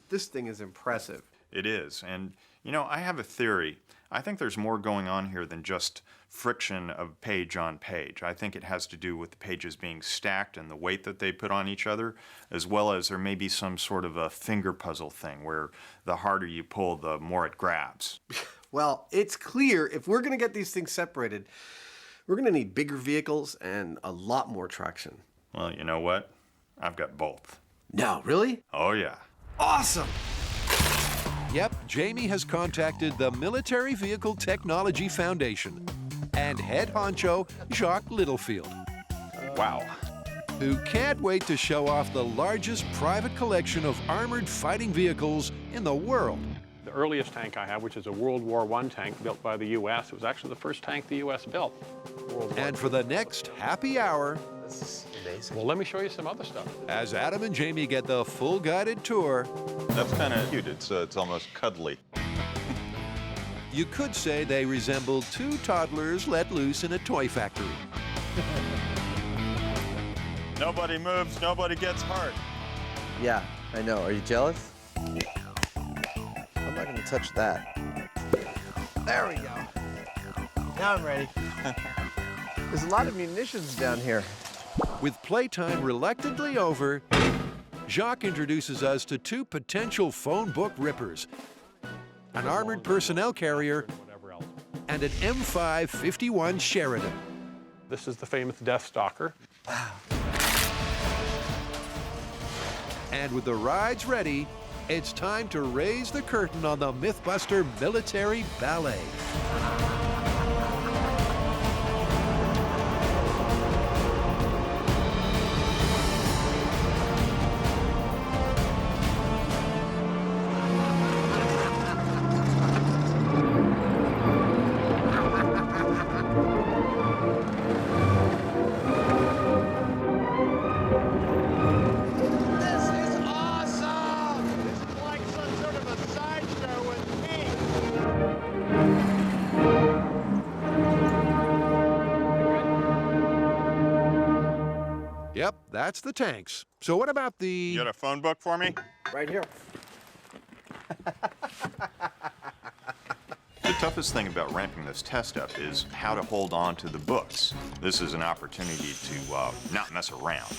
This thing is impressive. It is, and you know, I have a theory. I think there's more going on here than just friction of page on page. I think it has to do with the pages being stacked and the weight that they put on each other, as well as there may be some sort of a finger puzzle thing where the harder you pull, the more it grabs. Well, it's clear if we're gonna get these things separated, we're gonna need bigger vehicles and a lot more traction. Well, you know what? I've got both. No, really? Oh, yeah. Awesome! Yep, Jamie has contacted the Military Vehicle Technology Foundation and head honcho Jacques Littlefield. Wow. Who can't wait to show off the largest private collection of armored fighting vehicles in the world. The earliest tank I have, which is a World War I tank built by the U.S., it was actually the first tank the U.S. built. And for the next happy hour, this is amazing. Well, let me show you some other stuff. As Adam and Jamie get the full guided tour. That's kind of cute. It's almost cuddly. You could say they resemble 2 toddlers let loose in a toy factory. Nobody moves, nobody gets hurt. Yeah, I know. Are you jealous? I'm not gonna touch that. There we go. Now I'm ready. There's a lot of munitions down here. With playtime reluctantly over, Jacques introduces us to 2 potential phone book rippers, an armored personnel carrier, and an M551 Sheridan. This is the famous Death Stalker. Wow. And with the rides ready, it's time to raise the curtain on the MythBuster Military Ballet. Yep, that's the tanks. So what about the... You got a phone book for me? Right here. The toughest thing about ramping this test up is how to hold on to the books. This is an opportunity to not mess around.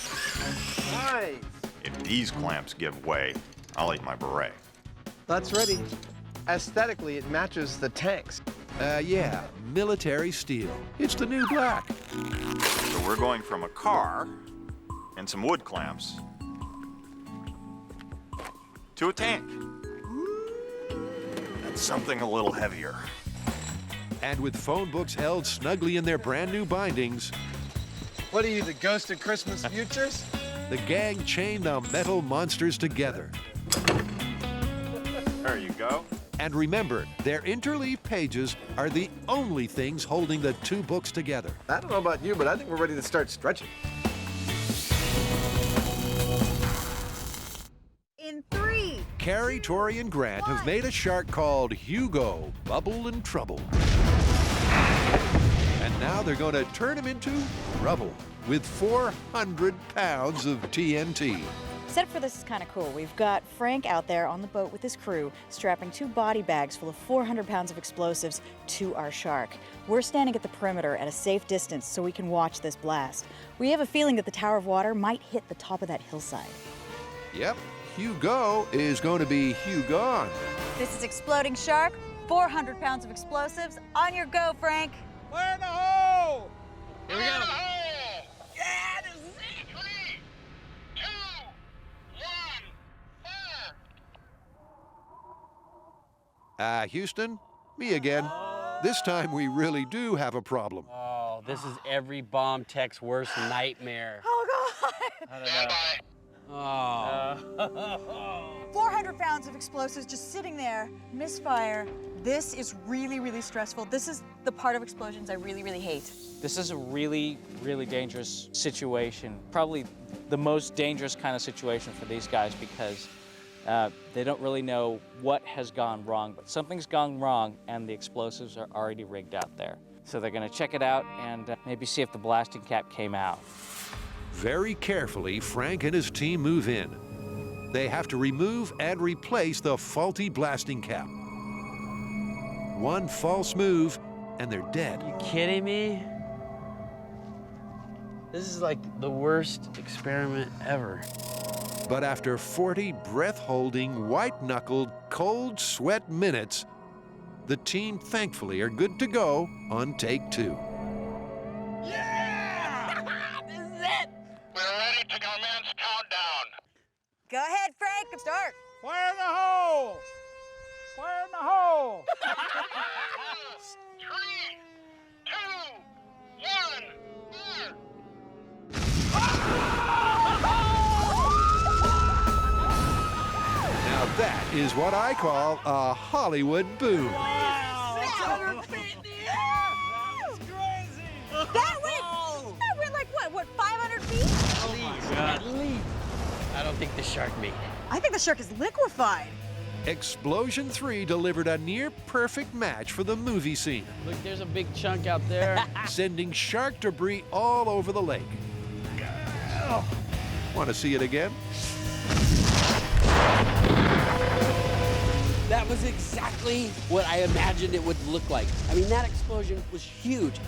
Nice. If these clamps give way, I'll eat my beret. That's ready. Aesthetically, it matches the tanks. Yeah, military steel. It's the new black. So we're going from a car and some wood clamps to a tank. That's something a little heavier. And with phone books held snugly in their brand new bindings, What are you, the ghost of Christmas futures? the gang chain the metal monsters together. There you go. And remember, their interleaved pages are the only things holding the two books together. I don't know about you, but I think we're ready to start stretching. In 3. Carrie, Tori, and Grant have made a shark called Hugo, Bubble and Trouble. And now they're going to turn him into rubble with 400 pounds of TNT. Setup for this is kind of cool. We've got Frank out there on the boat with his crew, strapping 2 body bags full of 400 pounds of explosives to our shark. We're standing at the perimeter at a safe distance so we can watch this blast. We have a feeling that the Tower of Water might hit the top of that hillside. Yep, Hugo is going to be Hugone. This is Exploding Shark, 400 pounds of explosives. On your go, Frank. Fire in the hole! Here we go. Houston, me again. This time we really do have a problem. Oh, this is every bomb tech's worst nightmare. Oh, God. I don't know. Oh. 400 pounds of explosives just sitting there, misfire. This is really, really stressful. This is the part of explosions I really, really hate. This is a really, really dangerous situation. Probably the most dangerous kind of situation for these guys because they don't really know what has gone wrong, but something's gone wrong and the explosives are already rigged out there. So they're gonna check it out and maybe see if the blasting cap came out. Very carefully, Frank and his team move in. They have to remove and replace the faulty blasting cap. One false move and they're dead. You kidding me? This is like the worst experiment ever. But after 40 breath-holding, white-knuckled, cold sweat minutes, the team thankfully are good to go on take 2. Yeah! This is it! We're ready to commence countdown. Go ahead, Frank, start. Fire in the hole! Fire in the hole! 3, 2, 1, fire! Now that is what I call a Hollywood boom. Wow! 600 feet in the air! That was crazy! That went like what, 500 feet? Oh my God. At least. I don't think the shark made it. I think the shark is liquefied. Explosion 3 delivered a near-perfect match for the movie scene, Look, there's a big chunk out there. sending shark debris all over the lake. Want to see it again? That was exactly what I imagined it would look like. I mean, that explosion was huge.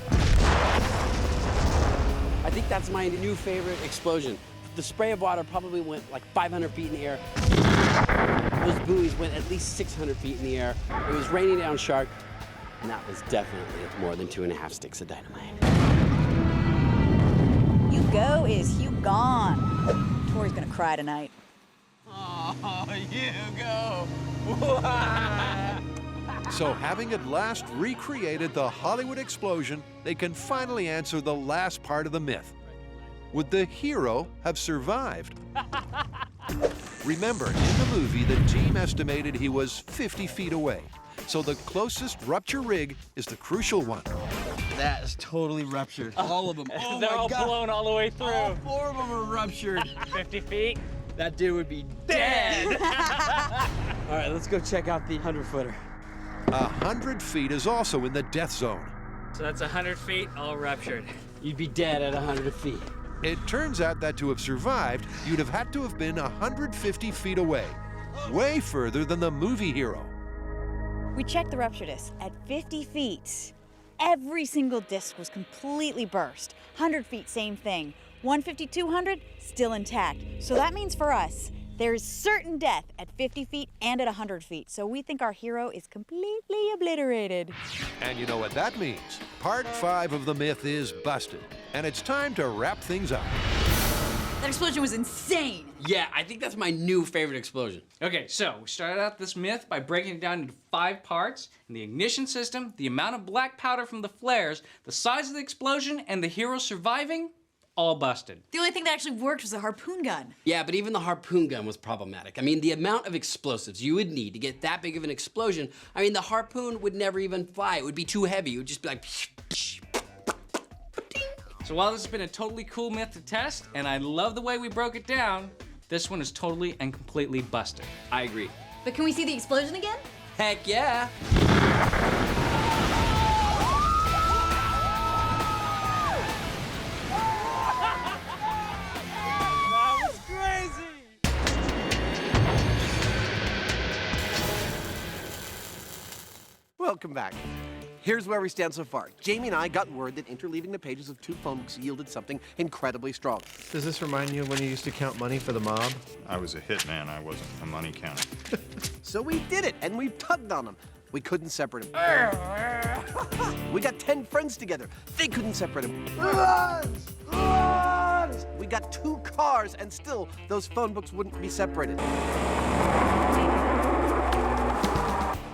I think that's my new favorite explosion. The spray of water probably went like 500 feet in the air. Those buoys went at least 600 feet in the air. It was raining down shark, and that was definitely more than 2.5 sticks of dynamite. Hugo is Hugone. Tori's gonna cry tonight. Oh, Hugo! So having at last recreated the Hollywood explosion, they can finally answer the last part of the myth. Would the hero have survived? Remember, in the movie, the team estimated he was 50 feet away. So the closest rupture rig is the crucial one. That is totally ruptured. All of them. Oh They're my all God. blown all the way through. All 4 of them are ruptured. 50 feet. That dude would be dead. All right, let's go check out the 100-footer. 100 feet is also in the death zone. So that's 100 feet, all ruptured. You'd be dead at 100 feet. It turns out that to have survived, you'd have had to have been 150 feet away, way further than the movie hero. We checked the rupture disc at 50 feet. Every single disc was completely burst. 100 feet, same thing. 150, 200, still intact. So that means for us, there is certain death at 50 feet and at 100 feet. So we think our hero is completely obliterated. And you know what that means. Part 5 of the myth is busted, and it's time to wrap things up. That explosion was insane. Yeah, I think that's my new favorite explosion. Okay, so we started out this myth by breaking it down into 5 parts: and the ignition system, the amount of black powder from the flares, the size of the explosion, and the hero surviving, all busted. The only thing that actually worked was the harpoon gun. Yeah, but even the harpoon gun was problematic. I mean, the amount of explosives you would need to get that big of an explosion, I mean, the harpoon would never even fly. It would be too heavy. It would just be like... So while this has been a totally cool myth to test, and I love the way we broke it down, this one is totally and completely busted. I agree. But can we see the explosion again? Heck yeah! That was crazy! Welcome back. Here's where we stand so far. Jamie and I got word that interleaving the pages of 2 phone books yielded something incredibly strong. Does this remind you of when you used to count money for the mob? I was a hitman, I wasn't a money counter. So we did it, and we tugged on them. We couldn't separate them. We got 10 friends together. They couldn't separate them. We got 2 cars, and still, those phone books wouldn't be separated.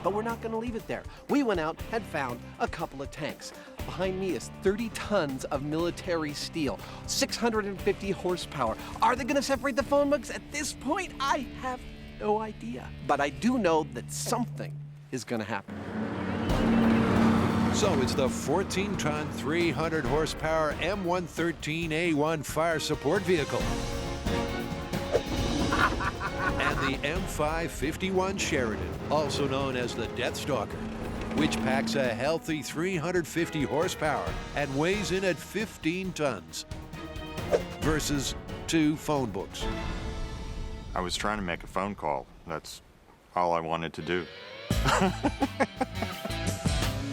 But we're not going to leave it there. We went out and found a couple of tanks. Behind me is 30 tons of military steel, 650 horsepower. Are they going to separate the phone books? At this point, I have no idea. But I do know that something is going to happen. So it's the 14-ton, 300-horsepower M113A1 fire support vehicle. And the M551 Sheridan, also known as the Death Stalker, which packs a healthy 350 horsepower and weighs in at 15 tons, versus 2 phone books. I was trying to make a phone call. That's all I wanted to do.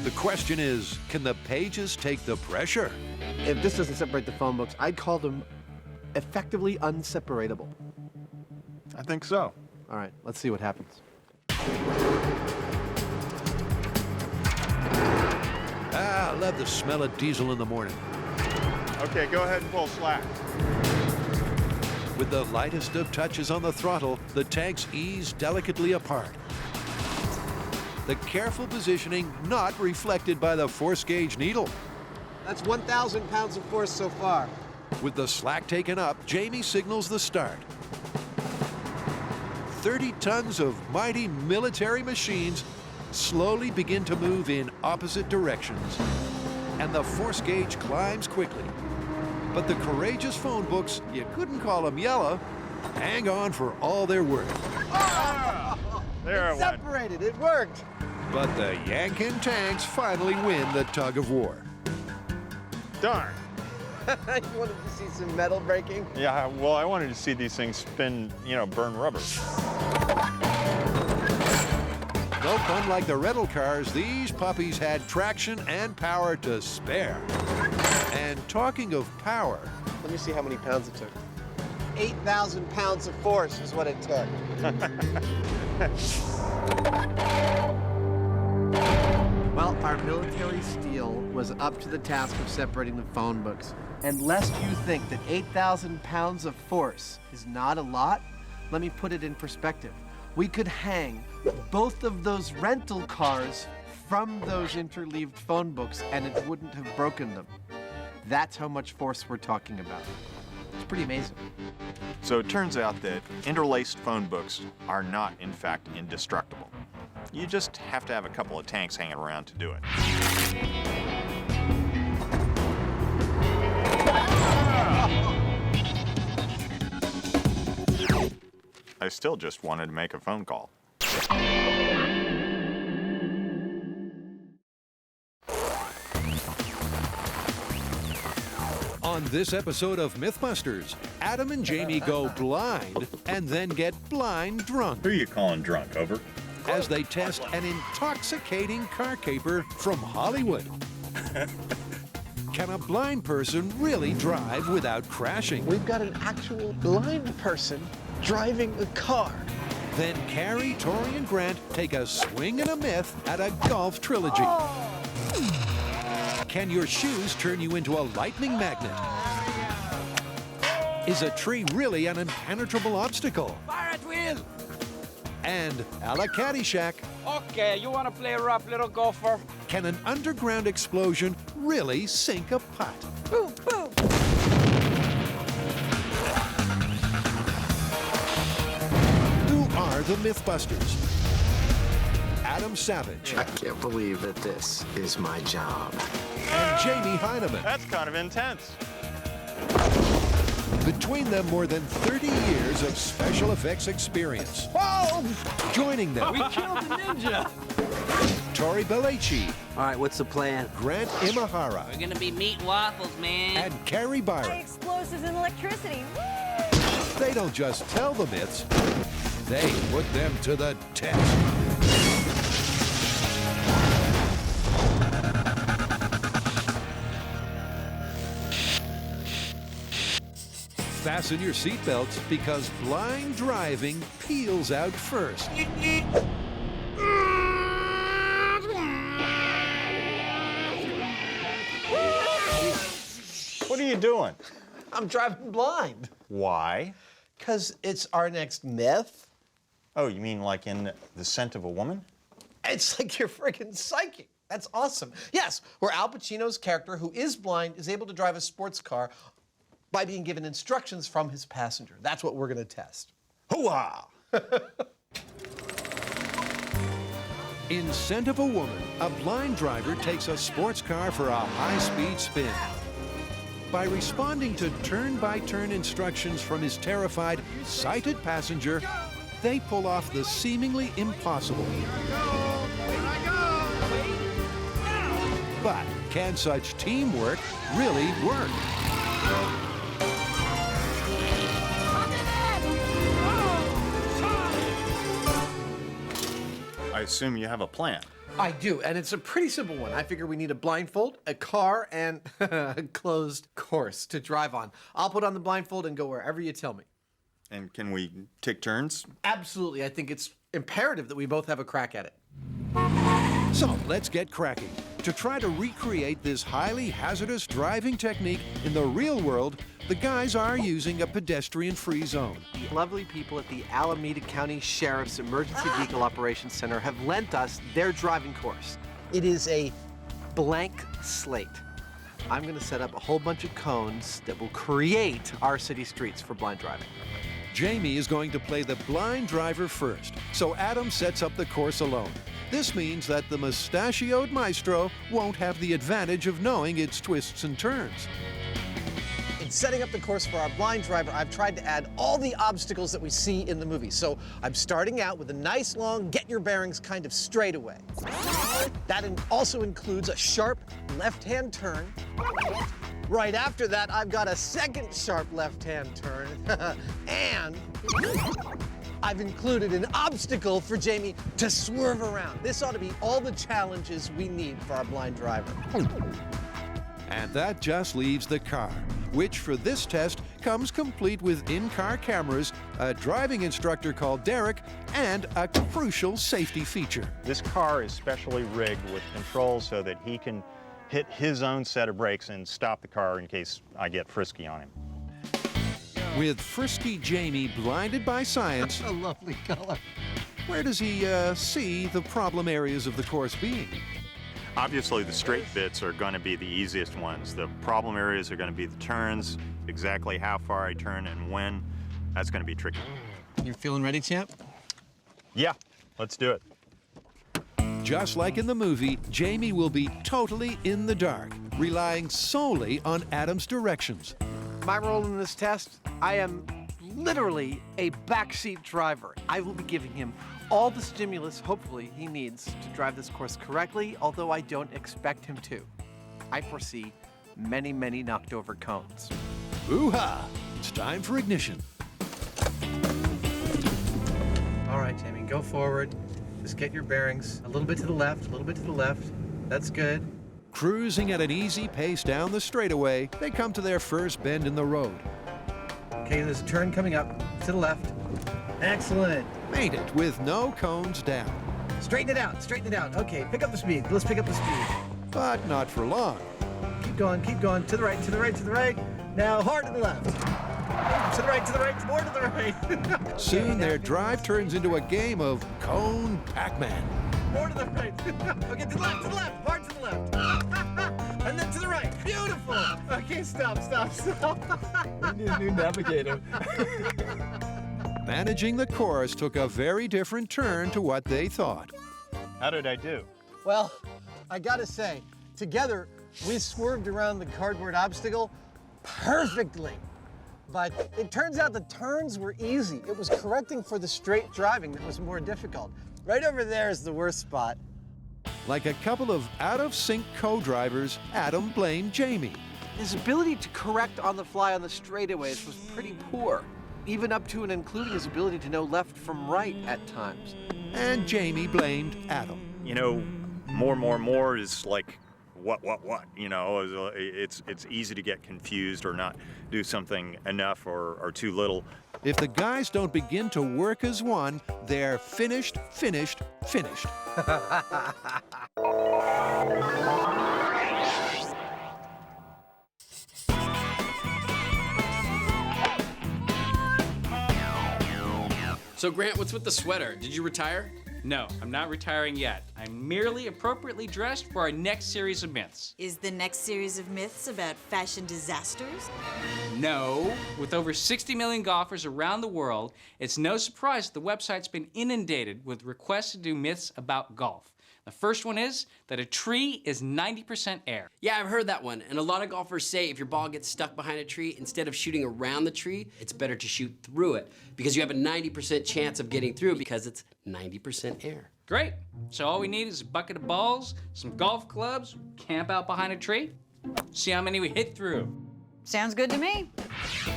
The question is, can the pages take the pressure? If this doesn't separate the phone books, I'd call them effectively unseparatable. I think so. All right, let's see what happens. I love the smell of diesel in the morning. Okay, go ahead and pull slack. With the lightest of touches on the throttle, the tanks ease delicately apart. The careful positioning not reflected by the force gauge needle. That's 1,000 pounds of force so far. With the slack taken up, Jamie signals the start. 30 tons of mighty military machines slowly begin to move in opposite directions, and the force gauge climbs quickly. But the courageous phone books, you couldn't call them yellow, hang on for all they're worth. There it went. Separated, it worked. But the Yankin tanks finally win the tug of war. Darn. You wanted to see some metal breaking? Yeah, well, I wanted to see these things spin, burn rubber. Nope, unlike the rental cars, these puppies had traction and power to spare. And talking of power... Let me see how many pounds it took. 8,000 pounds of force is what it took. Well, our military steel was up to the task of separating the phone books. And lest you think that 8,000 pounds of force is not a lot, let me put it in perspective. We could hang both of those rental cars from those interleaved phone books and it wouldn't have broken them. That's how much force we're talking about. It's pretty amazing. So it turns out that interlaced phone books are not, in fact, indestructible. You just have to have a couple of tanks hanging around to do it. I still just wanted to make a phone call. On this episode of MythBusters, Adam and Jamie go blind and then get blind drunk. Who are you calling drunk, over? as they test an intoxicating car caper from Hollywood. Can a blind person really drive without crashing? We've got an actual blind person driving a car. Then Carrie, Tori, and Grant take a swing and a myth at a golf trilogy. Can your shoes turn you into a lightning magnet? Is a tree really an impenetrable obstacle? Fire at will! And a la Caddyshack, Okay, you want to play rough, little gopher? can an underground explosion really sink a putt? Boom, boom. Who are the MythBusters? Adam Savage I can't believe that this is my job. and Jamie Hyneman. That's kind of intense. Between them, more than 30 years of special effects experience. Whoa! Joining them, We killed the ninja! Tori Belleci, All right, what's the plan? Grant Imahara, We're gonna be meat waffles, man. and Carrie High Byron. explosives and electricity. They don't just tell the myths, they put them to the test. Fasten your seatbelts because blind driving peels out first. What are you doing? I'm driving blind. Why? Because it's our next myth. Oh, you mean like in The Scent of a Woman? It's like you're freaking psychic. That's awesome. Yes, where Al Pacino's character, who is blind, is able to drive a sports car by being given instructions from his passenger. That's what we're going to test. Hooah! In Scent of a Woman, a blind driver takes a sports car for a high-speed spin. By responding to turn-by-turn instructions from his terrified, sighted passenger, they pull off the seemingly impossible. But can such teamwork really work? I assume you have a plan. I do, and it's a pretty simple one. I figure we need a blindfold, a car, and a closed course to drive on. I'll put on the blindfold and go wherever you tell me. And can we take turns? Absolutely. I think it's imperative that we both have a crack at it. So let's get cracking. To try to recreate this highly hazardous driving technique in the real world, the guys are using a pedestrian-free zone. The lovely people at the Alameda County Sheriff's Emergency Vehicle Operations Center have lent us their driving course. It is a blank slate. I'm going to set up a whole bunch of cones that will create our city streets for blind driving. Jamie is going to play the blind driver first, so Adam sets up the course alone. This means that the mustachioed maestro won't have the advantage of knowing its twists and turns. In setting up the course for our blind driver, I've tried to add all the obstacles that we see in the movie. So I'm starting out with a nice long get your bearings kind of straightaway. That also includes a sharp left-hand turn. Right after that, I've got a second sharp left-hand turn. And I've included an obstacle for Jamie to swerve around. This ought to be all the challenges we need for our blind driver. And that just leaves the car, which for this test comes complete with in-car cameras, a driving instructor called Derek, and a crucial safety feature. This car is specially rigged with controls so that he can hit his own set of brakes and stop the car in case I get frisky on him. With frisky Jamie blinded by science, A lovely color. where does he see the problem areas of the course being? Obviously, the straight bits are going to be the easiest ones. The problem areas are going to be the turns, exactly how far I turn and when. That's going to be tricky. You feeling ready, champ? Yeah, let's do it. Just like in the movie, Jamie will be totally in the dark, relying solely on Adam's directions. My role in this test, I am literally a backseat driver. I will be giving him all the stimulus, hopefully, he needs to drive this course correctly, although I don't expect him to. I foresee many, many knocked over cones. Ooh-ha! It's time for ignition. All right, Jamie, go forward. Just get your bearings. A little bit to the left, a little bit to the left. That's good. Cruising at an easy pace down the straightaway, they come to their first bend in the road. Okay, there's a turn coming up to the left. Excellent. Made it with no cones down. Straighten it out, straighten it out. Okay, pick up the speed. Let's pick up the speed. But not for long. Keep going. To the right, to the right, to the right. Now hard to the left. To the right, to the right, more to the right. Soon their drive turns into a game of Cone Pac-Man. More to the right. Okay, to the left, hard to the left. And then to the right. Beautiful. Okay, stop. We need a new navigator. Managing the course took a very different turn to what they thought. How did I do? Well, I gotta say, together we swerved around the cardboard obstacle perfectly. But it turns out the turns were easy. It was correcting for the straight driving that was more difficult. Right over there is the worst spot. Like a couple of out-of-sync co-drivers, Adam blamed Jamie. His ability to correct on the fly on the straightaways was pretty poor, even up to and including his ability to know left from right at times. And Jamie blamed Adam. You know, more is like what? You know, it's easy to get confused or not do something enough or too little. If the guys don't begin to work as one, they're finished. So Grant, what's with the sweater? Did you retire? No, I'm not retiring yet. I'm merely appropriately dressed for our next series of myths. Is the next series of myths about fashion disasters? No. With over 60 million golfers around the world, it's no surprise that the website's been inundated with requests to do myths about golf. The first one is that a tree is 90% air. Yeah, I've heard that one. And a lot of golfers say if your ball gets stuck behind a tree, instead of shooting around the tree, it's better to shoot through it because you have a 90% chance of getting through because it's 90% air. Great. So all we need is a bucket of balls, some golf clubs, camp out behind a tree, see how many we hit through. Sounds good to me.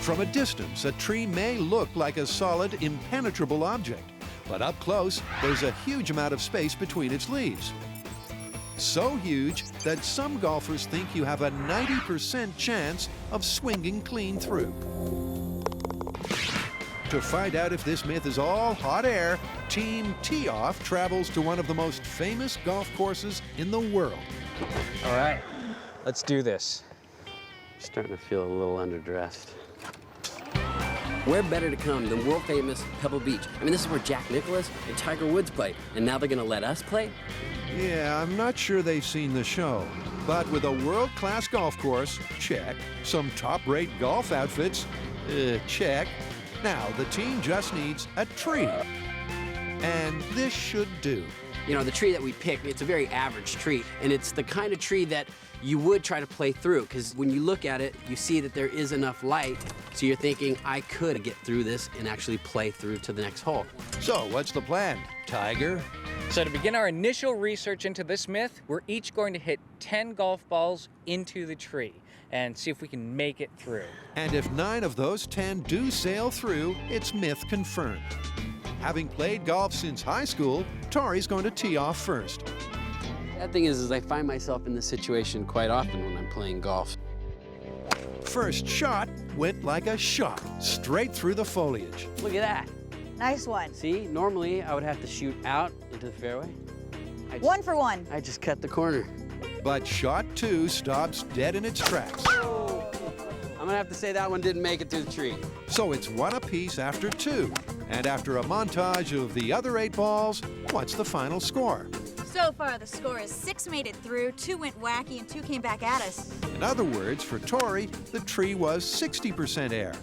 From a distance, a tree may look like a solid, impenetrable object. But up close, there's a huge amount of space between its leaves. So huge that some golfers think you have a 90% chance of swinging clean through. To find out if this myth is all hot air, Team Tee-Off travels to one of the most famous golf courses in the world. All right, let's do this. Starting to feel a little underdressed. Where better to come than world-famous Pebble Beach? I mean, this is where Jack Nicklaus and Tiger Woods played, and now they're gonna let us play? Yeah, I'm not sure they've seen the show. But with a world-class golf course, check. Some top-rate golf outfits, check. Now, the team just needs a tree. And this should do. You know, the tree that we picked, it's a very average tree, and it's the kind of tree that you would try to play through, because when you look at it, you see that there is enough light, so you're thinking, I could get through this and actually play through to the next hole. So, what's the plan, Tiger? So to begin our initial research into this myth, we're each going to hit 10 golf balls into the tree and see if we can make it through. And if 9 of those 10 do sail through, it's myth confirmed. Having played golf since high school, Tori's going to tee off first. The thing is I find myself in this situation quite often when I'm playing golf. First shot went like a shot, straight through the foliage. Look at that. Nice one. See, normally I would have to shoot out into the fairway. 1 for 1. I just cut the corner. But shot 2 stops dead in its tracks. I'm gonna have to say that one didn't make it through the tree. So it's 1 apiece after 2. And after a montage of the other 8 balls, what's the final score? So far, the score is 6 made it through, 2 went wacky, and 2 came back at us. In other words, for Tori, the tree was 60% air.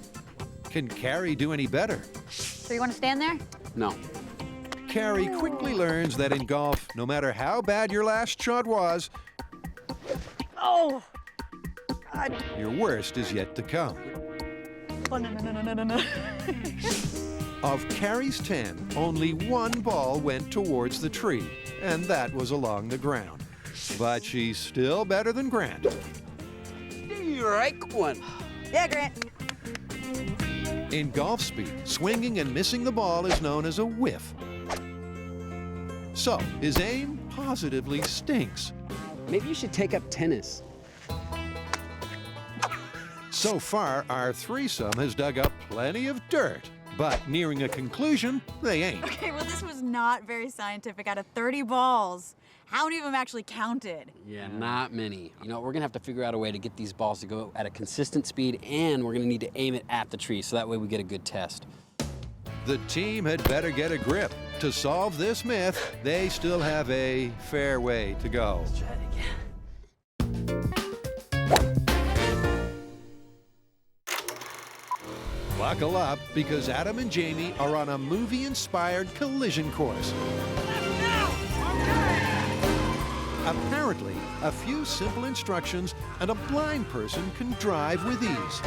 Can Carrie do any better? So you want to stand there? No. Carrie quickly learns that in golf, no matter how bad your last shot was, Oh! your worst is yet to come. Oh, no. Of Carrie's 10, only 1 ball went towards the tree, and that was along the ground. But she's still better than Grant. Strike 1. Yeah, Grant. In golf speak, swinging and missing the ball is known as a whiff. So his aim positively stinks. Maybe you should take up tennis. So far, our threesome has dug up plenty of dirt. But nearing a conclusion, they ain't. Okay, well, this was not very scientific. Out of 30 balls, how many of them actually counted? Yeah, not many. You know, we're gonna have to figure out a way to get these balls to go at a consistent speed, and we're gonna need to aim it at the tree, so that way we get a good test. The team had better get a grip. To solve this myth, they still have a fair way to go. Let's try it again. Buckle up, because Adam and Jamie are on a movie-inspired collision course. Apparently, a few simple instructions and a blind person can drive with ease.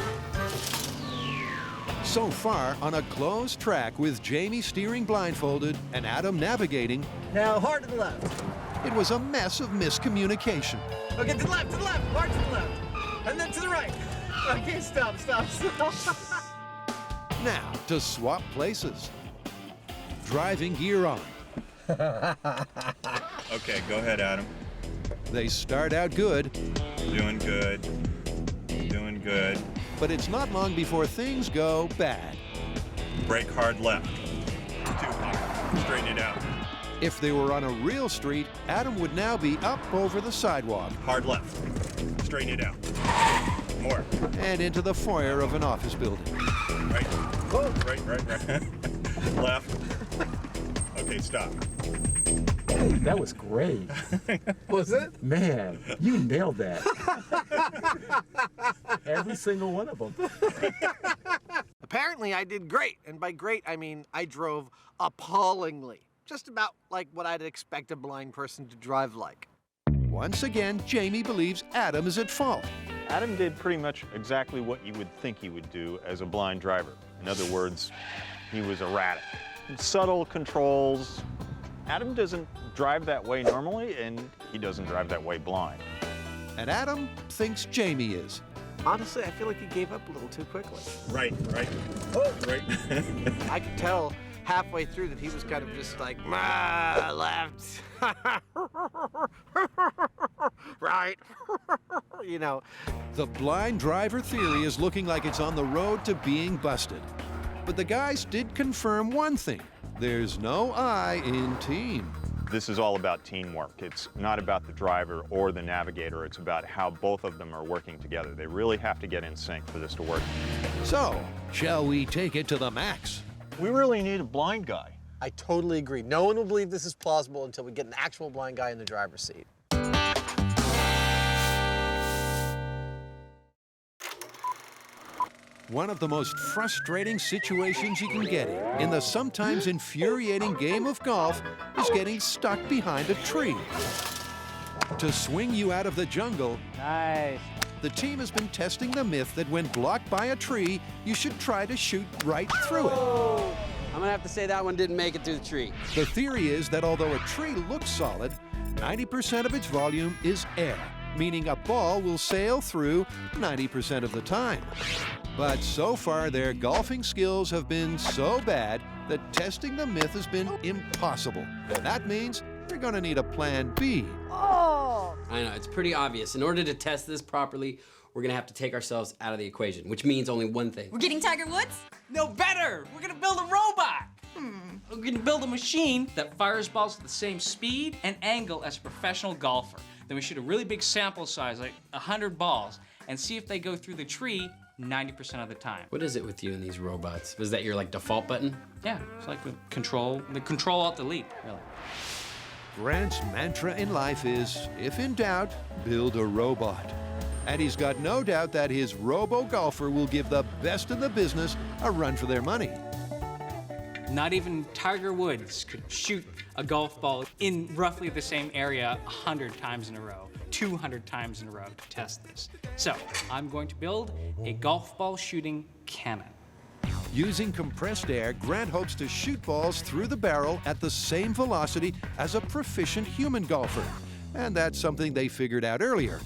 So far, on a closed track with Jamie steering blindfolded and Adam navigating, Now, hard to the left. it was a mess of miscommunication. Okay, to the left, hard to the left. And then to the right. Okay, stop. Now, to swap places. Driving gear on. Okay, go ahead, Adam. They start out good, Doing good. Doing good. but it's not long before things go bad. Brake hard left. Too hard. Straighten it out. If they were on a real street, Adam would now be up over the sidewalk Hard left. Straighten it out. More. and into the foyer of an office building. Right. Right. Left. Okay, stop. That was great. Was it? Man, you nailed that. Every single one of them. Apparently, I did great. And by great, I mean I drove appallingly. Just about like what I'd expect a blind person to drive like. Once again, Jamie believes Adam is at fault. Adam did pretty much exactly what you would think he would do as a blind driver. In other words, he was erratic. Subtle controls. Adam doesn't drive that way normally, and he doesn't drive that way blind. And Adam thinks Jamie is. Honestly, I feel like he gave up a little too quickly. Right. Oh. Right. I could tell halfway through that he was kind of just like, left. Right. You know. The blind driver theory is looking like it's on the road to being busted. But the guys did confirm one thing. There's no I in team. This is all about teamwork. It's not about the driver or the navigator. It's about how both of them are working together. They really have to get in sync for this to work. So, shall we take it to the max? We really need a blind guy. I totally agree. No one will believe this is plausible until we get an actual blind guy in the driver's seat. One of the most frustrating situations you can get in the sometimes infuriating game of golf is getting stuck behind a tree. To swing you out of the jungle, Nice. the team has been testing the myth that when blocked by a tree, you should try to shoot right through it. I'm gonna have to say that one didn't make it through the tree. The theory is that although a tree looks solid, 90% of its volume is air, meaning a ball will sail through 90% of the time. But so far, their golfing skills have been so bad that testing the myth has been impossible. And that means they're gonna need a plan B. Oh! I know, it's pretty obvious. In order to test this properly, we're gonna have to take ourselves out of the equation, which means only one thing. We're getting Tiger Woods? No, better! We're gonna build a robot! We're gonna build a machine that fires balls at the same speed and angle as a professional golfer. Then we shoot a really big sample size, like 100 balls, and see if they go through the tree 90% of the time. What is it with you and these robots? Was that your like default button? Yeah, it's like the control alt delete, really. Grant's mantra in life is, if in doubt, build a robot. And he's got no doubt that his robo-golfer will give the best in the business a run for their money. Not even Tiger Woods could shoot a golf ball in roughly the same area 100 times in a row, 200 times in a row to test this. So, I'm going to build a golf ball shooting cannon. Using compressed air, Grant hopes to shoot balls through the barrel at the same velocity as a proficient human golfer. And that's something they figured out earlier.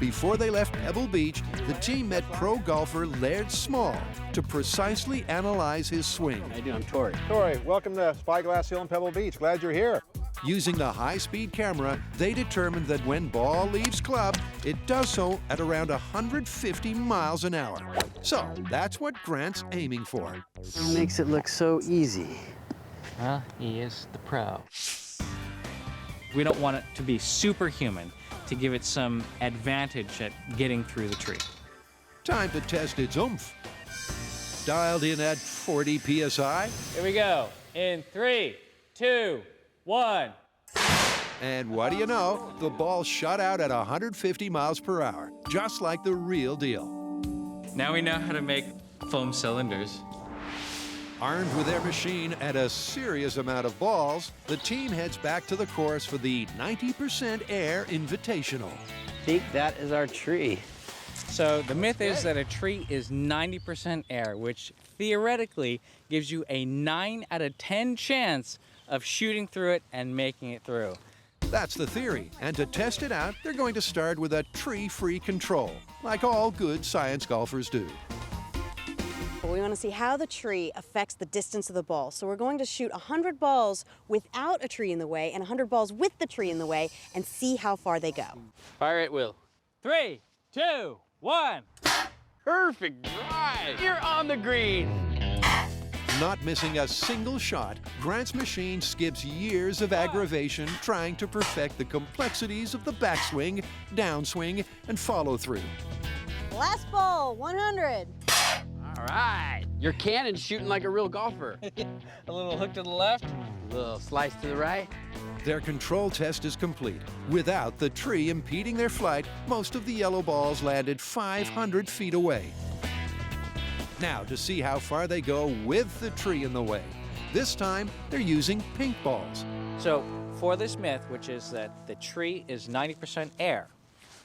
Before they left Pebble Beach, the team met pro golfer Laird Small to precisely analyze his swing. How you doing? I'm Tori. Tori, welcome to Spyglass Hill and Pebble Beach. Glad you're here. Using the high-speed camera, they determined that when ball leaves club, it does so at around 150 miles an hour. So that's what Grant's aiming for. It makes it look so easy. Well, he is the pro. We don't want it to be superhuman to give it some advantage at getting through the tree. Time to test its oomph. Dialed in at 40 PSI. Here we go. In 3, 2, 1. And what do you know? The ball shot out at 150 miles per hour, just like the real deal. Now we know how to make foam cylinders. Armed with their machine and a serious amount of balls, the team heads back to the course for the 90% Air Invitational. I think that is our tree. So the myth is that a tree is 90% air, which theoretically gives you a 9 out of 10 chance of shooting through it and making it through. That's the theory, and to test it out, they're going to start with a tree-free control, like all good science golfers do. We want to see how the tree affects the distance of the ball. So we're going to shoot 100 balls without a tree in the way and 100 balls with the tree in the way and see how far they go. Fire at will. 3, 2, 1. Perfect drive. You're on the green. Not missing a single shot, Grant's machine skips years of aggravation trying to perfect the complexities of the backswing, downswing, and follow-through. Last ball, 100. All right. Your cannon's shooting like a real golfer. A little hook to the left. A little slice to the right. Their control test is complete. Without the tree impeding their flight, most of the yellow balls landed 500 feet away. Now to see how far they go with the tree in the way. This time, they're using pink balls. So for this myth, which is that the tree is 90% air,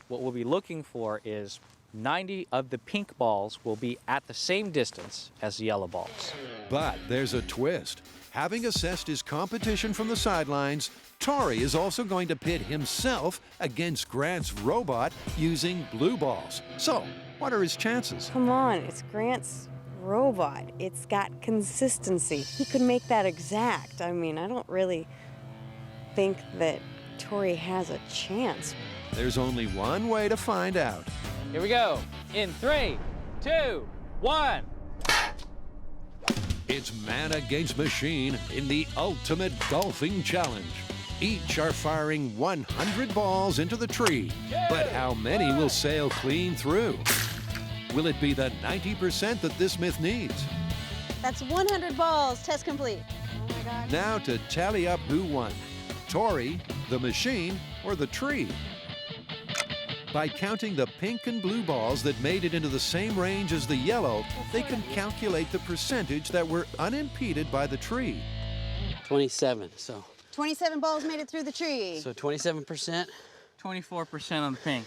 what we'll be looking for is 90 of the pink balls will be at the same distance as the yellow balls. But there's a twist. Having assessed his competition from the sidelines, Tori is also going to pit himself against Grant's robot using blue balls. So, what are his chances? Come on, it's Grant's robot. It's got consistency. He could make that exact. I mean, I don't really think that Tori has a chance. There's only one way to find out. Here we go. In 3, 2, 1. It's man against machine in the ultimate golfing challenge. Each are firing 100 balls into the tree, but how many will sail clean through? Will it be the 90% that this myth needs? That's 100 balls. Test complete. Oh my God. Now to tally up who won, Tori, the machine, or the tree. By counting the pink and blue balls that made it into the same range as the yellow, they can calculate the percentage that were unimpeded by the tree. 27, so. 27 balls made it through the tree. So 27%? 24% on the pink.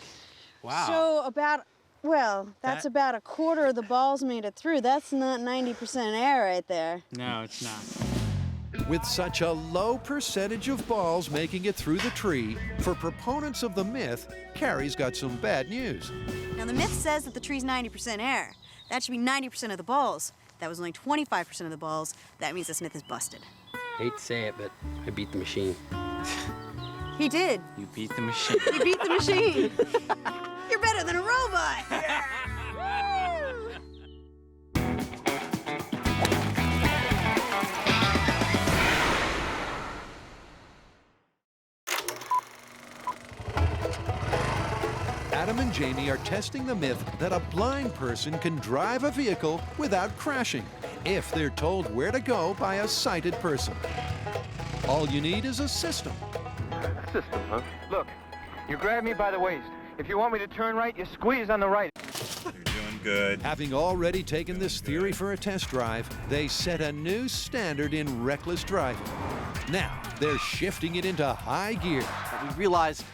Wow. So about, well, that's about a quarter of the balls made it through. That's not 90% air right there. No, it's not. With such a low percentage of balls making it through the tree, for proponents of the myth, Carrie's got some bad news. Now the myth says that the tree's 90% air. That should be 90% of the balls. That was only 25% of the balls. That means this myth is busted. Hate to say it, but I beat the machine. He did. You beat the machine. You beat the machine. You're better than a robot. Adam and Jamie are testing the myth that a blind person can drive a vehicle without crashing if they're told where to go by a sighted person. All you need is a system. System, huh? Look, you grab me by the waist. If you want me to turn right, you squeeze on the right. You're doing good. Having already taken this theory for a test drive, they set a new standard in reckless driving. Now, they're shifting it into high gear. We realized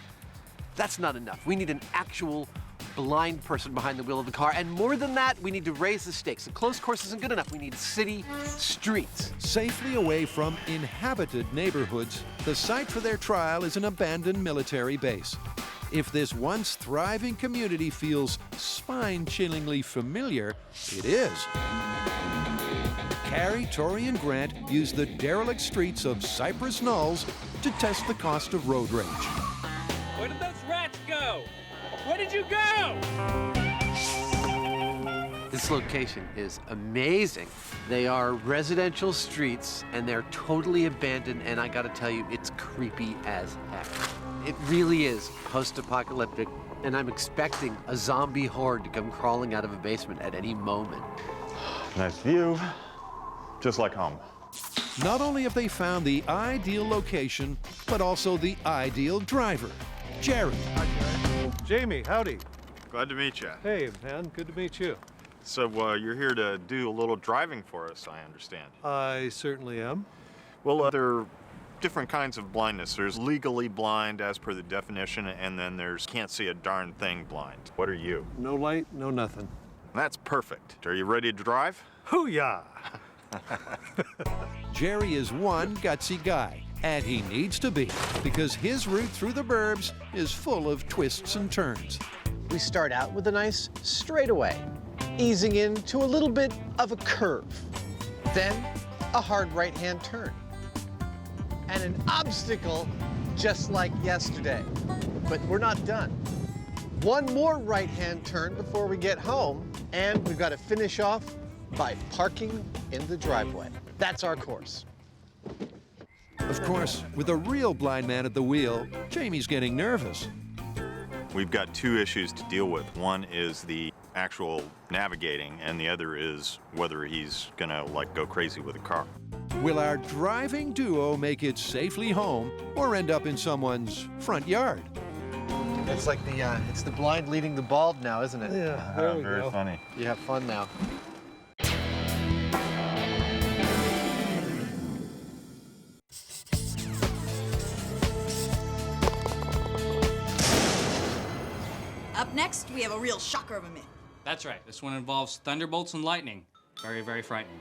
that's not enough. We need an actual blind person behind the wheel of the car, and more than that, we need to raise the stakes. A closed course isn't good enough. We need city streets. Safely away from inhabited neighborhoods, the site for their trial is an abandoned military base. If this once thriving community feels spine-chillingly familiar, it is. Carrie, Tori, and Grant use the derelict streets of Cypress Knolls to test the cost of road rage. Where did those rats go? Where did you go? This location is amazing. They are residential streets and they're totally abandoned, and I gotta tell you, it's creepy as heck. It really is post-apocalyptic, and I'm expecting a zombie horde to come crawling out of a basement at any moment. Nice view, just like home. Not only have they found the ideal location, but also the ideal driver, Jerry. Hi, Jerry. Jamie, howdy. Glad to meet you. Hey, man, good to meet you. So you're here to do a little driving for us, I understand. I certainly am. Well, there are different kinds of blindness. There's legally blind as per the definition, and then there's can't see a darn thing blind. What are you? No light, no nothing. That's perfect. Are you ready to drive? Hoo-yah! Jerry is one gutsy guy, and he needs to be, because his route through the burbs is full of twists and turns. We start out with a nice straightaway, easing into a little bit of a curve. Then a hard right-hand turn. And an obstacle just like yesterday. But we're not done. One more right-hand turn before we get home, and we've got to finish off by parking in the driveway. That's our course. Of course, with a real blind man at the wheel, Jamie's getting nervous. We've got two issues to deal with. One is the actual navigating, and the other is whether he's gonna go crazy with a car. Will our driving duo make it safely home or end up in someone's front yard? It's like it's the blind leading the bald now, isn't it? Yeah, there we Very go. funny. You have fun now. Up next, we have a real shocker of a myth. That's right. This one involves thunderbolts and lightning. Very, very frightening.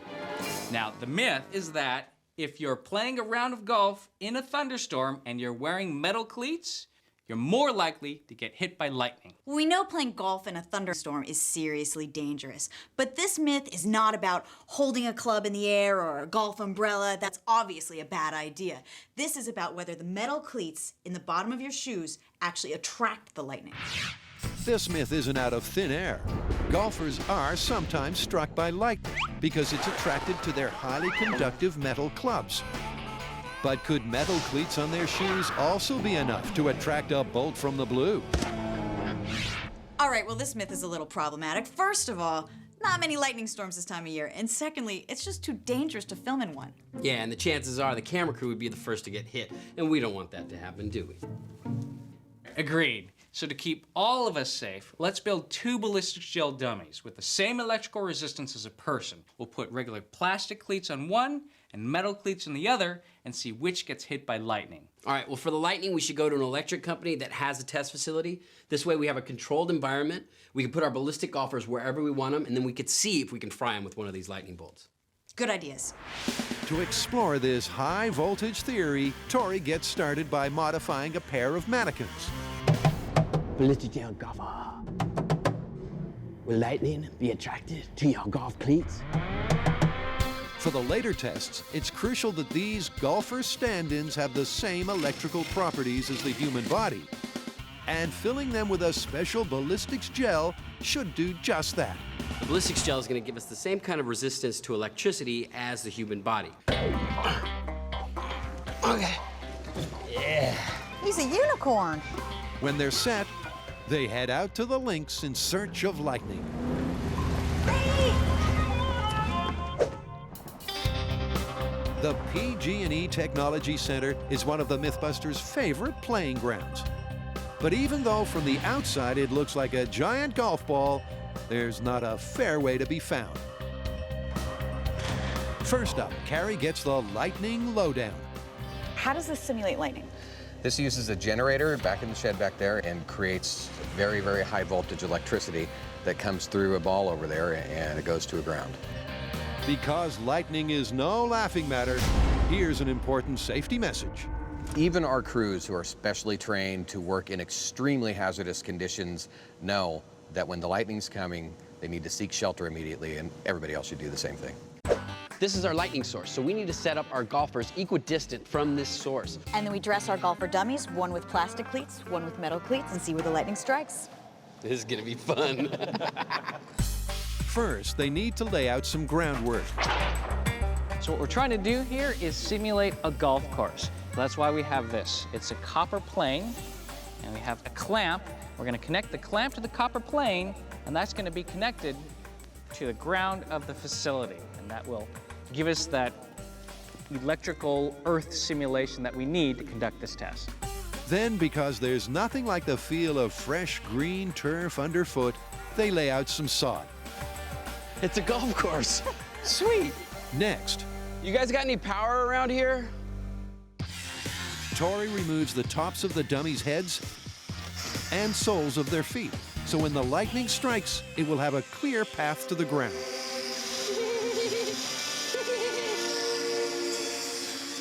Now, the myth is that if you're playing a round of golf in a thunderstorm and you're wearing metal cleats, you're more likely to get hit by lightning. We know playing golf in a thunderstorm is seriously dangerous, but this myth is not about holding a club in the air or a golf umbrella. That's obviously a bad idea. This is about whether the metal cleats in the bottom of your shoes actually attract the lightning. This myth isn't out of thin air. Golfers are sometimes struck by lightning because it's attracted to their highly conductive metal clubs. But could metal cleats on their shoes also be enough to attract a bolt from the blue? All right, well, this myth is a little problematic. First of all, not many lightning storms this time of year. And secondly, it's just too dangerous to film in one. Yeah, and the chances are the camera crew would be the first to get hit, and we don't want that to happen, do we? Agreed. So to keep all of us safe, let's build two ballistic gel dummies with the same electrical resistance as a person. We'll put regular plastic cleats on one and metal cleats on the other and see which gets hit by lightning. All right, well, for the lightning, we should go to an electric company that has a test facility. This way we have a controlled environment. We can put our ballistic golfers wherever we want them, and then we could see if we can fry them with one of these lightning bolts. Good ideas. To explore this high voltage theory, Tori gets started by modifying a pair of mannequins. Ballistic gel golfer. Will lightning be attracted to your golf cleats? For the later tests, it's crucial that these golfer stand-ins have the same electrical properties as the human body. And filling them with a special ballistics gel should do just that. The ballistics gel is going to give us the same kind of resistance to electricity as the human body. Okay. Yeah. He's a unicorn. When they're set, they head out to the links in search of lightning. The PG&E Technology Center is one of the MythBusters' favorite playing grounds. But even though from the outside it looks like a giant golf ball, there's not a fairway to be found. First up, Carrie gets the lightning lowdown. How does this simulate lightning? This uses a generator back in the shed back there and creates very, very high voltage electricity that comes through a ball over there and it goes to a ground. Because lightning is no laughing matter, here's an important safety message. Even our crews who are specially trained to work in extremely hazardous conditions know that when the lightning's coming, they need to seek shelter immediately, and everybody else should do the same thing. This is our lightning source, so we need to set up our golfers equidistant from this source. And then we dress our golfer dummies, one with plastic cleats, one with metal cleats, and see where the lightning strikes. This is gonna be fun. First, they need to lay out some groundwork. So what we're trying to do here is simulate a golf course. That's why we have this. It's a copper plane, and we have a clamp. We're gonna connect the clamp to the copper plane, and that's gonna be connected to the ground of the facility. And that will give us that electrical earth simulation that we need to conduct this test. Then, because there's nothing like the feel of fresh green turf underfoot, they lay out some sod. It's a golf course. Sweet. Next, You guys got any power around here? Tori removes the tops of the dummies' heads and soles of their feet, so when the lightning strikes, it will have a clear path to the ground.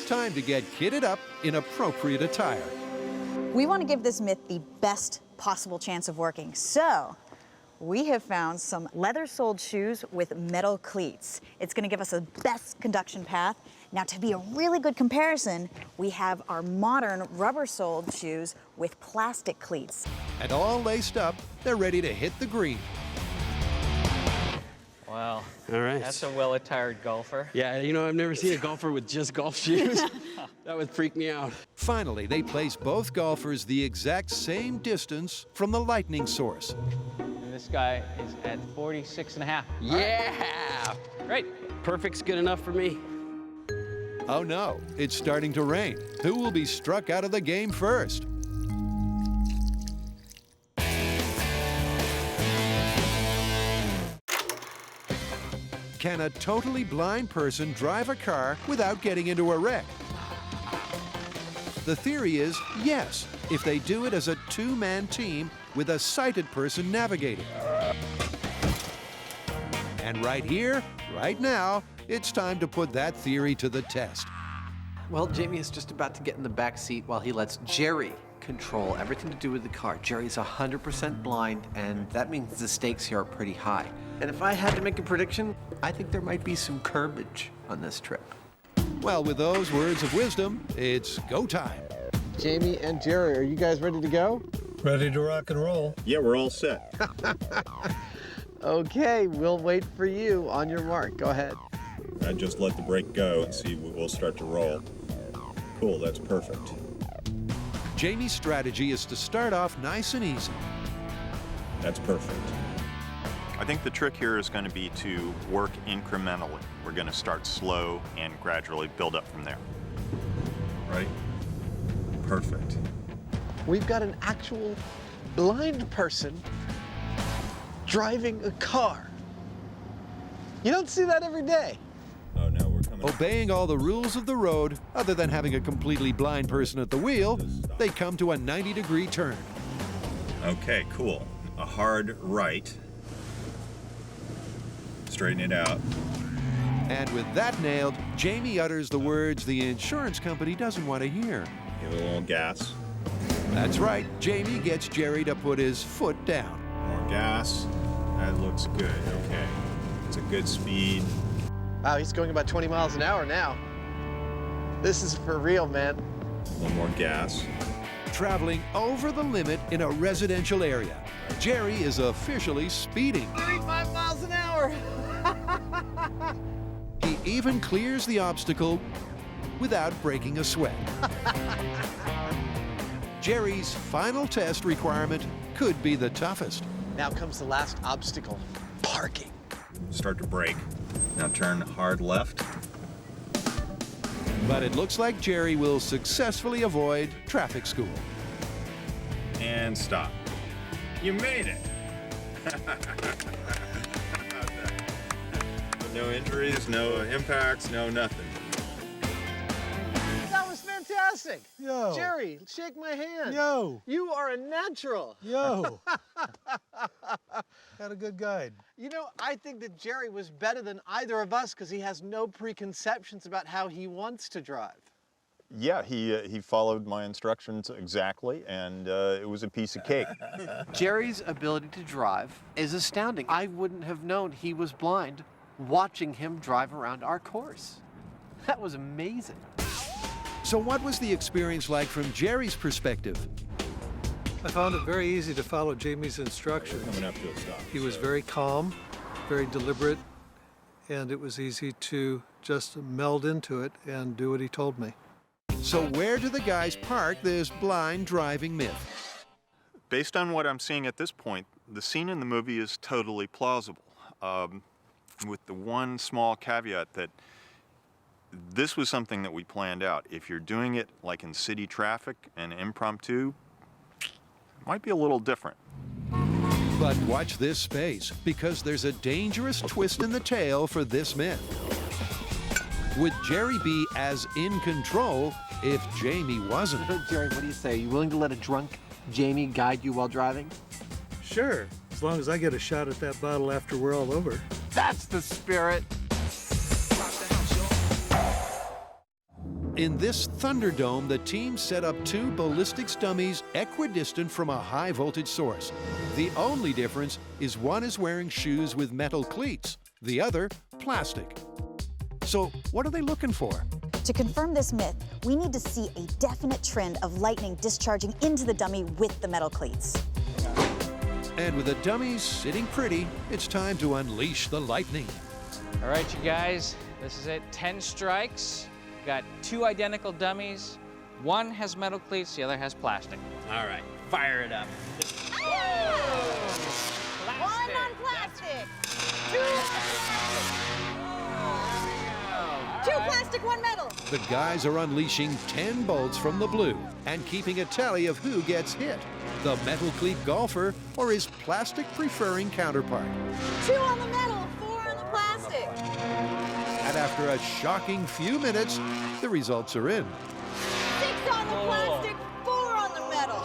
Time to get kitted up in appropriate attire. We want to give this myth the best possible chance of working, so we have found some leather-soled shoes with metal cleats. It's going to give us the best conduction path. Now, to be a really good comparison, we have our modern rubber-soled shoes with plastic cleats. And all laced up, they're ready to hit the green. Wow. All right. That's a well-attired golfer. Yeah, you know, I've never seen a golfer with just golf shoes. That would freak me out. Finally, they place both golfers the exact same distance from the lightning source. And this guy is at 46.5. Yeah! Great. Perfect's good enough for me. Oh no, it's starting to rain. Who will be struck out of the game first? Can a totally blind person drive a car without getting into a wreck? The theory is yes, if they do it as a two-man team with a sighted person navigating. And right here, right now, it's time to put that theory to the test. Well, Jamie is just about to get in the back seat while he lets Jerry control everything to do with the car. Jerry's 100% blind, and that means the stakes here are pretty high. And if I had to make a prediction, I think there might be some curbage on this trip. Well, with those words of wisdom, it's go time. Jamie and Jerry, are you guys ready to go? Ready to rock and roll? Yeah, we're all set. Okay, we'll wait for you. On your mark, go ahead. I just let the brake go and see we'll start to roll. Cool, that's perfect. Jamie's strategy is to start off nice and easy. That's perfect. I think the trick here is going to be to work incrementally. We're going to start slow and gradually build up from there. Right? Perfect. We've got an actual blind person driving a car. You don't see that every day. Oh no, we're coming. Obeying all the rules of the road, other than having a completely blind person at the wheel, they come to a 90-degree turn. Okay, cool. A hard right. Straighten it out. And with that nailed, Jamie utters the words the insurance company doesn't want to hear. Give it a little gas. That's right, Jamie gets Jerry to put his foot down. More gas. That looks good. Okay. It's a good speed. Wow, he's going about 20 miles an hour now. This is for real, man. A little more gas. Traveling over the limit in a residential area. Jerry is officially speeding. 35 miles an hour. He even clears the obstacle without breaking a sweat. Jerry's final test requirement could be the toughest. Now comes the last obstacle, parking. Start to brake. Now turn hard left. But it looks like Jerry will successfully avoid traffic school. And stop. You made it. No injuries, no impacts, no nothing. That was fantastic. Yo. Jerry, shake my hand. Yo. You are a natural. Yo. Had a good guide. You know, I think that Jerry was better than either of us because he has no preconceptions about how he wants to drive. Yeah, he followed my instructions exactly, and it was a piece of cake. Jerry's ability to drive is astounding. I wouldn't have known he was blind watching him drive around our course. That was amazing. So what was the experience like from Jerry's perspective? I found it very easy to follow Jamie's instructions. Coming up to a stop. He was very calm, very deliberate, and it was easy to just meld into it and do what he told me. So where do the guys park this blind driving myth? Based on what I'm seeing at this point, the scene in the movie is totally plausible, with the one small caveat that this was something that we planned out. If you're doing it like in city traffic and impromptu, it might be a little different. But watch this space, because there's a dangerous twist in the tale for this myth. Would Jerry be as in control if Jamie wasn't? Jerry, what do you say? Are you willing to let a drunk Jamie guide you while driving? Sure, as long as I get a shot at that bottle after we're all over. That's the spirit. In this Thunderdome, the team set up 2 ballistics dummies equidistant from a high-voltage source. The only difference is one is wearing shoes with metal cleats, the other plastic. So what are they looking for? To confirm this myth, we need to see a definite trend of lightning discharging into the dummy with the metal cleats. And with the dummies sitting pretty, it's time to unleash the lightning. All right, you guys, this is it. 10 strikes. Got 2 identical dummies. One has metal cleats, the other has plastic. All right, fire it up. One on plastic. 2 plastic, 1 metal. The guys are unleashing 10 bolts from the blue and keeping a tally of who gets hit, the metal cleat golfer or his plastic-preferring counterpart. 2 on the metal, 4 on the plastic. And after a shocking few minutes, the results are in. 6 on the plastic, 4 on the metal.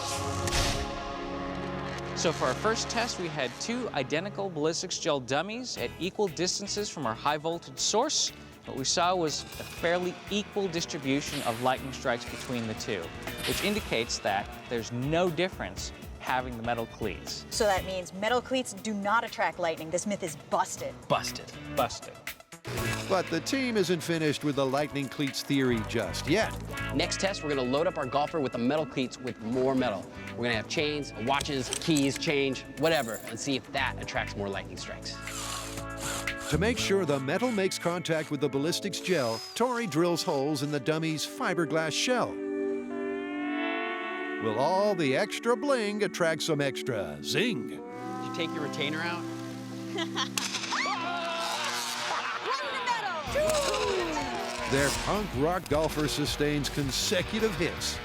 So for our first test, we had 2 identical ballistics gel dummies at equal distances from our high voltage source. What we saw was a fairly equal distribution of lightning strikes between the 2, which indicates that there's no difference having the metal cleats. So that means metal cleats do not attract lightning. This myth is busted. Busted. Busted. But the team isn't finished with the lightning cleats theory just yet. Next test, we're gonna load up our golfer with the metal cleats with more metal. We're gonna have chains, watches, keys, change, whatever, and see if that attracts more lightning strikes. To make sure the metal makes contact with the ballistics gel, Tori drills holes in the dummy's fiberglass shell. Will all the extra bling attract some extra zing? Did you take your retainer out? Their punk rock golfer sustains consecutive hits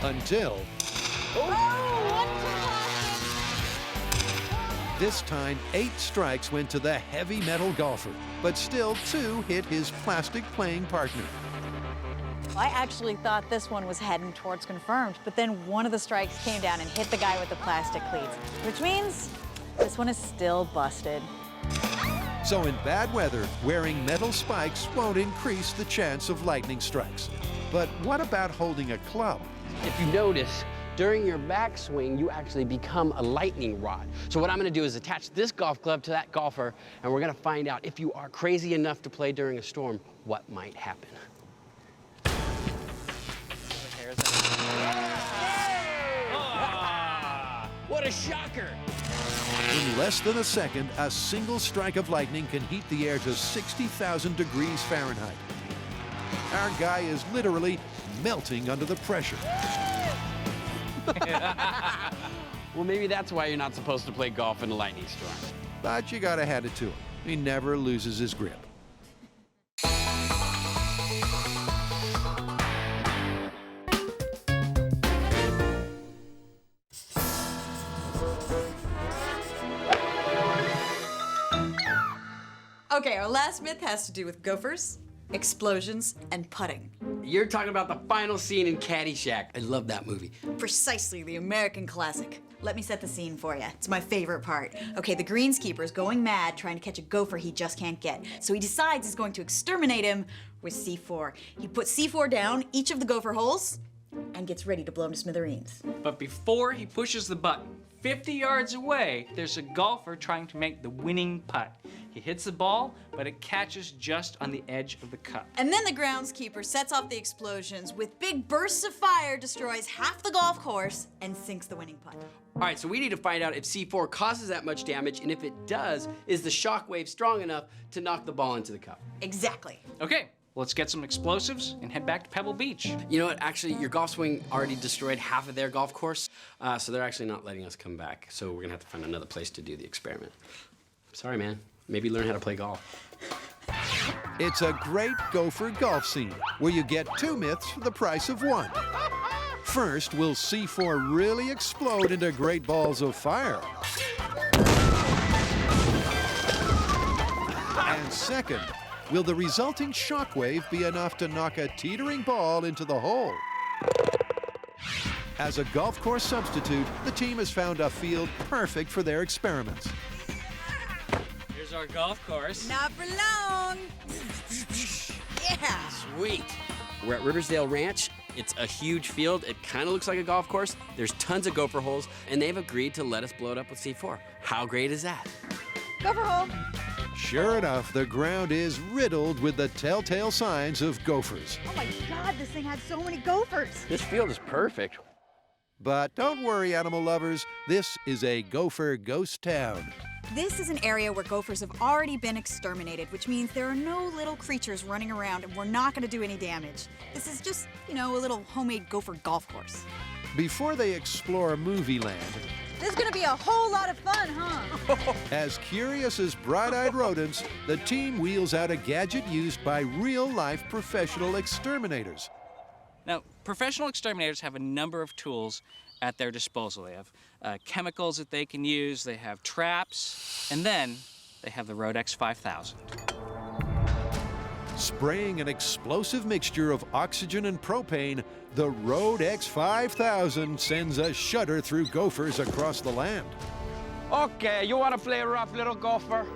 until this time 8 strikes went to the heavy metal golfer, but still 2 hit his plastic playing partner. I actually thought this one was heading towards confirmed, but then one of the strikes came down and hit the guy with the plastic cleats, which means this one is still busted. So in bad weather, wearing metal spikes won't increase the chance of lightning strikes. But what about holding a club? If you notice, during your backswing, you actually become a lightning rod. So what I'm gonna do is attach this golf club to that golfer, and we're gonna find out if you are crazy enough to play during a storm, what might happen. What a shocker! In less than a second, a single strike of lightning can heat the air to 60,000 degrees Fahrenheit. Our guy is literally melting under the pressure. Well, maybe that's why you're not supposed to play golf in a lightning storm. But you gotta hand it to him. He never loses his grip. Okay, our last myth has to do with gophers, explosions, and putting. You're talking about the final scene in Caddyshack. I love that movie. Precisely, the American classic. Let me set the scene for you. It's my favorite part. Okay, the greenskeeper's going mad trying to catch a gopher he just can't get. So he decides he's going to exterminate him with C4. He puts C4 down each of the gopher holes and gets ready to blow him to smithereens. But before he pushes the button, 50 yards away, there's a golfer trying to make the winning putt. He hits the ball, but it catches just on the edge of the cup. And then the groundskeeper sets off the explosions with big bursts of fire, destroys half the golf course, and sinks the winning putt. All right, so we need to find out if C4 causes that much damage, and if it does, is the shock wave strong enough to knock the ball into the cup? Exactly. Okay, let's get some explosives and head back to Pebble Beach. You know what, actually, your golf swing already destroyed half of their golf course, so they're actually not letting us come back. So we're gonna have to find another place to do the experiment. Sorry, man. Maybe learn how to play golf. It's a great gopher golf scene where you get 2 myths for the price of 1. First, will C4 really explode into great balls of fire? And second, will the resulting shockwave be enough to knock a teetering ball into the hole? As a golf course substitute, the team has found a field perfect for their experiments. Here's our golf course. Not for long. Yeah. Sweet. We're at Riversdale Ranch. It's a huge field. It kind of looks like a golf course. There's tons of gopher holes, and they've agreed to let us blow it up with C4. How great is that? Gopher hole. Sure enough, the ground is riddled with the telltale signs of gophers. Oh my God, this thing had so many gophers. This field is perfect. But don't worry, animal lovers, this is a gopher ghost town. This is an area where gophers have already been exterminated, which means there are no little creatures running around and we're not going to do any damage. This is just, you know, a little homemade gopher golf course. Before they explore movie land, This is going to be a whole lot of fun, huh? as curious as bright-eyed rodents, the team wheels out a gadget used by real-life professional exterminators. Now, professional exterminators have a number of tools at their disposal. They have chemicals that they can use, they have traps, and then they have the Rodex 5000. Spraying an explosive mixture of oxygen and propane, the Rodex 5000 sends a shudder through gophers across the land. Okay, you want to play a rough little golfer?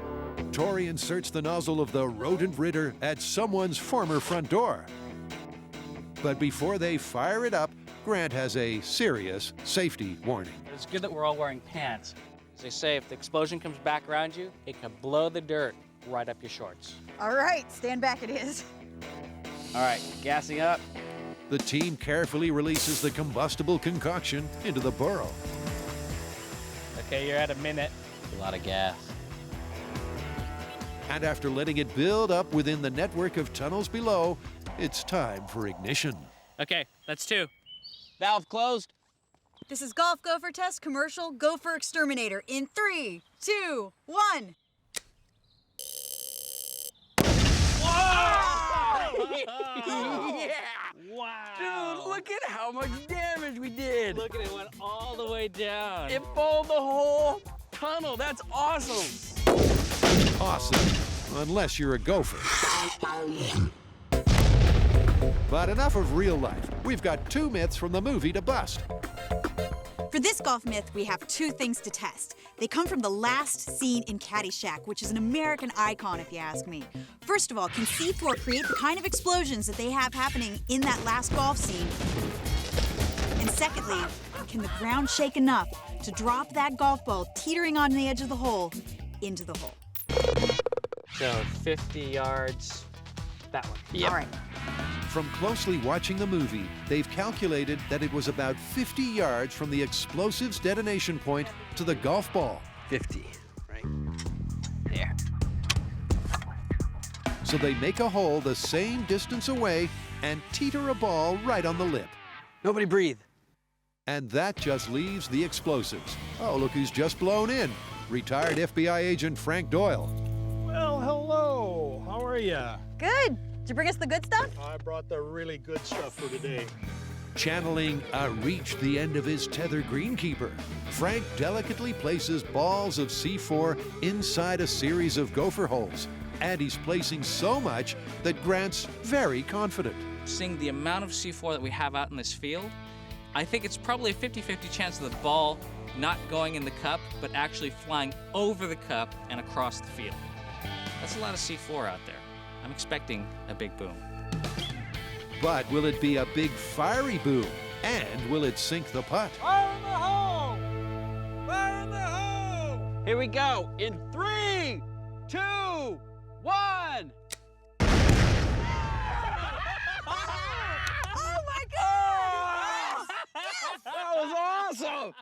Tori inserts the nozzle of the rodent ridder at someone's former front door. But before they fire it up, Grant has a serious safety warning. It's good that we're all wearing pants. As they say, if the explosion comes back around you, it can blow the dirt right up your shorts. All right, stand back it is. All right, gassing up. The team carefully releases the combustible concoction into the burrow. Okay, you're at a minute. A lot of gas. And after letting it build up within the network of tunnels below, it's time for ignition. Okay, that's 2. Valve closed. This is Golf Gopher Test Commercial Gopher Exterminator in 3, 2, 1. Yeah! Wow! Dude, look at how much damage we did! Look at it, went all the way down. It bowled the whole tunnel. That's awesome! Awesome, unless you're a gopher. But enough of real life. We've got 2 myths from the movie to bust. For this golf myth, we have 2 things to test. They come from the last scene in Caddyshack, which is an American icon, if you ask me. First of all, can C4 create the kind of explosions that they have happening in that last golf scene? And secondly, can the ground shake enough to drop that golf ball teetering on the edge of the hole into the hole? So 50 yards, that one. Yep. All right. From closely watching the movie, they've calculated that it was about 50 yards from the explosive's detonation point to the golf ball. 50, right? There. So they make a hole the same distance away and teeter a ball right on the lip. Nobody breathe. And that just leaves the explosives. Oh, look who's just blown in. Retired FBI agent Frank Doyle. Well, hello. How are you? Good. Did you bring us the good stuff? I brought the really good stuff for today. Channeling a reach the end of his tether greenkeeper, Frank delicately places balls of C4 inside a series of gopher holes. And he's placing so much that Grant's very confident. Seeing the amount of C4 that we have out in this field, I think it's probably a 50-50 chance of the ball not going in the cup, but actually flying over the cup and across the field. That's a lot of C4 out there. I'm expecting a big boom. But will it be a big fiery boom? And will it sink the putt? Fire in the hole! Fire in the hole! Here we go. In 3, 2, 1. Oh my God! That was awesome!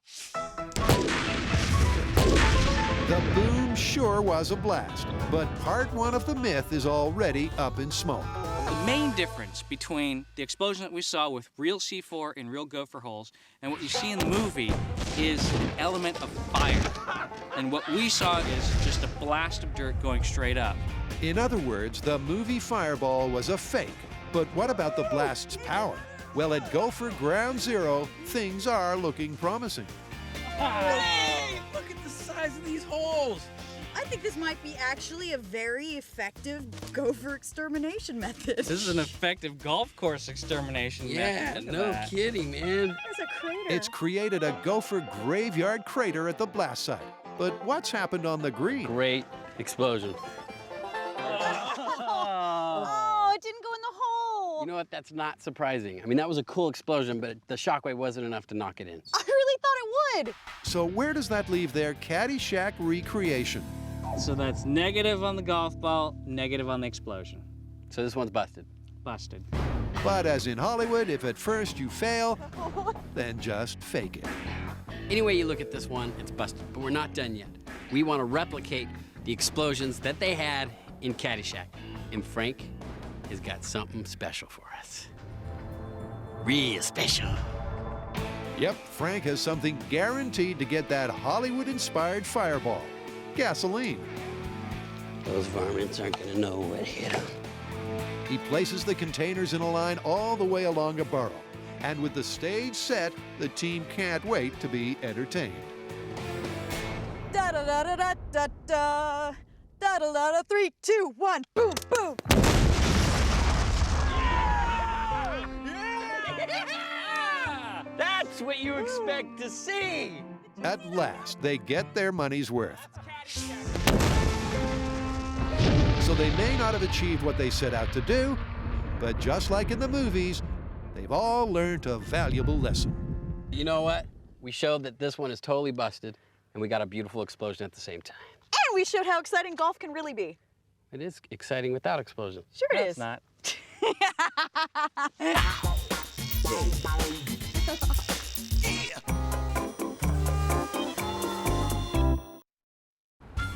The boom sure was a blast, but part 1 of the myth is already up in smoke. The main difference between the explosion that we saw with real C4 in real gopher holes and what you see in the movie is an element of fire. And what we saw is just a blast of dirt going straight up. In other words, the movie Fireball was a fake. But what about the blast's power? Well, at Gopher Ground Zero, things are looking promising. Hey, look at the size of these holes. I think this might be actually a very effective gopher extermination method. This is an effective golf course extermination method. No kidding, man. There's a crater. It's created a gopher graveyard crater at the blast site. But what's happened on the green? Great explosion. Oh, it didn't go in the hole. You know what? That's not surprising. I mean, that was a cool explosion, but the shockwave wasn't enough to knock it in. I really thought it would. So where does that leave their Caddyshack recreation? So that's negative on the golf ball, negative on the explosion. So this one's busted. Busted. But as in Hollywood, if at first you fail, then just fake it. Any way you look at this one, it's busted, but we're not done yet. We want to replicate the explosions that they had in Caddyshack. And Frank has got something special for us. Real special. Yep, Frank has something guaranteed to get that Hollywood-inspired fireball. Gasoline. Those varmints aren't gonna know what hit them. He places the containers in a line all the way along a burrow. And with the stage set, the team can't wait to be entertained. Da da da da da da da da da da da. 3, 2, 1, boom, boom. That's what you expect to see. At last, they get their money's worth. So they may not have achieved what they set out to do, but just like in the movies, they've all learned a valuable lesson. You know what? We showed that this one is totally busted, and we got a beautiful explosion at the same time. And we showed how exciting golf can really be. It is exciting without explosion. Sure it is. It's not.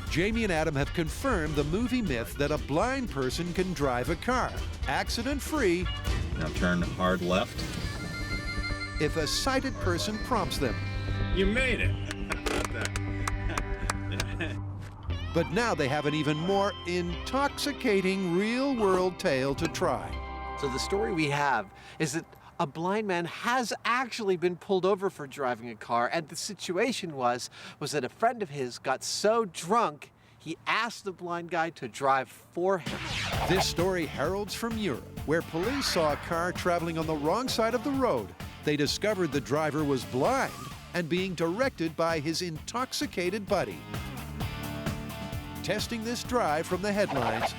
Jamie and Adam have confirmed the movie myth that a blind person can drive a car, accident-free, Now turn hard left. if a sighted person prompts them. You made it. But now they have an even more intoxicating real-world tale to try. So the story we have is that a blind man has actually been pulled over for driving a car, and the situation was that a friend of his got so drunk, he asked the blind guy to drive for him. This story heralds from Europe, where police saw a car traveling on the wrong side of the road. They discovered the driver was blind and being directed by his intoxicated buddy. Testing this drive from the headlines,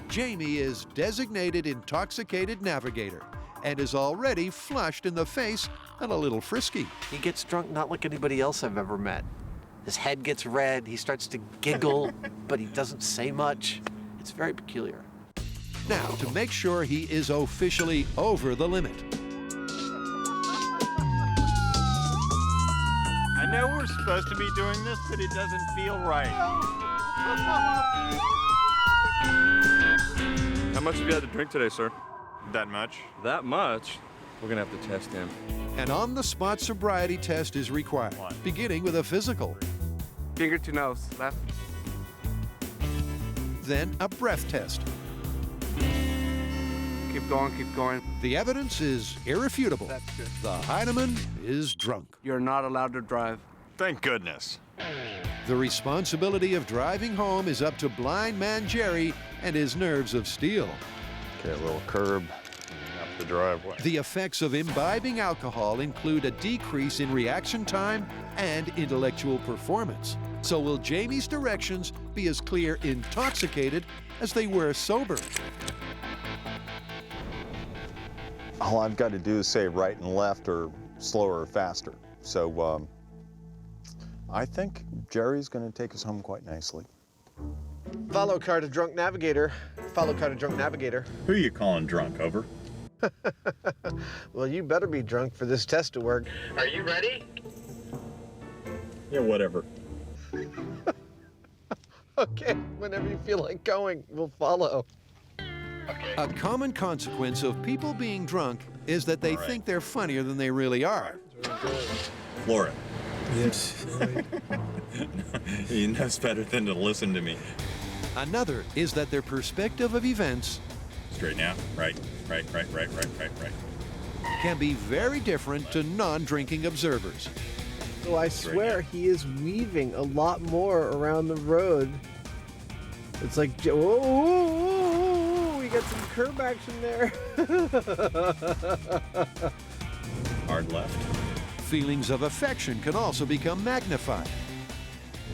Jamie is designated intoxicated navigator and is already flushed in the face and a little frisky. He gets drunk not like anybody else I've ever met. His head gets red, he starts to giggle, but he doesn't say much. It's very peculiar. Now, to make sure he is officially over the limit, I know we're supposed to be doing this, but it doesn't feel right. How much have you had to drink today, sir? That much? That much? We're gonna have to test him. an on-the-spot sobriety test is required, beginning with a physical. Finger to nose, left. Then a breath test. Keep going, keep going. The evidence is irrefutable. That's good. The Hyneman is drunk. You're not allowed to drive. Thank goodness. The responsibility of driving home is up to blind man Jerry and his nerves of steel. Okay, a little curb. the driveway. The effects of imbibing alcohol include a decrease in reaction time and intellectual performance. So will Jamie's directions be as clear intoxicated as they were sober? All I've got to do is say right and left or slower or faster. So I think Jerry's going to take us home quite nicely. Follow car to drunk navigator. Follow car to drunk navigator. Who are you calling drunk, over? Well, you better be drunk for this test to work. Are you ready? Yeah, whatever. Okay, whenever you feel like going, we'll follow. A common consequence of people being drunk is that they think they're funnier than they really are. Laura. Yes. He knows better than to listen to me. Another is that their perspective of events Straighten out. Right. can be very different to non-drinking observers. So I swear he is weaving a lot more around the road. It's like, whoa, whoa, whoa, whoa, we got some curb action there. Hard left. Feelings of affection can also become magnified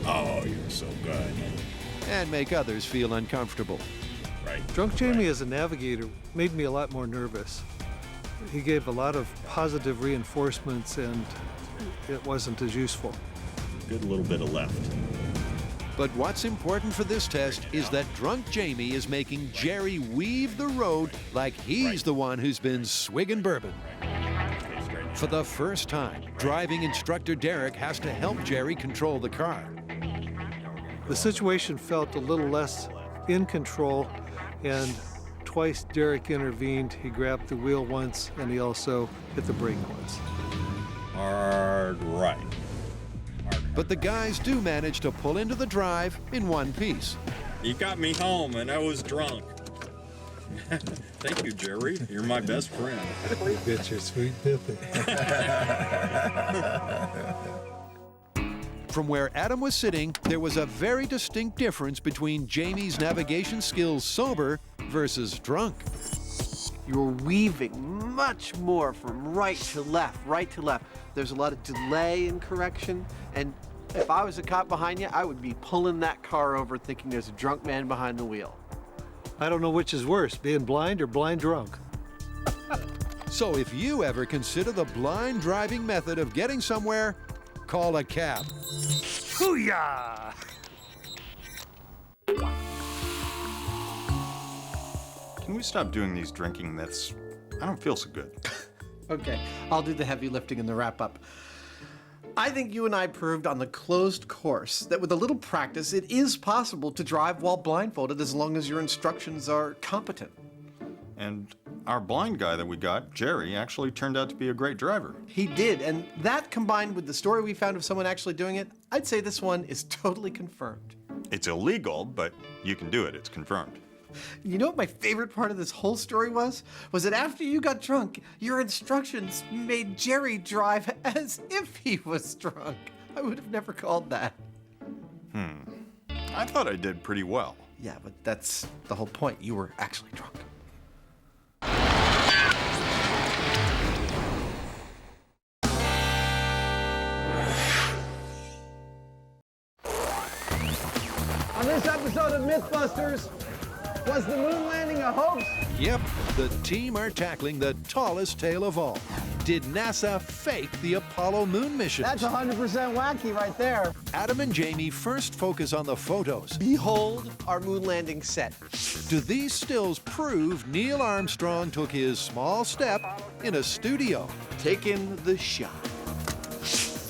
Oh, you're so good. and make others feel uncomfortable. Right. Drunk Jamie as a navigator made me a lot more nervous. He gave a lot of positive reinforcements and it wasn't as useful. Good little bit of left. But what's important for this test is that drunk Jamie is making Jerry weave the road like he's the one who's been swigging bourbon. For the first time, driving instructor Derek has to help Jerry control the car. The situation felt a little less in control, and twice Derek intervened. He grabbed the wheel once, and he also hit the brake once. Hard right. But the guys do manage to pull into the drive in one piece. You got me home and I was drunk. Thank you, Jerry. You're my best friend. Get your sweet pippy. From where Adam was sitting, there was a very distinct difference between Jamie's navigation skills sober versus drunk. You were weaving much more from right to left, right to left. There's a lot of delay in correction, and if I was a cop behind you, I would be pulling that car over thinking there's a drunk man behind the wheel. I don't know which is worse, being blind or blind drunk. So if you ever consider the blind driving method of getting somewhere, call a cab. Hoo-yah! Can we stop doing these drinking myths? I don't feel so good. Okay, I'll do the heavy lifting and the wrap-up. I think you and I proved on the closed course that with a little practice, it is possible to drive while blindfolded as long as your instructions are competent. And our blind guy that we got, Jerry, actually turned out to be a great driver. He did, and that combined with the story we found of someone actually doing it, I'd say this one is totally confirmed. It's illegal, but you can do it. It's confirmed. You know what my favorite part of this whole story was? Was that after you got drunk, your instructions made Jerry drive as if he was drunk. I would have never called that. I thought I did pretty well. Yeah, but that's the whole point. You were actually drunk. On this episode of MythBusters, was the moon landing a hoax? Yep, the team are tackling the tallest tale of all. Did NASA fake the Apollo moon mission? That's 100% wacky right there. Adam and Jamie first focus on the photos. Behold our moon landing set. Do these stills prove Neil Armstrong took his small step in a studio? Taking the shot.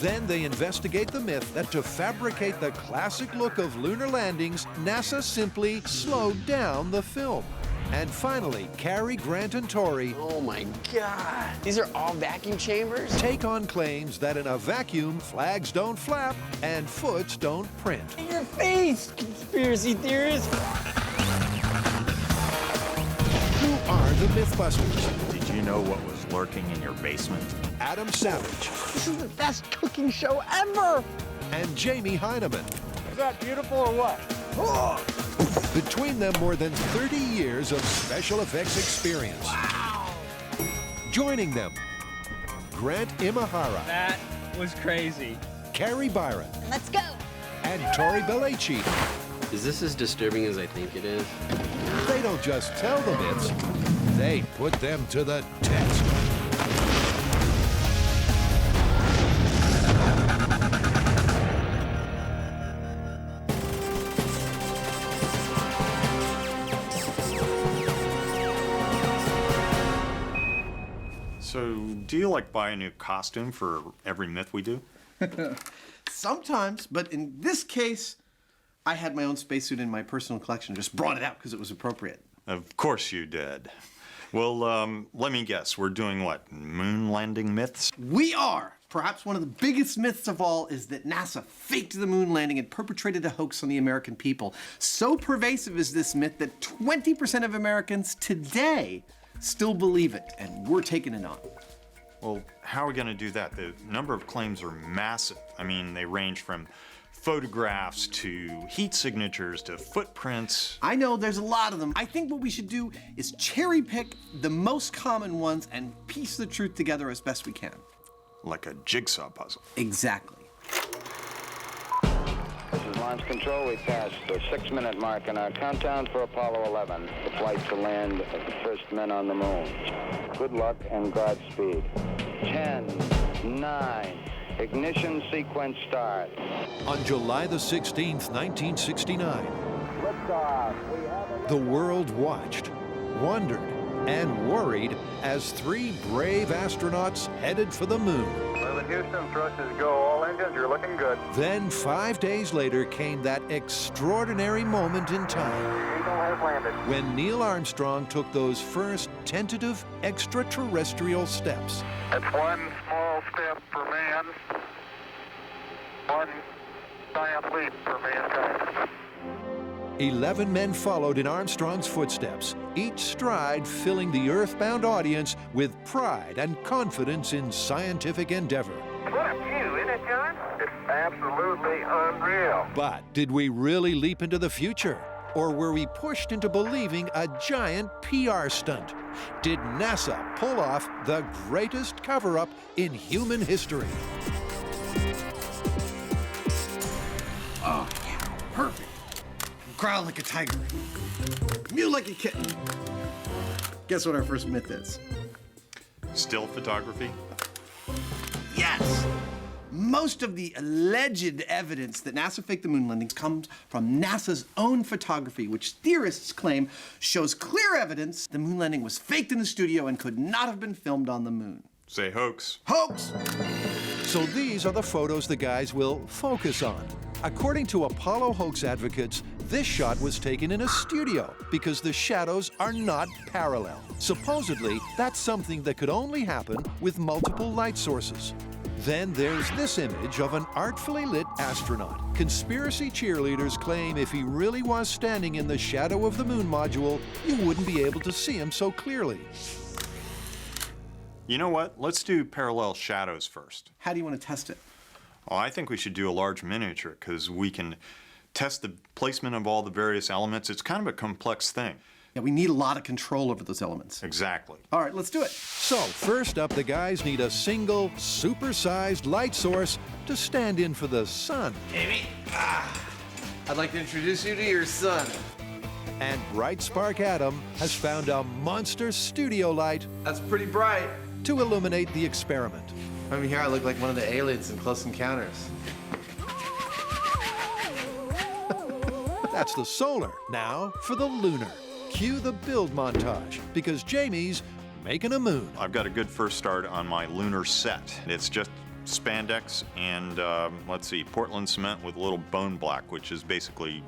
Then they investigate the myth that to fabricate the classic look of lunar landings, NASA simply slowed down the film. And finally, Cary, Grant, and Tori Oh my God. These are all vacuum chambers? take on claims that in a vacuum, flags don't flap and foots don't print. In your face, conspiracy theorists. Who are the MythBusters? Did you know what was lurking in your basement? Adam Savage This is the best cooking show ever. and Jamie Hyneman. Is that beautiful or what? Between them, more than 30 years of special effects experience. Wow. Joining them, Grant Imahara, That was crazy. Carrie Byron, Let's go. and Tori Belleci. Is this as disturbing as I think it is? They don't just tell the myths, they put them to the test. So, do you like buy a new costume for every myth we do? Sometimes, but in this case, I had my own spacesuit in my personal collection. Just brought it out because it was appropriate. Of course you did. Well, let me guess. We're doing what? Moon landing myths? We are! Perhaps one of the biggest myths of all is that NASA faked the moon landing and perpetrated a hoax on the American people. So pervasive is this myth that 20% of Americans today still believe it, and we're taking it on. Well, how are we going to do that? The number of claims are massive. I mean, they range from photographs to heat signatures to footprints. I know there's a lot of them. I think what we should do is cherry pick the most common ones and piece the truth together as best we can. Like a jigsaw puzzle. Exactly. This is launch control. We passed the 6-minute mark in our countdown for Apollo 11, the flight to land of the first men on the moon. Good luck and Godspeed. 10, 9, ignition sequence start. On July the 16th, 1969, Liftoff. We have the world watched, wondered, and worried as 3 brave astronauts headed for the moon. Well, Houston, thrusters go. All engines, you're looking good. Then 5 days later came that extraordinary moment in time Eagle has landed. when Neil Armstrong took those first tentative extraterrestrial steps. It's one small step for man, one giant leap for mankind. 11 men followed in Armstrong's footsteps, each stride filling the earthbound audience with pride and confidence in scientific endeavor. What a view, isn't it, John? It's absolutely unreal. But did we really leap into the future? Or were we pushed into believing a giant PR stunt? Did NASA pull off the greatest cover-up in human history? Oh, yeah, perfect. Growl like a tiger. Mew like a kitten. Guess what our first myth is? Still photography? Yes! Most of the alleged evidence that NASA faked the moon landings comes from NASA's own photography, which theorists claim shows clear evidence the moon landing was faked in the studio and could not have been filmed on the moon. Say hoax. Hoax! So these are the photos the guys will focus on. According to Apollo hoax advocates, this shot was taken in a studio because the shadows are not parallel. Supposedly, that's something that could only happen with multiple light sources. Then there's this image of an artfully lit astronaut. Conspiracy cheerleaders claim if he really was standing in the shadow of the moon module, you wouldn't be able to see him so clearly. You know what? Let's do parallel shadows first. How do you want to test it? Well, I think we should do a large miniature because we can test the placement of all the various elements. It's kind of a complex thing. Yeah, we need a lot of control over those elements. Exactly. All right, let's do it. So first up, the guys need a single, super-sized light source to stand in for the sun. Amy, I'd like to introduce you to your son. And Bright Spark Adam has found a monster studio light. That's pretty bright. To illuminate the experiment. From here, I look like one of the aliens in Close Encounters. That's the solar. Now for the lunar. Cue the build montage, because Jamie's making a moon. I've got a good first start on my lunar set. It's just spandex and, let's see, Portland cement with a little bone black, which is basically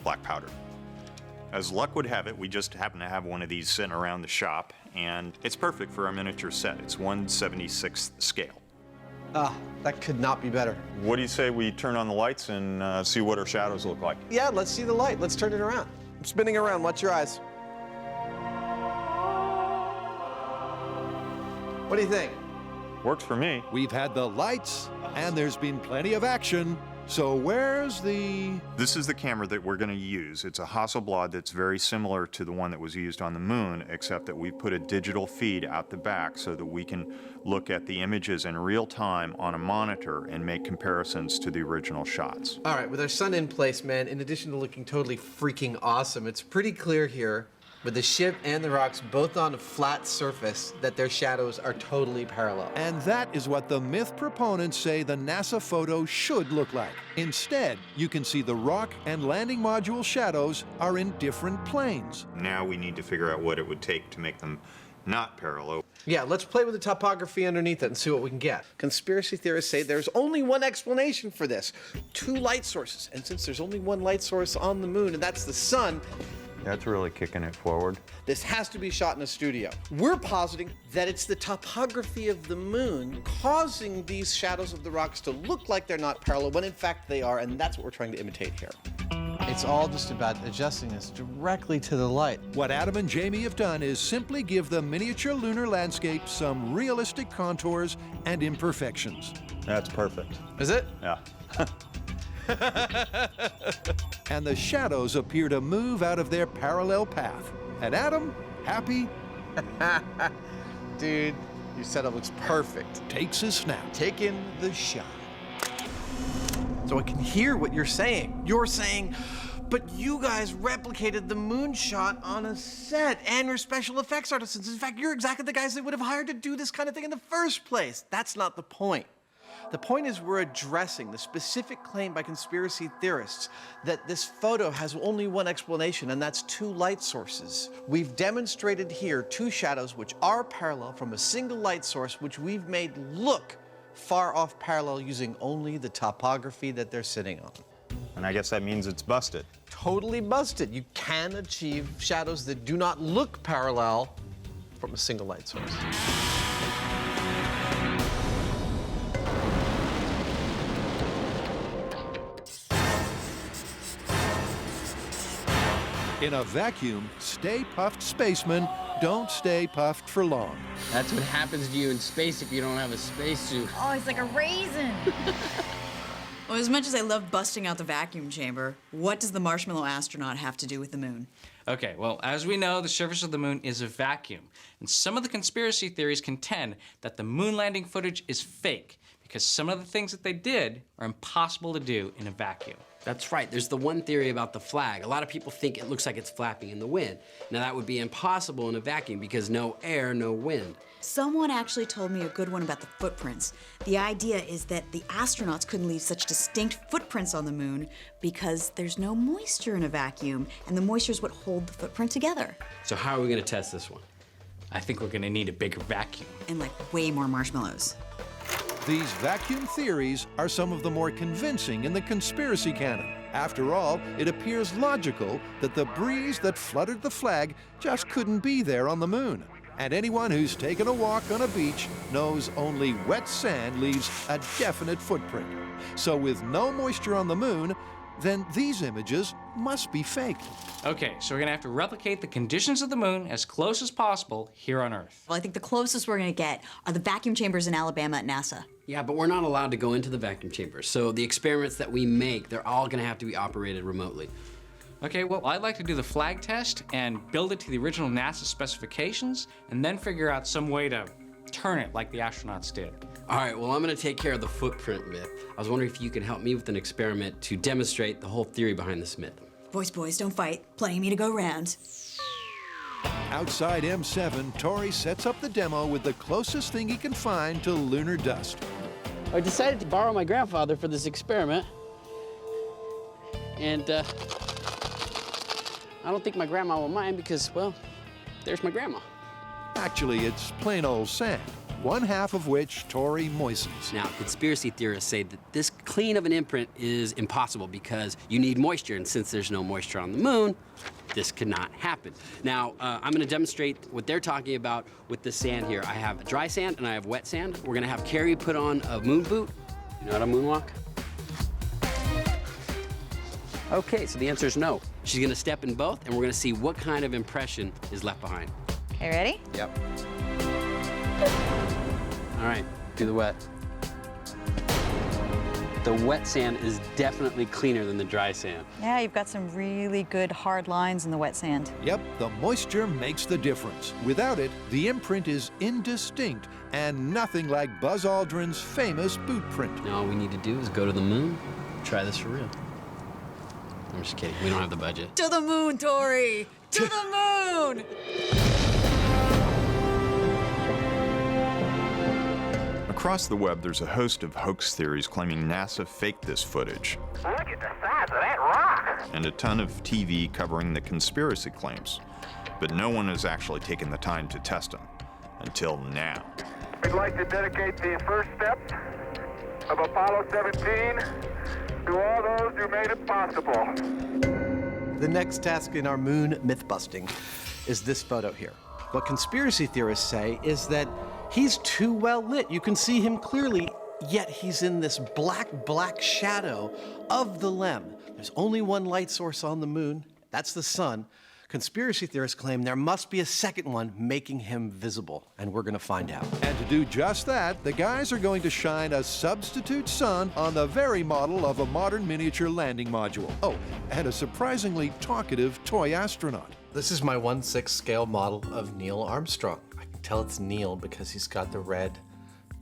black powder. As luck would have it, we just happen to have one of these sitting around the shop, and it's perfect for our miniature set. It's 1/76th scale. That could not be better. What do you say we turn on the lights and see what our shadows look like? Yeah, let's see the light. Let's turn it around. I'm spinning around. Watch your eyes. What do you think? Works for me. We've had the lights, and there's been plenty of action. So where's the... This is the camera that we're going to use. It's a Hasselblad that's very similar to the one that was used on the moon, except that we put a digital feed out the back so that we can look at the images in real time on a monitor and make comparisons to the original shots. All right, with our sun in place, man, in addition to looking totally freaking awesome, it's pretty clear here, with the ship and the rocks both on a flat surface, that their shadows are totally parallel. And that is what the myth proponents say the NASA photo should look like. Instead, you can see the rock and landing module shadows are in different planes. Now we need to figure out what it would take to make them not parallel. Yeah, let's play with the topography underneath it and see what we can get. Conspiracy theorists say there's only one explanation for this. 2 light sources. And since there's only one light source on the moon, and that's the sun, That's really kicking it forward. this has to be shot in a studio. We're positing that it's the topography of the moon causing these shadows of the rocks to look like they're not parallel, when in fact they are, and that's what we're trying to imitate here. It's all just about adjusting this directly to the light. What Adam and Jamie have done is simply give the miniature lunar landscape some realistic contours and imperfections. That's perfect. Is it? Yeah. And the shadows appear to move out of their parallel path. And Adam, happy, Dude, your setup looks perfect. takes his snap. Taking the shot. So I can hear what you're saying. You're saying, but you guys replicated the moon shot on a set, and you're special effects artisans. In fact, you're exactly the guys they would have hired to do this kind of thing in the first place. That's not the point. The point is we're addressing the specific claim by conspiracy theorists that this photo has only one explanation, and that's 2 light sources. We've demonstrated here 2 shadows which are parallel from a single light source, which we've made look far off parallel using only the topography that they're sitting on. And I guess that means it's busted. Totally busted. You can achieve shadows that do not look parallel from a single light source. In a vacuum, stay puffed spacemen don't stay puffed for long. That's what happens to you in space if you don't have a spacesuit. Oh, it's like a raisin. Well, as much as I love busting out the vacuum chamber, what does the marshmallow astronaut have to do with the moon? Okay, well, as we know, the surface of the moon is a vacuum. And some of the conspiracy theories contend that the moon landing footage is fake because some of the things that they did are impossible to do in a vacuum. That's right. There's the one theory about the flag. A lot of people think it looks like it's flapping in the wind. Now, that would be impossible in a vacuum because no air, no wind. Someone actually told me a good one about the footprints. The idea is that the astronauts couldn't leave such distinct footprints on the moon because there's no moisture in a vacuum, and the moisture is what holds the footprint together. So how are we going to test this one? I think we're gonna need a bigger vacuum. And like way more marshmallows. These vacuum theories are some of the more convincing in the conspiracy canon. After all, it appears logical that the breeze that fluttered the flag just couldn't be there on the moon. And anyone who's taken a walk on a beach knows only wet sand leaves a definite footprint. So with no moisture on the moon, then these images must be fake. Okay, so we're gonna have to replicate the conditions of the moon as close as possible here on Earth. Well, I think the closest we're gonna get are the vacuum chambers in Alabama at NASA. Yeah, but we're not allowed to go into the vacuum chamber. So the experiments that we make, they're all going to have to be operated remotely. Okay, well, I'd like to do the flag test and build it to the original NASA specifications, and then figure out some way to turn it like the astronauts did. All right, well, I'm going to take care of the footprint myth. I was wondering if you could help me with an experiment to demonstrate the whole theory behind this myth. Boys, don't fight. Plenty of me to go around. Outside M7, Tori sets up the demo with the closest thing he can find to lunar dust. I decided to borrow my grandfather for this experiment. And I don't think my grandma will mind because, well, there's my grandma. Actually, it's plain old sand, one half of which Tori moistens. Now, conspiracy theorists say that this clean of an imprint is impossible because you need moisture, and since there's no moisture on the moon, this could not happen. Now, I'm gonna demonstrate what they're talking about with the sand here. I have dry sand and I have wet sand. We're gonna have Carrie put on a moon boot. You know how to moonwalk? Okay, so the answer is no. She's gonna step in both, and we're gonna see what kind of impression is left behind. Okay, ready? Yep. All right, do the wet. The wet sand is definitely cleaner than the dry sand. Yeah, you've got some really good hard lines in the wet sand. Yep, the moisture makes the difference. Without it, the imprint is indistinct and nothing like Buzz Aldrin's famous boot print. Now all we need to do is go to the moon, try this for real. I'm just kidding, we don't have the budget. To the moon, Tori! To the moon! Across the web, there's a host of hoax theories claiming NASA faked this footage. Look at the size of that rock! And a ton of TV covering the conspiracy claims. But no one has actually taken the time to test them. Until now. We'd like to dedicate the first steps of Apollo 17 to all those who made it possible. The next task in our moon myth-busting is this photo here. What conspiracy theorists say is that he's too well lit. You can see him clearly, yet he's in this black shadow of the LEM. There's only one light source on the moon. That's the sun. Conspiracy theorists claim there must be a second one making him visible, and we're gonna find out. And to do just that, the guys are going to shine a substitute sun on the very model of a modern miniature landing module. Oh, and a surprisingly talkative toy astronaut. This is my 1/6 scale model of Neil Armstrong. I can tell it's Neil because he's got the red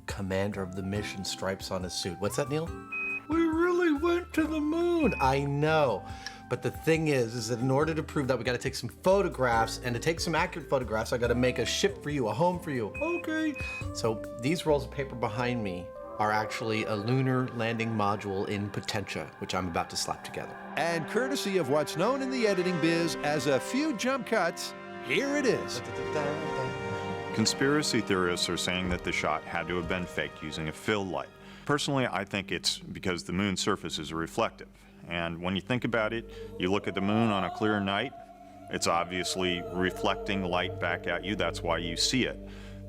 Commander of the Mission stripes on his suit. What's that, Neil? We really went to the moon. I know. But the thing is that in order to prove that, we got to take some photographs, and to take some accurate photographs, I got to make a ship for you, a home for you. Okay. So these rolls of paper behind me are actually a lunar landing module in Potentia, which I'm about to slap together. And courtesy of what's known in the editing biz as a few jump cuts, here it is. Conspiracy theorists are saying that the shot had to have been faked using a fill light. Personally, I think it's because the moon's surface is reflective. And when you think about it, you look at the moon on a clear night, it's obviously reflecting light back at you. That's why you see it.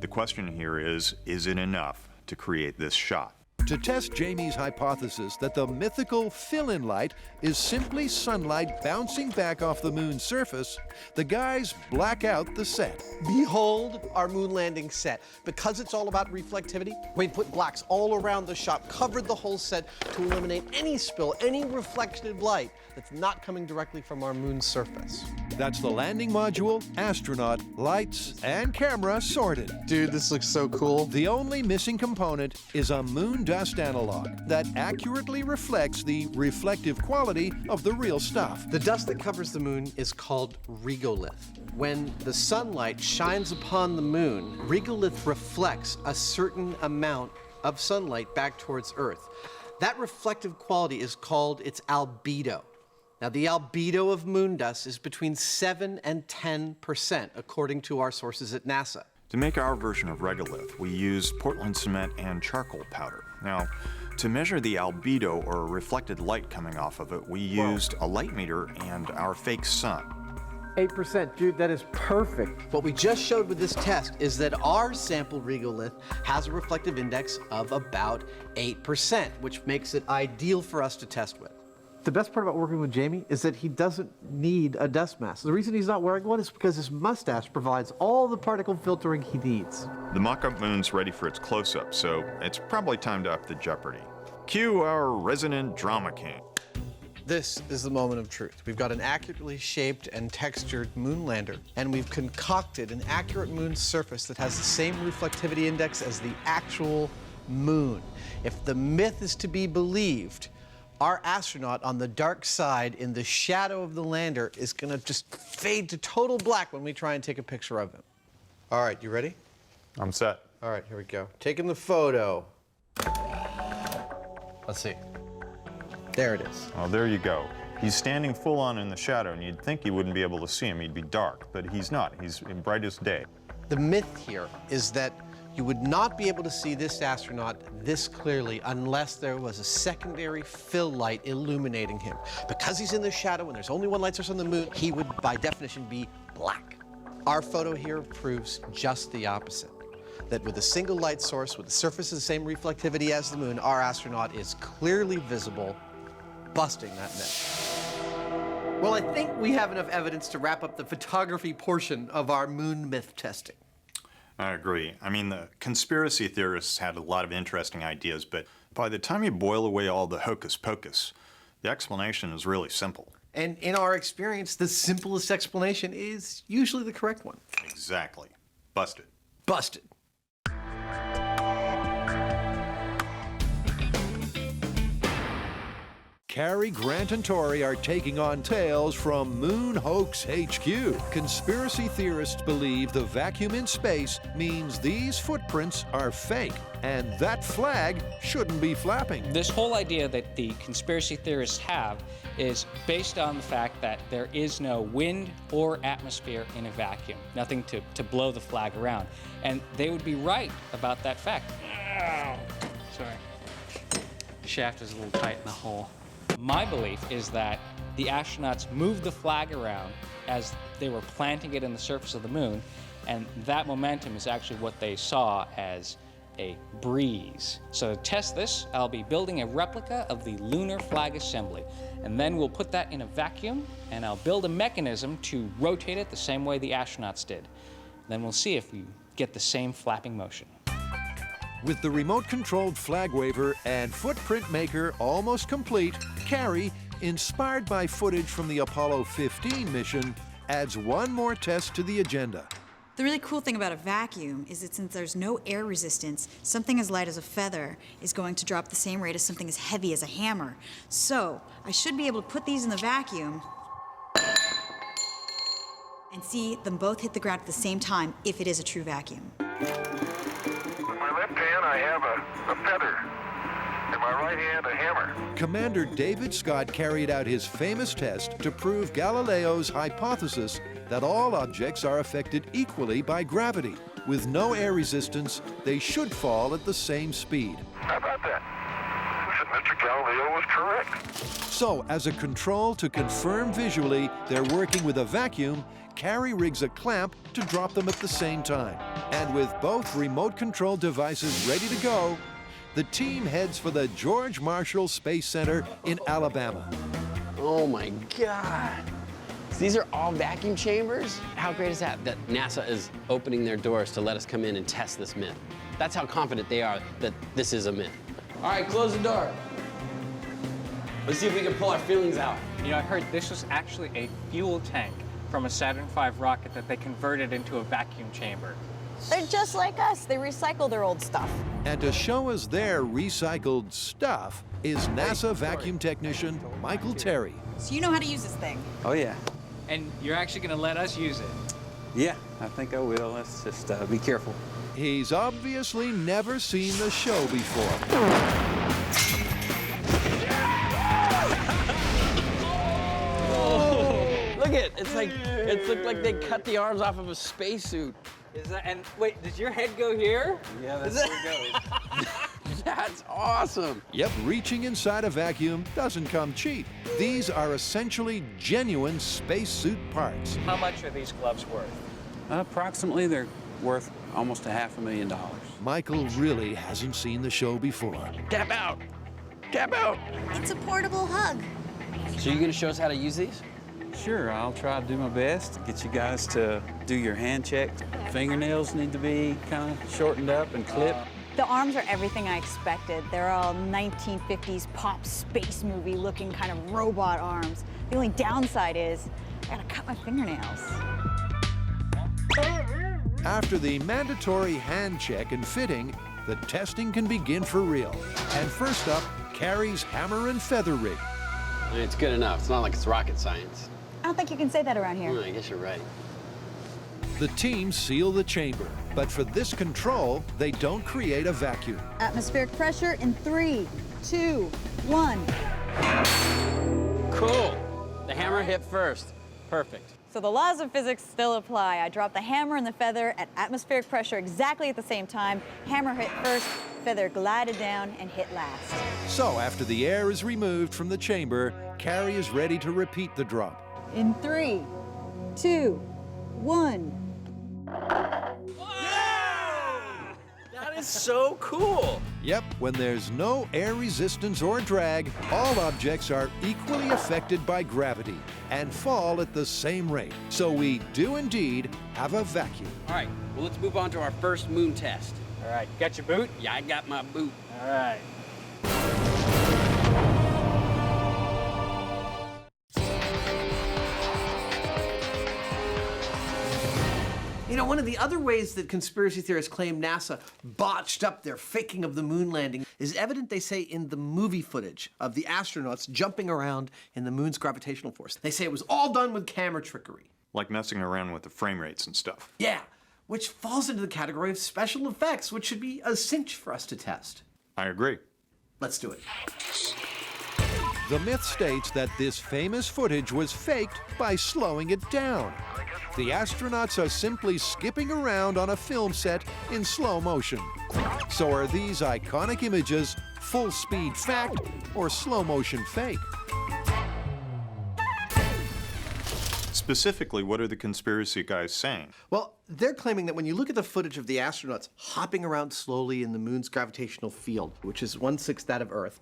The question here is it enough to create this shot? To test Jamie's hypothesis that the mythical fill-in light is simply sunlight bouncing back off the moon's surface, the guys black out the set. Behold our moon landing set. Because it's all about reflectivity, we put blacks all around the shop, covered the whole set to eliminate any spill, any reflected light that's not coming directly from our moon's surface. That's the landing module, astronaut, lights, and camera sorted. Dude, this looks so cool. The only missing component is a moon dust analog that accurately reflects the reflective quality of the real stuff. The dust that covers the moon is called regolith. When the sunlight shines upon the moon, regolith reflects a certain amount of sunlight back towards Earth. That reflective quality is called its albedo. Now, the albedo of moon dust is between 7 and 10%, according to our sources at NASA. To make our version of regolith, we used Portland cement and charcoal powder. Now, to measure the albedo, or reflected light coming off of it, we used a light meter and our fake sun. 8%, dude, that is perfect. What we just showed with this test is that our sample regolith has a reflective index of about 8%, which makes it ideal for us to test with. The best part about working with Jamie is that he doesn't need a dust mask. The reason he's not wearing one is because his mustache provides all the particle filtering he needs. The mock-up moon's ready for its close-up, so it's probably time to up the jeopardy. Cue our resident drama king. This is the moment of truth. We've got an accurately shaped and textured moon lander, and we've concocted an accurate moon surface that has the same reflectivity index as the actual moon. If the myth is to be believed, our astronaut on the dark side in the shadow of the lander is gonna just fade to total black when we try and take a picture of him. All right, you ready? I'm set. All right, here we go. Taking the photo. Let's see. There it is. Oh, there you go. He's standing full on in the shadow, and you'd think you wouldn't be able to see him. He'd be dark, but he's not. He's in brightest day. The myth here is that you would not be able to see this astronaut this clearly unless there was a secondary fill light illuminating him. Because he's in the shadow and there's only one light source on the moon, he would, by definition, be black. Our photo here proves just the opposite. That with a single light source, with the surface of the same reflectivity as the moon, our astronaut is clearly visible, busting that myth. Well, I think we have enough evidence to wrap up the photography portion of our moon myth testing. I agree. I mean, the conspiracy theorists had a lot of interesting ideas, but By the time you boil away all the hocus pocus, the explanation is really simple. And in our experience, the simplest explanation is usually the correct one. Exactly. Busted. Busted. Cary, Grant, and Tori are taking on tales from Moon Hoax HQ. Conspiracy theorists believe the vacuum in space means these footprints are fake, and that flag shouldn't be flapping. This whole idea that the conspiracy theorists have is based on the fact that there is no wind or atmosphere in a vacuum, nothing to blow the flag around. And they would be right about that fact. Ow. Sorry. The shaft is a little tight in the hole. My belief is that the astronauts moved the flag around as they were planting it in the surface of the moon, and that momentum is actually what they saw as a breeze. So to test this, I'll be building a replica of the lunar flag assembly, and then we'll put that in a vacuum, and I'll build a mechanism to rotate it the same way the astronauts did. Then we'll see if we get the same flapping motion. With the remote-controlled flag waver and footprint maker almost complete, Cary, inspired by footage from the Apollo 15 mission, adds one more test to the agenda. The really cool thing about a vacuum is that since there's no air resistance, something as light as a feather is going to drop the same rate as something as heavy as a hammer. So I should be able to put these in the vacuum and see them both hit the ground at the same time if it is a true vacuum. In my left hand, I have a feather. In my right hand, a hammer. Commander David Scott carried out his famous test to prove Galileo's hypothesis that all objects are affected equally by gravity. With no air resistance, they should fall at the same speed. How about that? Listen, Mr. Galileo was correct. So, as a control to confirm visually they're working with a vacuum, Cary rigs a clamp to drop them at the same time. And with both remote control devices ready to go, the team heads for the George Marshall Space Center in Alabama. Oh my God. So these are all vacuum chambers? How great is that NASA is opening their doors to let us come in and test this myth? That's how confident they are that this is a myth. All right, close the door. Let's see if we can pull our feelings out. You know, I heard this was actually a fuel tank from a Saturn V rocket that they converted into a vacuum chamber. They're just like us. They recycle their old stuff. And to show us their recycled stuff is NASA vacuum technician Michael Terry. So you know how to use this thing? Oh, yeah. And you're actually going to let us use it? Yeah, I think I will. Let's just be careful. He's obviously never seen the show before. Look at it. It's looked like they cut the arms off of a spacesuit. Is that, and wait, does your head go here? Yeah, that's where it goes. That's awesome. Yep, reaching inside a vacuum doesn't come cheap. These are essentially genuine spacesuit parts. How much are these gloves worth? Approximately, they're worth almost $500,000. Michael really hasn't seen the show before. Tap out. Tap out. It's a portable hug. So you're gonna show us how to use these? Sure, I'll try to do my best to get you guys to do your hand check. Fingernails need to be kind of shortened up and clipped. The arms are everything I expected. They're all 1950s pop space movie looking kind of robot arms. The only downside is I gotta cut my fingernails. After the mandatory hand check and fitting, the testing can begin for real. And first up, Cary's hammer and feather rig. It's good enough. It's not like it's rocket science. I don't think you can say that around here. I guess you're right. The team seal the chamber, but for this control, they don't create a vacuum. Atmospheric pressure in 3, 2, 1. Cool. The hammer hit first. Perfect. So the laws of physics still apply. I dropped the hammer and the feather at atmospheric pressure exactly at the same time. Hammer hit first, feather glided down and hit last. So after the air is removed from the chamber, Cary is ready to repeat the drop. In 3, 2, 1. That is so cool. Yep, when there's no air resistance or drag, all objects are equally affected by gravity and fall at the same rate. So we do indeed have a vacuum. All right, well, let's move on to our first moon test. All right, got your boot? Yeah, I got my boot. All right. You know, one of the other ways that conspiracy theorists claim NASA botched up their faking of the moon landing is evident, they say, in the movie footage of the astronauts jumping around in the moon's gravitational force. They say it was all done with camera trickery. Like messing around with the frame rates and stuff. Yeah, which falls into the category of special effects, which should be a cinch for us to test. I agree. Let's do it. The myth states that this famous footage was faked by slowing it down. The astronauts are simply skipping around on a film set in slow motion. So are these iconic images full-speed fact or slow-motion fake? Specifically, what are the conspiracy guys saying? Well, they're claiming that when you look at the footage of the astronauts hopping around slowly in the moon's gravitational field, which is 1/6 that of Earth,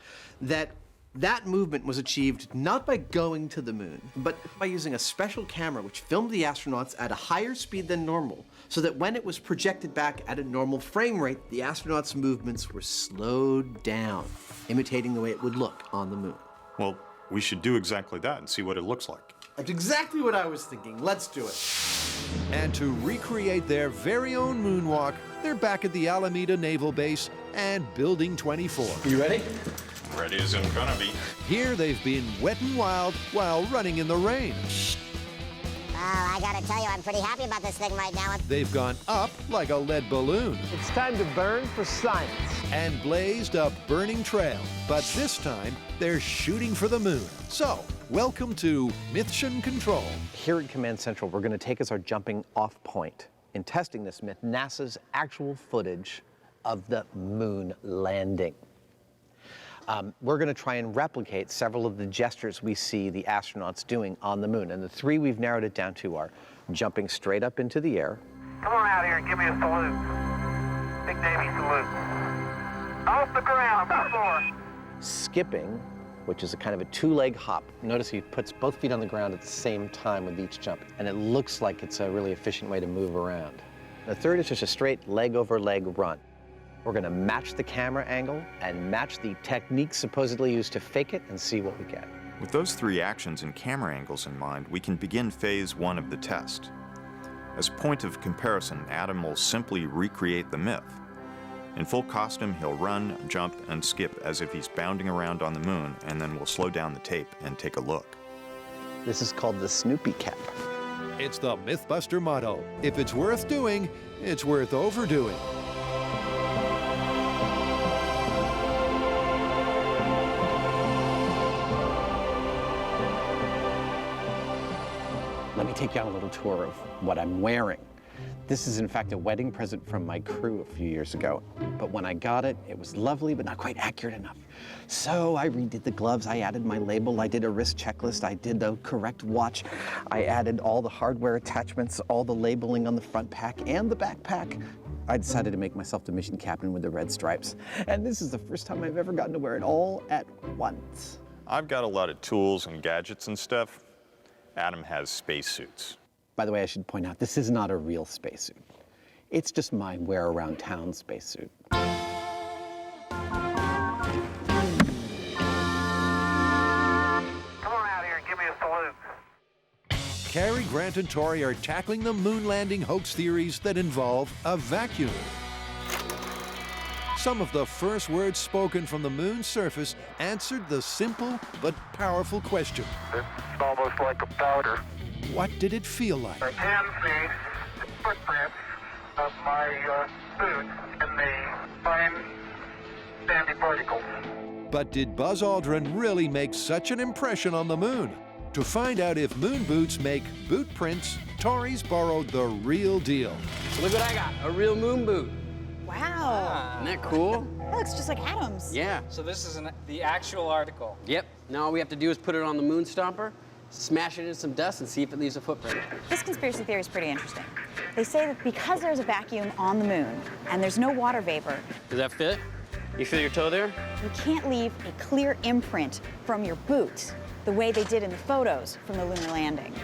that movement was achieved not by going to the moon, but by using a special camera which filmed the astronauts at a higher speed than normal, so that when it was projected back at a normal frame rate, the astronauts' movements were slowed down, imitating the way it would look on the moon. Well, we should do exactly that and see what it looks like. That's exactly what I was thinking. Let's do it. And to recreate their very own moonwalk, they're back at the Alameda Naval Base and Building 24. You ready? Ready as I'm gonna be. Here they've been wet and wild while running in the rain. I gotta tell you, I'm pretty happy about this thing right now. They've gone up like a lead balloon. It's time to burn for science. And blazed a burning trail. But this time, they're shooting for the moon. So, welcome to Mission Control. Here at Command Central, we're going to take as our jumping off point in testing this myth, NASA's actual footage of the moon landing. We're going to try and replicate several of the gestures we see the astronauts doing on the moon. And the three we've narrowed it down to are jumping straight up into the air. Come on out here and give me a salute. Big Navy salute. Off the ground, the floor. Skipping, which is a kind of a two-leg hop. Notice he puts both feet on the ground at the same time with each jump, and it looks like it's a really efficient way to move around. The third is just a straight leg over leg run. We're going to match the camera angle and match the technique supposedly used to fake it and see what we get. With those three actions and camera angles in mind, we can begin phase 1 of the test. As a point of comparison, Adam will simply recreate the myth. In full costume, he'll run, jump, and skip as if he's bounding around on the moon, and then we'll slow down the tape and take a look. This is called the Snoopy cap. It's the MythBuster motto. If it's worth doing, it's worth overdoing. Let me take you on a little tour of what I'm wearing. This is in fact a wedding present from my crew a few years ago. But when I got it, it was lovely, but not quite accurate enough. So I redid the gloves, I added my label, I did a wrist checklist, I did the correct watch, I added all the hardware attachments, all the labeling on the front pack and the backpack. I decided to make myself the mission captain with the red stripes. And this is the first time I've ever gotten to wear it all at once. I've got a lot of tools and gadgets and stuff. Adam has spacesuits. By the way, I should point out, this is not a real spacesuit. It's just my wear-around-town spacesuit. Come on out here and give me a salute. Cary Grant and Tori are tackling the moon landing hoax theories that involve a vacuum. Some of the first words spoken from the moon's surface answered the simple but powerful question. It's almost like a powder. What did it feel like? I can see the footprints of my boots in the fine sandy particles. But did Buzz Aldrin really make such an impression on the moon? To find out if moon boots make boot prints, Tori's borrowed the real deal. Look what I got, a real moon boot. Wow. Isn't that cool? That looks just like Adam's. Yeah. So this is the actual article. Yep. Now all we have to do is put it on the moon stomper, smash it in some dust, and see if it leaves a footprint. This conspiracy theory is pretty interesting. They say that because there's a vacuum on the moon and there's no water vapor, Does that fit? You feel your toe there? you can't leave a clear imprint from your boot the way they did in the photos from the lunar landing.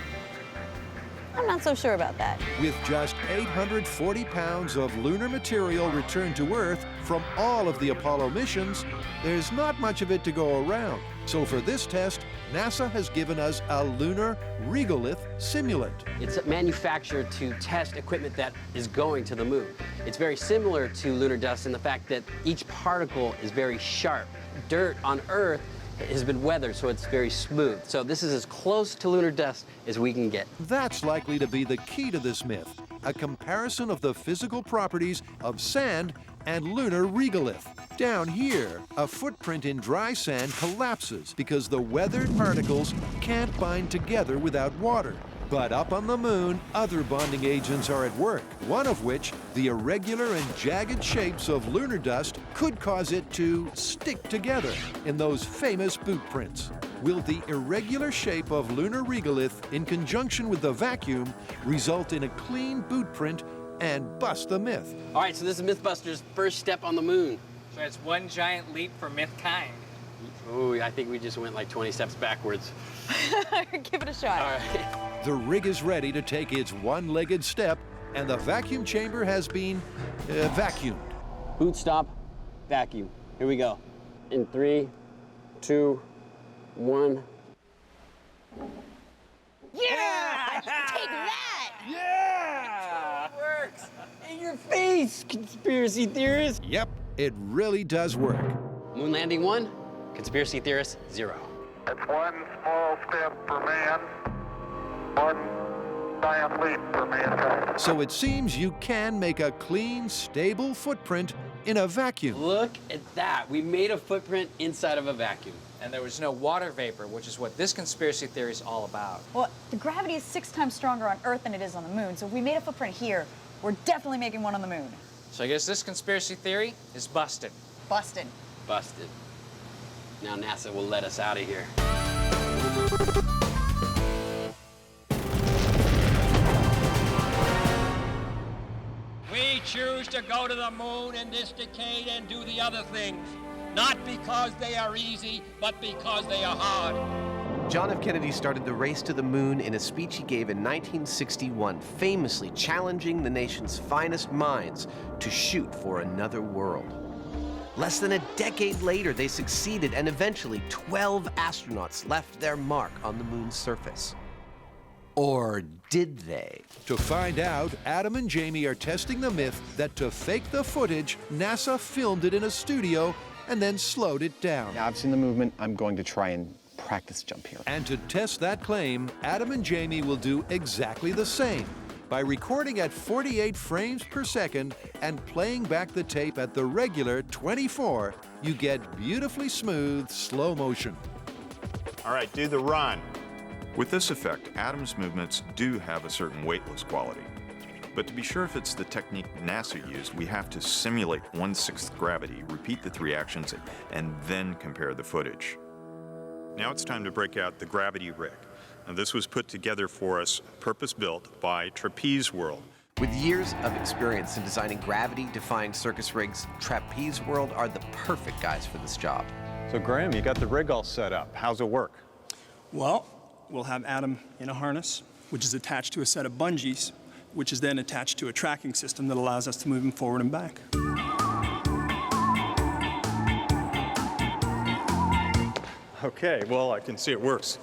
I'm not so sure about that. With just 840 pounds of lunar material returned to Earth from all of the Apollo missions, there's not much of it to go around. So for this test, NASA has given us a lunar regolith simulant. It's manufactured to test equipment that is going to the moon. It's very similar to lunar dust in the fact that each particle is very sharp. Dirt on Earth has been weathered, so it's very smooth. So this is as close to lunar dust as we can get. That's likely to be the key to this myth, a comparison of the physical properties of sand and lunar regolith. Down here, a footprint in dry sand collapses because the weathered particles can't bind together without water. But up on the moon, other bonding agents are at work, one of which, the irregular and jagged shapes of lunar dust, could cause it to stick together in those famous boot prints. Will the irregular shape of lunar regolith, in conjunction with the vacuum, result in a clean boot print and bust the myth? All right, so this is MythBusters' first step on the moon. So it's one giant leap for mythkind. Ooh, I think we just went like 20 steps backwards. Give it a shot. All right. The rig is ready to take its one-legged step, and the vacuum chamber has been vacuumed. Boot stop, vacuum. Here we go. In 3, 2, 1. Yeah! Take that! Yeah! It works! In your face, conspiracy theorist! Yep, it really does work. Moon landing 1, conspiracy theorist 0. It's one small step for man, one giant leap for mankind. So it seems you can make a clean, stable footprint in a vacuum. Look at that. We made a footprint inside of a vacuum. And there was no water vapor, which is what this conspiracy theory is all about. Well, the gravity is 6 times stronger on Earth than it is on the moon, so if we made a footprint here, we're definitely making one on the moon. So I guess this conspiracy theory is busted. Busted. Busted. Now NASA will let us out of here. We choose to go to the moon in this decade and do the other things, not because they are easy, but because they are hard. John F. Kennedy started the race to the moon in a speech he gave in 1961, famously challenging the nation's finest minds to shoot for another world. Less than a decade later, they succeeded, and eventually 12 astronauts left their mark on the moon's surface. Or did they? To find out, Adam and Jamie are testing the myth that to fake the footage, NASA filmed it in a studio and then slowed it down. Now, I've seen the movement. I'm going to try and practice jump here. And to test that claim, Adam and Jamie will do exactly the same. By recording at 48 frames per second and playing back the tape at the regular 24, you get beautifully smooth slow motion. All right, do the run. With this effect, Adam's movements do have a certain weightless quality. But to be sure if it's the technique NASA used, we have to simulate 1/6 gravity, repeat the 3 actions, and then compare the footage. Now it's time to break out the gravity rig. Now, this was put together for us, purpose-built by Trapeze World. With years of experience in designing gravity-defying circus rigs, Trapeze World are the perfect guys for this job. So Graham, you got the rig all set up. How's it work? Well, we'll have Adam in a harness, which is attached to a set of bungees, which is then attached to a tracking system that allows us to move him forward and back. Okay, well, I can see it works.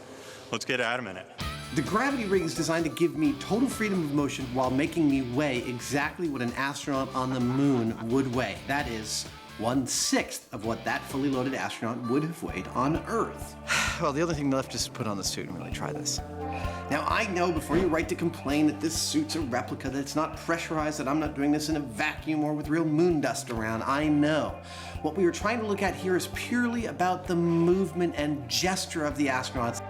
Let's get Adam in it. The gravity rig is designed to give me total freedom of motion while making me weigh exactly what an astronaut on the moon would weigh. That is 1/6 of what that fully loaded astronaut would have weighed on Earth. Well, the other thing left is to put on the suit and really try this. Now, I know before you write to complain that this suit's a replica, that it's not pressurized, that I'm not doing this in a vacuum or with real moon dust around. I know. What we are trying to look at here is purely about the movement and gesture of the astronauts.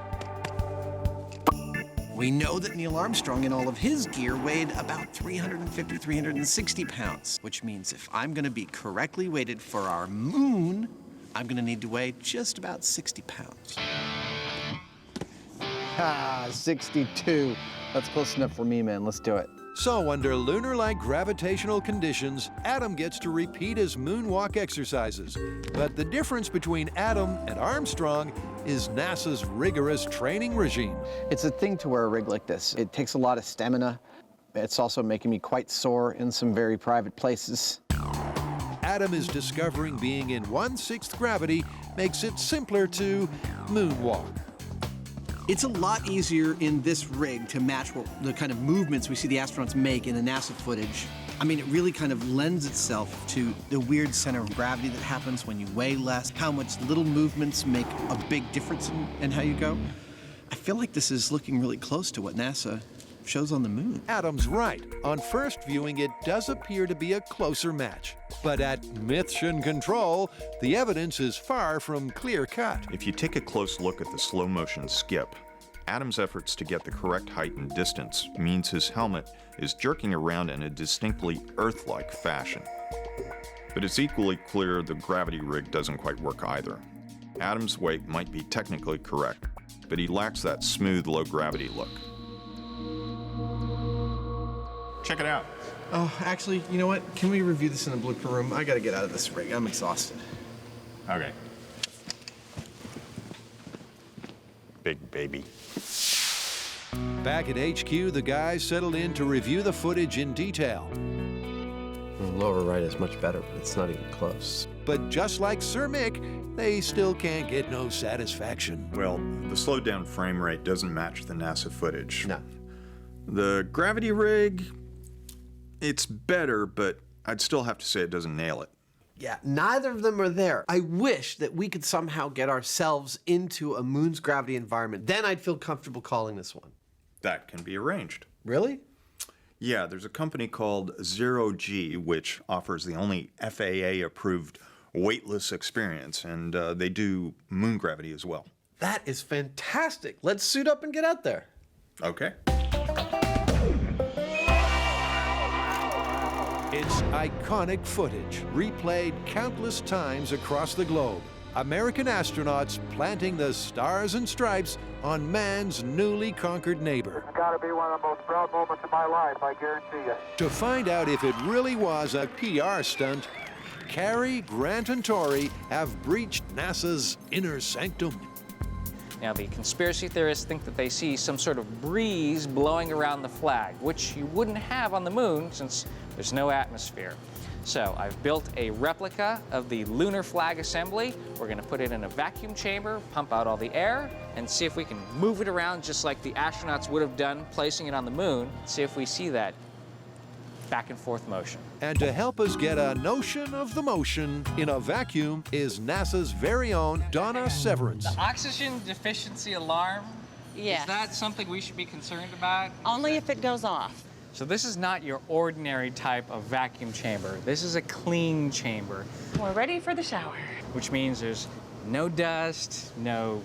We know that Neil Armstrong in all of his gear weighed about 350, 360 pounds, which means if I'm gonna be correctly weighted for our moon, I'm gonna need to weigh just about 60 pounds. Ha, 62. That's close enough for me, man. Let's do it. So under lunar-like gravitational conditions, Adam gets to repeat his moonwalk exercises. But the difference between Adam and Armstrong is NASA's rigorous training regime. It's a thing to wear a rig like this. It takes a lot of stamina. It's also making me quite sore in some very private places. Adam is discovering being in 1/6 gravity makes it simpler to moonwalk. It's a lot easier in this rig to match the kind of movements we see the astronauts make in the NASA footage. I mean, it really kind of lends itself to the weird center of gravity that happens when you weigh less, how much little movements make a big difference in how you go. I feel like this is looking really close to what NASA shows on the moon. Adam's right. On first viewing, it does appear to be a closer match. But at Mission Control, the evidence is far from clear-cut. If you take a close look at the slow-motion skip, Adam's efforts to get the correct height and distance means his helmet is jerking around in a distinctly Earth-like fashion. But it's equally clear the gravity rig doesn't quite work either. Adam's weight might be technically correct, but he lacks that smooth, low-gravity look. Check it out. Oh, actually, you know what? Can we review this in the blooper room? I gotta get out of this rig. I'm exhausted. Okay. Big baby. Back at HQ, the guys settled in to review the footage in detail. The lower right is much better, but it's not even close. But just like Sir Mick, they still can't get no satisfaction. Well, the slowed down frame rate doesn't match the NASA footage. No. The gravity rig, it's better, but I'd still have to say it doesn't nail it. Yeah, neither of them are there. I wish that we could somehow get ourselves into a moon's gravity environment. Then I'd feel comfortable calling this one. That can be arranged. Really? Yeah, there's a company called Zero G, which offers the only FAA-approved weightless experience, and they do moon gravity as well. That is fantastic. Let's suit up and get out there. Okay. It's iconic footage, replayed countless times across the globe. American astronauts planting the stars and stripes on man's newly conquered neighbor. It's got to be one of the most proud moments of my life, I guarantee you. To find out if it really was a PR stunt, Carrie, Grant, and Tori have breached NASA's inner sanctum. Now, the conspiracy theorists think that they see some sort of breeze blowing around the flag, which you wouldn't have on the moon since there's no atmosphere. So I've built a replica of the lunar flag assembly. We're going to put it in a vacuum chamber, pump out all the air, and see if we can move it around just like the astronauts would have done placing it on the moon. See if we see that back and forth motion. And to help us get a notion of the motion in a vacuum is NASA's very own Donna Severance. The oxygen deficiency alarm, Yes. is that something we should be concerned about? Only if it goes off. So this is not your ordinary type of vacuum chamber. This is a clean chamber, We're ready for the shower. which means there's no dust, no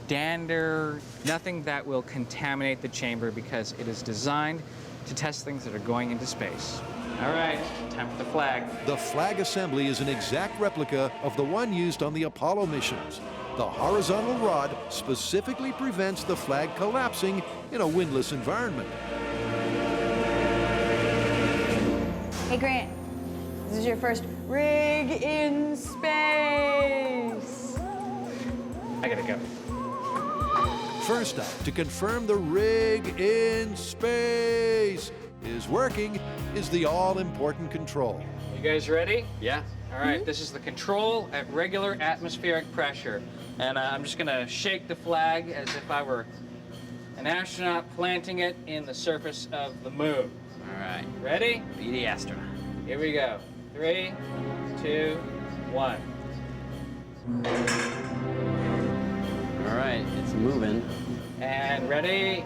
dander, nothing that will contaminate the chamber because it is designed to test things that are going into space. All right, time for the flag. The flag assembly is an exact replica of the one used on the Apollo missions. The horizontal rod specifically prevents the flag collapsing in a windless environment. Hey, Grant, this is your first rig in space. I gotta go. First up, to confirm the rig in space is working, is the all-important control. You guys ready? Yeah. All right, this is the control at regular atmospheric pressure. And I'm just gonna shake the flag as if I were an astronaut planting it in the surface of the moon. All right. Ready? Be the astronaut. Here we go. 3, 2, 1. All right, it's moving. And ready?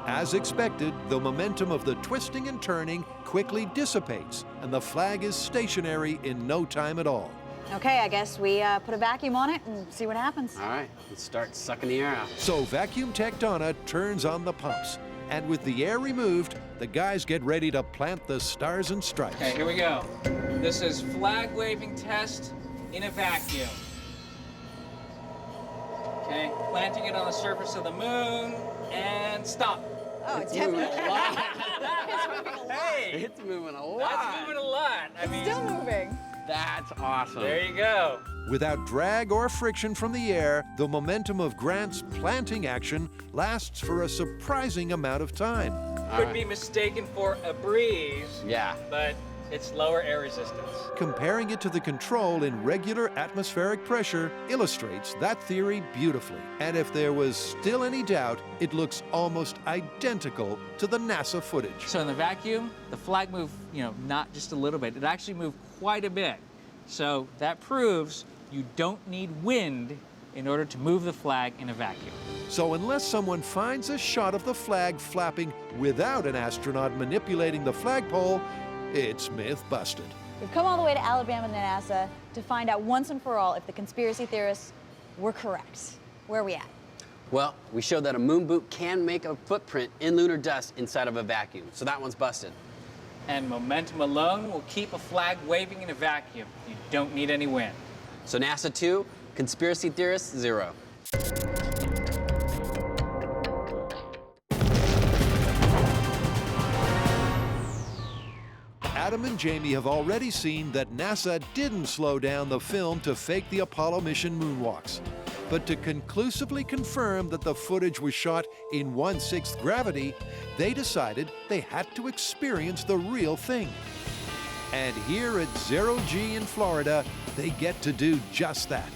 As expected, the momentum of the twisting and turning quickly dissipates, and the flag is stationary in no time at all. Okay, I guess we put a vacuum on it and see what happens. All right, let's start sucking the air out. So vacuum tech Donna turns on the pumps, and with the air removed, the guys get ready to plant the stars and stripes. Okay, here we go. This is flag waving test in a vacuum. Okay, planting it on the surface of the moon, and stop. Oh, it's moving definitely a lot. it's moving a lot. Hey, It's moving a lot. that's moving a lot. I mean, Still moving. That's awesome. there you go. Without drag or friction from the air, the momentum of Grant's planting action lasts for a surprising amount of time. Could be mistaken for a breeze, Yeah. but It's lower air resistance. Comparing it to the control in regular atmospheric pressure illustrates that theory beautifully. And if there was still any doubt, it looks almost identical to the NASA footage. So in the vacuum, the flag moved, not just a little bit. It actually moved quite a bit. So that proves you don't need wind in order to move the flag in a vacuum. So unless someone finds a shot of the flag flapping without an astronaut manipulating the flagpole, it's myth busted. We've come all the way to Alabama to NASA to find out once and for all if the conspiracy theorists were correct. Where are we at? Well, we showed that a moon boot can make a footprint in lunar dust inside of a vacuum, so that one's busted. And momentum alone will keep a flag waving in a vacuum. You don't need any wind. So NASA 2, conspiracy theorists 0. Adam and Jamie have already seen that NASA didn't slow down the film to fake the Apollo mission moonwalks. But to conclusively confirm that the footage was shot in 1/6 gravity, they decided they had to experience the real thing. And here at 0G in Florida, they get to do just that.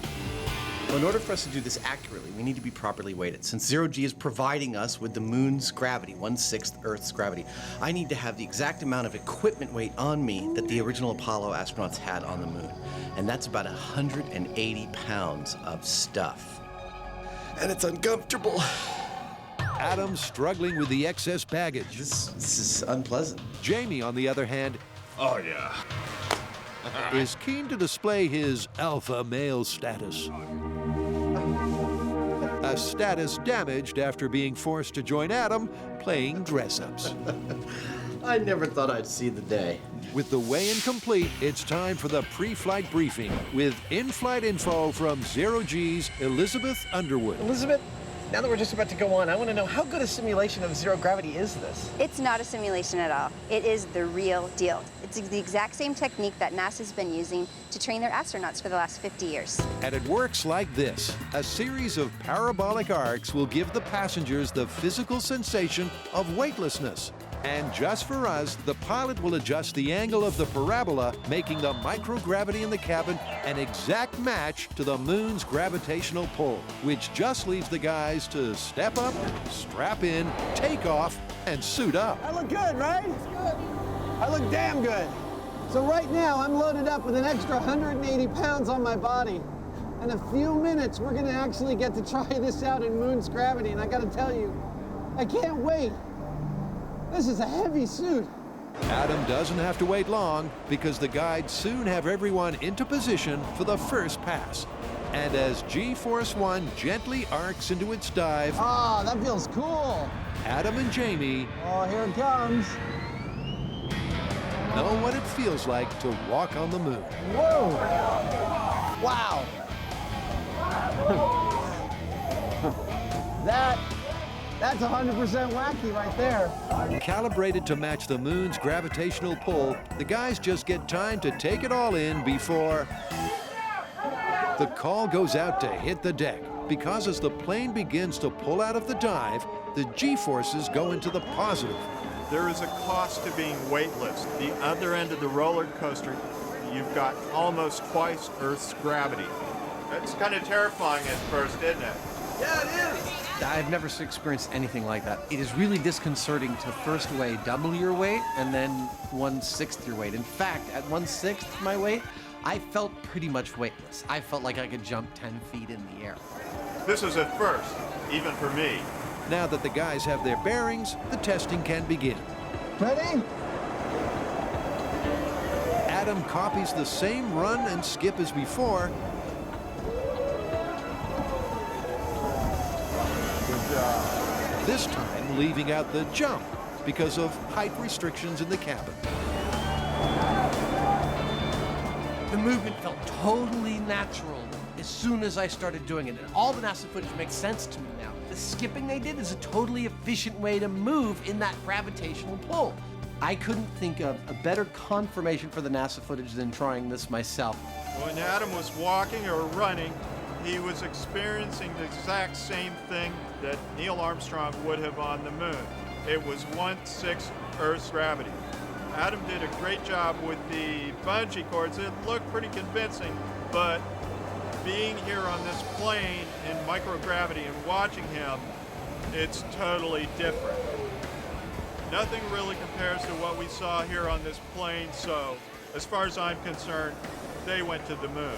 Well, in order for us to do this accurately, we need to be properly weighted. Since 0G is providing us with the moon's gravity, 1/6 Earth's gravity, I need to have the exact amount of equipment weight on me that the original Apollo astronauts had on the moon. And that's about 180 pounds of stuff. And it's uncomfortable. Adam's struggling with the excess baggage. This is unpleasant. Jamie, on the other hand, oh yeah, is keen to display his alpha male status. A status damaged after being forced to join Adam playing dress-ups. I never thought I'd see the day. With the weigh-in complete, it's time for the pre-flight briefing with in-flight info from 0G's Elizabeth Underwood. Elizabeth, now that we're just about to go on, I want to know how good a simulation of zero gravity is this? It's not a simulation at all. It is the real deal. It's the exact same technique that NASA's been using to train their astronauts for the last 50 years. And it works like this. A series of parabolic arcs will give the passengers the physical sensation of weightlessness. And just for us, the pilot will adjust the angle of the parabola, making the microgravity in the cabin an exact match to the moon's gravitational pull, which just leaves the guys to step up, strap in, take off, and suit up. I look good, right? It's good. I look damn good. So right now, I'm loaded up with an extra 180 pounds on my body. In a few minutes, we're gonna actually get to try this out in moon's gravity, and I gotta tell you, I can't wait. This is a heavy suit. Adam doesn't have to wait long because the guides soon have everyone into position for the first pass. And as G-Force 1 gently arcs into its dive, oh, that feels cool. Adam and Jamie, oh, here it comes, know what it feels like to walk on the moon. Whoa! Wow! That's 100% wacky right there. Calibrated to match the moon's gravitational pull, the guys just get time to take it all in before the call goes out to hit the deck. Because as the plane begins to pull out of the dive, the G-forces go into the positive. there is a cost to being weightless. The other end of the roller coaster, you've got almost twice Earth's gravity. That's kind of terrifying at first, isn't it? Yeah, it is. I've never experienced anything like that. It is really disconcerting to first weigh double your weight and then 1/6 your weight. In fact, at 1/6 my weight, I felt pretty much weightless. I felt like I could jump 10 feet in the air. This is a first, even for me. Now that the guys have their bearings, the testing can begin. Ready? Adam copies the same run and skip as before. Good job. This time leaving out the jump because of height restrictions in the cabin. The movement felt totally natural as soon as I started doing it, and all the NASA footage makes sense to me now. The skipping they did is a totally efficient way to move in that gravitational pull. I couldn't think of a better confirmation for the NASA footage than trying this myself. When Adam was walking or running, he was experiencing the exact same thing that Neil Armstrong would have on the moon. It was 1/6 Earth's gravity. Adam did a great job with the bungee cords. It looked pretty convincing, but being here on this plane in microgravity and watching him, it's totally different. Nothing really compares to what we saw here on this plane, so as far as I'm concerned, they went to the moon.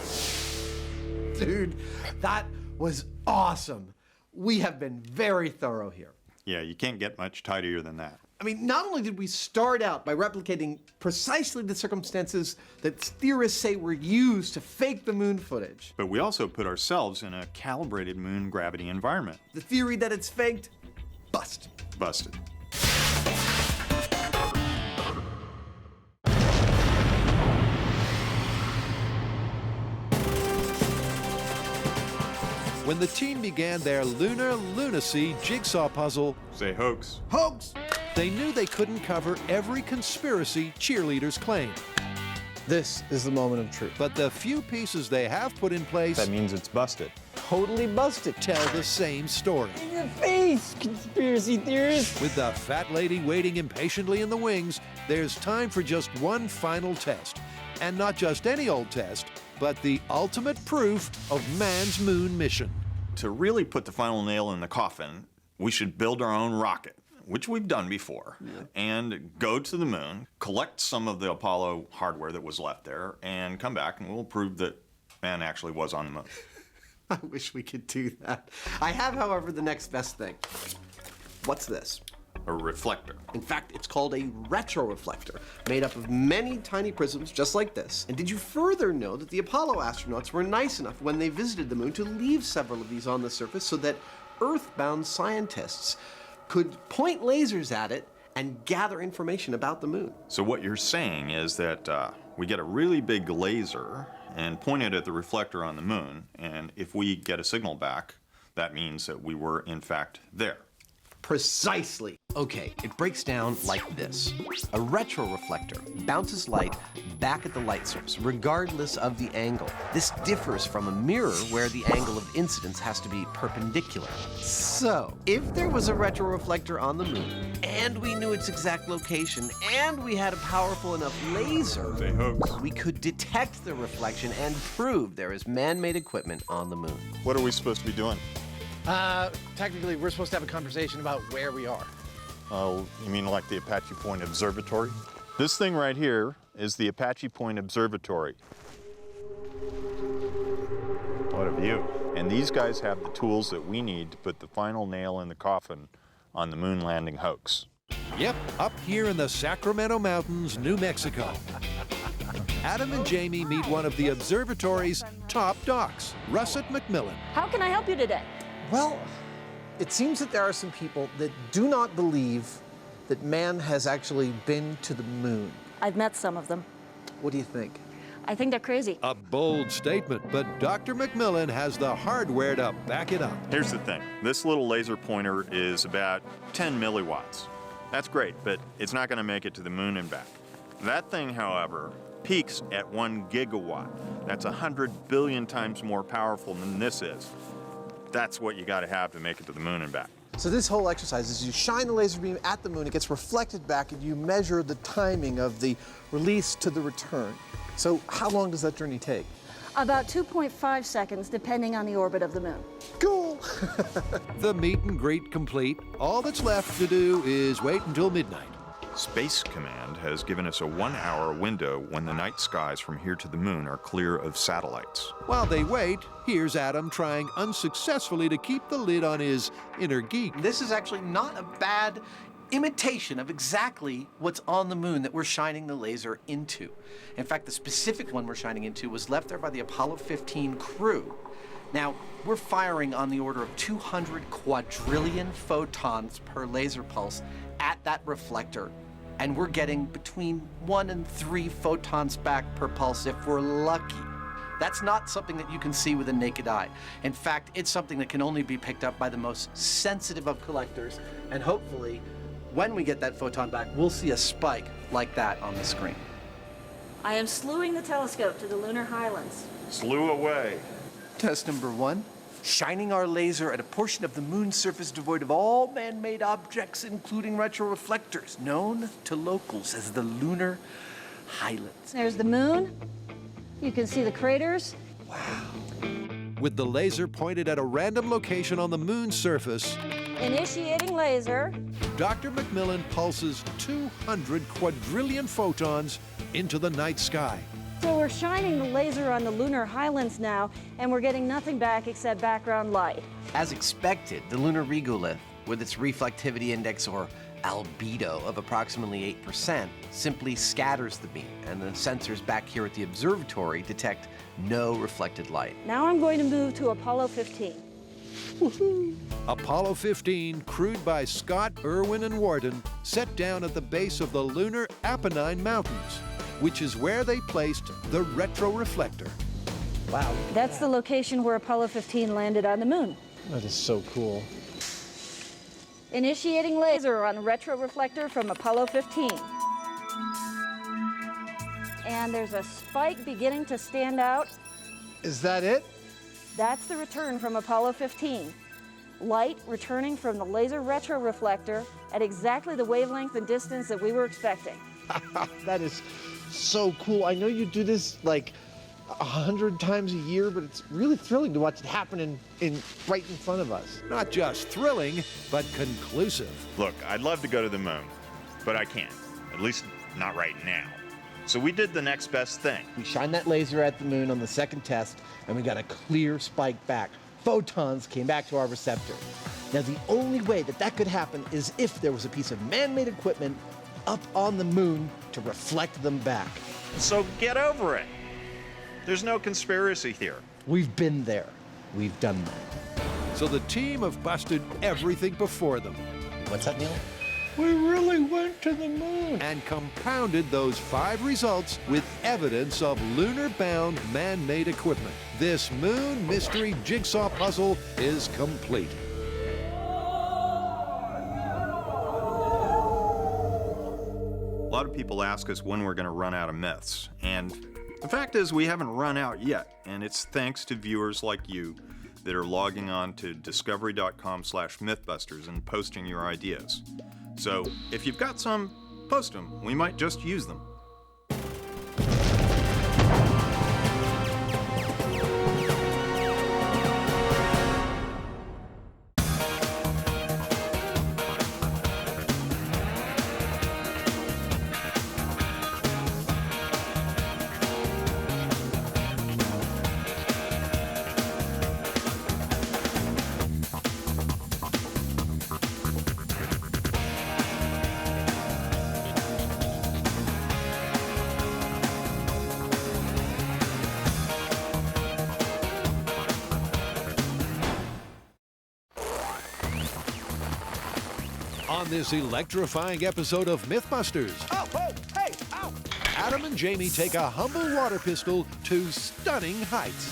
Dude, that was awesome. We have been very thorough here. Yeah, you can't get much tidier than that. I mean, not only did we start out by replicating precisely the circumstances that theorists say were used to fake the moon footage, But we also put ourselves in a calibrated moon gravity environment. the theory that it's faked, busted. Busted. When the team began their lunar lunacy jigsaw puzzle, Say hoax. Hoax! they knew they couldn't cover every conspiracy cheerleaders claim. This is the moment of truth. But the few pieces they have put in place That means it's busted. Totally busted. tell the same story. In your face, conspiracy theorists! With the fat lady waiting impatiently in the wings, there's time for just one final test. And not just any old test, but the ultimate proof of man's moon mission. To really put the final nail in the coffin, we should build our own rocket, which we've done before, and go to the moon, collect some of the Apollo hardware that was left there, and come back and we'll prove that man actually was on the moon. I wish we could do that. I have, however, the next best thing. What's this? A reflector. In fact, it's called a retroreflector, made up of many tiny prisms just like this. And did you further know that the Apollo astronauts were nice enough when they visited the moon to leave several of these on the surface so that Earth-bound scientists could point lasers at it and gather information about the moon? So what you're saying is that we get a really big laser and point it at the reflector on the moon, and if we get a signal back, that means that we were in fact there. Precisely. Okay, it breaks down like this. A retroreflector bounces light back at the light source, regardless of the angle. This differs from a mirror where the angle of incidence has to be perpendicular. So, if there was a retroreflector on the moon, and we knew its exact location, and we had a powerful enough laser, Say hoax. we could detect the reflection and prove there is man-made equipment on the moon. What are we supposed to be doing? Technically, we're supposed to have a conversation about where we are. Oh, you mean like the Apache Point Observatory? This thing right here is the Apache Point Observatory. What a view. And these guys have the tools that we need to put the final nail in the coffin on the moon landing hoax. Yep, up here in the Sacramento Mountains, New Mexico. Adam and Jamie meet one of the observatory's top docs, Russet McMillan. How can I help you today? Well, it seems that there are some people that do not believe that man has actually been to the moon. I've met some of them. What do you think? I think they're crazy. A bold statement, but Dr. McMillan has the hardware to back it up. Here's the thing. This little laser pointer is about 10 milliwatts. That's great, but it's not going to make it to the moon and back. That thing, however, peaks at 1 gigawatt. That's 100 billion times more powerful than this is. That's what you got to have to make it to the moon and back. So this whole exercise is you shine the laser beam at the moon, it gets reflected back, and you measure the timing of the release to the return. So how long does that journey take? About 2.5 seconds, depending on the orbit of the moon. Cool. The meet and greet complete. All that's left to do is wait until midnight. Space Command has given us a 1-hour window when the night skies from here to the moon are clear of satellites. While they wait, here's Adam trying unsuccessfully to keep the lid on his inner geek. This is actually not a bad imitation of exactly what's on the moon that we're shining the laser into. In fact, the specific one we're shining into was left there by the Apollo 15 crew. Now, we're firing on the order of 200 quadrillion photons per laser pulse at that reflector, and we're getting between 1 and 3 photons back per pulse if we're lucky. That's not something that you can see with a naked eye. In fact, it's something that can only be picked up by the most sensitive of collectors, and hopefully, when we get that photon back, we'll see a spike like that on the screen. I am slewing the telescope to the lunar highlands. Slew away. Test number 1 shining our laser at a portion of the moon's surface devoid of all man-made objects, including retroreflectors, known to locals as the lunar highlands. There's the moon. You can see the craters. With the laser pointed at a random location on the moon's surface, Initiating laser. Dr. McMillan pulses 200 quadrillion photons into the night sky. So we're shining the laser on the lunar highlands now, and we're getting nothing back except background light. As expected, the lunar regolith, with its reflectivity index or albedo of approximately 8%, simply scatters the beam, and the sensors back here at the observatory detect no reflected light. Now I'm going to move to Apollo 15. Apollo 15, crewed by Scott, Irwin, and Warden, set down at the base of the lunar Apennine Mountains, which is where they placed the retroreflector. Wow. That's the location where Apollo 15 landed on the moon. That is so cool. Initiating laser on retroreflector from Apollo 15. And there's a spike beginning to stand out. Is that it? That's the return from Apollo 15. Light returning from the laser retroreflector at exactly the wavelength and distance that we were expecting. That is so cool. I know you do this like 100 times a year, but it's really thrilling to watch it happen right in front of us. Not just thrilling, but conclusive. Look, I'd love to go to the moon, but I can't. At least not right now. So we did the next best thing. We shined that laser at the moon on the second test, and we got a clear spike back. Photons came back to our receptor. Now, the only way that could happen is if there was a piece of man-made equipment up on the moon to reflect them back. So get over it. There's no conspiracy here. We've been there. We've done that. So the team have busted everything before them. What's that, Neil? We really went to the moon. And compounded those 5 results with evidence of lunar-bound man-made equipment. This moon mystery jigsaw puzzle is complete. A lot of people ask us when we're going to run out of myths, and the fact is we haven't run out yet, and it's thanks to viewers like you that are logging on to discovery.com/mythbusters and posting your ideas. So if you've got some, post them. We might just use them. On this electrifying episode of MythBusters, Hey, ow! Adam and Jamie take a humble water pistol to stunning heights.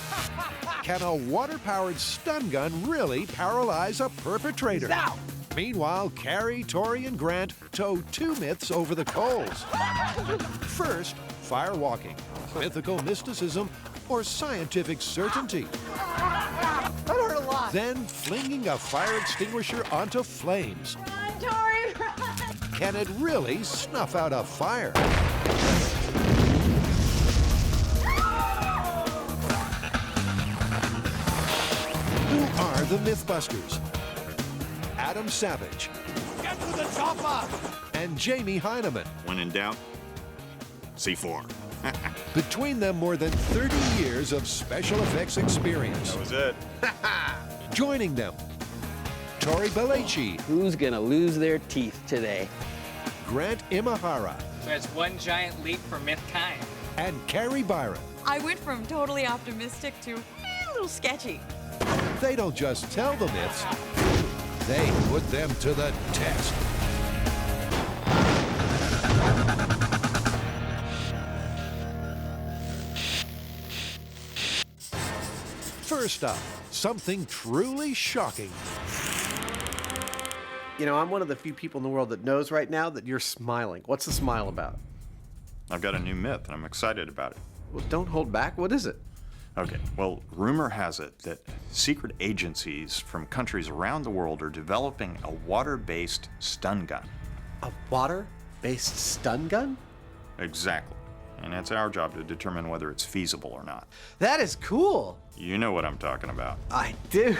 Can a water-powered stun gun really paralyze a perpetrator? Now! Meanwhile, Carrie, Tori, and Grant tow 2 myths over the coals. First, firewalking, mythical mysticism, or scientific certainty. That hurt a lot. Then flinging a fire extinguisher onto flames. Tori, run! Can it really snuff out a fire? Who are the MythBusters? Adam Savage. Get to the chopper! And Jamie Hyneman. When in doubt, C4. Between them, more than 30 years of special effects experience. That was it. Joining them, Tori Belleci. Who's gonna lose their teeth today? Grant Imahara. So it's one giant leap for mythkind. And Carrie Byron. I went from totally optimistic to a little sketchy. They don't just tell the myths, they put them to the test. First up, something truly shocking. You know, I'm one of the few people in the world that knows right now that you're smiling. What's the smile about? I've got a new myth, and I'm excited about it. Well, don't hold back. What is it? Okay, well, rumor has it that secret agencies from countries around the world are developing a water-based stun gun. A water-based stun gun? Exactly. And it's our job to determine whether it's feasible or not. That is cool. You know what I'm talking about. I do.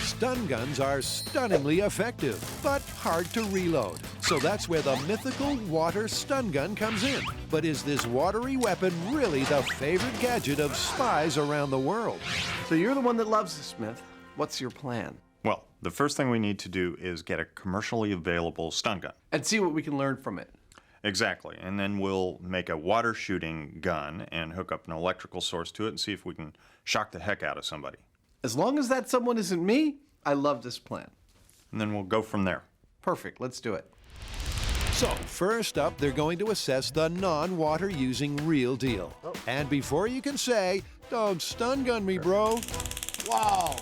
Stun guns are stunningly effective, but hard to reload. So that's where the mythical water stun gun comes in. But is this watery weapon really the favorite gadget of spies around the world? So you're the one that loves the Smith. What's your plan? Well, the first thing we need to do is get a commercially available stun gun. And see what we can learn from it. Exactly, and then we'll make a water shooting gun and hook up an electrical source to it and see if we can shock the heck out of somebody. As long as that someone isn't me, I love this plan. And then we'll go from there. Perfect, let's do it. So, first up, they're going to assess the non-water using real deal. And before you can say, don't stun gun me, bro. Wow.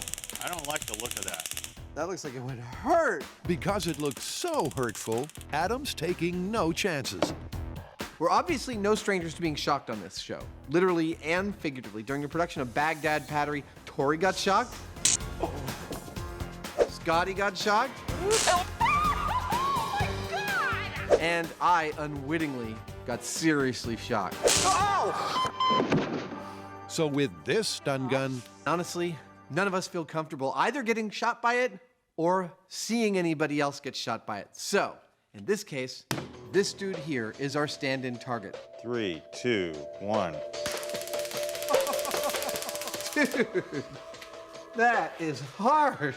I don't like the look of that. That looks like it would hurt. Because it looks so hurtful, Adam's taking no chances. We're obviously no strangers to being shocked on this show. Literally and figuratively. During the production of Baghdad Pattery, Tori got shocked. Scotty got shocked. Oh my God! And I unwittingly got seriously shocked. So with this stun gun, honestly, none of us feel comfortable either getting shot by it or seeing anybody else get shot by it. So, in this case, this dude here is our stand-in target. 3, 2, 1. Dude, that is harsh.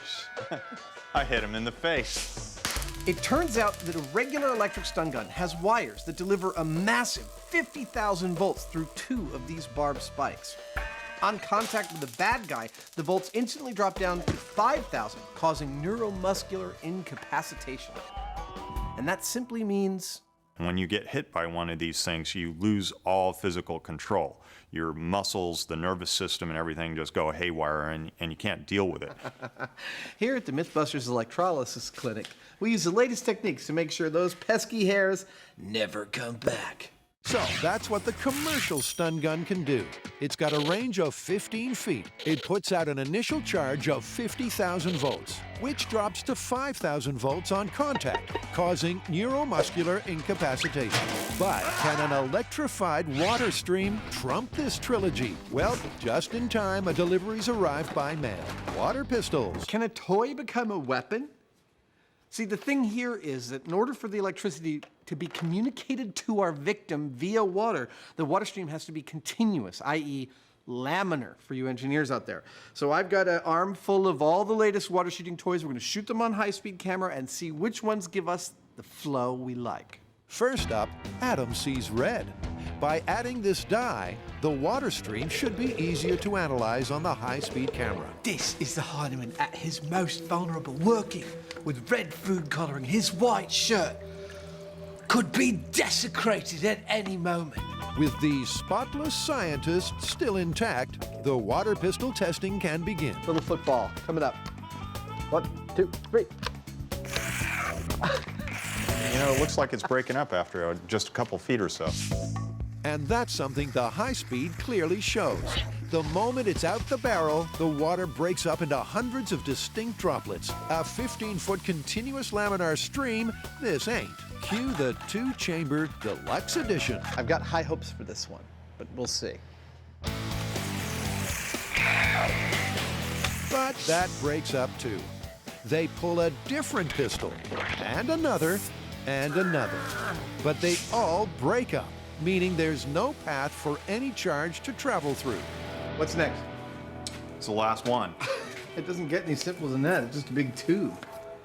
I hit him in the face. It turns out that a regular electric stun gun has wires that deliver a massive 50,000 volts through 2 of these barbed spikes. On contact with the bad guy, the volts instantly drop down to 5,000, causing neuromuscular incapacitation. And that simply means... When you get hit by one of these things, you lose all physical control. Your muscles, the nervous system, and everything just go haywire, and you can't deal with it. Here at the MythBusters Electrolysis Clinic, we use the latest techniques to make sure those pesky hairs never come back. So that's what the commercial stun gun can do. It's got a range of 15 feet. It puts out an initial charge of 50,000 volts, which drops to 5,000 volts on contact, causing neuromuscular incapacitation. But can an electrified water stream trump this trilogy? Well, just in time, a delivery's arrived by mail. Water pistols. Can a toy become a weapon? See, the thing here is that in order for the electricity to be communicated to our victim via water, the water stream has to be continuous, i.e. laminar for you engineers out there. So I've got an arm full of all the latest water shooting toys. We're going to shoot them on high-speed camera and see which ones give us the flow we like. First up, Adam sees red. By adding this dye, the water stream should be easier to analyze on the high-speed camera. This is the Hyneman at his most vulnerable, working with red food coloring. His white shirt could be desecrated at any moment. With these spotless scientists still intact, the water pistol testing can begin. Little football coming up. 1, 2, 3. You know, it looks like it's breaking up after just a couple feet or so. And that's something the high speed clearly shows. The moment it's out the barrel, the water breaks up into hundreds of distinct droplets. A 15-foot continuous laminar stream, this ain't. Cue the 2-chamber deluxe edition. I've got high hopes for this one, but we'll see. But that breaks up too. They pull a different pistol, and another, and another. But they all break up, meaning there's no path for any charge to travel through. What's next? It's the last one. It doesn't get any simpler than that. It's just a big tube.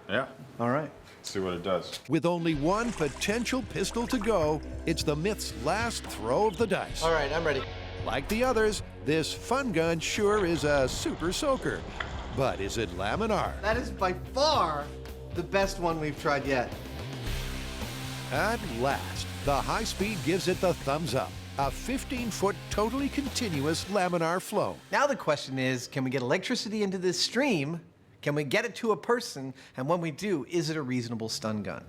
Yeah. All right. Let's see what it does. With only one potential pistol to go, it's the Myth's last throw of the dice. All right, I'm ready. Like the others, this fun gun sure is a super soaker. But is it laminar? That is by far the best one we've tried yet. At last, the high speed gives it the thumbs up. A 15-foot totally continuous laminar flow. Now the question is, can we get electricity into this stream? Can we get it to a person? And when we do, is it a reasonable stun gun?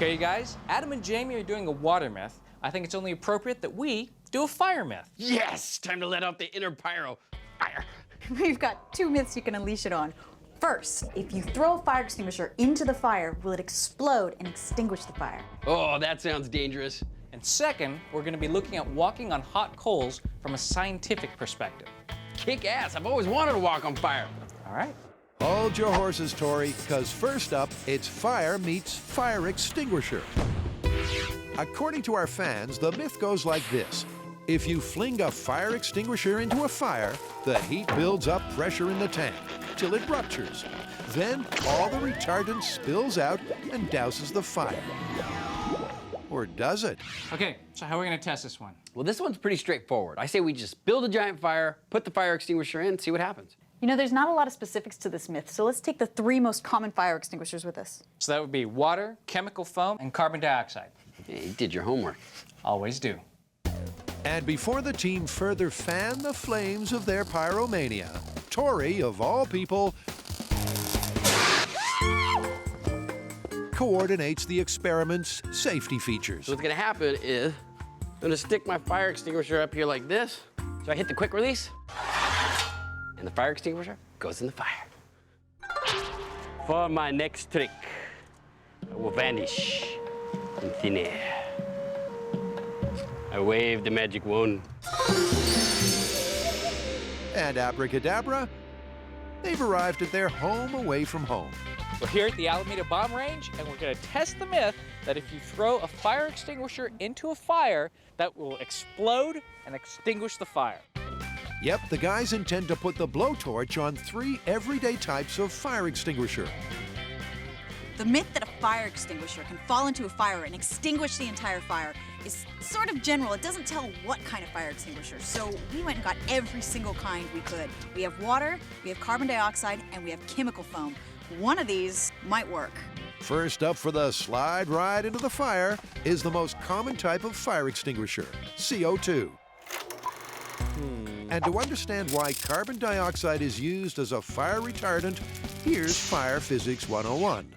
Okay, you guys, Adam and Jamie are doing a water myth. I think it's only appropriate that we do a fire myth. Yes, time to let out the inner pyro. Fire. We've got 2 myths you can unleash it on. First, if you throw a fire extinguisher into the fire, will it explode and extinguish the fire? Oh, that sounds dangerous. And second, we're going to be looking at walking on hot coals from a scientific perspective. Kick ass. I've always wanted to walk on fire. All right. Hold your horses, Tori, because first up, it's fire meets fire extinguisher. According to our fans, the myth goes like this. If you fling a fire extinguisher into a fire, the heat builds up pressure in the tank till it ruptures. Then all the retardant spills out and douses the fire. Or does it? Okay, so how are we going to test this one? Well, this one's pretty straightforward. I say we just build a giant fire, put the fire extinguisher in, see what happens. You know, there's not a lot of specifics to this myth, so let's take the 3 most common fire extinguishers with us. So that would be water, chemical foam, and carbon dioxide. Yeah, you did your homework. Always do. And before the team further fan the flames of their pyromania, Tori, of all people, coordinates the experiment's safety features. So what's gonna happen is, I'm gonna stick my fire extinguisher up here like this. So I hit the quick release, and the fire extinguisher goes in the fire. For my next trick, I will vanish in thin air. I wave the magic wand. And abracadabra, they've arrived at their home away from home. We're here at the Alameda Bomb Range, and we're going to test the myth that if you throw a fire extinguisher into a fire, that will explode and extinguish the fire. Yep, the guys intend to put the blowtorch on 3 everyday types of fire extinguisher. The myth that a fire extinguisher can fall into a fire and extinguish the entire fire is sort of general. It doesn't tell what kind of fire extinguisher. So we went and got every single kind we could. We have water, we have carbon dioxide, and we have chemical foam. One of these might work. First up for the slide ride into the fire is the most common type of fire extinguisher, CO2. And to understand why carbon dioxide is used as a fire retardant, here's Fire Physics 101.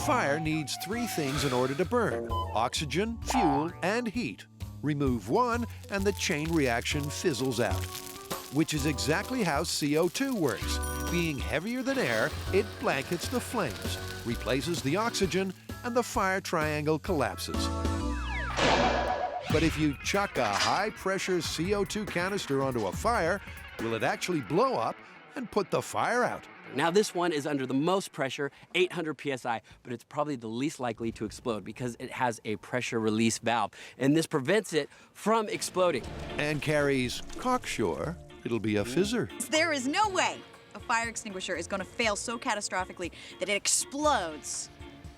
Fire needs 3 things in order to burn: oxygen, fuel, and heat. Remove one, and the chain reaction fizzles out. Which is exactly how CO2 works. Being heavier than air, it blankets the flames, replaces the oxygen, and the fire triangle collapses. But if you chuck a high-pressure CO2 canister onto a fire, will it actually blow up and put the fire out? Now this one is under the most pressure, 800 PSI, but it's probably the least likely to explode because it has a pressure release valve, and this prevents it from exploding. And carries cocksure, it'll be a fizzer. There is no way a fire extinguisher is going to fail so catastrophically that it explodes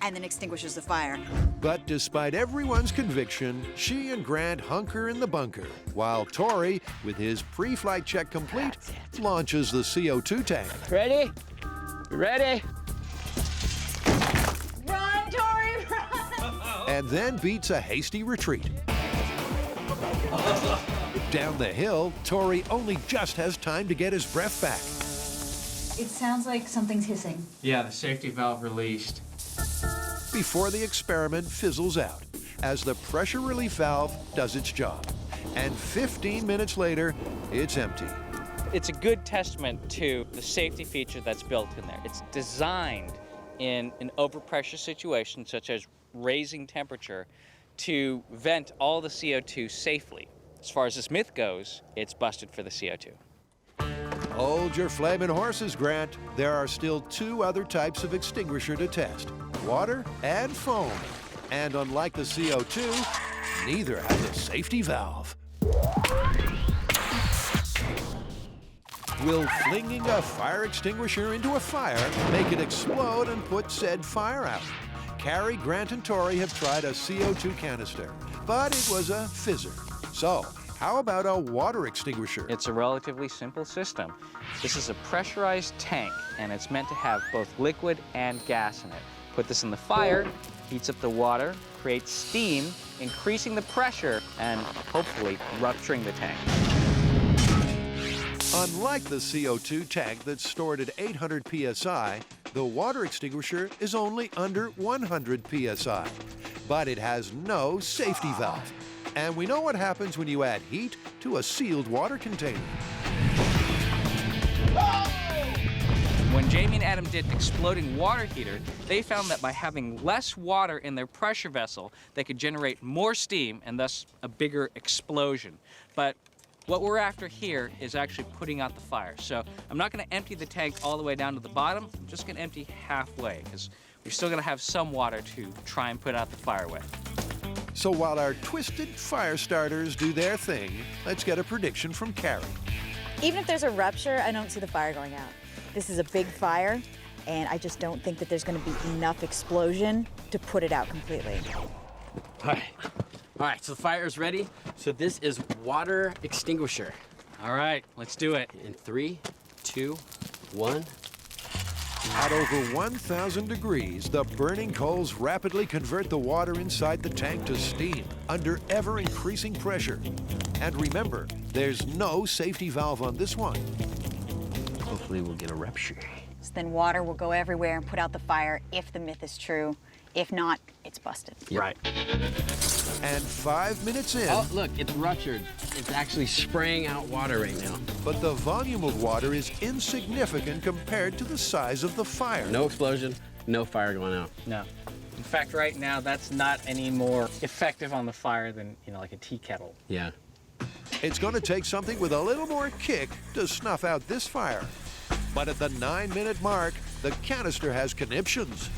and then extinguishes the fire. But despite everyone's conviction, she and Grant hunker in the bunker, while Tori, with his pre-flight check complete, launches the CO2 tank. Ready? Ready? Run, Tori, run! And then beats a hasty retreat. Down the hill, Tori only just has time to get his breath back. It sounds like something's hissing. Yeah, the safety valve released. Before the experiment fizzles out, as the pressure relief valve does its job. And 15 minutes later, it's empty. It's a good testament to the safety feature that's built in there. It's designed in an overpressure situation, such as raising temperature, to vent all the CO2 safely. As far as this myth goes, it's busted for the CO2. Hold your flaming horses, Grant. There are still 2 other types of extinguisher to test: water and foam. And unlike the CO2, neither has a safety valve. Will flinging a fire extinguisher into a fire make it explode and put said fire out? Carrie, Grant, and Tori have tried a CO2 canister, but it was a fizzer. So, how about a water extinguisher? It's a relatively simple system. This is a pressurized tank, and it's meant to have both liquid and gas in it. Put this in the fire, heats up the water, creates steam, increasing the pressure, and hopefully rupturing the tank. Unlike the CO2 tank that's stored at 800 psi, The water extinguisher is only under 100 psi, but it has no safety valve. And we know what happens when you add heat to a sealed water container. When Jamie and Adam did exploding water heater, they found that by having less water in their pressure vessel, they could generate more steam and thus a bigger explosion. But what we're after here is actually putting out the fire. So I'm not going to empty the tank all the way down to the bottom. I'm just going to empty halfway because we're still going to have some water to try and put out the fire with. So while our twisted fire starters do their thing, let's get a prediction from Carrie. Even if there's a rupture, I don't see the fire going out. This is a big fire, and I just don't think that there's going to be enough explosion to put it out completely. All right, so the fire is ready. So this is water extinguisher. All right, let's do it. In 3, 2, 1. At over 1,000 degrees, the burning coals rapidly convert the water inside the tank to steam under ever-increasing pressure. And remember, there's no safety valve on this one. Hopefully we'll get a rupture. So then water will go everywhere and put out the fire if the myth is true. If not, it's busted. Yep. Right. And 5 minutes in... Oh, look, it's ruptured. It's actually spraying out water right now. But the volume of water is insignificant compared to the size of the fire. No explosion, no fire going out. No. In fact, right now, that's not any more effective on the fire than, like a tea kettle. Yeah. It's going to take something with a little more kick to snuff out this fire. But at the 9-minute mark, the canister has conniptions.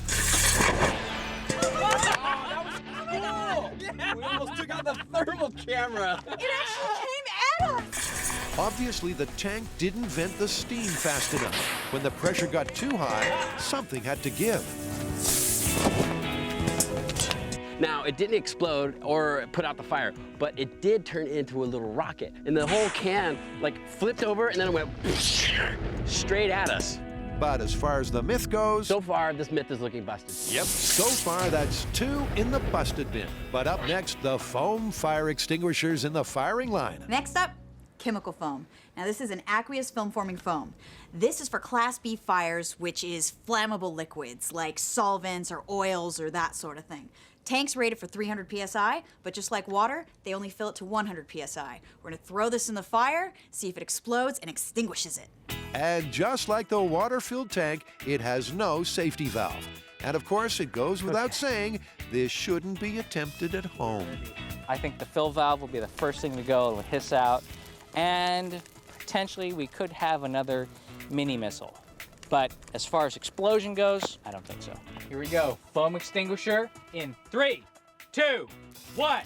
We almost took out the thermal camera. It actually came at us. Obviously, the tank didn't vent the steam fast enough. When the pressure got too high, something had to give. Now, it didn't explode or put out the fire, but it did turn into a little rocket. And the whole can, flipped over, and then it went straight at us. But as far as the myth goes... So far, this myth is looking busted. Yep, so far that's 2 in the busted bin. But up next, the foam fire extinguishers in the firing line. Next up, chemical foam. Now this is an aqueous film-forming foam. This is for Class B fires, which is flammable liquids like solvents or oils or that sort of thing. Tank's rated for 300 psi, but just like water, they only fill it to 100 psi. We're gonna throw this in the fire, see if it explodes and extinguishes it. And just like the water-filled tank, it has no safety valve. And of course, it goes without saying, this shouldn't be attempted at home. I think the fill valve will be the first thing to go. It'll hiss out. And potentially, we could have another mini missile. But as far as explosion goes, I don't think so. Here we go. Foam extinguisher in 3, 2, 1.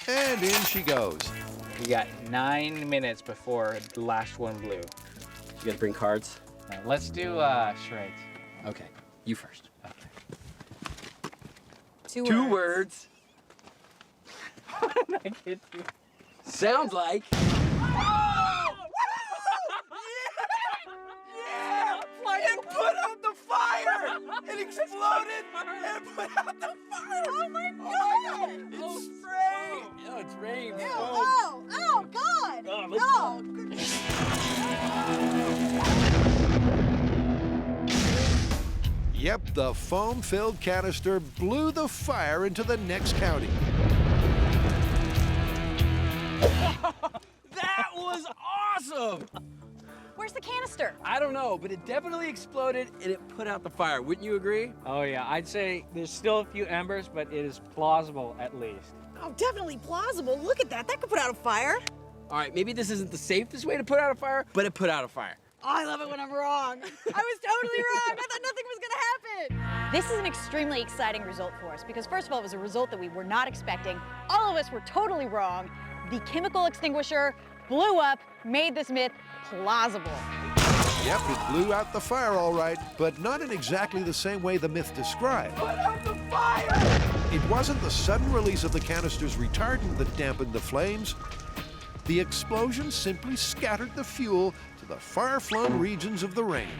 And in she goes. We got 9 minutes before the last one blew. You gotta bring cards? Now, let's do charades. Okay, you first. Okay. Two words. What did I get you? Sounds like... It put out the fire! It exploded and put out the fire! Oh my God! It's spray! Oh, it's rain. Ew, oh, oh, God! Oh, Yep, the foam-filled canister blew the fire into the next county. That was awesome! Where's the canister? I don't know, but it definitely exploded and it put out the fire. Wouldn't you agree? Oh yeah, I'd say there's still a few embers, but it is plausible at least. Oh, definitely plausible. Look at that. That could put out a fire. All right, maybe this isn't the safest way to put out a fire, but it put out a fire. Oh, I love it when I'm wrong. I was totally wrong. I thought nothing was gonna happen. This is an extremely exciting result for us because first of all, it was a result that we were not expecting. All of us were totally wrong. The chemical extinguisher blew up, made this myth plausible. Yep, it blew out the fire all right, but not in exactly the same way the myth described. Put out the fire! It wasn't the sudden release of the canister's retardant that dampened the flames. The explosion simply scattered the fuel to the far-flung regions of the range.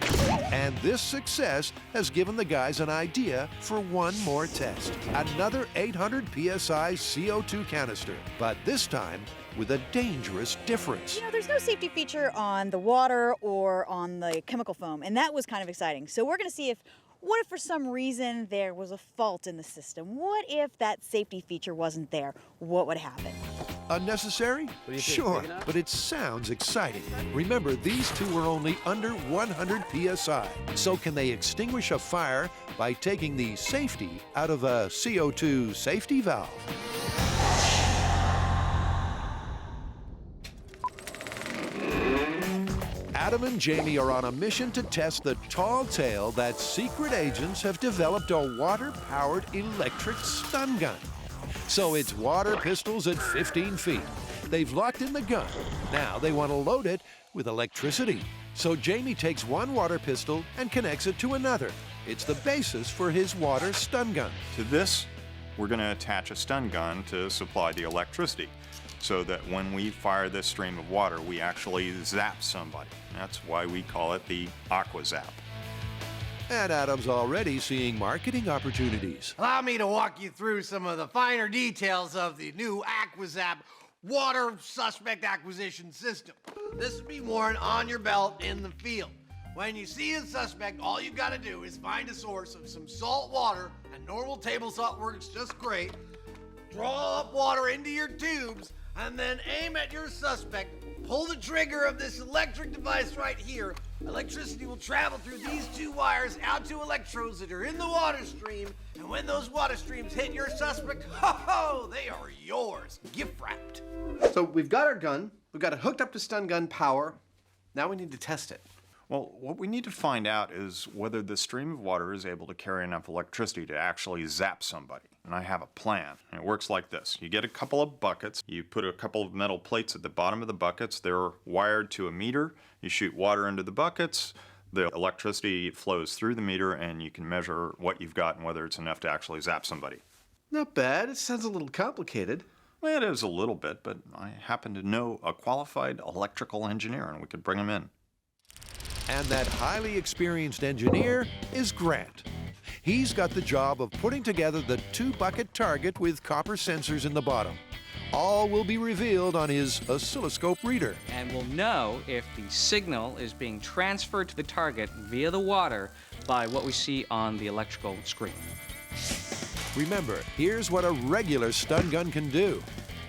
And this success has given the guys an idea for one more test. Another 800 psi CO2 canister, but this time with a dangerous difference. You know, there's no safety feature on the water or on the chemical foam, and that was kind of exciting. So we're going to see what if for some reason there was a fault in the system? What if that safety feature wasn't there? What would happen? Unnecessary? Sure, but it sounds exciting. Remember, these two are only under 100 psi. So can they extinguish a fire by taking the safety out of a CO2 safety valve? Adam and Jamie are on a mission to test the tall tale that secret agents have developed a water-powered electric stun gun. So it's water pistols at 15 feet. They've locked in the gun. Now they want to load it with electricity. So Jamie takes one water pistol and connects it to another. It's the basis for his water stun gun. To this, we're going to attach a stun gun to supply the electricity, so that when we fire this stream of water, we actually zap somebody. That's why we call it the Aqua Zap. And Adam's already seeing marketing opportunities. Allow me to walk you through some of the finer details of the new AquaZap water suspect acquisition system. This will be worn on your belt in the field. When you see a suspect, all you've got to do is find a source of some salt water, and normal table salt works just great. Draw up water into your tubes, and then aim at your suspect. Pull the trigger of this electric device right here. Electricity will travel through these two wires out to electrodes that are in the water stream, and when those water streams hit your suspect, ho-ho, they are yours, gift wrapped. So we've got our gun, we've got it hooked up to stun gun power. Now we need to test it. Well, what we need to find out is whether the stream of water is able to carry enough electricity to actually zap somebody. And I have a plan. And it works like this. You get a couple of buckets. You put a couple of metal plates at the bottom of the buckets. They're wired to a meter. You shoot water into the buckets. The electricity flows through the meter, and you can measure what you've got and whether it's enough to actually zap somebody. Not bad. It sounds a little complicated. Well, it is a little bit, but I happen to know a qualified electrical engineer, and we could bring him in. And that highly experienced engineer is Grant. He's got the job of putting together the 2-bucket target with copper sensors in the bottom. All will be revealed on his oscilloscope reader. And we'll know if the signal is being transferred to the target via the water by what we see on the electrical screen. Remember, here's what a regular stun gun can do.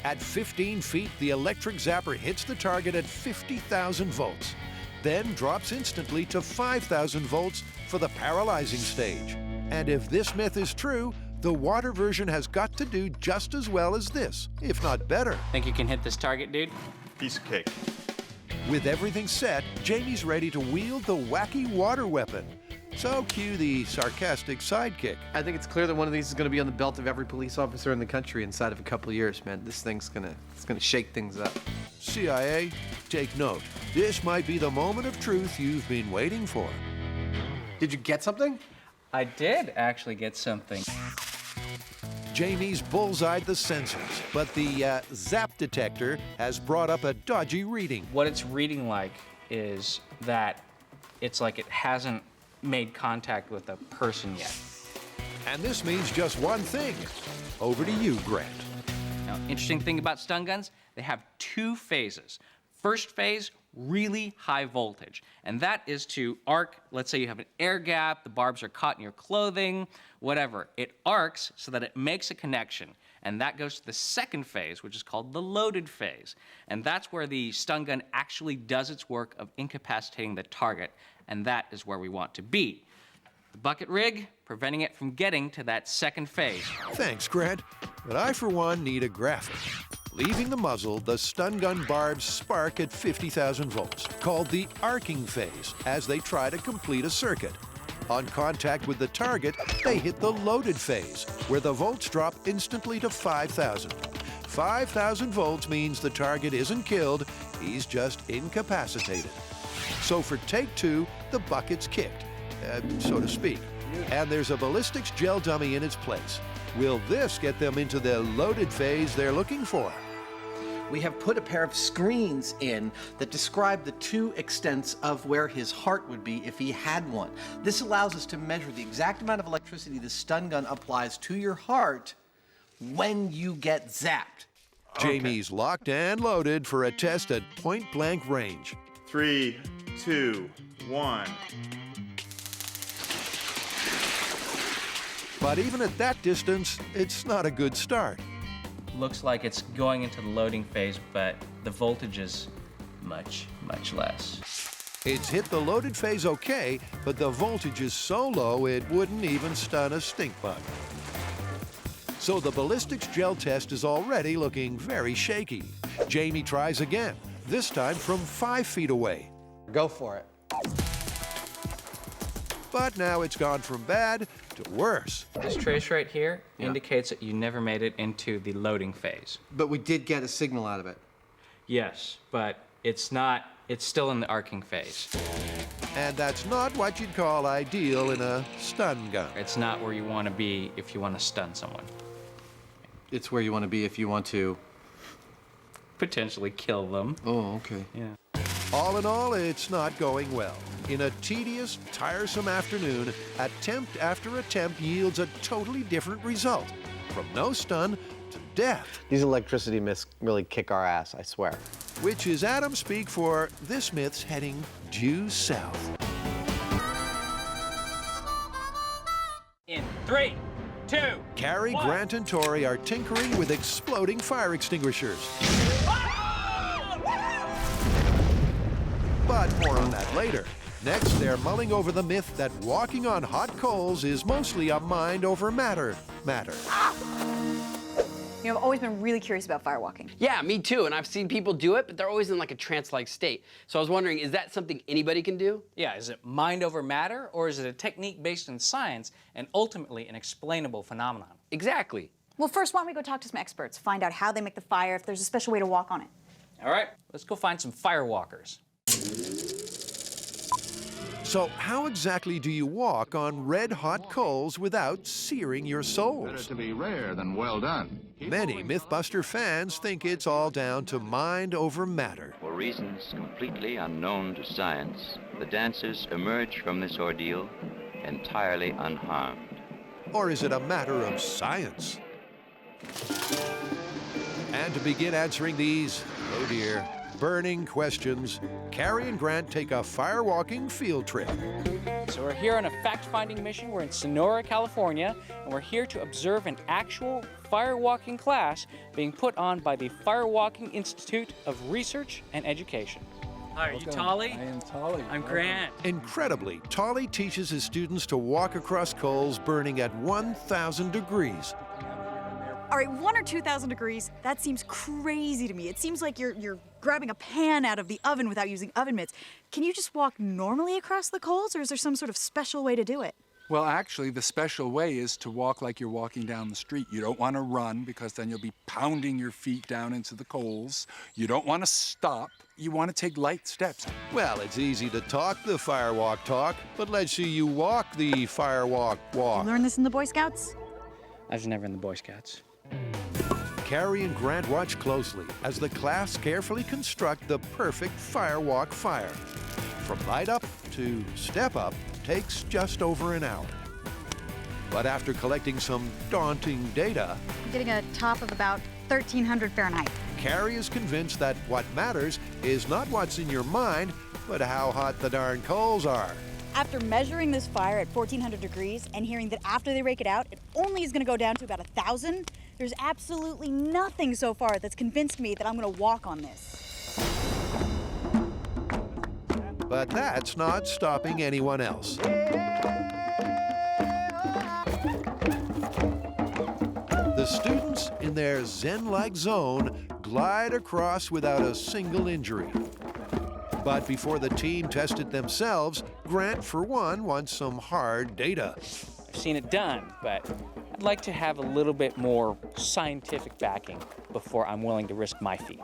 At 15 feet, the electric zapper hits the target at 50,000 volts. Then drops instantly to 5,000 volts for the paralyzing stage. And if this myth is true, the water version has got to do just as well as this, if not better. Think you can hit this target, dude? Piece of cake. With everything set, Jamie's ready to wield the wacky water weapon. So cue the sarcastic sidekick. I think it's clear that one of these is going to be on the belt of every police officer in the country inside of a couple of years, man. This thing's gonna shake things up. CIA, take note. This might be the moment of truth you've been waiting for. Did you get something? I did actually get something. Jamie's bullseyed the sensors, but the zap detector has brought up a dodgy reading. What it's reading like is that it's like it hasn't made contact with a person yet. And this means just one thing. Over to you, Grant. Now, interesting thing about stun guns, they have 2 phases. First phase, really high voltage, and that is to arc. Let's say you have an air gap, the barbs are caught in your clothing, whatever. It arcs so that it makes a connection, and that goes to the second phase, which is called the loaded phase. And that's where the stun gun actually does its work of incapacitating the target, and that is where we want to be. The bucket rig, preventing it from getting to that second phase. Thanks, Grant, but I, for one, need a graphic. Leaving the muzzle, the stun gun barbs spark at 50,000 volts, called the arcing phase, as they try to complete a circuit. On contact with the target, they hit the loaded phase, where the volts drop instantly to 5,000. 5,000 volts means the target isn't killed, he's just incapacitated. So for take 2, the bucket's kicked, so to speak, and there's a ballistics gel dummy in its place. Will this get them into the loaded phase they're looking for? We have put a pair of screens in that describe the 2 extents of where his heart would be if he had one. This allows us to measure the exact amount of electricity the stun gun applies to your heart when you get zapped. Jamie's locked and loaded for a test at point-blank range. 3, 2, 1. But even at that distance, it's not a good start. Looks like it's going into the loading phase, but the voltage is much, much less. It's hit the loaded phase okay, but the voltage is so low it wouldn't even stun a stink bug. So the ballistics gel test is already looking very shaky. Jamie tries again, this time from 5 feet away. Go for it. But now it's gone from bad to worse. This trace right here indicates that you never made it into the loading phase. But we did get a signal out of it. Yes, but it's still in the arcing phase. And that's not what you'd call ideal in a stun gun. It's not where you want to be if you want to stun someone. It's where you want to be if you want to potentially kill them. Oh, okay. Yeah. All in all, it's not going well. In a tedious, tiresome afternoon, attempt after attempt yields a totally different result. From no stun to death. These electricity myths really kick our ass, I swear. Which is Adam speak for this myth's heading due south. In 3, 2, Carrie, 1. Grant, and Tori are tinkering with exploding fire extinguishers. But more on that later. Next, they're mulling over the myth that walking on hot coals is mostly a mind over matter matter. You know, I've always been really curious about firewalking. Yeah, me too, and I've seen people do it, but they're always in like a trance-like state. So I was wondering, is that something anybody can do? Yeah, is it mind over matter, or is it a technique based in science and ultimately an explainable phenomenon? Exactly. Well, first, why don't we go talk to some experts, find out how they make the fire, if there's a special way to walk on it. All right, let's go find some firewalkers. So how exactly do you walk on red-hot coals without searing your souls? Better to be rare than well done. Many MythBuster fans think it's all down to mind over matter. For reasons completely unknown to science, the dancers emerge from this ordeal entirely unharmed. Or is it a matter of science? And to begin answering these, oh dear, burning questions, Carrie and Grant take a firewalking field trip. So we're here on a fact-finding mission. We're in Sonora, California, and we're here to observe an actual firewalking class being put on by the Firewalking Institute of Research and Education. Hi, are you Tolly? I am Tolly. I'm Grant. Incredibly, Tolly teaches his students to walk across coals burning at 1,000 degrees. All right, 1,000 or 2,000 degrees, that seems crazy to me. It seems like you're grabbing a pan out of the oven without using oven mitts. Can you just walk normally across the coals, or is there some sort of special way to do it? Well, actually, the special way is to walk like you're walking down the street. You don't want to run, because then you'll be pounding your feet down into the coals. You don't want to stop. You want to take light steps. Well, it's easy to talk the firewalk talk, but let's see you walk the firewalk walk. You learned this in the Boy Scouts? I was never in the Boy Scouts. Carrie and Grant watch closely as the class carefully construct the perfect firewalk fire. From light up to step up takes just over an hour. But after collecting some daunting data, I'm getting a top of about 1,300 Fahrenheit. Carrie is convinced that what matters is not what's in your mind, but how hot the darn coals are. After measuring this fire at 1,400 degrees and hearing that after they rake it out, it only is going to go down to about 1,000, there's absolutely nothing so far that's convinced me that I'm going to walk on this. But that's not stopping anyone else. The students, in their zen-like zone, glide across without a single injury. But before the team test it themselves, Grant, for one, wants some hard data. I've seen it done, but I'd like to have a little bit more scientific backing before I'm willing to risk my feet.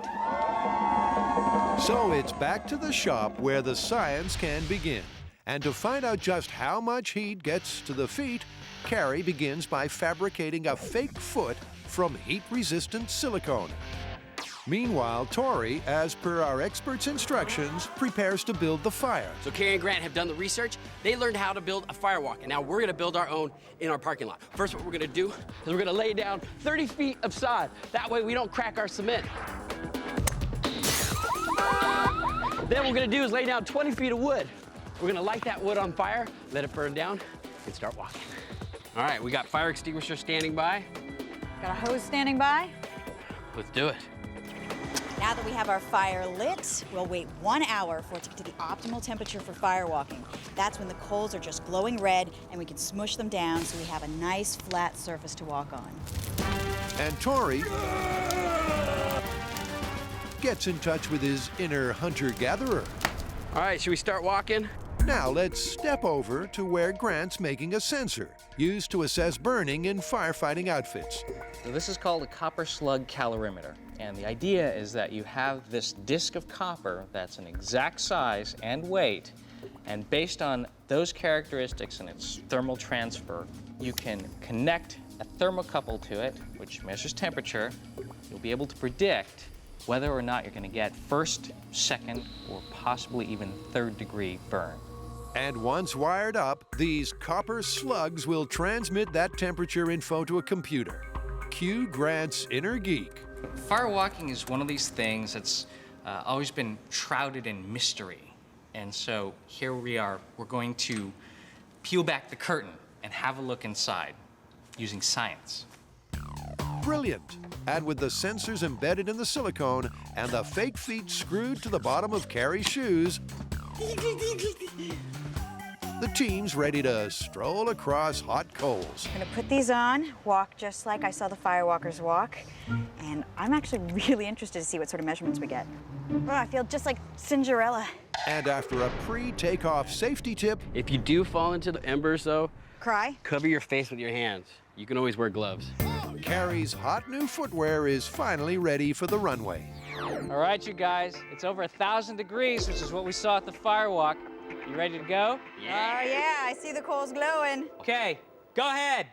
So it's back to the shop where the science can begin. And to find out just how much heat gets to the feet, Carrie begins by fabricating a fake foot from heat-resistant silicone. Meanwhile, Tori, as per our expert's instructions, prepares to build the fire. So Carrie and Grant have done the research. They learned how to build a firewalk, and now we're gonna build our own in our parking lot. First, what we're gonna do is we're gonna lay down 30 feet of sod. That way we don't crack our cement. Then what we're gonna do is lay down 20 feet of wood. We're gonna light that wood on fire, let it burn down, and start walking. All right, we got fire extinguisher standing by. Got a hose standing by. Let's do it. Now that we have our fire lit, we'll wait 1 hour for it to get to the optimal temperature for firewalking. That's when the coals are just glowing red and we can smush them down so we have a nice flat surface to walk on. And Tori gets in touch with his inner hunter-gatherer. All right, should we start walking? Now let's step over to where Grant's making a sensor, used to assess burning in firefighting outfits. So this is called a copper slug calorimeter. And the idea is that you have this disc of copper that's an exact size and weight, and based on those characteristics and its thermal transfer, you can connect a thermocouple to it, which measures temperature. You'll be able to predict whether or not you're going to get first, second, or possibly even third-degree burn. And once wired up, these copper slugs will transmit that temperature info to a computer. Cue Grant's inner geek. Firewalking is one of these things that's always been shrouded in mystery. And so here we are. We're going to peel back the curtain and have a look inside using science. Brilliant. And with the sensors embedded in the silicone and the fake feet screwed to the bottom of Carrie's shoes, the team's ready to stroll across hot coals. I'm gonna put these on, walk just like I saw the firewalkers walk, and I'm actually really interested to see what sort of measurements we get. Oh, I feel just like Cinderella. And after a pre-takeoff safety tip, if you do fall into the embers though, cry. Cover your face with your hands. You can always wear gloves. Carrie's hot new footwear is finally ready for the runway. All right, you guys, it's over 1,000 degrees, which is what we saw at the firewalk. You ready to go? Yeah. Oh, yeah, I see the coals glowing. Okay, go ahead.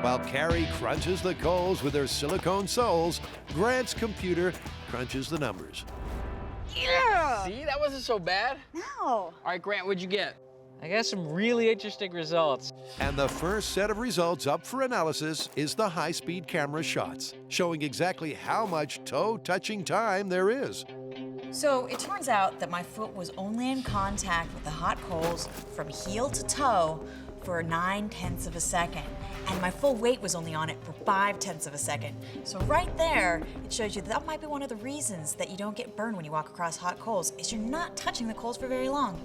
While Carrie crunches the coals with her silicone soles, Grant's computer crunches the numbers. Yeah! See, that wasn't so bad. No. All right, Grant, what'd you get? I got some really interesting results. And the first set of results up for analysis is the high-speed camera shots, showing exactly how much toe-touching time there is. So it turns out that my foot was only in contact with the hot coals from heel to toe for 9/10 of a second. And my full weight was only on it for 5/10 of a second. So right there, it shows you that might be one of the reasons that you don't get burned when you walk across hot coals, is you're not touching the coals for very long.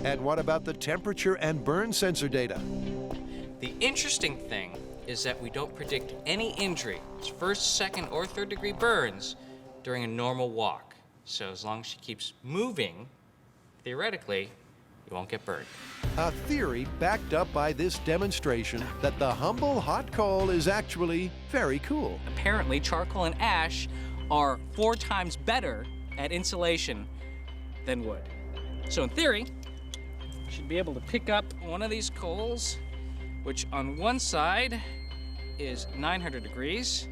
And what about the temperature and burn sensor data? The interesting thing is that we don't predict any injury, first, second, or third-degree burns, during a normal walk. So as long as she keeps moving, theoretically, you won't get burned. A theory backed up by this demonstration that the humble hot coal is actually very cool. Apparently, charcoal and ash are 4 times better at insulation than wood. So in theory, you should be able to pick up one of these coals, which on one side is 900 degrees,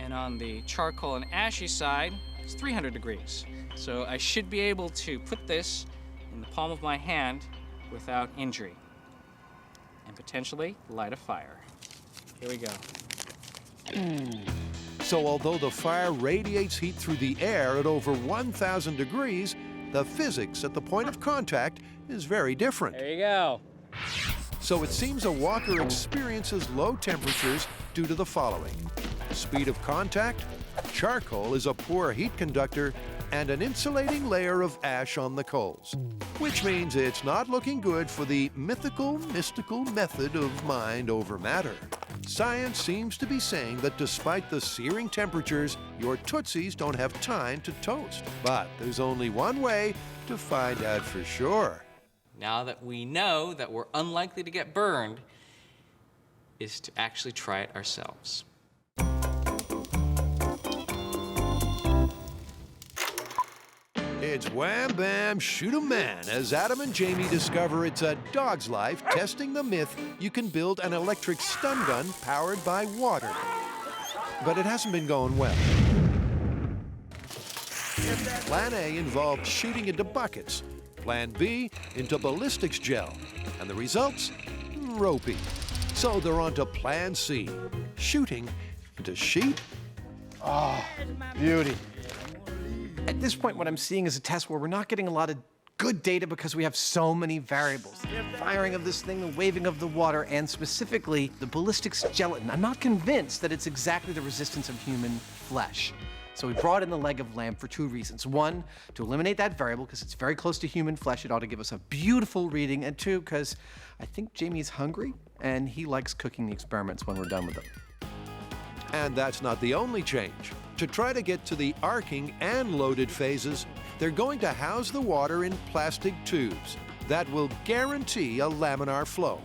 and on the charcoal and ashy side, it's 300 degrees. So I should be able to put this in the palm of my hand without injury and potentially light a fire. Here we go. So although the fire radiates heat through the air at over 1,000 degrees, the physics at the point of contact is very different. There you go. So it seems a walker experiences low temperatures due to the following: speed of contact, charcoal is a poor heat conductor, and an insulating layer of ash on the coals. Which means it's not looking good for the mythical, mystical method of mind over matter. Science seems to be saying that despite the searing temperatures, your Tootsies don't have time to toast. But there's only one way to find out for sure. Now that we know that we're unlikely to get burned, is to actually try it ourselves. It's wham bam shoot 'em man as Adam and Jamie discover it's a dog's life testing the myth you can build an electric stun gun powered by water. but it hasn't been going well. Plan A involved shooting into buckets. Plan B into ballistics gel. And the results? Ropey. So they're on to Plan C, shooting into sheep. Oh, beauty. At this point, what I'm seeing is a test where we're not getting a lot of good data because we have so many variables. The firing of this thing, the waving of the water, and specifically the ballistics gelatin. I'm not convinced that it's exactly the resistance of human flesh. So we brought in the leg of lamb for two reasons. One, to eliminate that variable because it's very close to human flesh. It ought to give us a beautiful reading. And two, because I think Jamie's hungry and he likes cooking the experiments when we're done with them. And that's not the only change. To try to get to the arcing and loaded phases, they're going to house the water in plastic tubes. That will guarantee a laminar flow.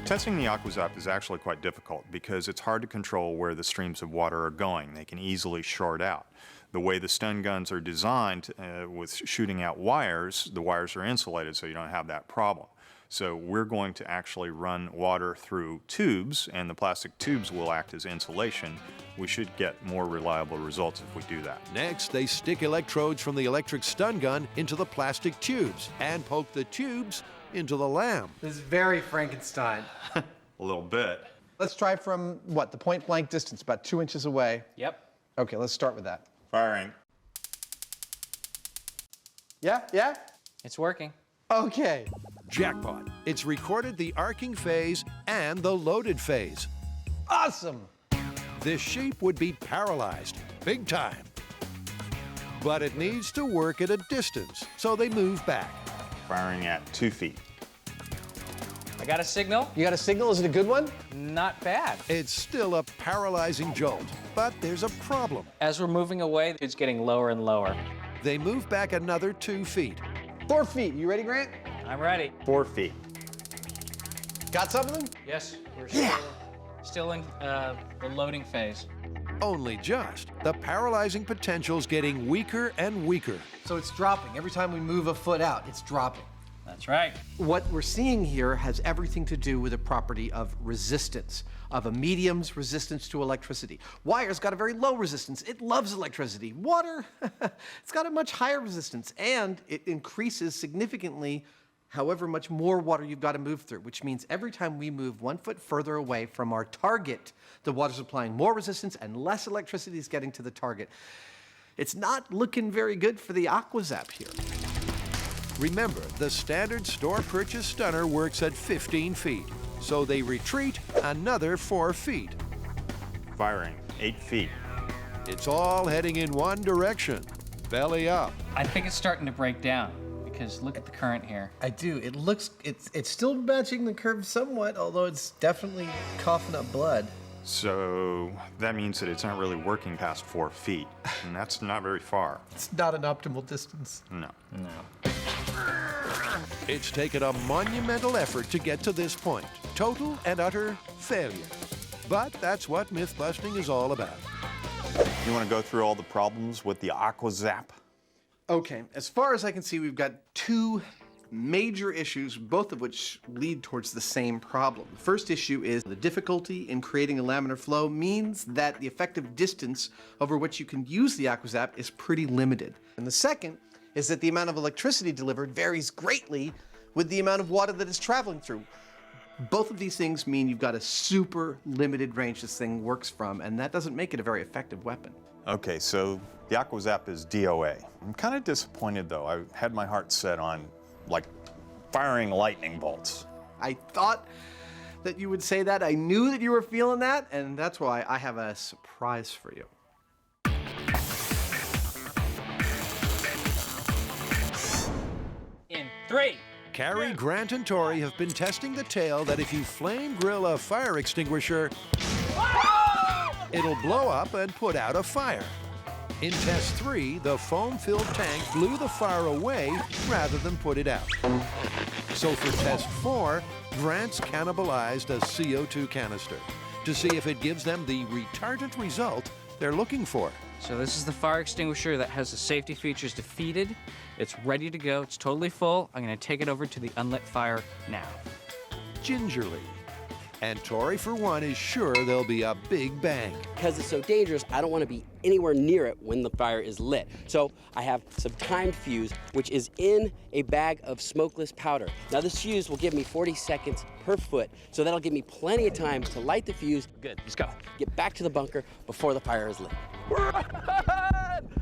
Testing the AquaZap is actually quite difficult because it's hard to control where the streams of water are going. They can easily short out. The way the stun guns are designed with shooting out wires, the wires are insulated so you don't have that problem. So we're going to actually run water through tubes, and the plastic tubes will act as insulation. We should get more reliable results if we do that. Next, they stick electrodes from the electric stun gun into the plastic tubes and poke the tubes into the lamb. This is very Frankenstein. A little bit. Let's try from, what, the point blank distance, about 2 inches away. Yep. Okay, let's start with that. Firing. Yeah? It's working. Okay. Jackpot. It's recorded the arcing phase and the loaded phase. Awesome. This sheep would be paralyzed, big time. But it needs to work at a distance, so they move back. Firing at 2 feet. I got a signal. You got a signal? Is it a good one? Not bad. It's still a paralyzing jolt, but there's a problem. As we're moving away, it's getting lower and lower. They move back another 2 feet. 4 feet. You ready, Grant? I'm ready. 4 feet. Got something? Yes, we're still in the loading phase. Only just. The paralyzing potential's getting weaker and weaker. So it's dropping. Every time we move a foot out, it's dropping. That's right. What we're seeing here has everything to do with a property of resistance, of a medium's resistance to electricity. Wire's got a very low resistance. It loves electricity. Water, it's got a much higher resistance, and it increases significantly however much more water you've got to move through, which means every time we move 1 foot further away from our target, the water's applying more resistance and less electricity is getting to the target. It's not looking very good for the AquaZap here. Remember, the standard store purchase stunner works at 15 feet, so they retreat another 4 feet. Firing 8 feet. It's all heading in one direction, belly up. I think it's starting to break down because look at the current here. I do. It looks, it's still matching the curve somewhat, although it's definitely coughing up blood. So that means that it's not really working past 4 feet, and that's not very far. It's not an optimal distance. No. It's taken a monumental effort to get to this point. Total and utter failure. But that's what myth busting is all about. You want to go through all the problems with the AquaZap? Okay, as far as I can see, we've got two major issues, both of which lead towards the same problem. The first issue is the difficulty in creating a laminar flow means that the effective distance over which you can use the AquaZap is pretty limited. And the second is that the amount of electricity delivered varies greatly with the amount of water that is traveling through. Both of these things mean you've got a super limited range this thing works from, and that doesn't make it a very effective weapon. Okay, so the AquaZap is DOA. I'm kind of disappointed though. I had my heart set on like firing lightning bolts. I thought that you would say that. I knew that you were feeling that, and that's why I have a surprise for you. In 3. Carrie, Grant, and Tori have been testing the tale that if you flame grill a fire extinguisher, it'll blow up and put out a fire. In test 3, the foam-filled tank blew the fire away rather than put it out. So for test 4, Grant's cannibalized a CO2 canister to see if it gives them the retardant result they're looking for. So this is the fire extinguisher that has the safety features defeated. It's ready to go. It's totally full. I'm going to take it over to the unlit fire now. Gingerly And Tori, for one, is sure there'll be a big bang. Because it's so dangerous, I don't want to be anywhere near it when the fire is lit. So I have some timed fuse, which is in a bag of smokeless powder. Now this fuse will give me 40 seconds per foot, so that'll give me plenty of time to light the fuse. Good, let's go. Get back to the bunker before the fire is lit.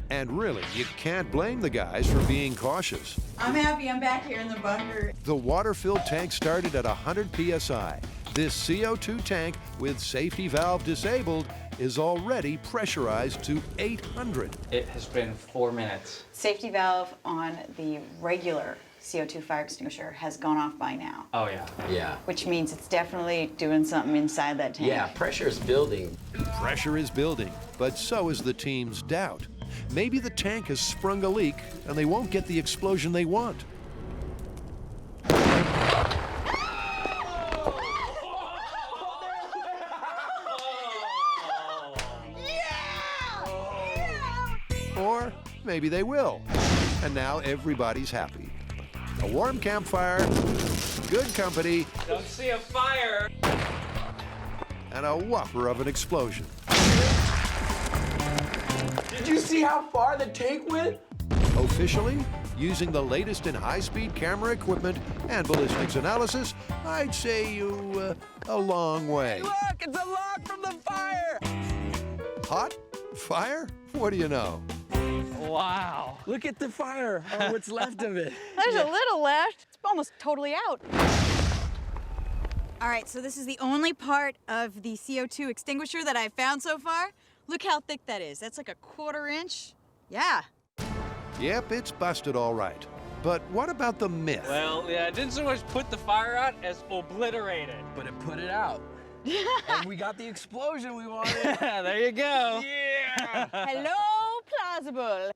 And really, you can't blame the guys for being cautious. I'm happy I'm back here in the bunker. The water-filled tank started at 100 psi. This CO2 tank, with safety valve disabled, is already pressurized to 800. It has been 4 minutes. Safety valve on the regular CO2 fire extinguisher has gone off by now. Oh, yeah. Yeah. Which means it's definitely doing something inside that tank. Yeah, pressure is building. Pressure is building, but so is the team's doubt. Maybe the tank has sprung a leak and they won't get the explosion they want. Or maybe they will. And now everybody's happy. A warm campfire, good company, Don't see a fire. and a whopper of an explosion. Did you see how far the tank went? Officially, using the latest in high-speed camera equipment and ballistics analysis, I'd say you a long way. Look, it's a log from the fire! Hot? Fire? What do you know? Wow. Look at the fire, or what's left of it. There's a little left. It's almost totally out. All right, so this is the only part of the CO2 extinguisher that I've found so far. Look how thick that is. That's like a 1/4 inch. Yeah. Yep, it's busted all right. But what about the myth? Well, yeah, it didn't so much put the fire out as obliterate it. But it put it out. And we got the explosion we wanted. There you go. Yeah! Hello, plausible.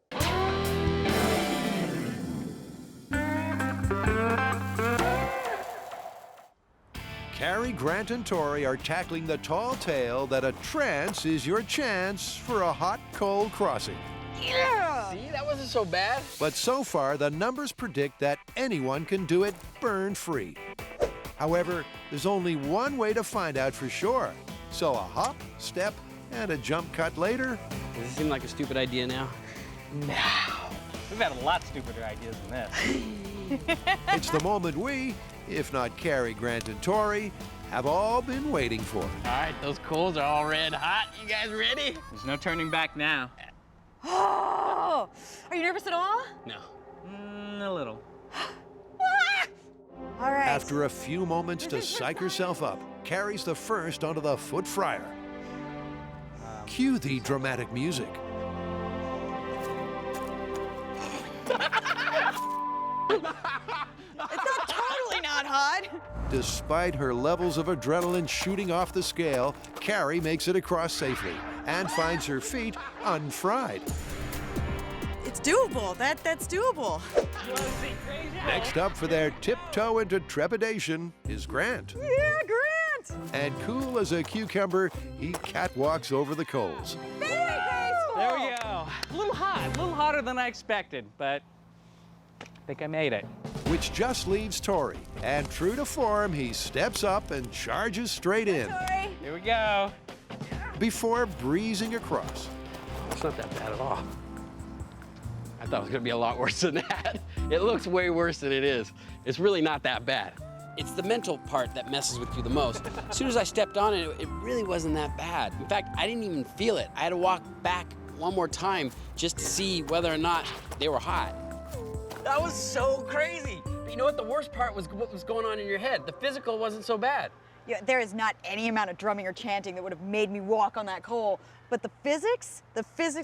Carrie, Grant, and Tori are tackling the tall tale that a trance is your chance for a hot, cold crossing. Yeah. See, that wasn't so bad. But so far, the numbers predict that anyone can do it burn-free. However, there's only one way to find out for sure. So a hop, step, and a jump cut later. Does it seem like a stupid idea now? No. We've had a lot stupider ideas than this. It's the moment we, if not Carrie, Grant, and Tori, have all been waiting for. All right, those coals are all red hot. You guys ready? There's no turning back now. Oh, are you nervous at all? No. A little. All right. After a few moments to psych herself up, Carrie's the first onto the foot fryer. Cue the dramatic music. It's not totally not hot. Despite her levels of adrenaline shooting off the scale, Carrie makes it across safely and finds her feet unfried. It's doable. That's doable. Next up for their tiptoe into trepidation is Grant. Yeah, Grant. And cool as a cucumber, he catwalks over the coals. Very graceful. There we go. A little hot, a little hotter than I expected, but I think I made it. Which just leaves Tori. And true to form, he steps up and charges straight in. Sorry. Here we go. Before breezing across. It's not that bad at all. I thought it was gonna be a lot worse than that. It looks way worse than it is. It's really not that bad. It's the mental part that messes with you the most. As soon as I stepped on it, it really wasn't that bad. In fact, I didn't even feel it. I had to walk back one more time just to see whether or not they were hot. That was so crazy. But you know what? The worst part was what was going on in your head. The physical wasn't so bad. Yeah, there is not any amount of drumming or chanting that would have made me walk on that coal. But the physics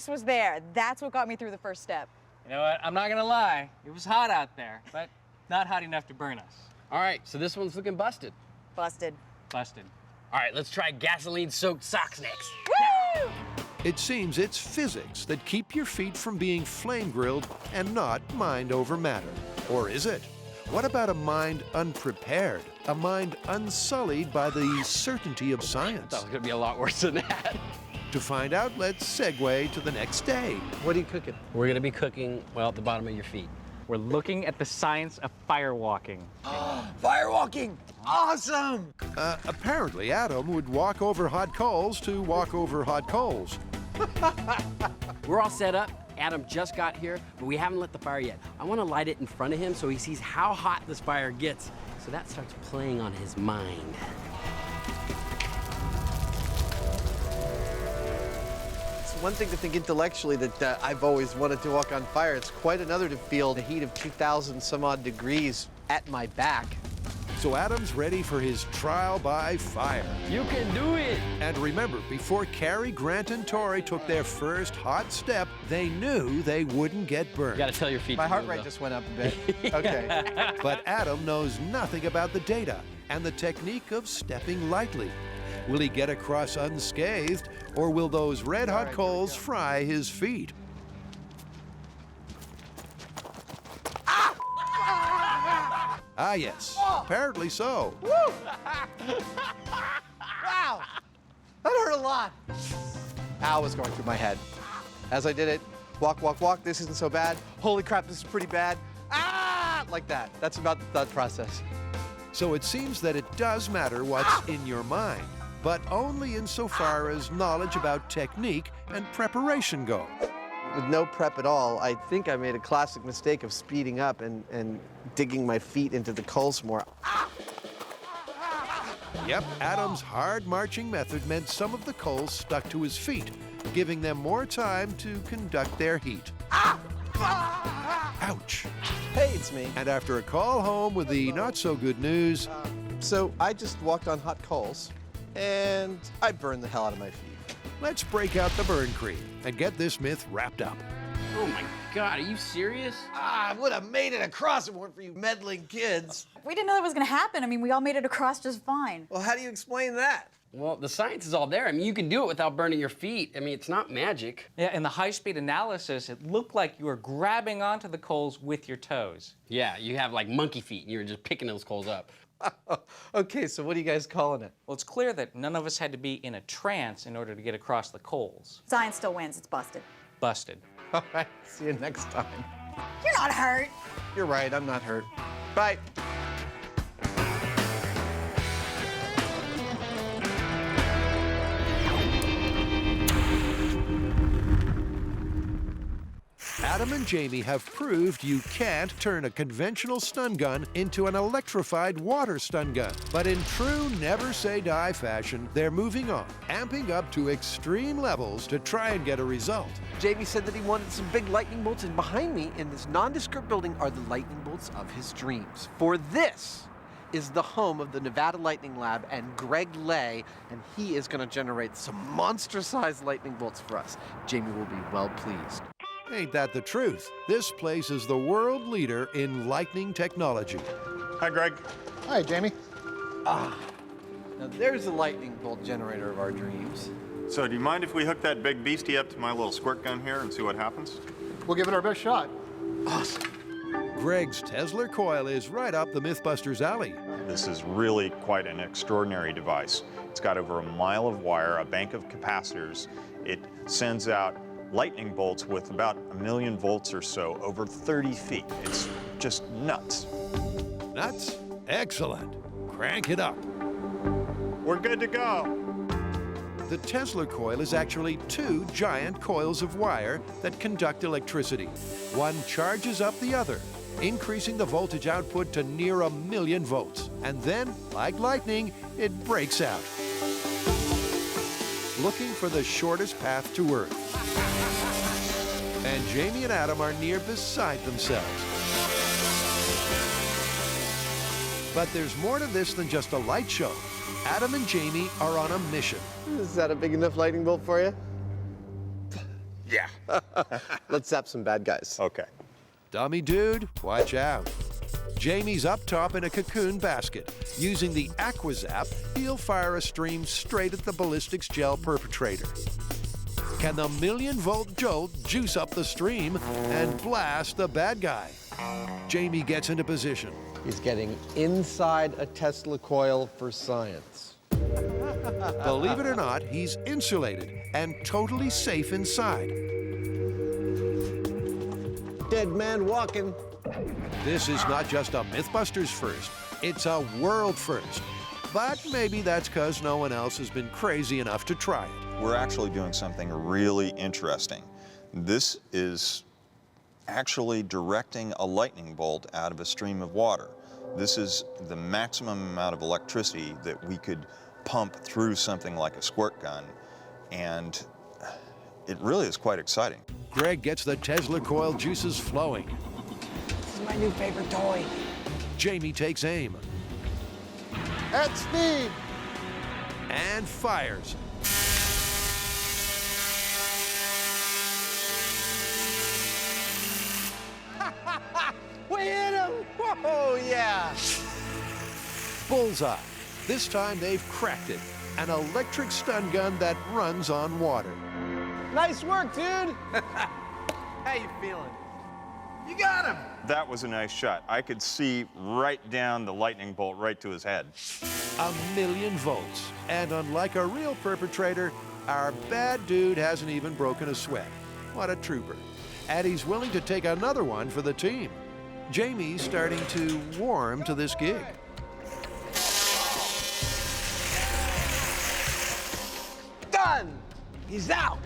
was there. That's what got me through the first step. You know what? I'm not gonna lie. It was hot out there, but not hot enough to burn us. All right, so this one's looking busted. Busted. Busted. All right, let's try gasoline-soaked socks next. Woo! It seems it's physics that keep your feet from being flame-grilled and not mind over matter. Or is it? What about a mind unprepared? A mind unsullied by the certainty of I science? thought it was gonna be a lot worse than that. To find out, let's segue to the next day. What are you cooking? We're gonna be cooking, well, at the bottom of your feet. We're looking at the science of firewalking. Firewalking! Awesome! Apparently, Adam would walk over hot coals to walk over hot coals. We're all set up. Adam just got here, but we haven't lit the fire yet. I want to light it in front of him so he sees how hot this fire gets. So that starts playing on his mind. It's one thing to think intellectually that I've always wanted to walk on fire. It's quite another to feel the heat of 2,000 some odd degrees at my back. So Adam's ready for his trial by fire. You can do it! And remember, before Carrie, Grant, and Tori took their first hot step, they knew they wouldn't get burned. You gotta tell your feet. My heart rate just went up a bit. Okay. But Adam knows nothing about the data and the technique of stepping lightly. Will he get across unscathed, or will those red-hot coals fry his feet? Ah, yes. Apparently so. Woo! Wow! That hurt a lot. Ow was going through my head. As I did it, walk, walk, walk, this isn't so bad. Holy crap, this is pretty bad. Ah! Like that. That's about the thought process. So it seems that it does matter what's in your mind, but only insofar as knowledge about technique and preparation go. With no prep at all, I think I made a classic mistake of speeding up and digging my feet into the coals more. Yep, Adam's hard marching method meant some of the coals stuck to his feet, giving them more time to conduct their heat. Ouch. Hey, it's me. And after a call home with the not-so-good news... So I just walked on hot coals, and I burned the hell out of my feet. Let's break out the burn cream and get this myth wrapped up. Oh my God, are you serious? I would have made it across if it weren't for you meddling kids. We didn't know that was going to happen. I mean, we all made it across just fine. Well, how do you explain that? Well, the science is all there. I mean, you can do it without burning your feet. I mean, it's not magic. Yeah, in the high-speed analysis, it looked like you were grabbing onto the coals with your toes. Yeah, you have like monkey feet and you're just picking those coals up. Okay, so what are you guys calling it? Well, it's clear that none of us had to be in a trance in order to get across the coals. Science still wins. It's busted. Busted. All right, see you next time. You're not hurt. You're right, I'm not hurt. Bye. Adam and Jamie have proved you can't turn a conventional stun gun into an electrified water stun gun. But in true never-say-die fashion, they're moving on, amping up to extreme levels to try and get a result. Jamie said that he wanted some big lightning bolts, and behind me in this nondescript building are the lightning bolts of his dreams. For this is the home of the Nevada Lightning Lab and Greg Lay, and he is going to generate some monster-sized lightning bolts for us. Jamie will be well pleased. Ain't that the truth? This place is the world leader in lightning technology. Hi, Greg. Hi, Jamie. Now there's the lightning bolt generator of our dreams. So do you mind if we hook that big beastie up to my little squirt gun here and see what happens? We'll give it our best shot. Awesome. Greg's Tesla coil is right up the MythBusters alley. This is really quite an extraordinary device. It's got over a mile of wire, a bank of capacitors. It sends out lightning bolts with about 1,000,000 volts or so over 30 feet. It's just nuts. Nuts? Excellent. Crank it up. We're good to go. The Tesla coil is actually 2 giant coils of wire that conduct electricity. One charges up the other, increasing the voltage output to near 1,000,000 volts. And then, like lightning, it breaks out, looking for the shortest path to Earth. And Jamie and Adam are near beside themselves. But there's more to this than just a light show. Adam and Jamie are on a mission. Is that a big enough lightning bolt for you? Yeah. Let's zap some bad guys. Okay. Dummy dude, watch out. Jamie's up top in a cocoon basket. Using the AquaZap, he'll fire a stream straight at the ballistics gel perpetrator. Can the 1,000,000-volt jolt juice up the stream and blast the bad guy? Jamie gets into position. He's getting inside a Tesla coil for science. Believe it or not, he's insulated and totally safe inside. Dead man walking. This is not just a MythBusters first, it's a world first. But maybe that's because no one else has been crazy enough to try it. We're actually doing something really interesting. This is actually directing a lightning bolt out of a stream of water. This is the maximum amount of electricity that we could pump through something like a squirt gun, and it really is quite exciting. Greg gets the Tesla coil juices flowing. This is my new favorite toy. Jamie takes aim. At speed. And fires. We hit him! Whoa, yeah! Bullseye. This time they've cracked it. An electric stun gun that runs on water. Nice work, dude! How you feeling? You got him! That was a nice shot. I could see right down the lightning bolt right to his head. 1,000,000 volts. And unlike a real perpetrator, our bad dude hasn't even broken a sweat. What a trooper. And he's willing to take another one for the team. Jamie's starting to warm to this gig. Done! He's out!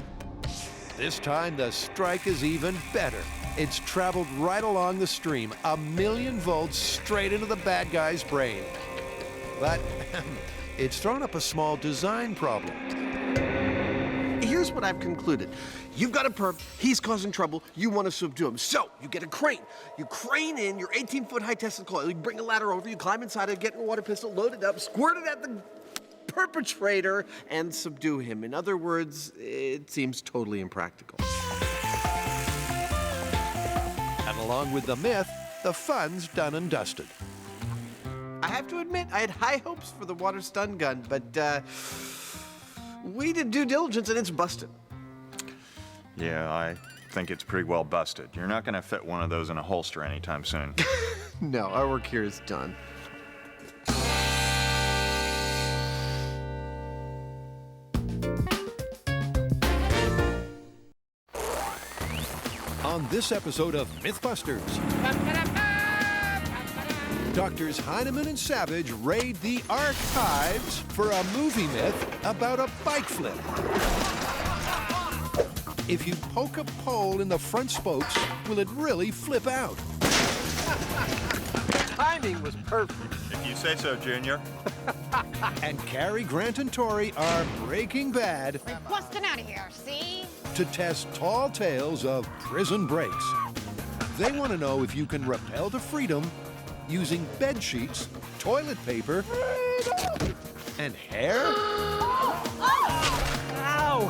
This time the strike is even better. It's traveled right along the stream, 1,000,000 volts straight into the bad guy's brain. But it's thrown up a small design problem. Here's what I've concluded. You've got a perp, he's causing trouble, you want to subdue him. So, you get a crane. You crane in your 18-foot high Tesla coil, you bring a ladder over, you climb inside it, get a water pistol, load it up, squirt it at the perpetrator, and subdue him. In other words, it seems totally impractical. And along with the myth, the fun's done and dusted. I have to admit, I had high hopes for the water stun gun, but we did due diligence and it's busted. Yeah, I think it's pretty well busted. You're not going to fit one of those in a holster anytime soon. No, our work here is done. On this episode of MythBusters, Doctors Hyneman and Savage raid the archives for a movie myth about a bike flip. If you poke a pole in the front spokes, will it really flip out? Timing was perfect. If you say so, Junior. And Cary Grant and Tori are Breaking Bad We're busting out of here, see? to test tall tales of prison breaks. They want to know if you can rappel to freedom using bed sheets, toilet paper, and hair? Ow!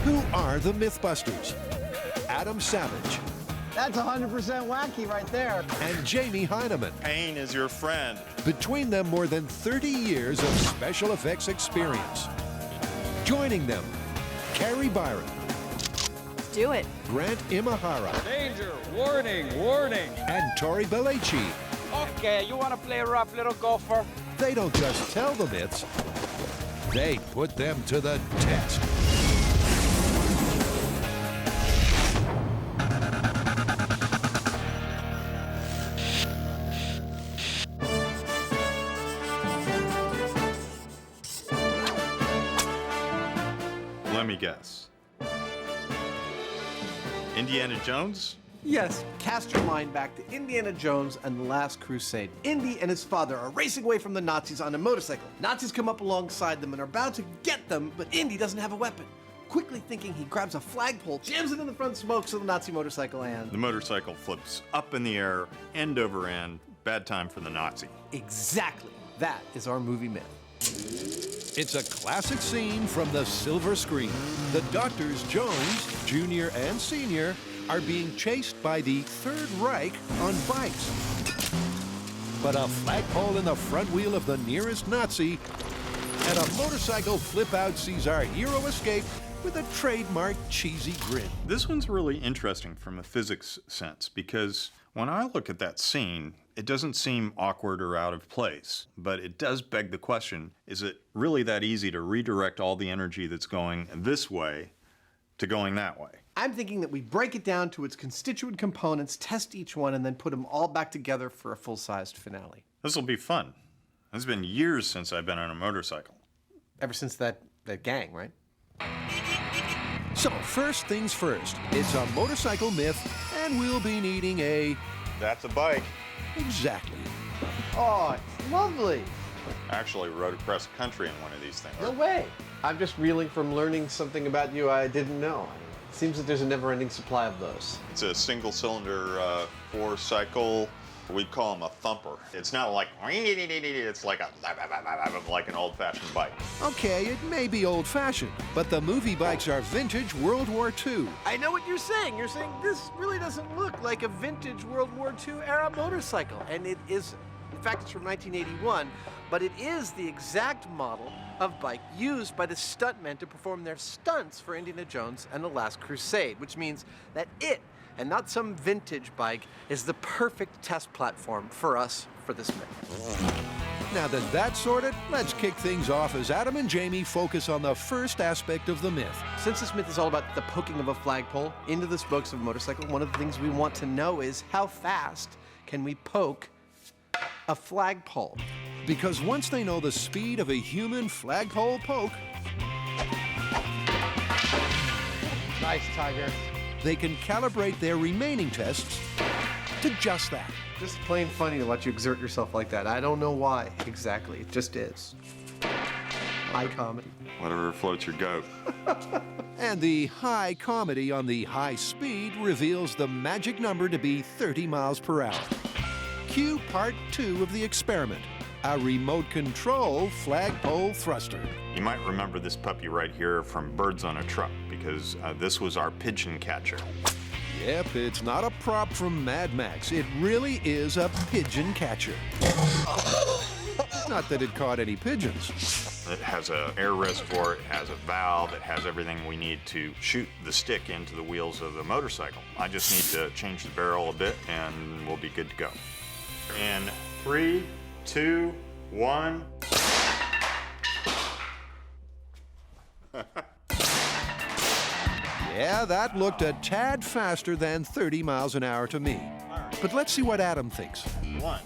Who are the MythBusters? Adam Savage That's 100% wacky right there. and Jamie Hyneman. Pain is your friend. Between them, more than 30 years of special effects experience. Joining them, Carrie Byron, Do it. Grant Imahara, Danger! Warning! Warning! and Tori Belleci. Okay, you want to play a rough little golfer? They don't just tell the myths, they put them to the test. Let me guess. Indiana Jones? Yes, cast your mind back to Indiana Jones and the Last Crusade. Indy and his father are racing away from the Nazis on a motorcycle. Nazis come up alongside them and are about to get them, but Indy doesn't have a weapon. Quickly thinking, he grabs a flagpole, jams it in the front spokes of the Nazi motorcycle, and... The motorcycle flips up in the air, end over end. Bad time for the Nazi. Exactly. That is our movie myth. It's a classic scene from the silver screen. The doctors Jones, Jr. and Sr. are being chased by the Third Reich on bikes. But a flagpole in the front wheel of the nearest Nazi and a motorcycle flip-out sees our hero escape with a trademark cheesy grin. This one's really interesting from a physics sense because when I look at that scene, it doesn't seem awkward or out of place, but it does beg the question, is it really that easy to redirect all the energy that's going this way to going that way. I'm thinking that we break it down to its constituent components, test each one, and then put them all back together for a full-sized finale. This will be fun. It's been years since I've been on a motorcycle. Ever since that gang, right? So first things first, it's a motorcycle myth, and we'll be needing a... That's a bike. Exactly. Oh, it's lovely. Actually rode across the country in one of these things. No way. I'm just reeling from learning something about you I didn't know. It seems that there's a never-ending supply of those. It's a single-cylinder four-cycle. We call them a thumper. It's not like, it's like an old-fashioned bike. Okay, it may be old-fashioned, but the movie bikes are vintage World War II. I know what you're saying. You're saying this really doesn't look like a vintage World War II era motorcycle, and it isn't. In fact, it's from 1981, but it is the exact model of bike used by the stuntmen to perform their stunts for Indiana Jones and the Last Crusade, which means that it, and not some vintage bike, is the perfect test platform for us for this myth. Now that that's sorted, let's kick things off as Adam and Jamie focus on the first aspect of the myth. Since this myth is all about the poking of a flagpole into the spokes of a motorcycle, one of the things we want to know is how fast can we poke a flagpole? Because once they know the speed of a human flagpole poke, nice, Tiger. They can calibrate their remaining tests to just that. Just plain funny to watch you exert yourself like that. I don't know why exactly. It just is. High comedy. Whatever floats your goat. And the high comedy on the high speed reveals the magic number to be 30 miles per hour. Cue part 2 of the experiment, a remote control flagpole thruster. You might remember this puppy right here from Birds on a Truck, because this was our pigeon catcher. Yep, it's not a prop from Mad Max. It really is a pigeon catcher. Not that it caught any pigeons. It has an air reservoir, it has a valve, it has everything we need to shoot the stick into the wheels of the motorcycle. I just need to change the barrel a bit and we'll be good to go. In 3, 2, 1. Yeah, that looked a tad faster than 30 miles an hour to me. But let's see what Adam thinks. 1.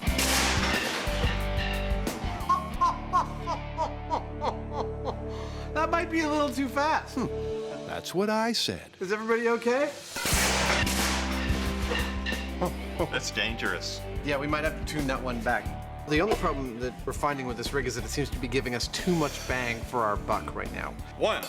That might be a little too fast. That's what I said. Is everybody okay? That's dangerous. Yeah, we might have to tune that one back. The only problem that we're finding with this rig is that it seems to be giving us too much bang for our buck right now. 1.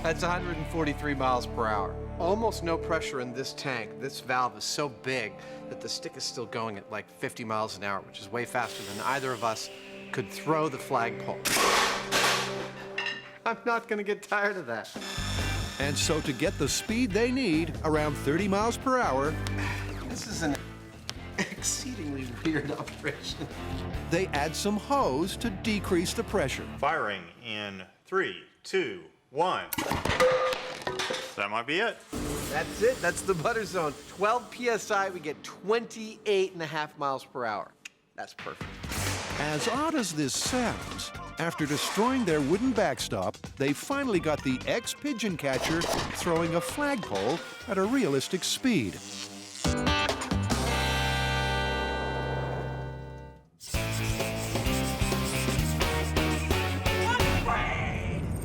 That's 143 miles per hour. Almost no pressure in this tank. This valve is so big that the stick is still going at like 50 miles an hour, which is way faster than either of us could throw the flagpole. I'm not gonna get tired of that. And so to get the speed they need, around 30 miles per hour, this is an exceedingly weird operation. They add some hose to decrease the pressure. Firing in 3, 2, 1. That might be it. That's it. That's the butter zone. 12 PSI, we get 28.5 miles per hour. That's perfect. As odd as this sounds, after destroying their wooden backstop, they finally got the ex-pigeon catcher throwing a flagpole at a realistic speed.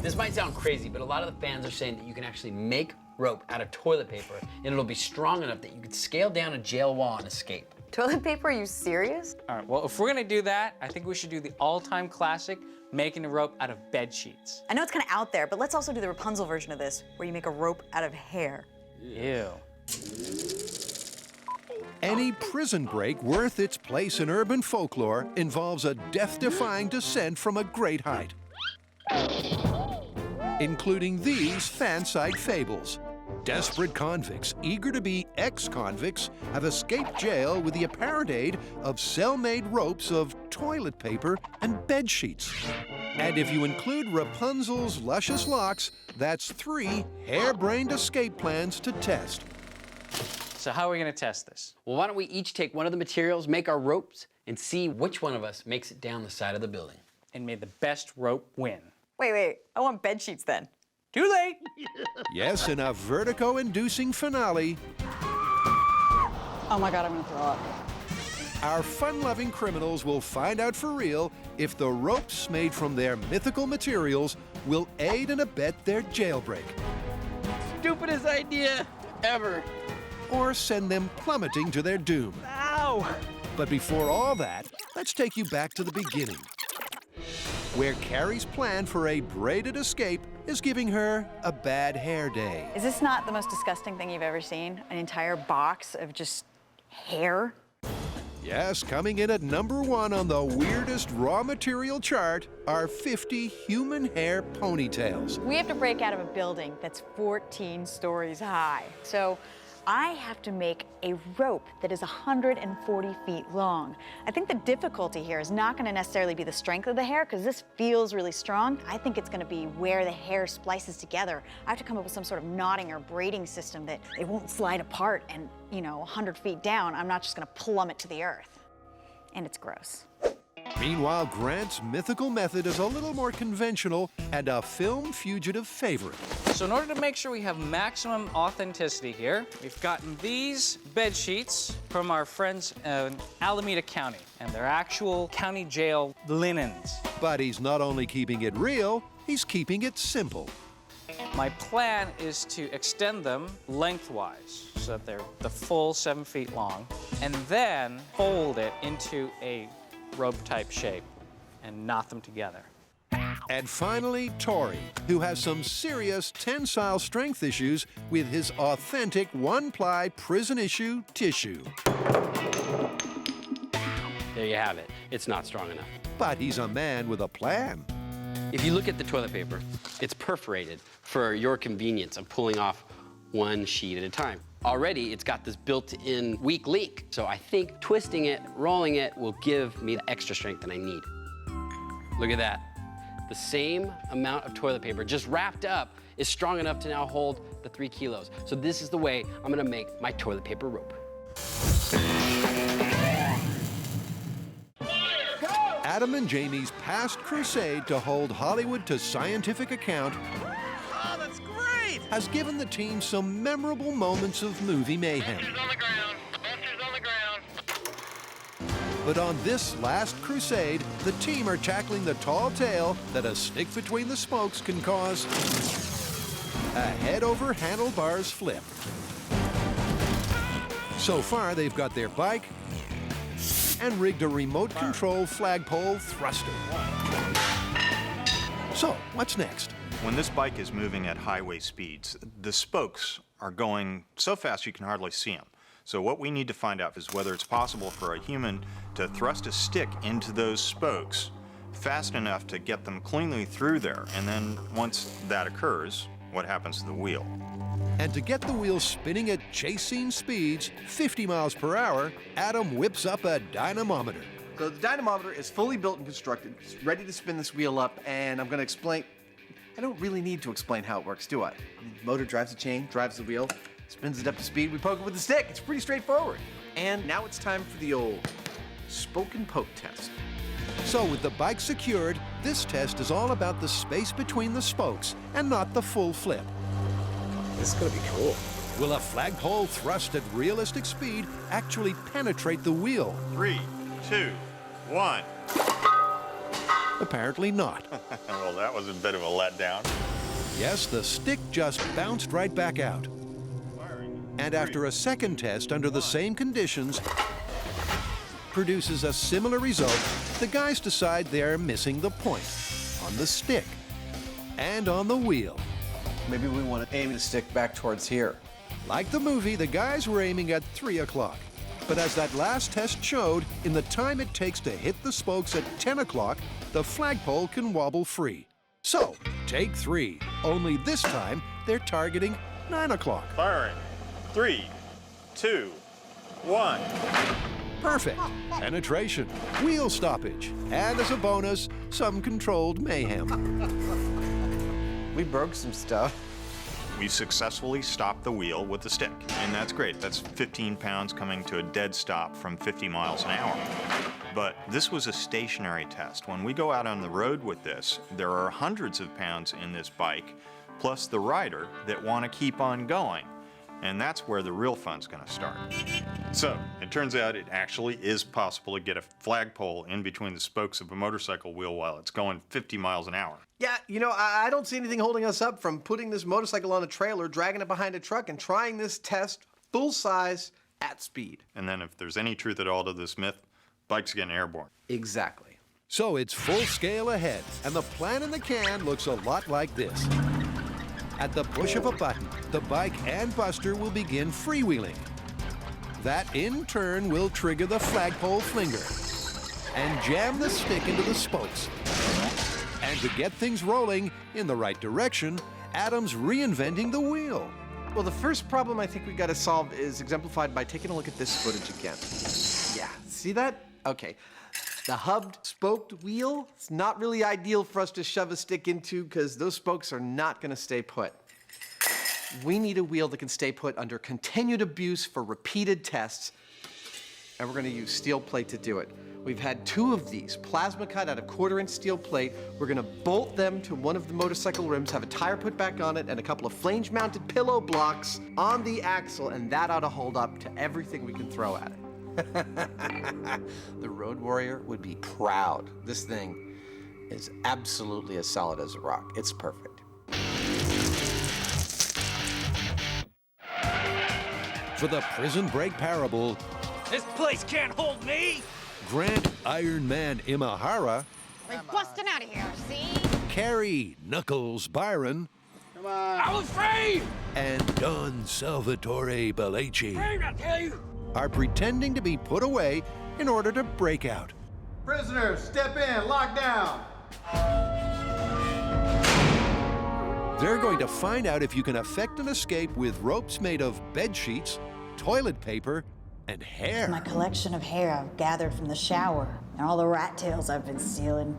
This might sound crazy, but a lot of the fans are saying that you can actually make rope out of toilet paper, and it'll be strong enough that you could scale down a jail wall and escape. Toilet paper, are you serious? All right, well, if we're gonna do that, I think we should do the all-time classic, making a rope out of bed sheets. I know it's kind of out there, but let's also do the Rapunzel version of this, where you make a rope out of hair. Ew. Any prison break worth its place in urban folklore involves a death-defying descent from a great height, including these fan-site fables. Desperate convicts, eager to be ex-convicts, have escaped jail with the apparent aid of cell-made ropes of toilet paper and bed sheets. And if you include Rapunzel's luscious locks, that's 3 harebrained escape plans to test. So how are we gonna test this? Well, why don't we each take one of the materials, make our ropes, and see which one of us makes it down the side of the building. And may the best rope win. Wait, I want bed sheets then. Too late. Yes, in a vertigo-inducing finale, Oh my God, I'm gonna throw up. our fun-loving criminals will find out for real if the ropes made from their mythical materials will aid and abet their jailbreak, Stupidest idea ever. or send them plummeting to their doom. Ow! But before all that, let's take you back to the beginning, where Carrie's plan for a braided escape is giving her a bad hair day. Is this not the most disgusting thing you've ever seen? An entire box of just hair? Yes, coming in at #1 on the weirdest raw material chart are 50 human hair ponytails. We have to break out of a building that's 14 stories high. So I have to make a rope that is 140 feet long. I think the difficulty here is not going to necessarily be the strength of the hair, because this feels really strong. I think it's going to be where the hair splices together. I have to come up with some sort of knotting or braiding system that it won't slide apart and, 100 feet down, I'm not just going to plummet to the earth. And it's gross. Meanwhile, Grant's mythical method is a little more conventional and a film fugitive favorite. So in order to make sure we have maximum authenticity here, we've gotten these bed sheets from our friends in Alameda County, and they're actual county jail linens. But he's not only keeping it real, he's keeping it simple. My plan is to extend them lengthwise so that they're the full 7 feet long, and then fold it into a rope-type shape and knot them together. And finally, Tori, who has some serious tensile strength issues with his authentic one-ply prison-issue tissue. There you have it. It's not strong enough. But he's a man with a plan. If you look at the toilet paper, it's perforated for your convenience of pulling off one sheet at a time. Already, it's got this built-in weak leak. So I think twisting it, rolling it, will give me the extra strength that I need. Look at that. The same amount of toilet paper, just wrapped up, is strong enough to now hold the 3 kilos. So this is the way I'm gonna make my toilet paper rope. Adam and Jamie's past crusade to hold Hollywood to scientific account has given the team some memorable moments of movie mayhem. But on this last crusade, the team are tackling the tall tale that a stick between the spokes can cause a head-over handlebars flip. So far, they've got their bike and rigged a remote control flagpole thruster. So, what's next? When this bike is moving at highway speeds, the spokes are going so fast you can hardly see them. So what we need to find out is whether it's possible for a human to thrust a stick into those spokes fast enough to get them cleanly through there. And then once that occurs, what happens to the wheel? And to get the wheel spinning at chase scene speeds, 50 miles per hour, Adam whips up a dynamometer. So the dynamometer is fully built and constructed, it's ready to spin this wheel up, and I'm gonna explain. I don't really need to explain how it works, do I? The motor drives the chain, drives the wheel, spins it up to speed, we poke it with a stick. It's pretty straightforward. And now it's time for the old spoke and poke test. So with the bike secured, this test is all about the space between the spokes and not the full flip. This is gonna be cool. Will a flagpole thrust at realistic speed actually penetrate the wheel? 3, 2, 1. Apparently not. Well, that was a bit of a letdown. Yes, the stick just bounced right back out. And after a second test under the same conditions, produces a similar result, the guys decide they're missing the point on the stick and on the wheel. Maybe we want to aim the stick back towards here. Like the movie, the guys were aiming at 3 o'clock. But as that last test showed, in the time it takes to hit the spokes at 10 o'clock, the flagpole can wobble free. So, take 3. Only this time, they're targeting 9 o'clock. Firing. 3, 2, 1. Perfect. Penetration, wheel stoppage, and as a bonus, some controlled mayhem. We broke some stuff. We successfully stopped the wheel with the stick, and that's great. That's 15 pounds coming to a dead stop from 50 miles an hour. But this was a stationary test. When we go out on the road with this, there are hundreds of pounds in this bike, plus the rider that want to keep on going. And that's where the real fun's going to start. So, it turns out it actually is possible to get a flagpole in between the spokes of a motorcycle wheel while it's going 50 miles an hour. Yeah, you know, I don't see anything holding us up from putting this motorcycle on a trailer, dragging it behind a truck, and trying this test full size at speed. And then if there's any truth at all to this myth, bikes getting airborne. Exactly. So it's full scale ahead, and the plan in the can looks a lot like this. At the push of a button, the bike and Buster will begin freewheeling. That, in turn, will trigger the flagpole flinger and jam the stick into the spokes. And to get things rolling in the right direction, Adam's reinventing the wheel. Well, the first problem I think we got to solve is exemplified by taking a look at this footage again. Yeah, see that? Okay. The hubbed, spoked wheel, it's not really ideal for us to shove a stick into because those spokes are not going to stay put. We need a wheel that can stay put under continued abuse for repeated tests, and we're going to use steel plate to do it. We've had 2 of these, plasma cut out of 1/4-inch steel plate. We're going to bolt them to one of the motorcycle rims, have a tire put back on it, and a couple of flange-mounted pillow blocks on the axle, and that ought to hold up to everything we can throw at it. The Road Warrior would be proud. This thing is absolutely as solid as a rock. It's perfect. For the Prison Break parable, This place can't hold me! Grant Iron Man Imahara, We're busting out of here, see? Carrie Knuckles Byron, Come on. I'm afraid! and Don Salvatore Belleci I tell you! are pretending to be put away in order to break out. Prisoners, step in, lock down. They're going to find out if you can effect an escape with ropes made of bed sheets, toilet paper, and hair. My collection of hair I've gathered from the shower and all the rat tails I've been stealing.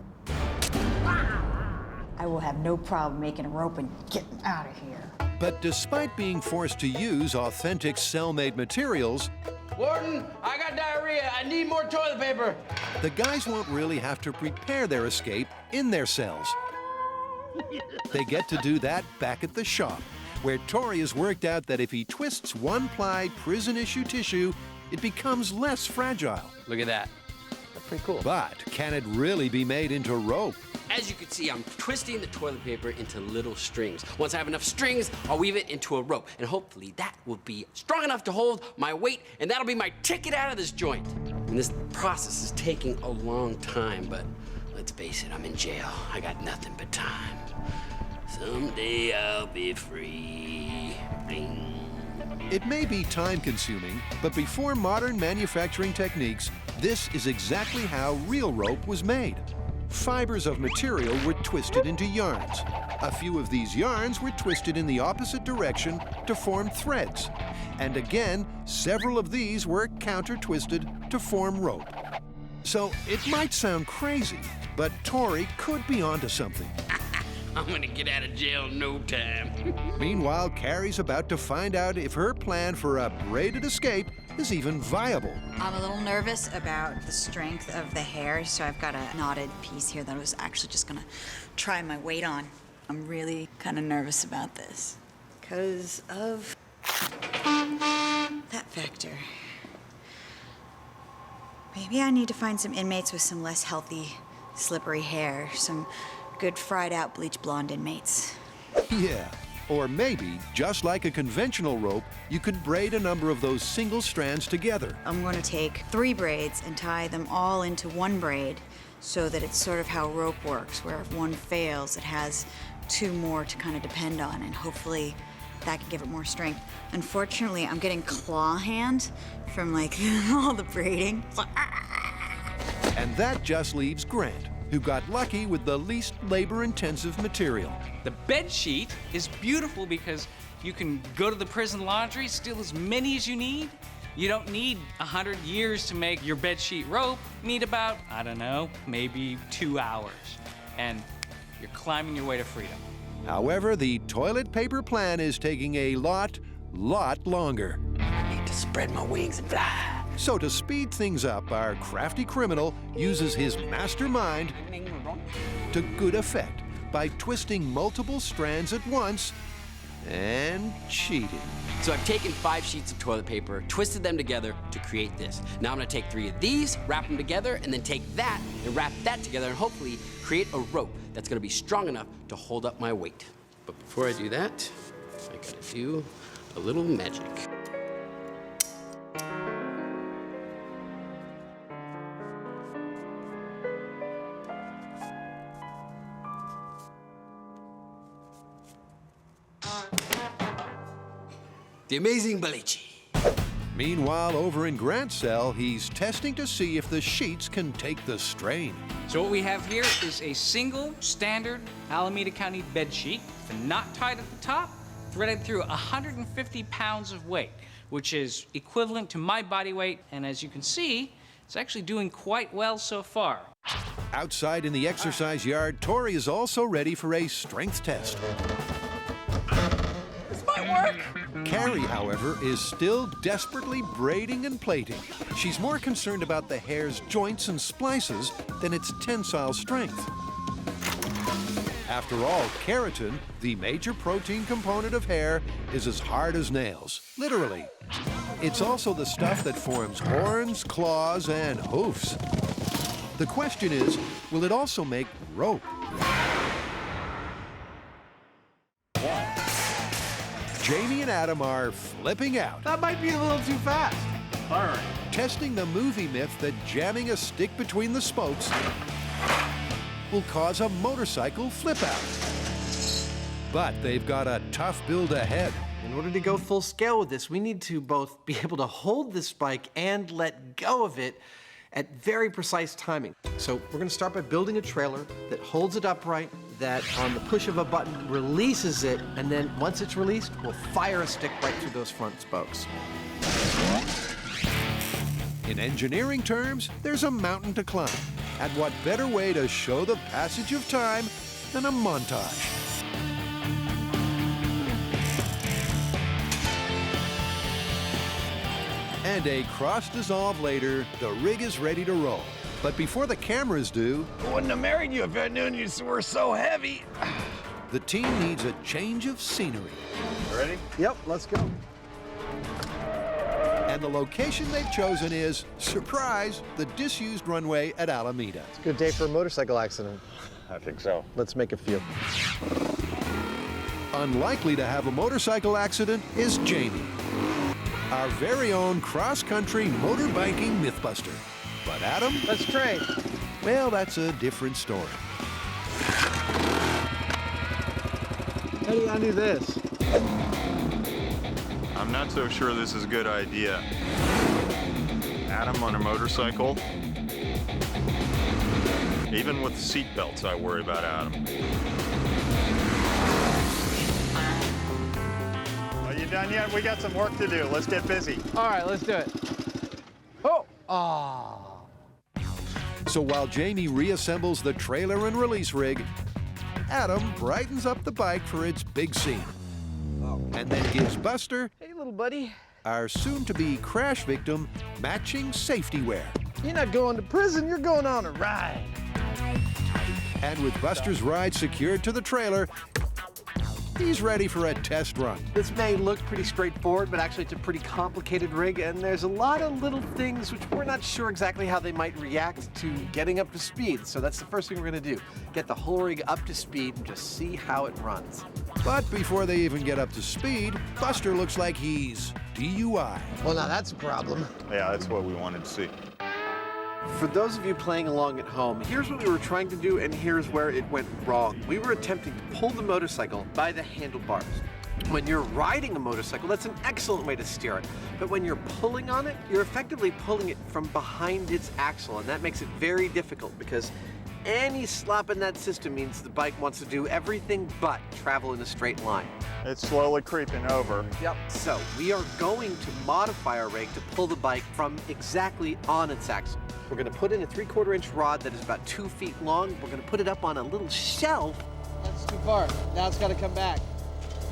I will have no problem making a rope and getting out of here. But despite being forced to use authentic cell-made materials, Warden, I got diarrhea. I need more toilet paper. the guys won't really have to prepare their escape in their cells. They get to do that back at the shop, where Tori has worked out that if he twists one-ply prison-issue tissue, it becomes less fragile. Look at that. That's pretty cool. But can it really be made into rope? As you can see, I'm twisting the toilet paper into little strings. Once I have enough strings, I'll weave it into a rope, and hopefully that will be strong enough to hold my weight, and that'll be my ticket out of this joint. And this process is taking a long time, but let's face it, I'm in jail. I got nothing but time. Someday I'll be free. Bing. It may be time-consuming, but before modern manufacturing techniques, this is exactly how real rope was made. Fibers of material were twisted into yarns. A few of these yarns were twisted in the opposite direction to form threads. And again, several of these were counter-twisted to form rope. So it might sound crazy, but Tori could be onto something. I'm gonna get out of jail in no time. Meanwhile, Carrie's about to find out if her plan for a braided escape is even viable. I'm a little nervous about the strength of the hair, so I've got a knotted piece here that I was actually just gonna try my weight on. I'm really kind of nervous about this because of that factor. Maybe I need to find some inmates with some less healthy, slippery hair, some good fried out bleach blonde inmates. Yeah, or maybe, just like a conventional rope, you could braid a number of those single strands together. I'm going to take 3 braids and tie them all into one braid so that it's sort of how rope works, where if one fails, it has 2 more to kind of depend on, and hopefully that can give it more strength. Unfortunately, I'm getting claw hand from like all the braiding. And that just leaves Grant, who got lucky with the least labor-intensive material. The bed sheet is beautiful because you can go to the prison laundry, steal as many as you need. You don't need 100 years to make your bed sheet rope. You need about, I don't know, maybe 2 hours. And you're climbing your way to freedom. However, the toilet paper plan is taking a lot longer. I need to spread my wings and fly. So to speed things up, our crafty criminal uses his mastermind to good effect by twisting multiple strands at once and cheating. So I've taken 5 sheets of toilet paper, twisted them together to create this. Now I'm gonna take 3 of these, wrap them together, and then take that and wrap that together and hopefully create a rope that's gonna be strong enough to hold up my weight. But before I do that, I gotta do a little magic. The amazing Balici. Meanwhile, over in Grant's cell, he's testing to see if the sheets can take the strain. So what we have here is a single standard Alameda County bed sheet, with a knot tied at the top, threaded through 150 pounds of weight, which is equivalent to my body weight, and as you can see, it's actually doing quite well so far. Outside in the exercise yard, Tori is also ready for a strength test. This might work. Carrie, however, is still desperately braiding and plaiting. She's more concerned about the hair's joints and splices than its tensile strength. After all, keratin, the major protein component of hair, is as hard as nails, literally. It's also the stuff that forms horns, claws, and hoofs. The question is, will it also make rope? Jamie and Adam are flipping out. That might be a little too fast. All right. Testing the movie myth that jamming a stick between the spokes will cause a motorcycle flip out. But they've got a tough build ahead. In order to go full scale with this, we need to both be able to hold this bike and let go of it at very precise timing. So we're gonna start by building a trailer that holds it upright, that on the push of a button releases it, and then once it's released, we'll fire a stick right through those front spokes. In engineering terms, there's a mountain to climb. And what better way to show the passage of time than a montage? And a cross-dissolve later, the rig is ready to roll. But before the cameras do... I wouldn't have married you if I'd known you were so heavy. The team needs a change of scenery. Ready? Yep, let's go. And the location they've chosen is, surprise, the disused runway at Alameda. It's a good day for a motorcycle accident. I think so. Let's make a few. Unlikely to have a motorcycle accident is Jamie, our very own cross-country motorbiking mythbuster. But Adam? Let's trade. Well, that's a different story. How do you undo this? I'm not so sure this is a good idea. Adam on a motorcycle. Even with seat belts, I worry about Adam. Are you done yet? We got some work to do. Let's get busy. All right, let's do it. Oh! Ah. So while Jamie reassembles the trailer and release rig, Adam brightens up the bike for its big scene. And then gives Buster, hey little buddy, our soon-to-be crash victim, matching safety wear. You're not going to prison, you're going on a ride. And with Buster's ride secured to the trailer, he's ready for a test run. This may look pretty straightforward, but actually it's a pretty complicated rig, and there's a lot of little things which we're not sure exactly how they might react to getting up to speed. So that's the first thing we're gonna do. Get the whole rig up to speed and just see how it runs. But before they even get up to speed, Buster looks like he's DUI. Well, now that's a problem. Yeah, that's what we wanted to see. For those of you playing along at home, here's what we were trying to do and here's where it went wrong. We were attempting to pull the motorcycle by the handlebars. When you're riding a motorcycle, that's an excellent way to steer it. But when you're pulling on it, you're effectively pulling it from behind its axle, and that makes it very difficult because any slop in that system means the bike wants to do everything but travel in a straight line. It's slowly creeping over. Yep. So we are going to modify our rig to pull the bike from exactly on its axle. We're going to put in a 3/4 inch rod that is about 2 feet long. We're going to put it up on a little shelf. That's too far. Now it's got to come back.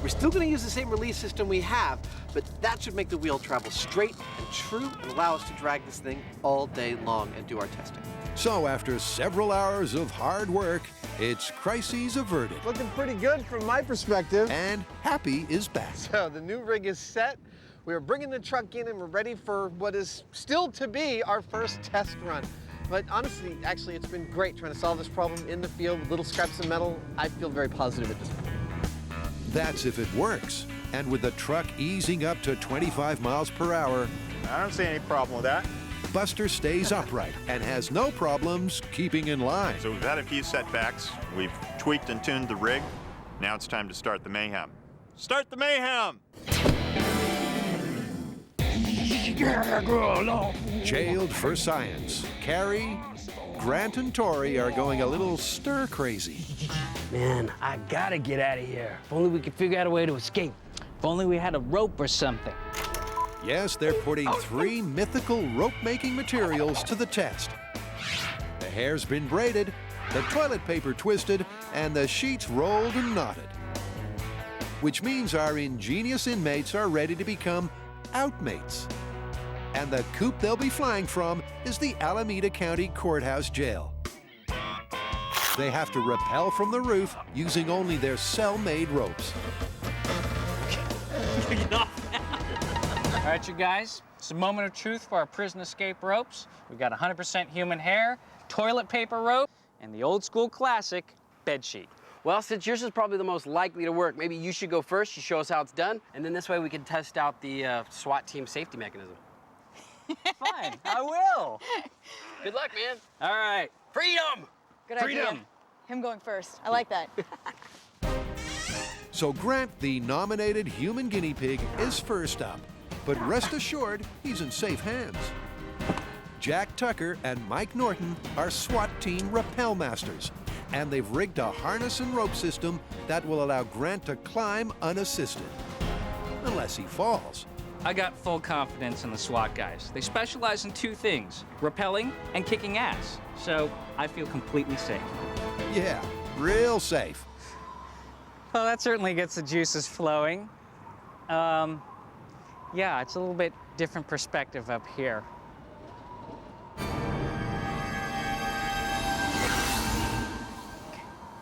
We're still going to use the same release system we have, but that should make the wheel travel straight and true and allow us to drag this thing all day long and do our testing. So after several hours of hard work, it's crises averted. Looking pretty good from my perspective. And Happy is back. So the new rig is set. We are bringing the truck in and we're ready for what is still to be our first test run. But honestly, actually, it's been great trying to solve this problem in the field with little scraps of metal. I feel very positive at this point. That's if it works. And with the truck easing up to 25 miles per hour, I don't see any problem with that. Buster stays upright and has no problems keeping in line. So we've had a few setbacks. We've tweaked and tuned the rig. Now it's time to start the mayhem. Start the mayhem! Jailed for science. Carrie, Grant, and Tori are going a little stir-crazy. Man, I gotta get out of here. If only we could figure out a way to escape. If only we had a rope or something. Yes, they're putting 3 mythical rope-making materials to the test. The hair's been braided, the toilet paper twisted, and the sheets rolled and knotted. Which means our ingenious inmates are ready to become outmates. And the coop they'll be flying from is the Alameda County Courthouse Jail. They have to rappel from the roof using only their cell-made ropes. All right, you guys, it's a moment of truth for our prison escape ropes. We've got 100% human hair, toilet paper rope, and the old school classic bed sheet. Well, since yours is probably the most likely to work, maybe you should go first. You show us how it's done, and then this way we can test out the SWAT team safety mechanism. Fine, I will. Good luck, man. All right. Freedom! Good Freedom. idea. Him going first. I like that. So Grant, the nominated human guinea pig, is first up. But rest assured, he's in safe hands. Jack Tucker and Mike Norton are SWAT team rappel masters, and they've rigged a harness and rope system that will allow Grant to climb unassisted. Unless he falls. I got full confidence in the SWAT guys. They specialize in 2 things, rappelling and kicking ass. So I feel completely safe. Yeah, real safe. Well, that certainly gets the juices flowing. Yeah, it's a little bit different perspective up here.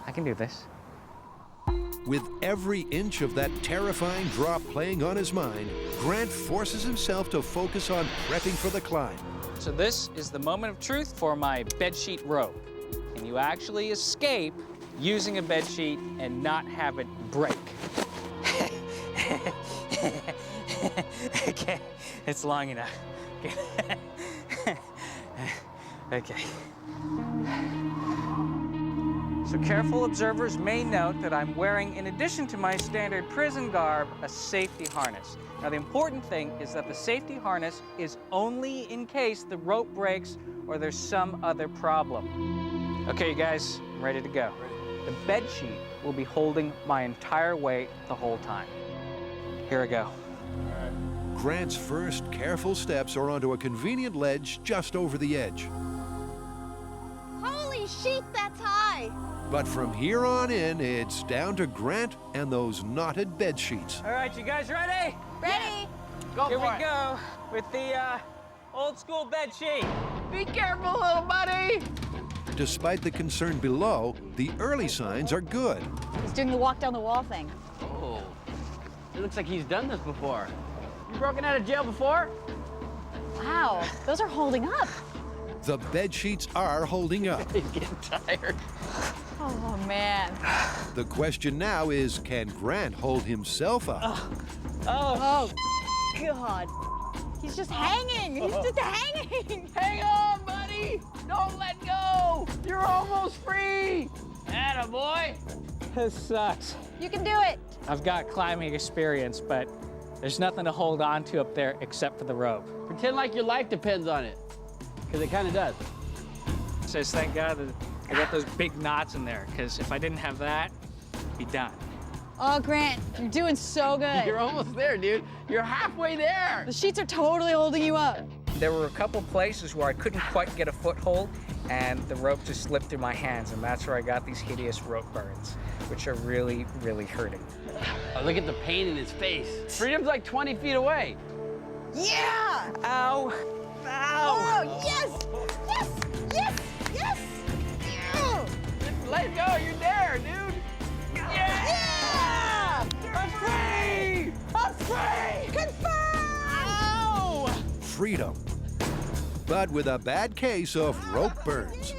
I can do this. With every inch of that terrifying drop playing on his mind, Grant forces himself to focus on prepping for the climb. So this is the moment of truth for my bedsheet rope. Can you actually escape using a bedsheet and not have it break? Okay, it's long enough. Okay. So careful observers may note that I'm wearing, in addition to my standard prison garb, a safety harness. Now the important thing is that the safety harness is only in case the rope breaks or there's some other problem. Okay, you guys, I'm ready to go. The bed sheet will be holding my entire weight the whole time. Here we go. Grant's first careful steps are onto a convenient ledge just over the edge. Holy sheet, that's high! But from here on in, it's down to Grant and those knotted bed sheets. All right, you guys ready? Ready? Here we go with the old school bed sheet. Be careful, little buddy! Despite the concern below, the early signs are good. He's doing the walk down the wall thing. Oh, it looks like he's done this before. You broken out of jail before? Wow, those are holding up. The bed sheets are holding up. He's getting tired. Oh, man. The question now is, can Grant hold himself up? Oh, God. He's just hanging. He's just hanging. Hang on, buddy! Don't let go! You're almost free! Atta boy. This sucks. You can do it. I've got climbing experience, but there's nothing to hold on to up there except for the rope. Pretend like your life depends on it, because it kind of does. It says, thank God that I got those big knots in there, because if I didn't have that, I'd be done. Oh, Grant, you're doing so good. You're almost there, dude. You're halfway there. The sheets are totally holding you up. There were a couple places where I couldn't quite get a foothold, and the rope just slipped through my hands, and that's where I got these hideous rope burns, which are really, really hurting. Oh, look at the pain in his face. Freedom's like 20 feet away. Yeah! Ow. Ow. Oh, yes! Yes! Yes! Yes! Yeah! Let go, you're there, dude. Yeah! I'm free! I'm free! Confirmed! Ow! Freedom. But with a bad case of rope burns.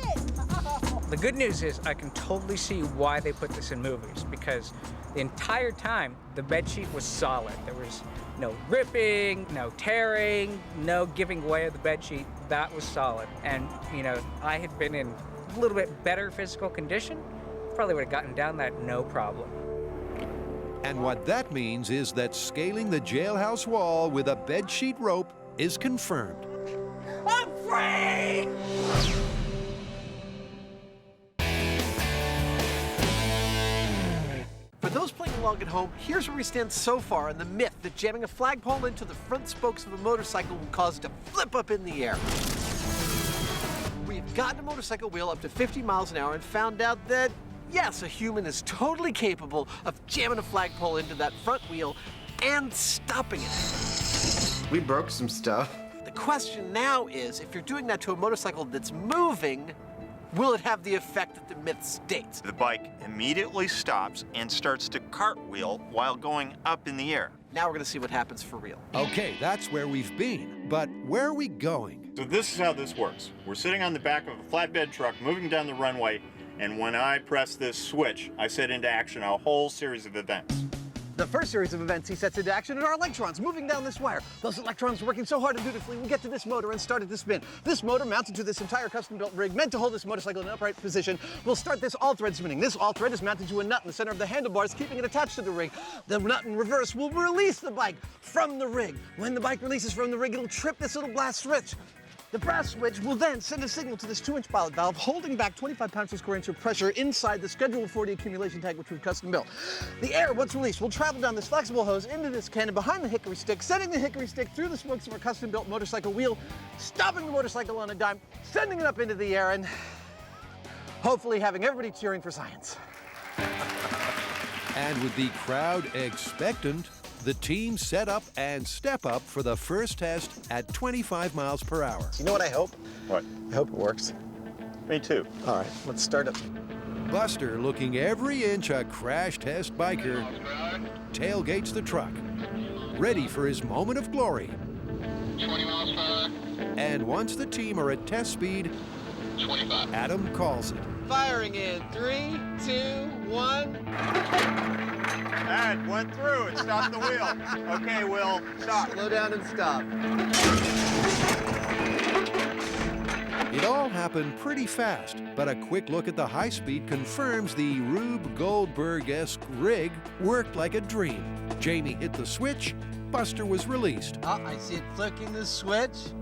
The good news is I can totally see why they put this in movies, because the entire time the bed sheet was solid. There was no ripping, no tearing, no giving way of the bed sheet. That was solid. And, you know, I had been in a little bit better physical condition, probably would have gotten down that no problem. And what that means is that scaling the jailhouse wall with a bedsheet rope is confirmed. I'm free! For those playing along at home, here's where we stand so far on the myth that jamming a flagpole into the front spokes of a motorcycle will cause it to flip up in the air. We have gotten a motorcycle wheel up to 50 miles an hour and found out that, yes, a human is totally capable of jamming a flagpole into that front wheel and stopping it. We broke some stuff. The question now is, if you're doing that to a motorcycle that's moving, will it have the effect that the myth states? The bike immediately stops and starts to cartwheel while going up in the air. Now we're going to see what happens for real. Okay, that's where we've been. But where are we going? So this is how this works. We're sitting on the back of a flatbed truck moving down the runway, and when I press this switch, I set into action a whole series of events. The first series of events he sets into action are our electrons moving down this wire. Those electrons working so hard and dutifully will get to this motor and start it to spin. This motor, mounted to this entire custom-built rig meant to hold this motorcycle in an upright position, will start this all-thread spinning. This all-thread is mounted to a nut in the center of the handlebars, keeping it attached to the rig. The nut in reverse will release the bike from the rig. When the bike releases from the rig, it'll trip this little blast switch. The brass switch will then send a signal to this 2-inch pilot valve, holding back 25 pounds per square inch of pressure inside the Schedule 40 accumulation tank, which we've custom built. The air, once released, will travel down this flexible hose into this cannon behind the hickory stick, sending the hickory stick through the spokes of our custom built motorcycle wheel, stopping the motorcycle on a dime, sending it up into the air, and hopefully having everybody cheering for science. And with the crowd expectant, the team set up and step up for the first test at 25 miles per hour. You know what I hope? What? I hope it works. Me too. All right, let's start it. Buster, looking every inch a crash test biker, tailgates the truck, ready for his moment of glory. 20 miles per hour. And once the team are at test speed, 25. Adam calls it. Firing in 3, 2, 1. That went through. It stopped the wheel. Okay, Will, stop. Slow down and stop. It all happened pretty fast, but a quick look at the high speed confirms the Rube Goldberg-esque rig worked like a dream. Jamie hit the switch, Buster was released. Oh, I see it flicking the switch.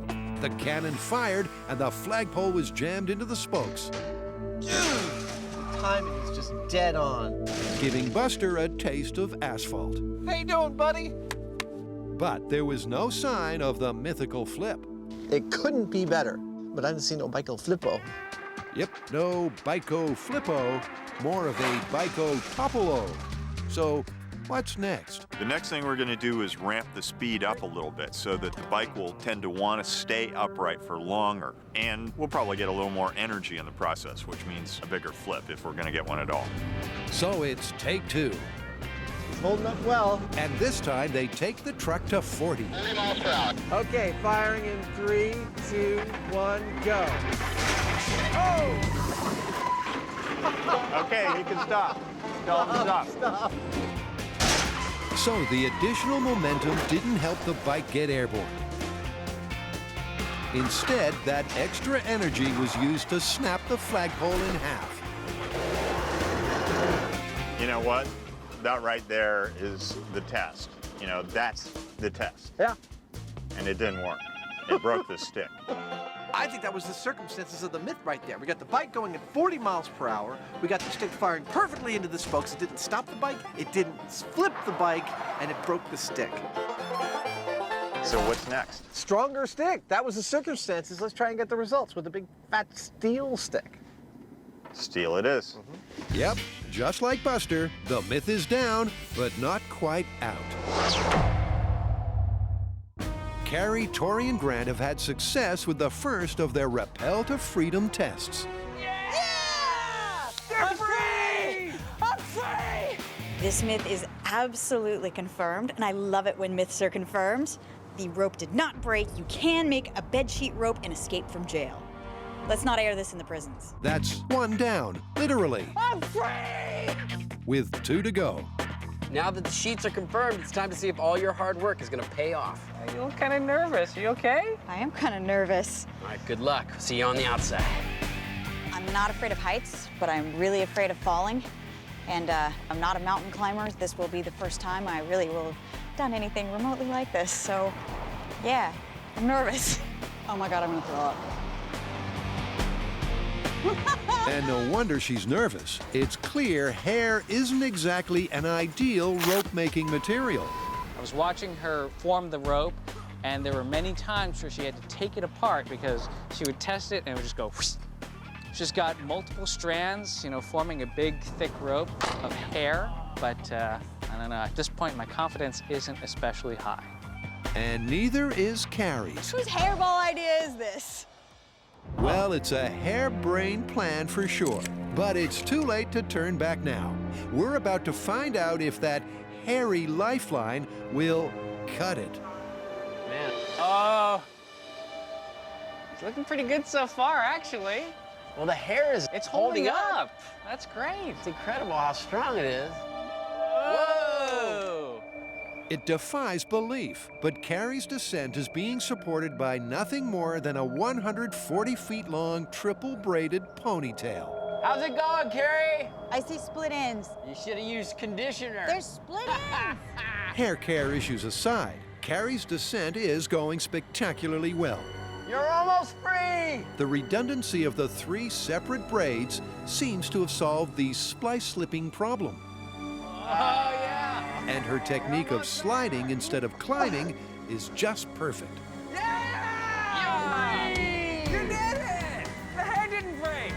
The cannon fired, and the flagpole was jammed into the spokes, The timing is just dead on. giving Buster a taste of asphalt. How you doing, buddy? But there was no sign of the mythical flip. It couldn't be better, but I didn't see no Bico Flippo. Yep, no Bico Flippo, more of a Bico Topolo. So, what's next? The next thing we're going to do is ramp the speed up a little bit so that the bike will tend to want to stay upright for longer. And we'll probably get a little more energy in the process, which means a bigger flip if we're going to get one at all. So it's take two. He's holding up well. And this time they take the truck to 40. 30 miles per hour. Okay, firing in 3, 2, 1, go. Okay, you can stop. Tell him to stop. Stop. So the additional momentum didn't help the bike get airborne. Instead, that extra energy was used to snap the flagpole in half. You know what? That right there is the test. You know, that's the test. Yeah. And it didn't work. It broke the stick. I think that was the circumstances of the myth right there. We got the bike going at 40 miles per hour. We got the stick firing perfectly into the spokes. It didn't stop the bike, it didn't flip the bike, and it broke the stick. So what's next? Stronger stick. That was the circumstances. Let's try and get the results with a big fat steel stick. Steel it is. Yep, just like Buster, the myth is down, but not quite out. Carrie, Tori, and Grant have had success with the first of their Rappel to Freedom tests. I'm free! I'm free! This myth is absolutely confirmed, and I love it when myths are confirmed. The rope did not break. You can make a bedsheet rope and escape from jail. Let's not air this in the prisons. That's one down, literally, I'm free! with 2 to go. Now that the sheets are confirmed, it's time to see if all your hard work is gonna pay off. You look kind of nervous. You okay? I am kind of nervous. All right, good luck. See you on the outside. I'm not afraid of heights, but I'm really afraid of falling. And I'm not a mountain climber. This will be the first time I really will have done anything remotely like this. So, yeah, I'm nervous. Oh my God, I'm gonna throw up. And no wonder she's nervous. It's clear hair isn't exactly an ideal rope-making material. I was watching her form the rope, and there were many times where she had to take it apart because she would test it and it would just go whoosh. She's got multiple strands, you know, forming a big, thick rope of hair, but I don't know, at this point, my confidence isn't especially high. And neither is Carrie's. Whose hairball idea is this? Well, it's a harebrained plan for sure, but it's too late to turn back now. We're about to find out if that hairy lifeline will cut it. Man. Oh. It's looking pretty good so far, actually. Well, the hair is It's holding up. That's great. It's incredible how strong it is. Whoa! It defies belief, but Carrie's descent is being supported by nothing more than a 140 feet long triple braided ponytail. How's it going, Carrie? I see split ends. You should have used conditioner. There's split ends. Hair care issues aside, Carrie's descent is going spectacularly well. You're almost free! The redundancy of the 3 separate braids seems to have solved the splice slipping problem. Oh, yeah! And her technique of sliding instead of climbing is just perfect. Yeah! You did it! The hair didn't break!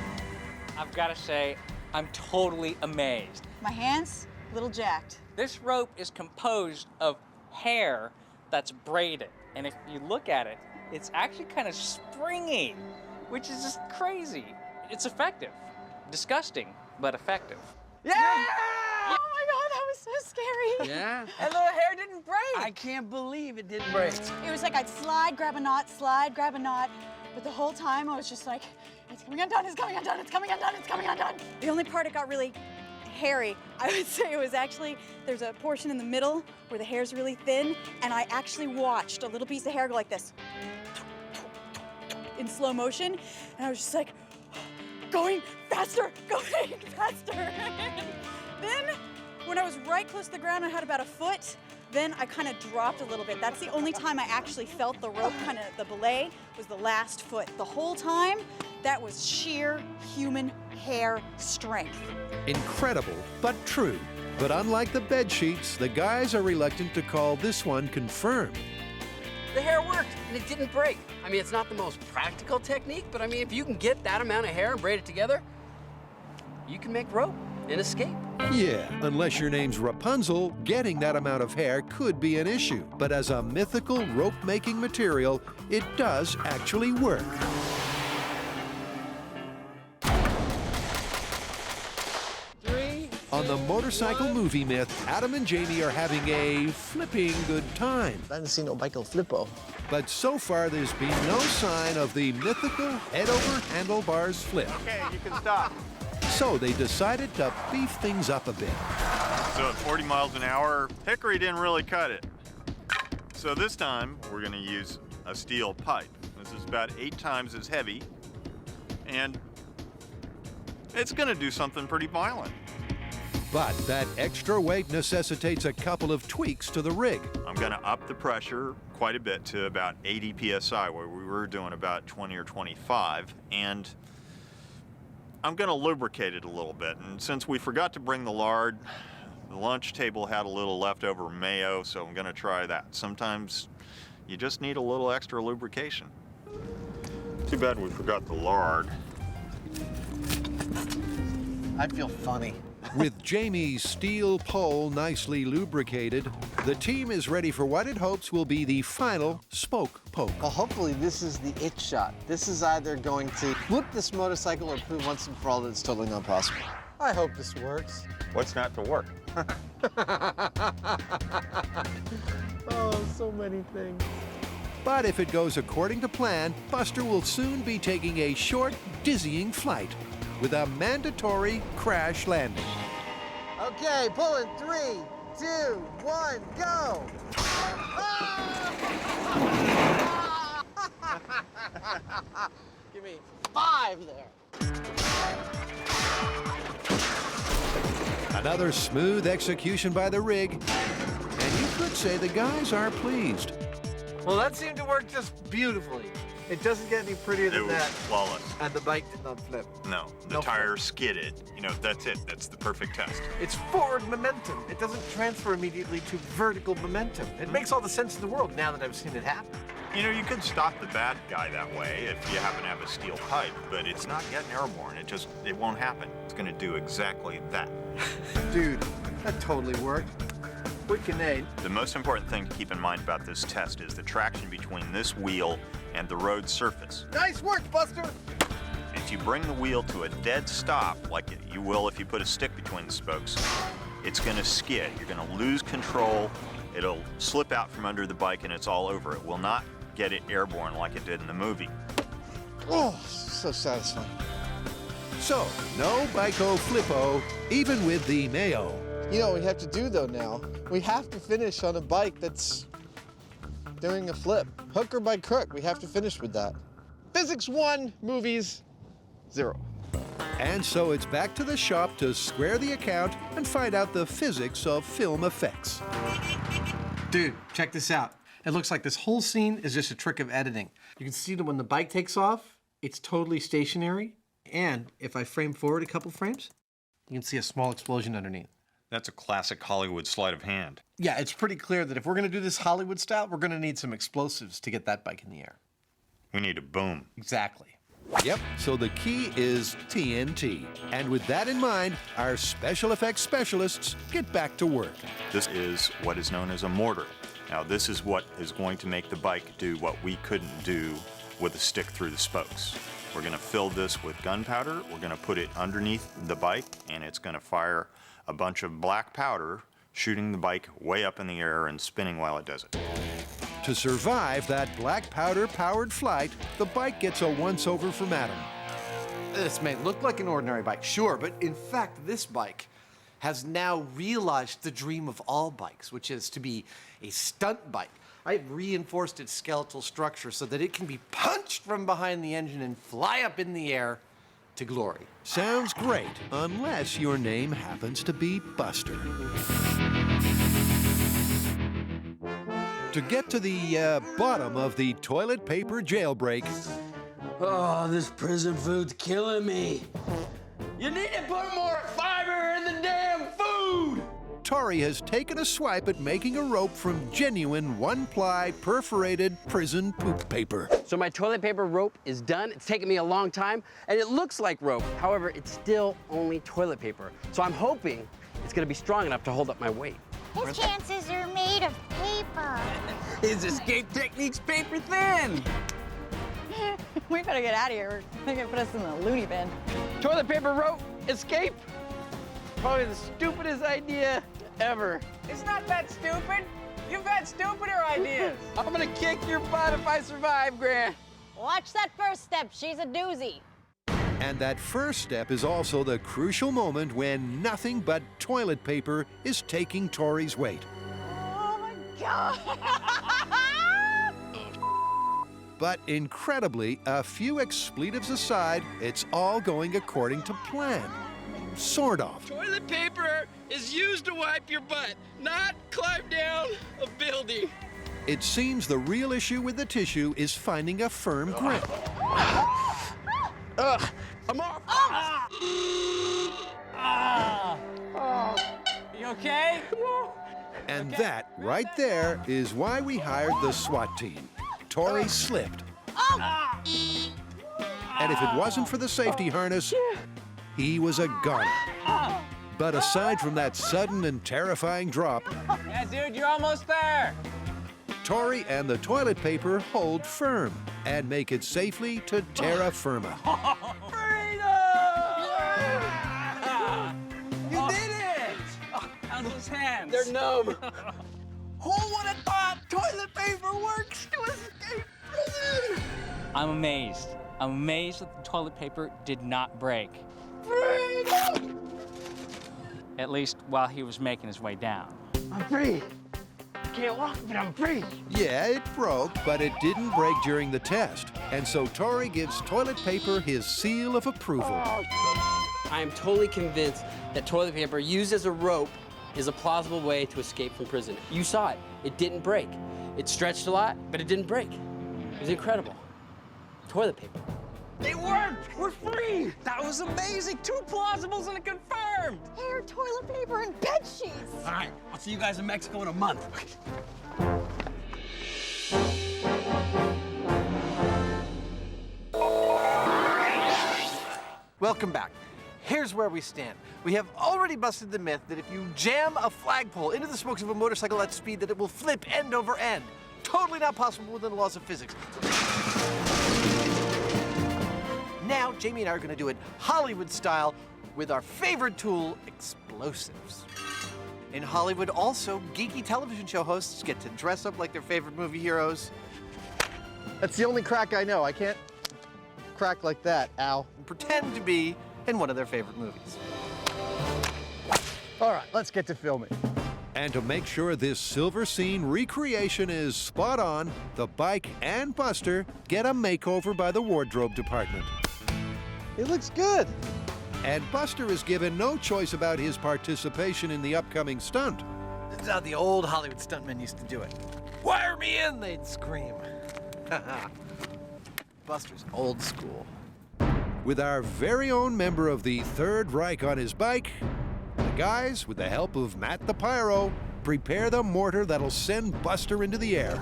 I've got to say, I'm totally amazed. My hands, a little jacked. This rope is composed of hair that's braided. And if you look at it, it's actually kind of springy, which is just crazy. It's effective. Disgusting, but effective. Yeah! Oh my God, that was so scary. Yeah? And the hair didn't break! I can't believe it didn't break. It was like I'd slide, grab a knot, slide, grab a knot. But the whole time I was just like, it's coming undone, it's coming undone, it's coming undone, it's coming undone. The only part it got really hairy, I would say it was actually, there's a portion in the middle where the hair's really thin, and I actually watched a little piece of hair go like this in slow motion, and I was just like, going faster, going faster. Then, when I was right close to the ground, I had about a foot, then I kind of dropped a little bit. That's the only time I actually felt the rope kind of, the belay, was the last foot. The whole time, that was sheer human hair strength. Incredible, but true. But unlike the bed sheets, the guys are reluctant to call this one confirmed. The hair worked, and it didn't break. I mean, it's not the most practical technique, but I mean, if you can get that amount of hair and braid it together, you can make rope and escape. Yeah, unless your name's Rapunzel, getting that amount of hair could be an issue. But as a mythical rope-making material, it does actually work. On the motorcycle movie myth, Adam and Jamie are having a flipping good time. I haven't seen no bike flippo. But so far, there's been no sign of the mythical head-over-handlebars flip. Okay, you can stop. So they decided to beef things up a bit. So at 40 miles an hour, hickory didn't really cut it. So this time, we're gonna use a steel pipe. This is about 8 times as heavy, and it's gonna do something pretty violent. But that extra weight necessitates a couple of tweaks to the rig. I'm gonna up the pressure quite a bit to about 80 PSI, where we were doing about 20 or 25, and I'm gonna lubricate it a little bit. And since we forgot to bring the lard, the lunch table had a little leftover mayo, so I'm gonna try that. Sometimes you just need a little extra lubrication. Too bad we forgot the lard. I feel funny. With Jamie's steel pole nicely lubricated, the team is ready for what it hopes will be the final spoke poke. Well, hopefully this is the it shot. This is either going to flip this motorcycle or prove once and for all that it's totally not possible. I hope this works. What's not to work? Oh, so many things. But if it goes according to plan, Buster will soon be taking a short, dizzying flight with a mandatory crash landing. Okay, pull in 3, 2, 1, go! Give me 5 there. Another smooth execution by the rig, and you could say the guys are pleased. Well, that seemed to work just beautifully. It doesn't get any prettier than It was that. flawless. And the bike did not flip. No, the tire skidded. You know, that's it. That's the perfect test. It's forward momentum. It doesn't transfer immediately to vertical momentum. It makes all the sense in the world now that I've seen it happen. You know, you could stop the bad guy that way if you happen to have a steel pipe, but it's not getting airborne. It won't happen. It's going to do exactly that. Dude, that totally worked. Wicked. The most important thing to keep in mind about this test is the traction between this wheel and the road surface. Nice work, Buster! If you bring the wheel to a dead stop, like you will if you put a stick between the spokes, it's going to skid. You're going to lose control. It'll slip out from under the bike and it's all over. It will not get it airborne like it did in the movie. Oh, so satisfying. So, no Biko Flippo, even with the mayo. You know what we have to do, though, now? We have to finish on a bike that's doing a flip. Hook or by crook, we have to finish with that. Physics 1, movies 0. And so it's back to the shop to square the account and find out the physics of film effects. Dude, check this out. It looks like this whole scene is just a trick of editing. You can see that when the bike takes off, it's totally stationary. And if I frame forward a couple frames, you can see a small explosion underneath. That's a classic Hollywood sleight of hand. Yeah, it's pretty clear that if we're going to do this Hollywood style, we're going to need some explosives to get that bike in the air. We need a boom. Exactly. Yep, so the key is TNT. And with that in mind, our special effects specialists get back to work. This is what is known as a mortar. Now, this is what is going to make the bike do what we couldn't do with a stick through the spokes. We're going to fill this with gunpowder. We're going to put it underneath the bike, and it's going to fire a bunch of black powder, shooting the bike way up in the air and spinning while it does it. To survive that black powder-powered flight, the bike gets a once-over from Adam. This may look like an ordinary bike, sure, but in fact, this bike has now realized the dream of all bikes, which is to be a stunt bike. I've reinforced its skeletal structure so that it can be punched from behind the engine and fly up in the air to glory. Sounds great, unless your name happens to be Buster. To get to the bottom of the toilet paper jailbreak, Oh, this prison food's killing me. You need to put more fiber in the damn food! Tori has taken a swipe at making a rope from genuine one-ply perforated prison poop paper. So my toilet paper rope is done. It's taken me a long time, and it looks like rope. However, it's still only toilet paper. So I'm hoping it's gonna be strong enough to hold up my weight. His chances are made of paper. His escape technique's paper thin. We better get out of here. They're gonna put us in the loony bin. Toilet paper rope, escape. Probably the stupidest idea ever. It's not that stupid. You've got stupider ideas. I'm gonna kick your butt if I survive, Grant. Watch that first step. She's a doozy. And that first step is also the crucial moment when nothing but toilet paper is taking Tori's weight. Oh my God. But incredibly, a few expletives aside, it's all going according to plan. Sort of. Toilet paper is used to wipe your butt, not climb down a building. It seems the real issue with the tissue is finding a firm grip. I'm off. You okay? And that, right there, is why we hired the SWAT team. Tori slipped. And if it wasn't for the safety harness, he was a goner. But aside from that sudden and terrifying drop, Yeah, dude, you're almost there. Tori and the toilet paper hold firm and make it safely to terra firma. You did it! How's those hands? They're numb. Who would have thought toilet paper works to escape prison? I'm amazed. I'm amazed that the toilet paper did not break. Freedom! At least while he was making his way down. I'm free. I can't walk, but I'm free. Yeah, it broke, but it didn't break during the test. And so Tori gives toilet paper his seal of approval. I am totally convinced that toilet paper used as a rope is a plausible way to escape from prison. You saw it. It didn't break. It stretched a lot, but it didn't break. It was incredible. Toilet paper. It worked! We're free! That was amazing! 2 plausibles and it confirmed! Hair, toilet paper, and bed sheets. All right, I'll see you guys in Mexico in a month. Welcome back. Here's where we stand. We have already busted the myth that if you jam a flagpole into the spokes of a motorcycle at speed, that it will flip end over end. Totally not possible within the laws of physics. Now, Jamie and I are going to do it Hollywood style with our favorite tool, explosives. In Hollywood, also, geeky television show hosts get to dress up like their favorite movie heroes. That's the only crack I know. I can't crack like that, ow. And pretend to be in one of their favorite movies. All right, let's get to filming. And to make sure this silver scene recreation is spot on, the bike and Buster get a makeover by the wardrobe department. It looks good. And Buster is given no choice about his participation in the upcoming stunt. This is how the old Hollywood stuntmen used to do it. Wire me in, they'd scream. Buster's old school. With our very own member of the Third Reich on his bike, the guys, with the help of Matt the Pyro, prepare the mortar that'll send Buster into the air.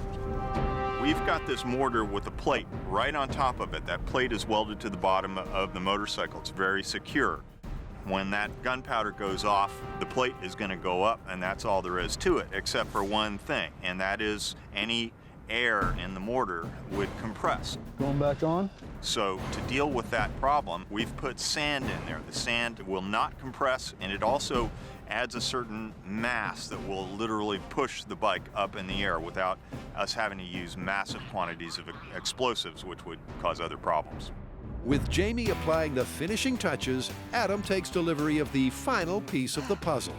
We've got this mortar with a plate right on top of it. That plate is welded to the bottom of the motorcycle. It's very secure. When that gunpowder goes off, the plate is going to go up, and that's all there is to it, except for one thing, and that is any air in the mortar would compress. Going back on? So to deal with that problem, we've put sand in there. The sand will not compress, and it also adds a certain mass that will literally push the bike up in the air without us having to use massive quantities of explosives, which would cause other problems. With Jamie applying the finishing touches, Adam takes delivery of the final piece of the puzzle.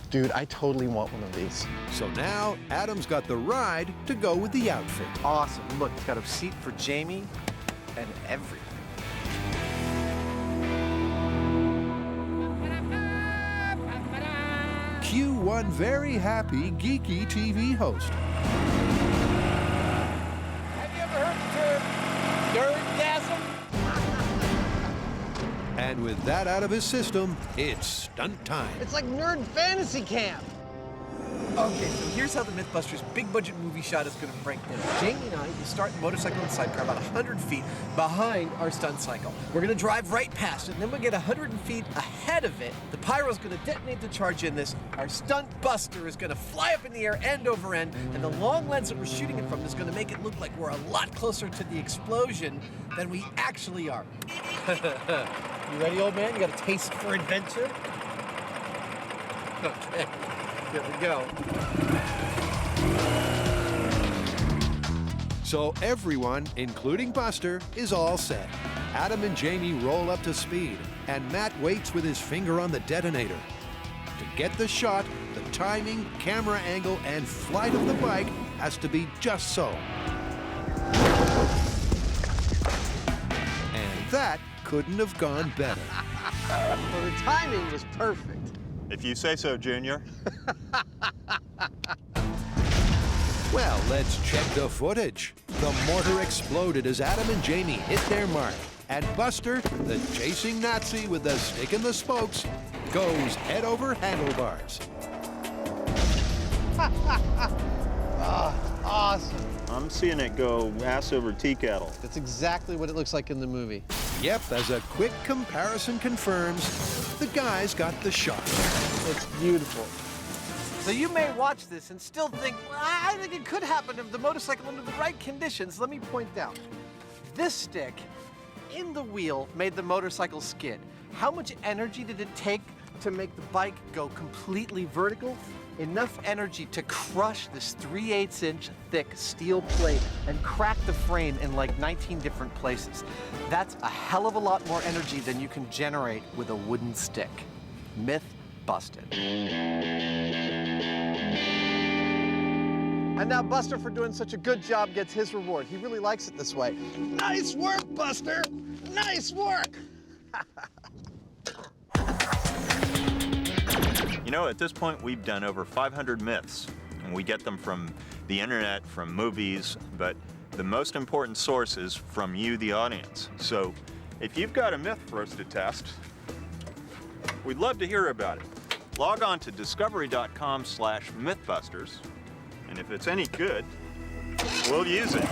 Dude, I totally want one of these. So now, Adam's got the ride to go with the outfit. Awesome. Look, it's got a seat for Jamie and everything. Cue one very happy, geeky TV host. Have you ever heard the term nerdgasm? And with that out of his system, it's stunt time. It's like nerd fantasy camp. Okay, so here's how the MythBusters big budget movie shot is going to break down. Jamie and I will start the motorcycle and sidecar about 100 feet behind our stunt cycle. We're going to drive right past it, and then we'll get 100 feet ahead of it. The pyro's going to detonate the charge in this. Our stunt buster is going to fly up in the air end over end, and the long lens that we're shooting it from is going to make it look like we're a lot closer to the explosion than we actually are. You ready, old man? You got a taste for adventure? Okay. Here we go. So everyone, including Buster, is all set. Adam and Jamie roll up to speed, and Matt waits with his finger on the detonator. To get the shot, the timing, camera angle, and flight of the bike has to be just so. And that couldn't have gone better. Well, the timing was perfect. If you say so, Junior. Well, let's check the footage. The mortar exploded as Adam and Jamie hit their mark. And Buster, the chasing Nazi with the stick in the spokes, goes head over handlebars. Oh, awesome. I'm seeing it go ass over tea kettle. That's exactly what it looks like in the movie. Yep, as a quick comparison confirms, the guys got the shot. It's beautiful. So you may watch this and still think, well, I think it could happen if the motorcycle under the right conditions. Let me point out. This stick in the wheel made the motorcycle skid. How much energy did it take to make the bike go completely vertical? Enough energy to crush this 3/8-inch thick steel plate and crack the frame in like 19 different places. That's a hell of a lot more energy than you can generate with a wooden stick. Myth busted. And now Buster, for doing such a good job, gets his reward. He really likes it this way. Nice work, Buster! Nice work! You know, at this point, we've done over 500 myths, and we get them from the internet, from movies, but the most important source is from you, the audience. So if you've got a myth for us to test, we'd love to hear about it. Log on to discovery.com/mythbusters, and if it's any good, we'll use it.